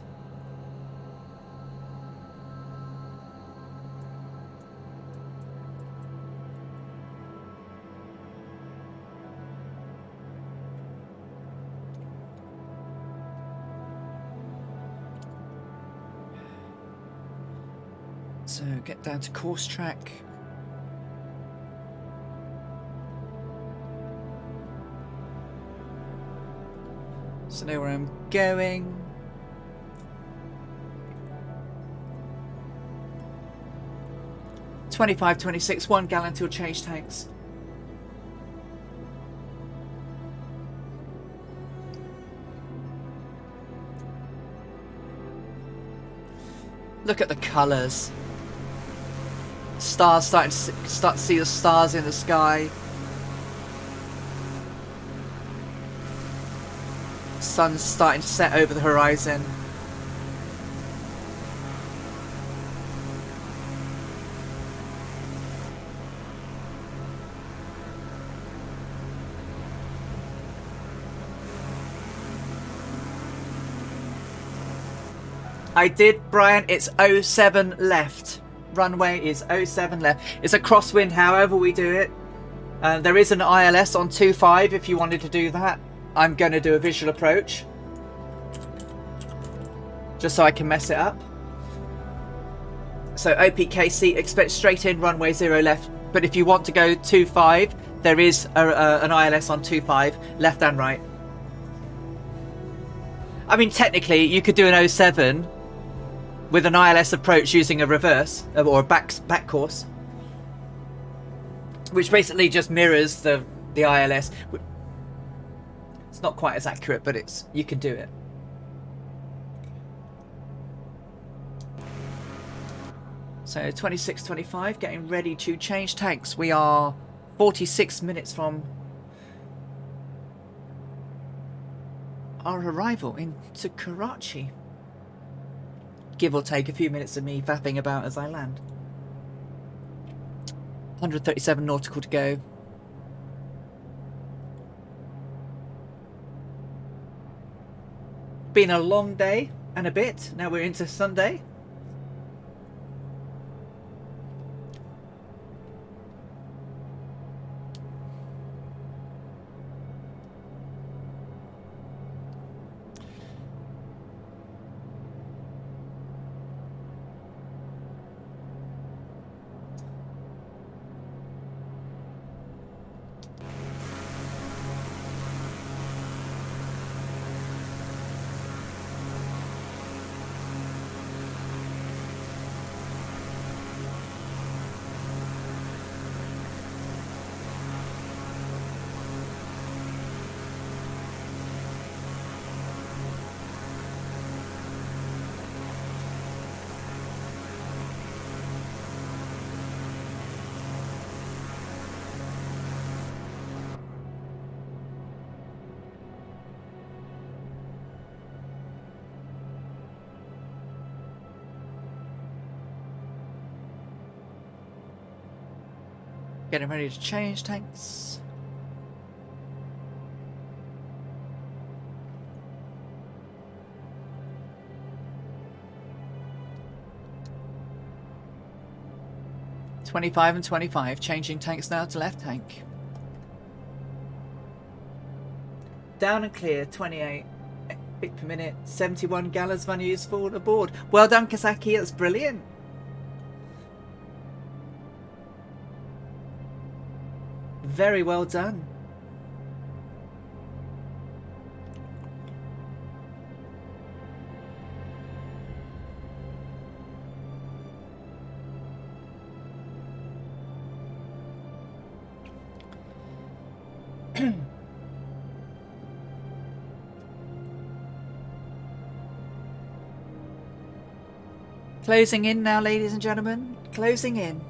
So get down to course track. So know where I'm going. $25, $26, 1 gallon till change tanks. Look at the colours. Stars start to see the stars in the sky. Sun's starting to set over the horizon. I did, Brian. It's 07 left. Runway is 07 left. It's a crosswind, however we do it. There is an ILS on 25 if you wanted to do that. I'm going to do a visual approach. Just so I can mess it up. So OPKC, expect straight in, runway 0 left. But if you want to go 25, there is an ILS on 25, left and right. I mean, technically, you could do an 07 with an ILS approach using a reverse or a back course, which basically just mirrors the ILS. It's not quite as accurate, but you can do it. So 26:25, getting ready to change tanks. We are 46 minutes from our arrival into Karachi. Give or take a few minutes of me faffing about as I land. 137 nautical to go. Been a long day and a bit. Now we're into Sunday. Getting ready to change tanks. $25 and $25, changing tanks now to left tank. Down and clear, 28 bit per minute, 71 gallons of unused fuel aboard. Well done, Kazaki, that's brilliant. Very well done. Closing in now, ladies and gentlemen. Closing in.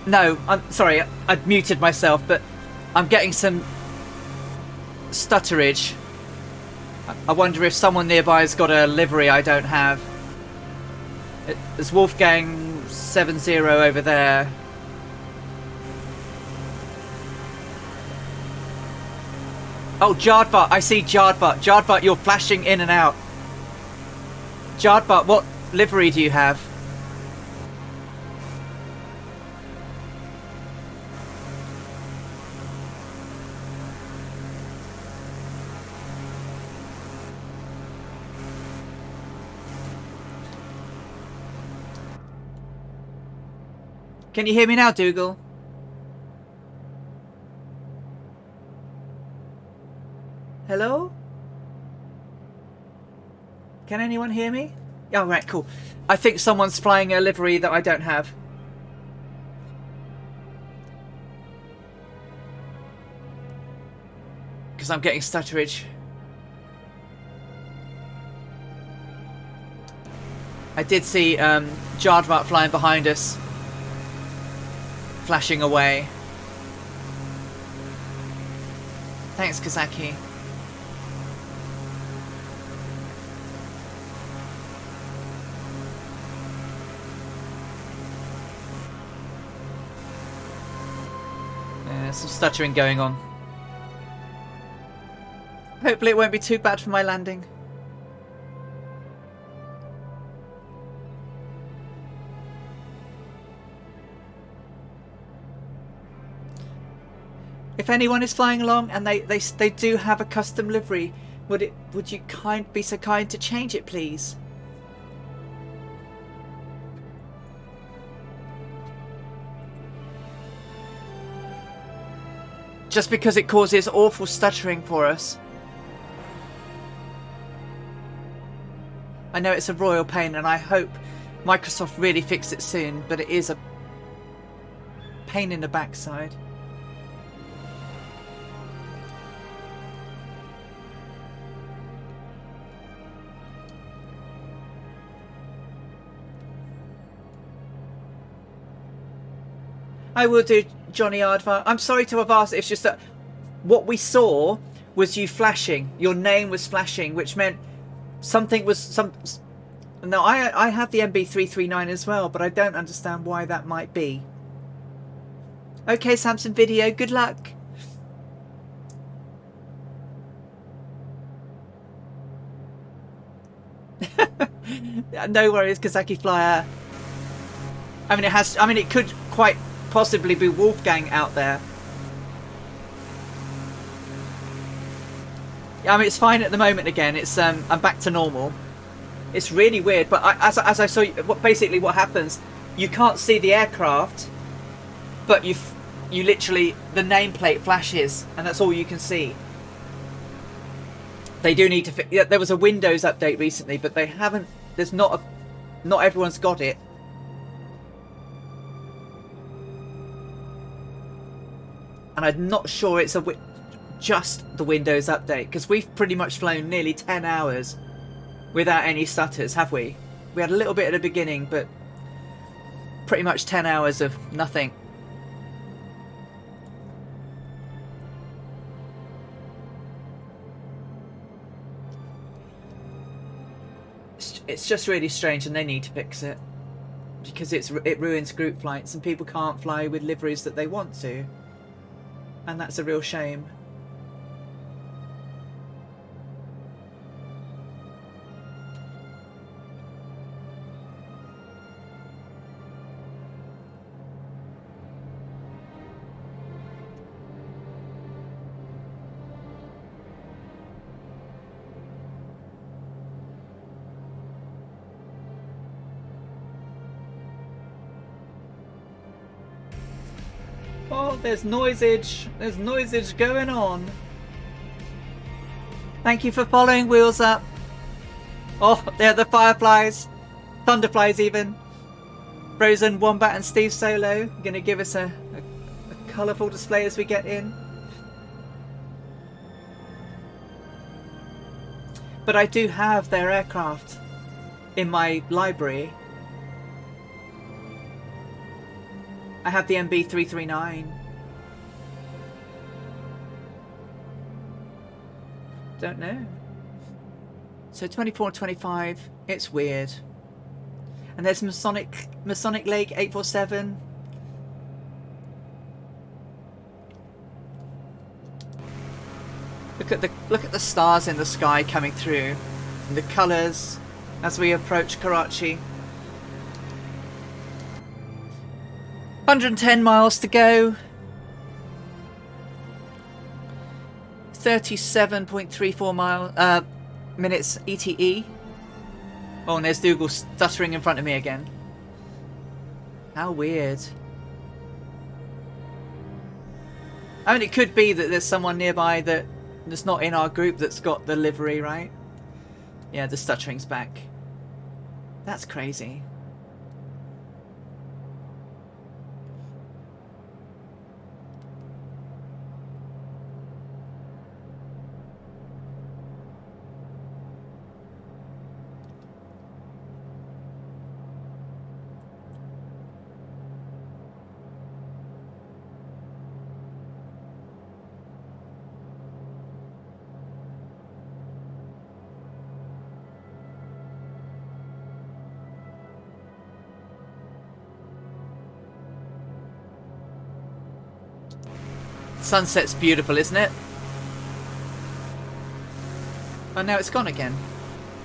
No, I'm sorry, I'd muted myself, but I'm getting some stutterage. I wonder if someone nearby has got a livery I don't have. There's Wolfgang 70 over there. Oh, Jardvat, I see Jardvat. Jardvat, you're flashing in and out. Jardvat, what livery do you have? Can you hear me now, Dougal? Hello? Can anyone hear me? Oh, right, cool. I think someone's flying a livery that I don't have. Because I'm getting stutterage. I did see Jardvat flying behind us. Flashing away. Thanks, Kazaki. Some stuttering going on. Hopefully it won't be too bad for my landing. If anyone is flying along and they do have a custom livery, would you be so kind to change it, please? Just because it causes awful stuttering for us. I know it's a royal pain and I hope Microsoft really fix it soon, but it is a pain in the backside. I will do, Johnny Ardvar. I'm sorry to have asked. It's just that what we saw was you flashing. Your name was flashing, which meant something was No, I have the MB339 as well, but I don't understand why that might be. Okay, Samson Video. Good luck. No worries, Kazaki Flyer. I mean, it could quite possibly be Wolfgang out there. I mean, it's fine at the moment again. It's I'm back to normal. It's really weird, but as I saw, basically what happens, you can't see the aircraft, but you literally, the nameplate flashes, and that's all you can see. They do need to yeah, there was a Windows update recently, but they haven't. There's not everyone's got it. And I'm not sure it's just the Windows update, because we've pretty much flown nearly 10 hours without any stutters, have we? We had a little bit at the beginning, but pretty much 10 hours of nothing. It's just really strange, and they need to fix it, because it ruins group flights and people can't fly with liveries that they want to. And that's a real shame. Oh, there's noisage. There's noisage going on. Thank you for following, Wheels Up. Oh, they're the Fireflies. Thunderflies even. Frozen, Wombat and Steve Solo. Going to give us a colourful display as we get in. But I do have their aircraft in my library. I have the MB339. Don't know. So 24 and 25, it's weird. And there's Masonic Lake 847. Look at the stars in the sky coming through, and the colours as we approach Karachi. 110 miles to go. 37.34 minutes ETE. Oh, and there's Dougal stuttering in front of me again. How weird. I mean, it could be that there's someone nearby that's not in our group that's got the livery, right? Yeah, the stuttering's back. That's crazy. Sunset's beautiful, isn't it? Oh, now it's gone again.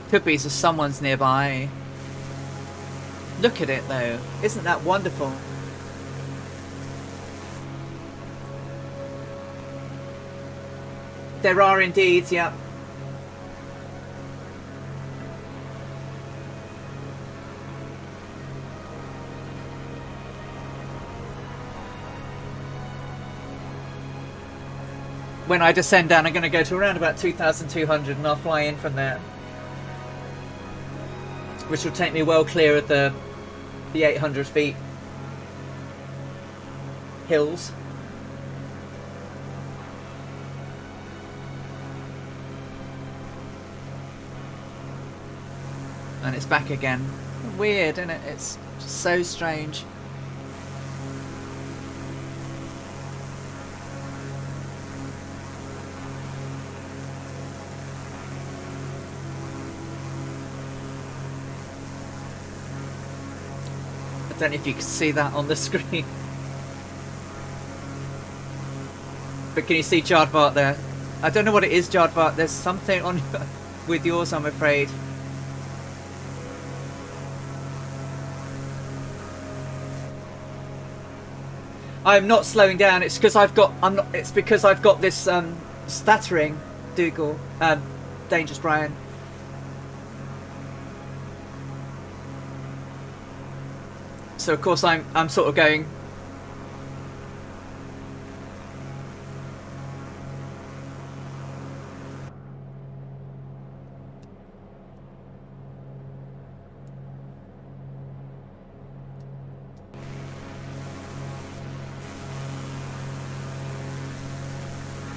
Could be so someone's nearby. Look at it, though. Isn't that wonderful? There are indeed, yeah. When I descend down, I'm going to go to around about 2,200 and I'll fly in from there. Which will take me well clear of the 800 feet hills. And it's back again. Weird, isn't it? It's so strange. I don't know if you can see that on the screen. But can you see Jardvart there? I don't know what it is, Jardvart. There's something on with yours, I'm afraid. I'm not slowing down. It's because I've got. It's because I've got this stuttering, Dougal. Dangerous Brian. So of course I'm sort of going.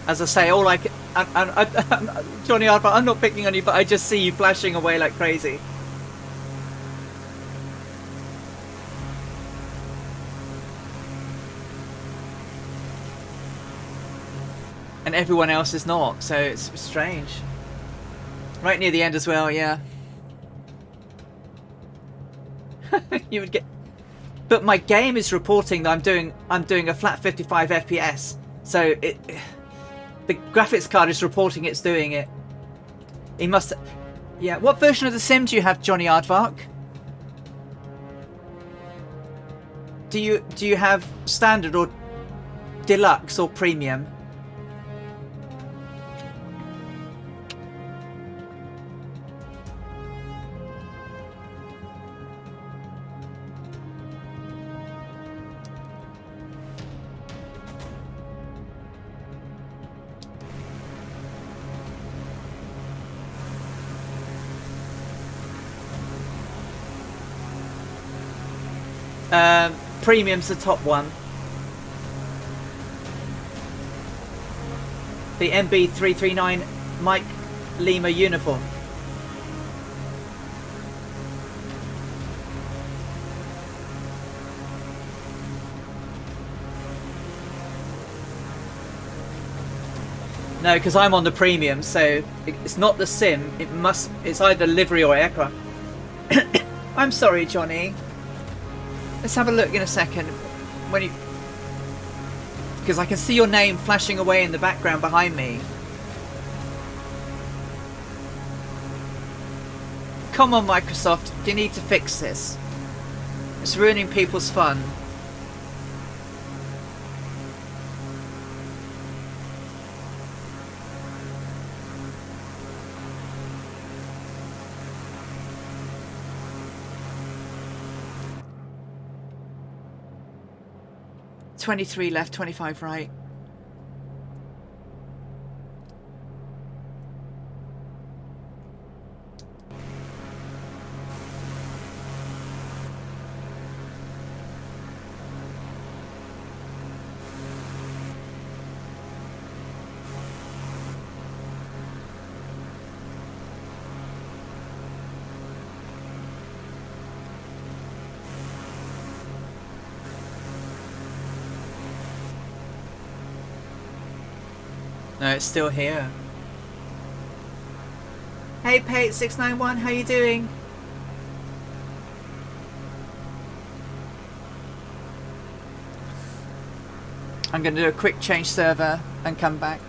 As I say, all I can, Johnny Harper, I'm not picking on you, but I just see you flashing away like crazy. And everyone else is not, so it's strange. Right near the end as well, yeah. You would get, but my game is reporting that I'm doing a flat 55 FPS. So the graphics card is reporting it's doing it. It must. Yeah. What version of the sim do you have, Johnny Aardvark? Do you have standard or deluxe or premium? Premium's the top one. The MB339 Mike Lima uniform. No, because I'm on the premium, so it's not the sim. It's either livery or aircraft. I'm sorry, Johnny. Let's have a look in a second. Because I can see your name flashing away in the background behind me. Come on, Microsoft. You need to fix this. It's ruining people's fun. $23 left, $25 right. No, it's still here. Hey, Pate691, how you doing? I'm going to do a quick change server and come back.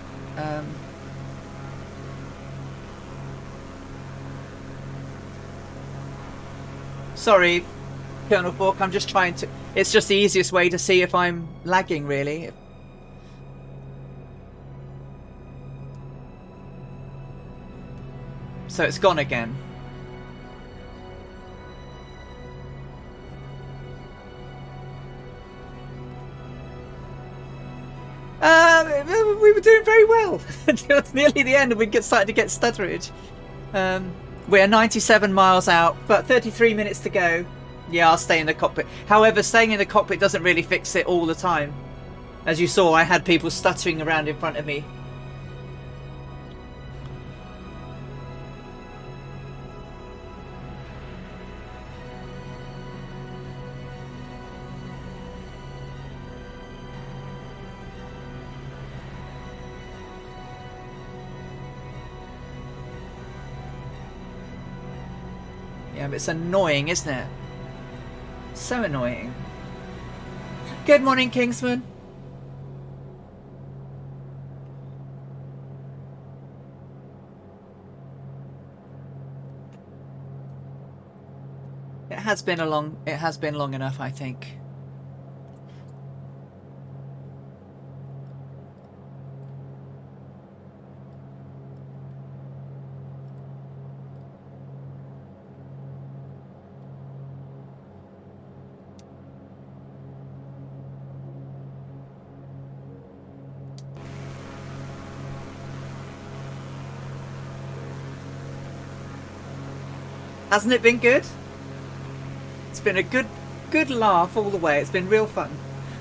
Sorry, Colonel Fork, I'm just trying to... It's just the easiest way to see if I'm lagging, really. So it's gone again. We were doing very well until nearly the end, and we started to get stutterage. We're 97 miles out, but 33 minutes to go. Yeah, I'll stay in the cockpit. However, staying in the cockpit doesn't really fix it all the time. As you saw, I had people stuttering around in front of me. Yeah, but it's annoying, isn't it? So annoying. Good morning, Kingsman. It has been long enough, I think. Hasn't it been good? It's been a good laugh all the way. It's been real fun.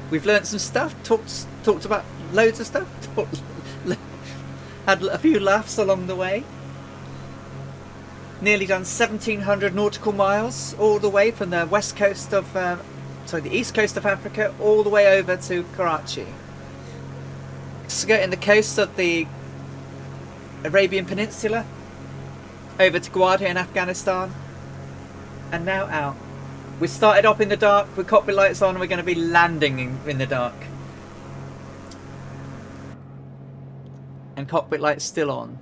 We've learnt some stuff, talked about loads of stuff, had a few laughs along the way. Nearly done 1,700 nautical miles all the way from the west coast of, the east coast of Africa all the way over to Karachi. Skirting the coast of the Arabian Peninsula, over to Gwadar in Afghanistan, and now out. We started off in the dark with cockpit lights on, and we're going to be landing in the dark. And cockpit lights still on.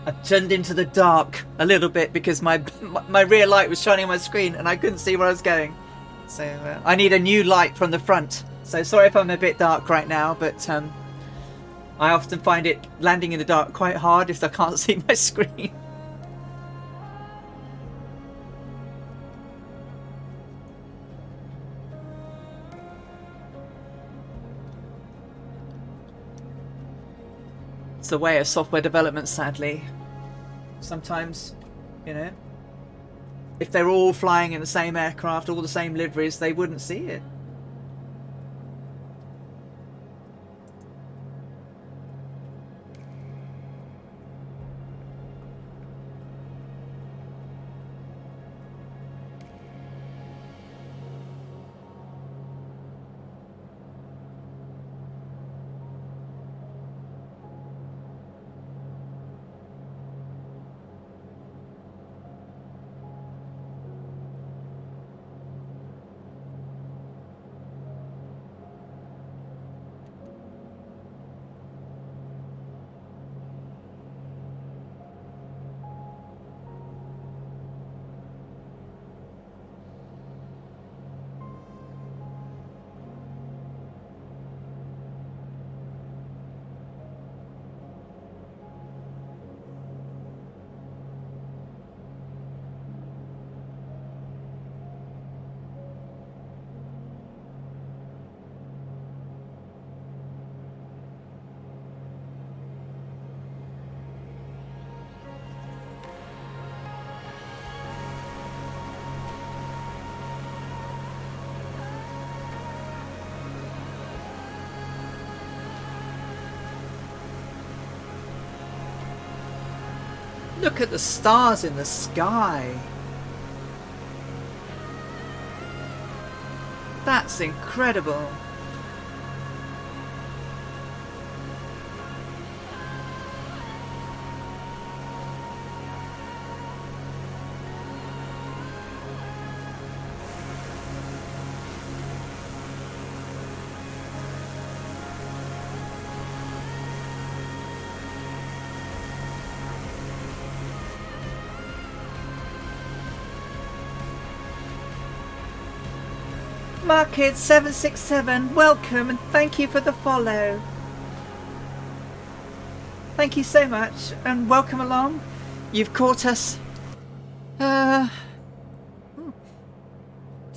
I turned into the dark a little bit because my rear light was shining on my screen and I couldn't see where I was going. So I need a new light from the front. So sorry if I'm a bit dark right now, but I often find it landing in the dark quite hard if I can't see my screen. It's the way of software development, sadly. Sometimes, you know. if they're all flying in the same aircraft, all the same liveries, they wouldn't see it. Look at the stars in the sky. That's incredible. Markid767, welcome and thank you for the follow. Thank you so much and welcome along. You've caught us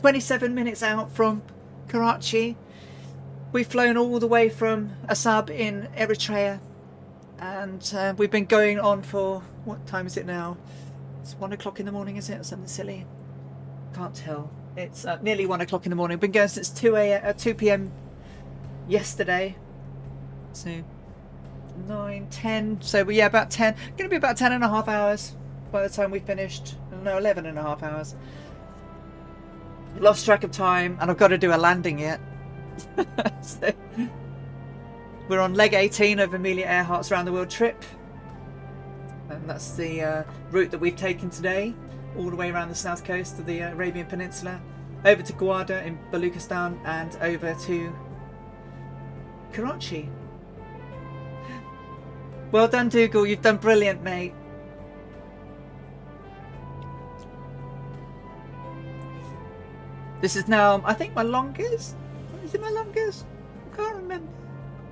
27 minutes out from Karachi. We've flown all the way from Assab in Eritrea, and we've been going on for, what time is it now? It's 1 o'clock in the morning, is it, or something silly? Can't tell. It's nearly 1 o'clock in the morning. Been going since 2 p.m. yesterday. So 9, 10. So yeah, about 10. Going to be about 10 and a half hours by the time we finished. No, 11 and a half hours. Lost track of time, and I've got to do a landing yet. So, we're on leg 18 of Amelia Earhart's round the world trip, and that's the route that we've taken today, all the way around the south coast of the Arabian Peninsula, over to Gwadar in Baluchistan, and over to Karachi. Well done, Dougal. You've done brilliant, mate. This is now, I think, my longest. Is it my longest? I can't remember.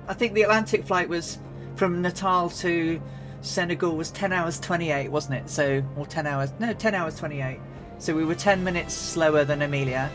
I think the Atlantic flight was from Natal to Senegal was 10 hours 28, wasn't it? So, or 10 hours, no, 10 hours 28. So we were 10 minutes slower than Amelia.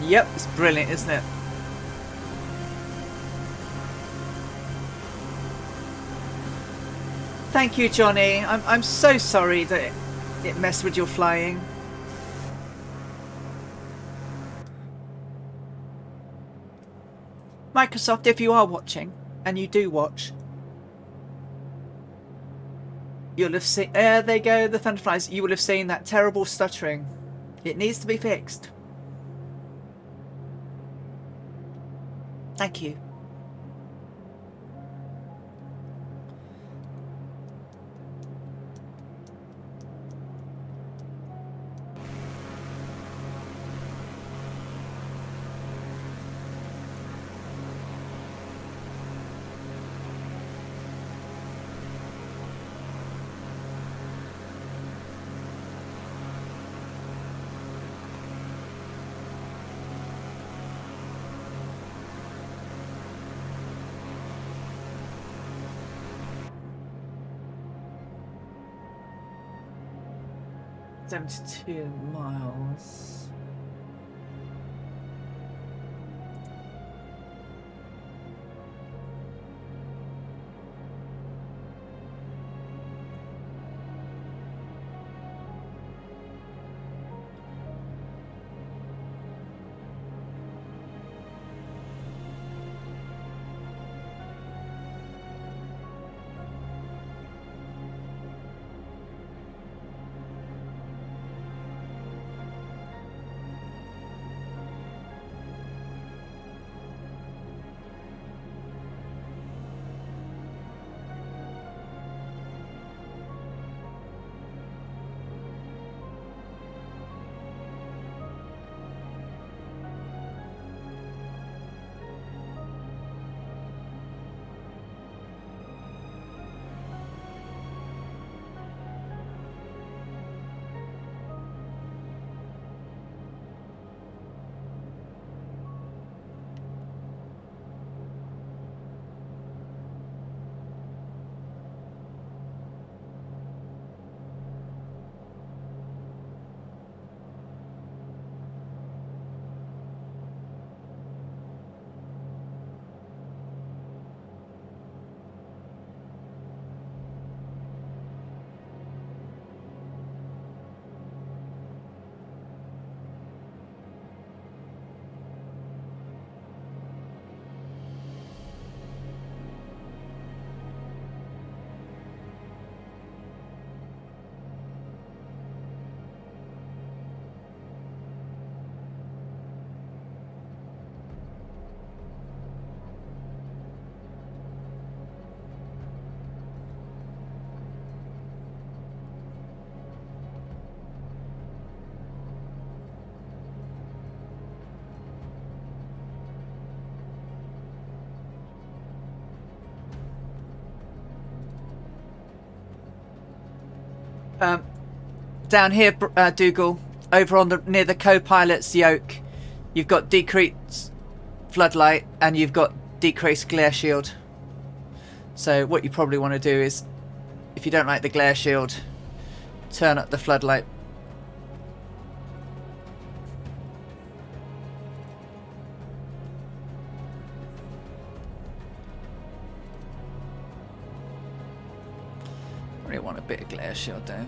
Yep, it's brilliant, isn't it? Thank you, Johnny. I'm so sorry that it messed with your flying. Microsoft, if you are watching, and you do watch, you'll have seen. There they go, the Thunderflies. You will have seen that terrible stuttering. It needs to be fixed. Thank you. 72 miles. Down here, Dougal, over on the near the co-pilot's yoke, you've got decreased floodlight and you've got decreased glare shield. So what you probably want to do is, if you don't like the glare shield, turn up the floodlight. Probably want a bit of glare shield though.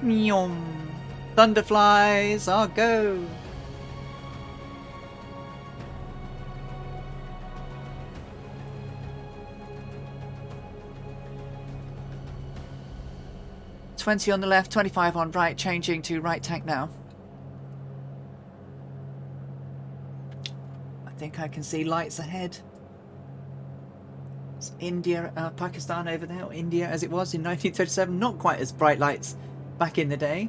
Meow. Thunderflies, I'll go. $20 on the left, 25 on right, changing to right tank now. I think I can see lights ahead. It's India, Pakistan over there, or India as it was in 1937. Not quite as bright lights back in the day.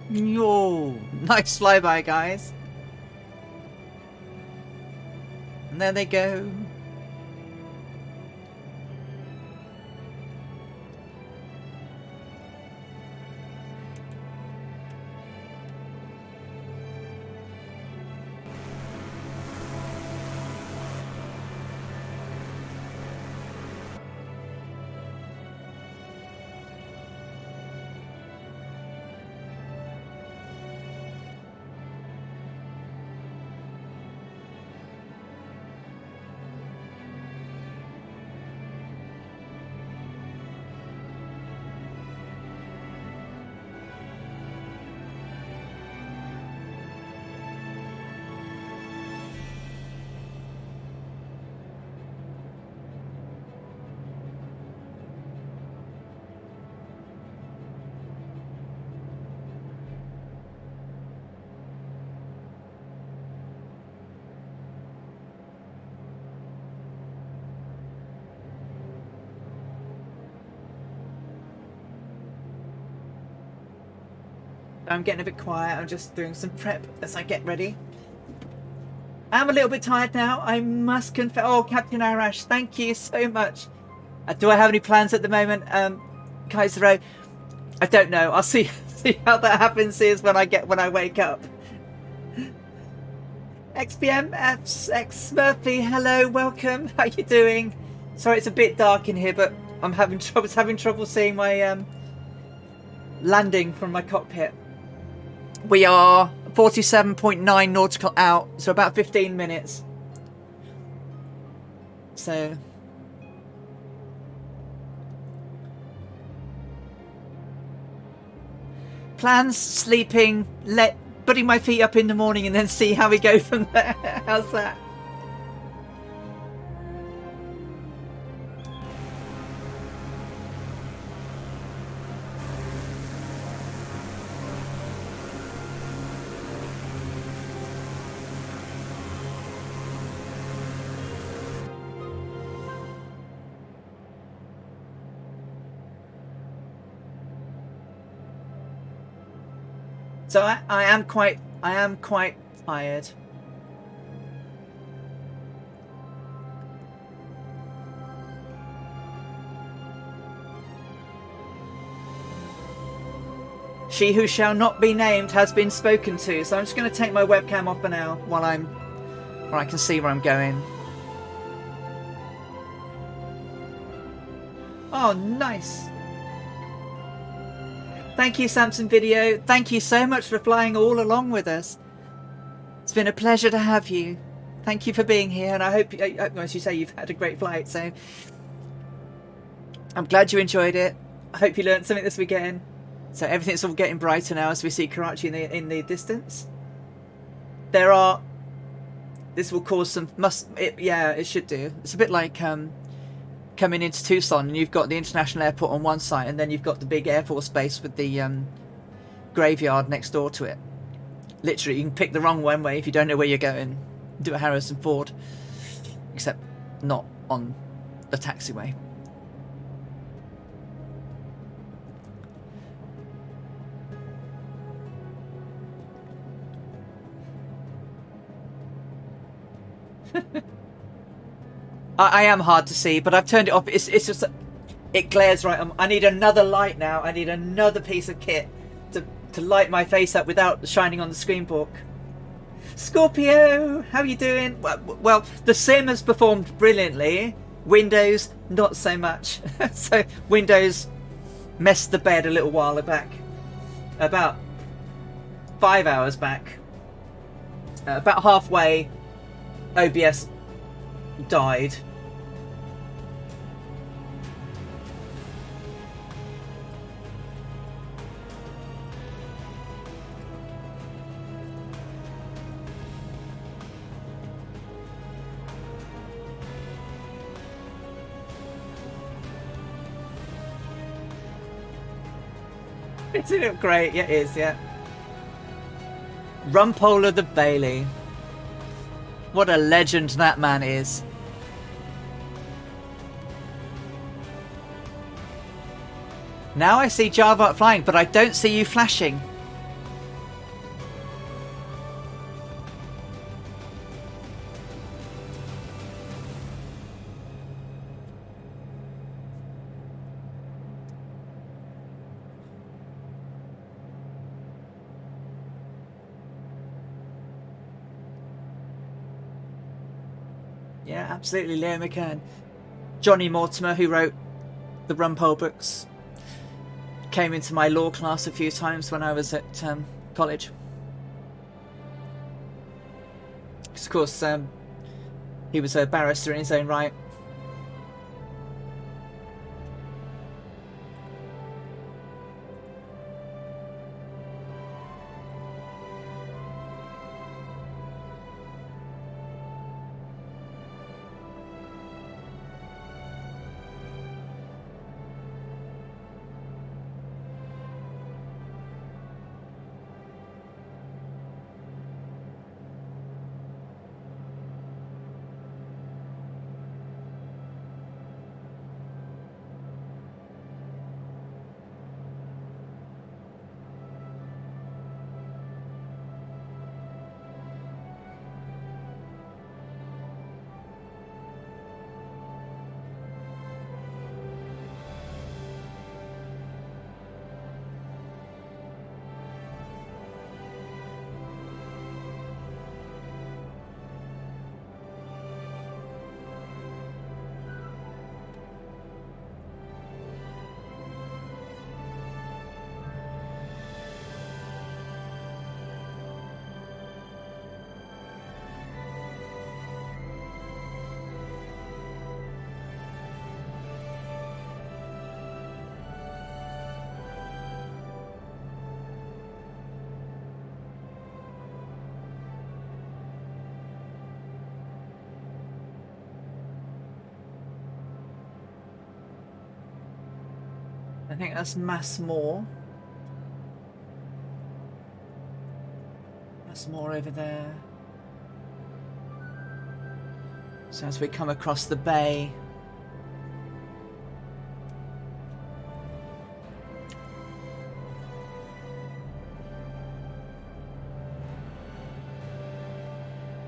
Yo, nice flyby, guys. And there they go. I'm getting a bit quiet. I'm just doing some prep as I get ready. I'm a little bit tired now, I must confess. Oh, Captain Arash, thank you so much. Do I have any plans at the moment, Kaisero? I don't know. I'll see how that happens is when I wake up. XPM X Murphy, hello, welcome. How you doing? Sorry, it's a bit dark in here, but I'm having trouble seeing my landing from my cockpit. We are 47.9 nautical out, so about 15 minutes. So plans, sleeping, putting my feet up in the morning and then see how we go from there. How's that? So I am quite tired. She who shall not be named has been spoken to. So I'm just going to take my webcam off for now while I can see where I'm going. Oh, nice. Thank you, Samson Video. Thank you so much for flying all along with us. It's been a pleasure to have you. Thank you for being here, and I hope, as you say, you've had a great flight. So I'm glad you enjoyed it. I hope you learned something this weekend. So everything's all getting brighter now as we see Karachi in the distance. This will cause some it should do. It's a bit like coming into Tucson, and you've got the international airport on one side, and then you've got the big Air Force base with the graveyard next door to it. Literally, you can pick the wrong one way if you don't know where you're going. Do a Harrison Ford, except not on the taxiway. I am hard to see, but I've turned it off. It's just it glares right on. I need another light now. I need another piece of kit to light my face up without shining on the screen book. Scorpio, how are you doing? Well, the sim has performed brilliantly. Windows, not so much. So Windows messed the bed a little while back, about 5 hours back. About halfway, OBS died. Isn't it great? Yeah, it is, yeah. Rumpola the Bailey. What a legend that man is. Now I see Java flying, but I don't see you flashing. Yeah, absolutely. Leo McKern. Johnny Mortimer, who wrote the Rumpole books, came into my law class a few times when I was at college. Because, of course, he was a barrister in his own right. I think that's Mass Moore. Mass Moore over there. So as we come across the bay,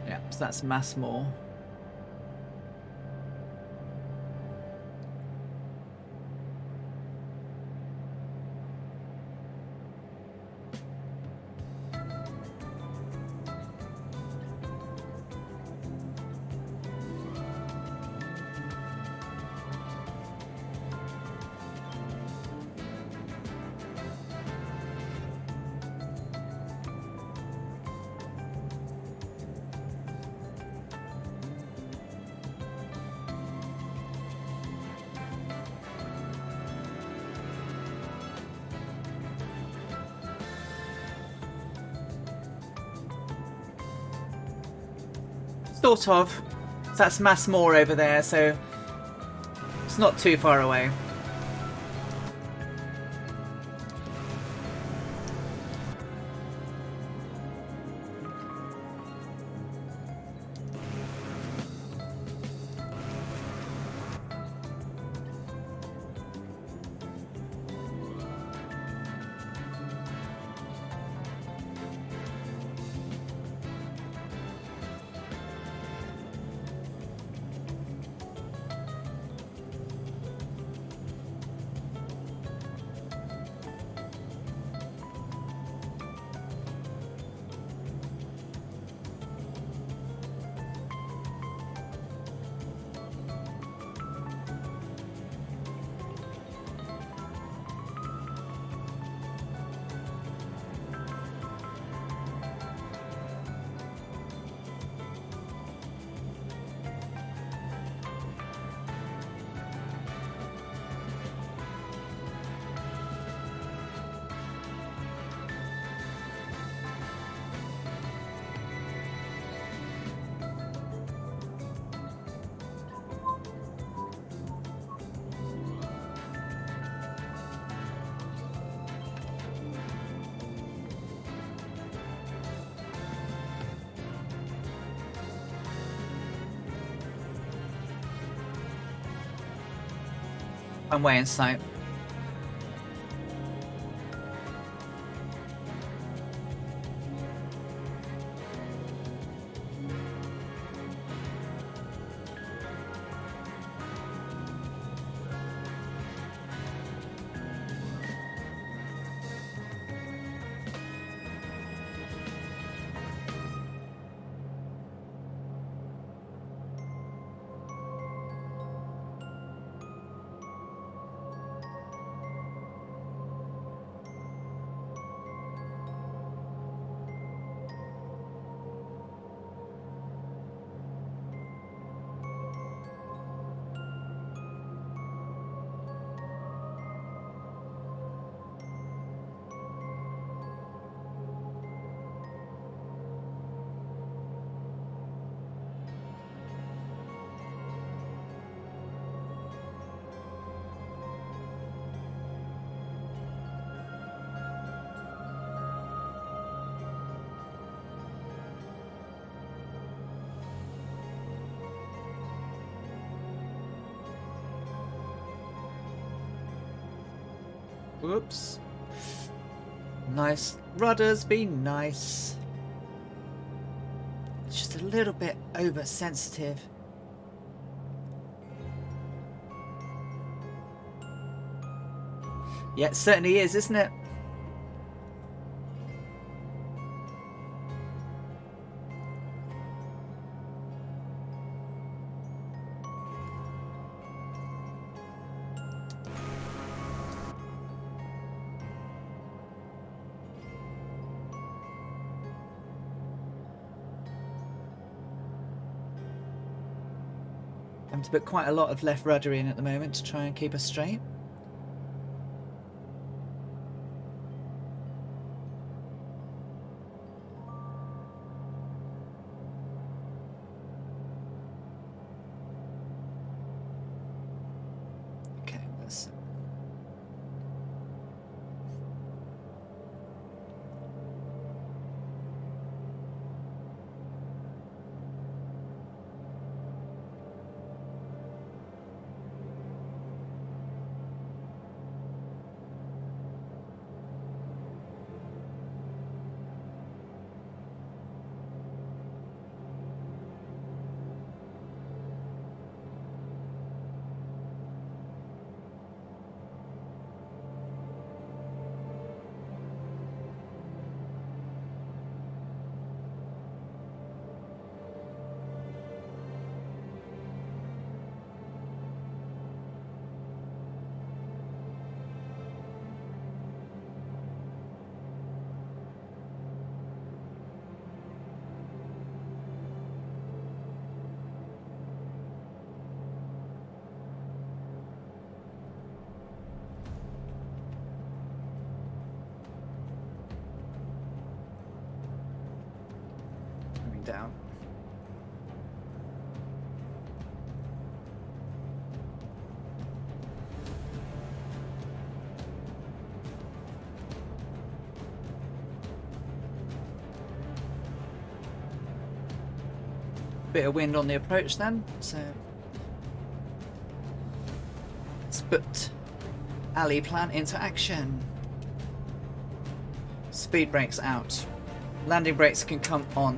yeah, so that's Mass Moore. Sort of. That's Mass Moore over there, so it's not too far away. I'm way in sight. Whoops. Nice. Rudders, be nice. It's just a little bit oversensitive. Yeah, it certainly is, isn't it? I'm to put quite a lot of left rudder in at the moment to try and keep us straight. Okay, let's... down. Bit of wind on the approach then, so let's put alley plan into action. Speed brakes out. Landing brakes can come on.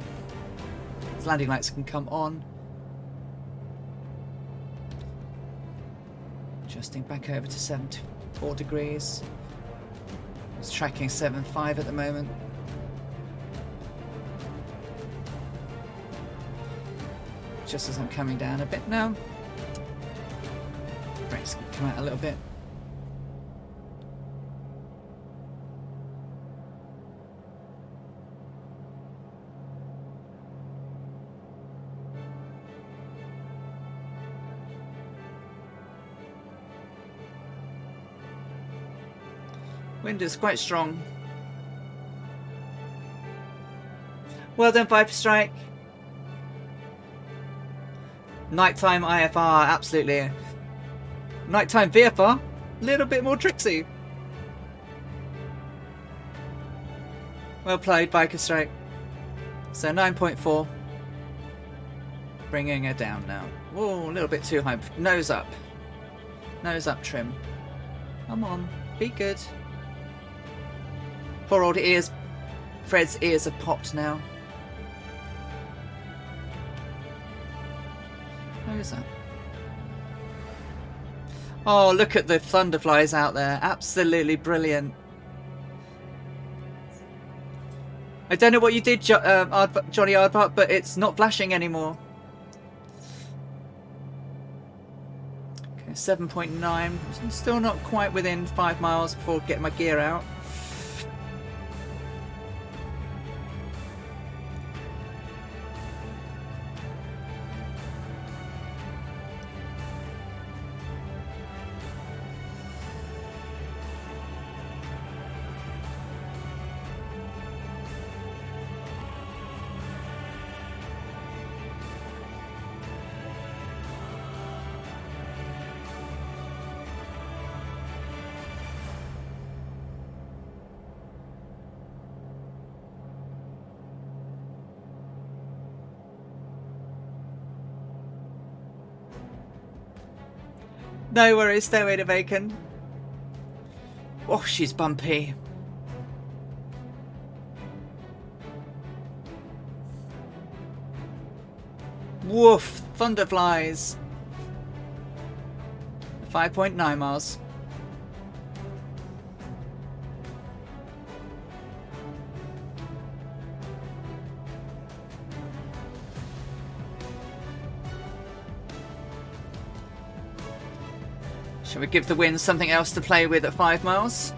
Landing lights can come on. Adjusting back over to 74 degrees. It's tracking 7.5 at the moment. Just as I'm coming down a bit now. Brakes can come out a little bit. Wind is quite strong. Well done, Viper Strike. Nighttime IFR, absolutely. Nighttime VFR, a little bit more tricksy. Well played, Viper Strike. So 9.4. Bringing her down now. Whoa, a little bit too high. Nose up. Nose up trim. Come on, be good. Poor old ears. Fred's ears have popped now. Nose up. Oh, look at the thunderflies out there. Absolutely brilliant. I don't know what you did, Johnny Aardvark, but it's not flashing anymore. Okay, 7.9. Still not quite within 5 miles before getting my gear out. No worries, Stairway to Bacon. Oh, she's bumpy. Woof! Thunderflies. 5.9 miles. Shall we give the wind something else to play with at 5 miles?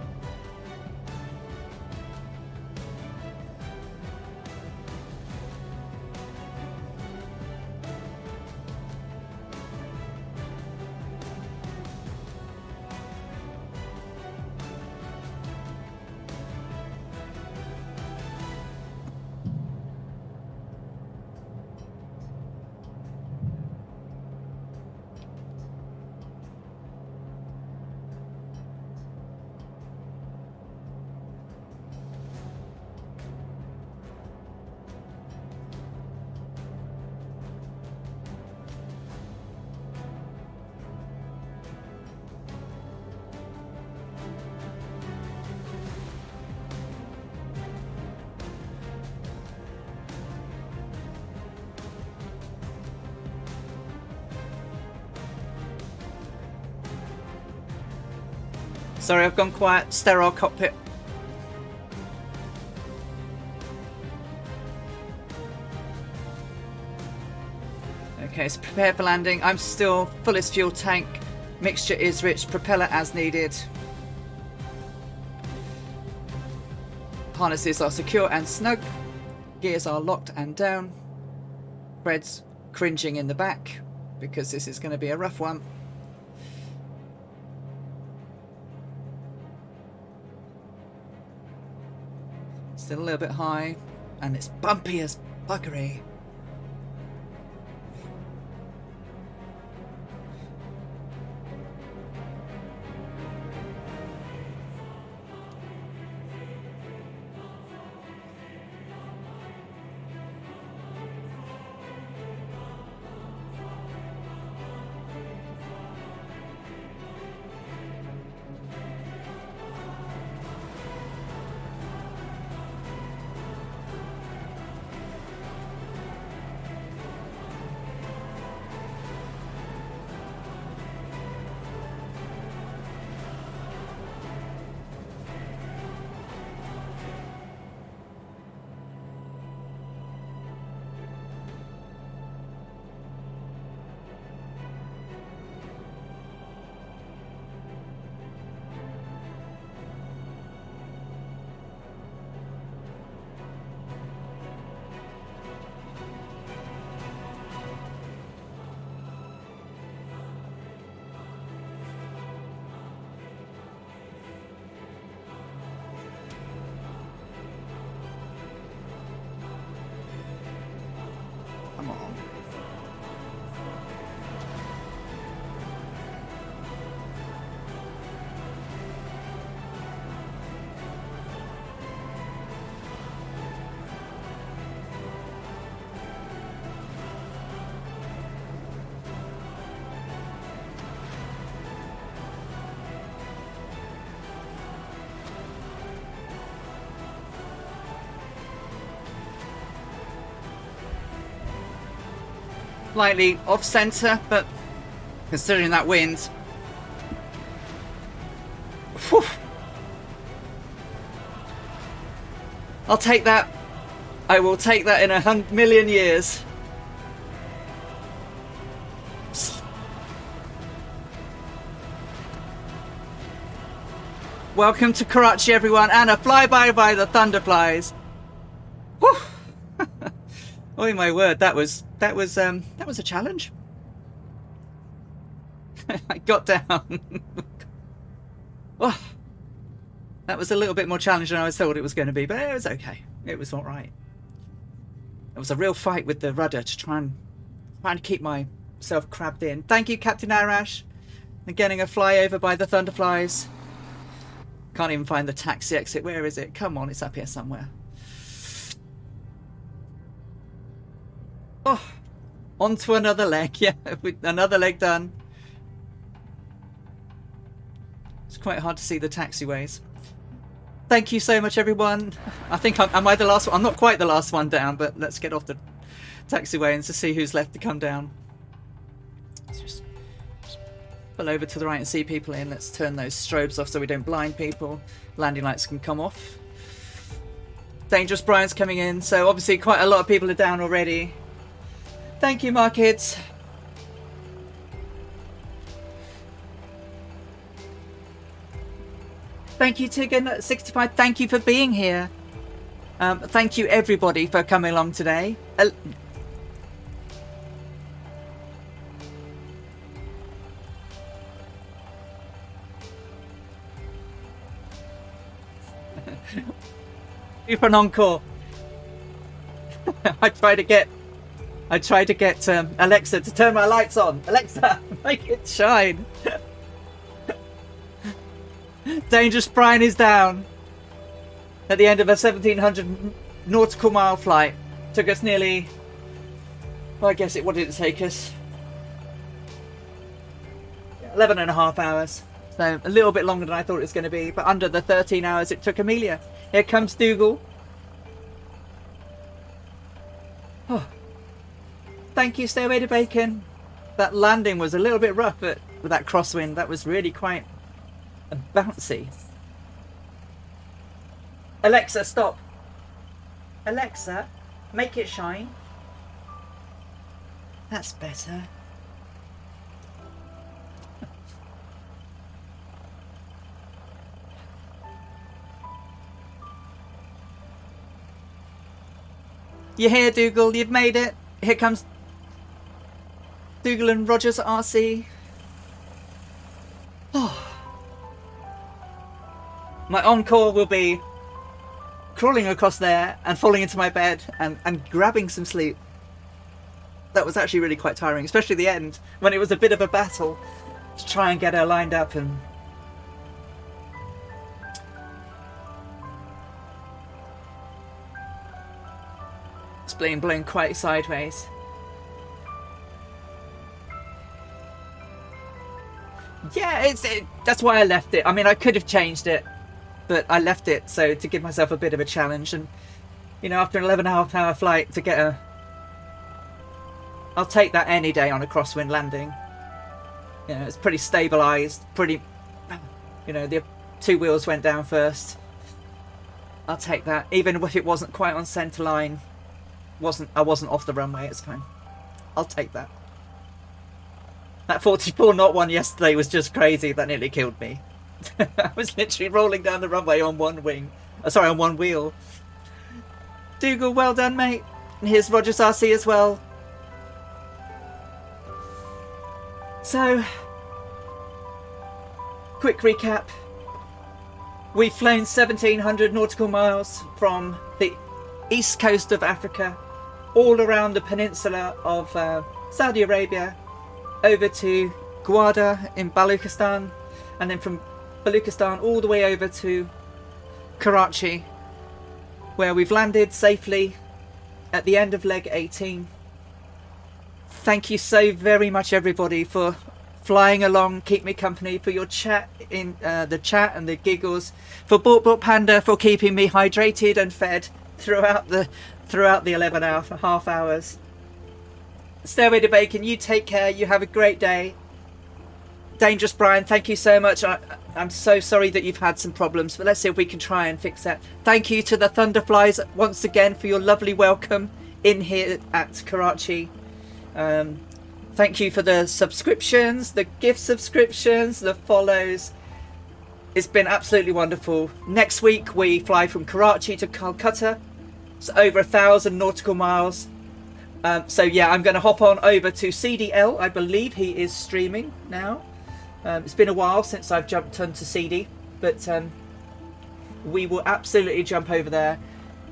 Sorry, I've gone quiet. Sterile cockpit. Okay, so prepare for landing. I'm still fullest fuel tank. Mixture is rich. Propeller as needed. Harnesses are secure and snug. Gears are locked and down. Fred's cringing in the back because this is going to be a rough one. Still a little bit high, and it's bumpy as buggery. Come on. Slightly off centre, but considering that wind. Whew. I'll take that. I will take that in 100,000,000 years. Welcome to Karachi, everyone, and a flyby by the Thunderflies. Whew. Oh my word, that was a challenge. I got down. Oh, that was a little bit more challenging than I thought it was going to be, but it was okay. It was all right. It was a real fight with the rudder to try and keep myself crabbed in. Thank you, Captain Arash, and getting a flyover by the Thunderflies. Can't even find the taxi exit. Where is it? Come on, it's up here somewhere. Oh, onto another leg. Yeah, with another leg done. Let's quite hard to see the taxiways. Thank you so much, everyone. I think am I the last one? I'm not quite the last one down, but let's get off the taxiway and to see who's left to come down. Let's just pull over to the right and see people in. Let's turn those strobes off so we don't blind people. Landing lights can come off. Dangerous Brian's coming in, so obviously quite a lot of people are down already. Thank you, Markids. Thank you, Tigan65. Thank you for being here. Thank you, everybody, for coming along today. You for an encore. I tried to get Alexa to turn my lights on. Alexa, make it shine. Dangerous Brian is down at the end of a 1700 nautical mile flight. Took us nearly, well, I guess what did it take us? 11 and a half hours. So a little bit longer than I thought it was going to be, but under the 13 hours it took Amelia. Here comes Dougal. Oh. Thank you, Stairway to Bacon. That landing was a little bit rough, but with that crosswind, that was really quite bouncy. Alexa, stop. Alexa, make it shine. That's better. You're here, Dougal. You've made it. Here comes Dougal and Rogers RC. Oh. My encore will be crawling across there and falling into my bed and grabbing some sleep. That was actually really quite tiring, especially the end, when it was a bit of a battle to try and get her lined up and... It's being blown quite sideways. Yeah, that's why I left it. I mean, I could have changed it, but I left it so to give myself a bit of a challenge. And, you know, after an 11.5-hour flight to get a... I'll take that any day on a crosswind landing. You know, it's pretty stabilised, pretty... You know, the two wheels went down first. I'll take that. Even if it wasn't quite on centre line. I wasn't off the runway, it's fine. I'll take that. That 44 knot one yesterday was just crazy. That nearly killed me. I was literally rolling down the runway on one wing. Sorry, on one wheel. Dougal, well done, mate. And here's Rogers RC as well. So, quick recap. We've flown 1,700 nautical miles from the east coast of Africa, all around the peninsula of Saudi Arabia, over to Gwadar in Baluchistan, and then from Baluchistan all the way over to Karachi, where we've landed safely at the end of leg 18. Thank you so very much, everybody, for flying along, keep me company, for your chat in the chat and the giggles, for Bork Panda for keeping me hydrated and fed throughout the 11.5 hours. Stairway to Bacon, you take care, you have a great day. Dangerous Brian, thank you so much. I'm so sorry that you've had some problems, but let's see if we can try and fix that. Thank you to the Thunderflies once again for your lovely welcome in here at Karachi. Thank you for the subscriptions, the gift subscriptions, the follows. It's been absolutely wonderful. Next week we fly from Karachi to Calcutta. It's over 1,000 nautical miles. So yeah, I'm going to hop on over to CDL. I believe he is streaming now. It's been a while since I've jumped onto CD, but we will absolutely jump over there.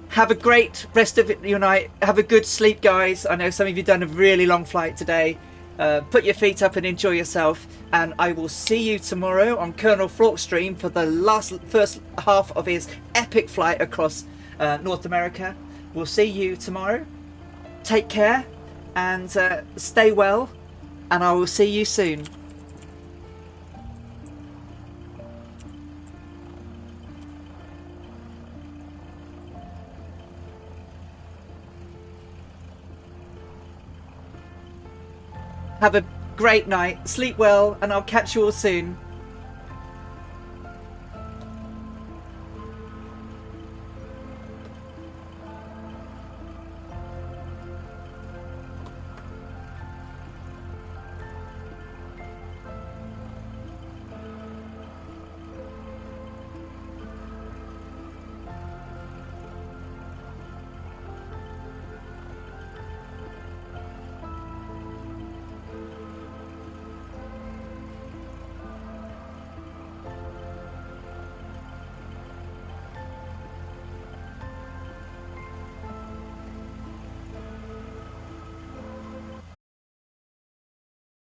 Have a great rest of your night. Have a good sleep, guys. I know some of you done a really long flight today. Put your feet up and enjoy yourself. And I will see you tomorrow on Colonel Flork's stream for the first half of his epic flight across North America. We'll see you tomorrow. Take care and stay well, and I will see you soon. Have a great night, sleep well, and I'll catch you all soon.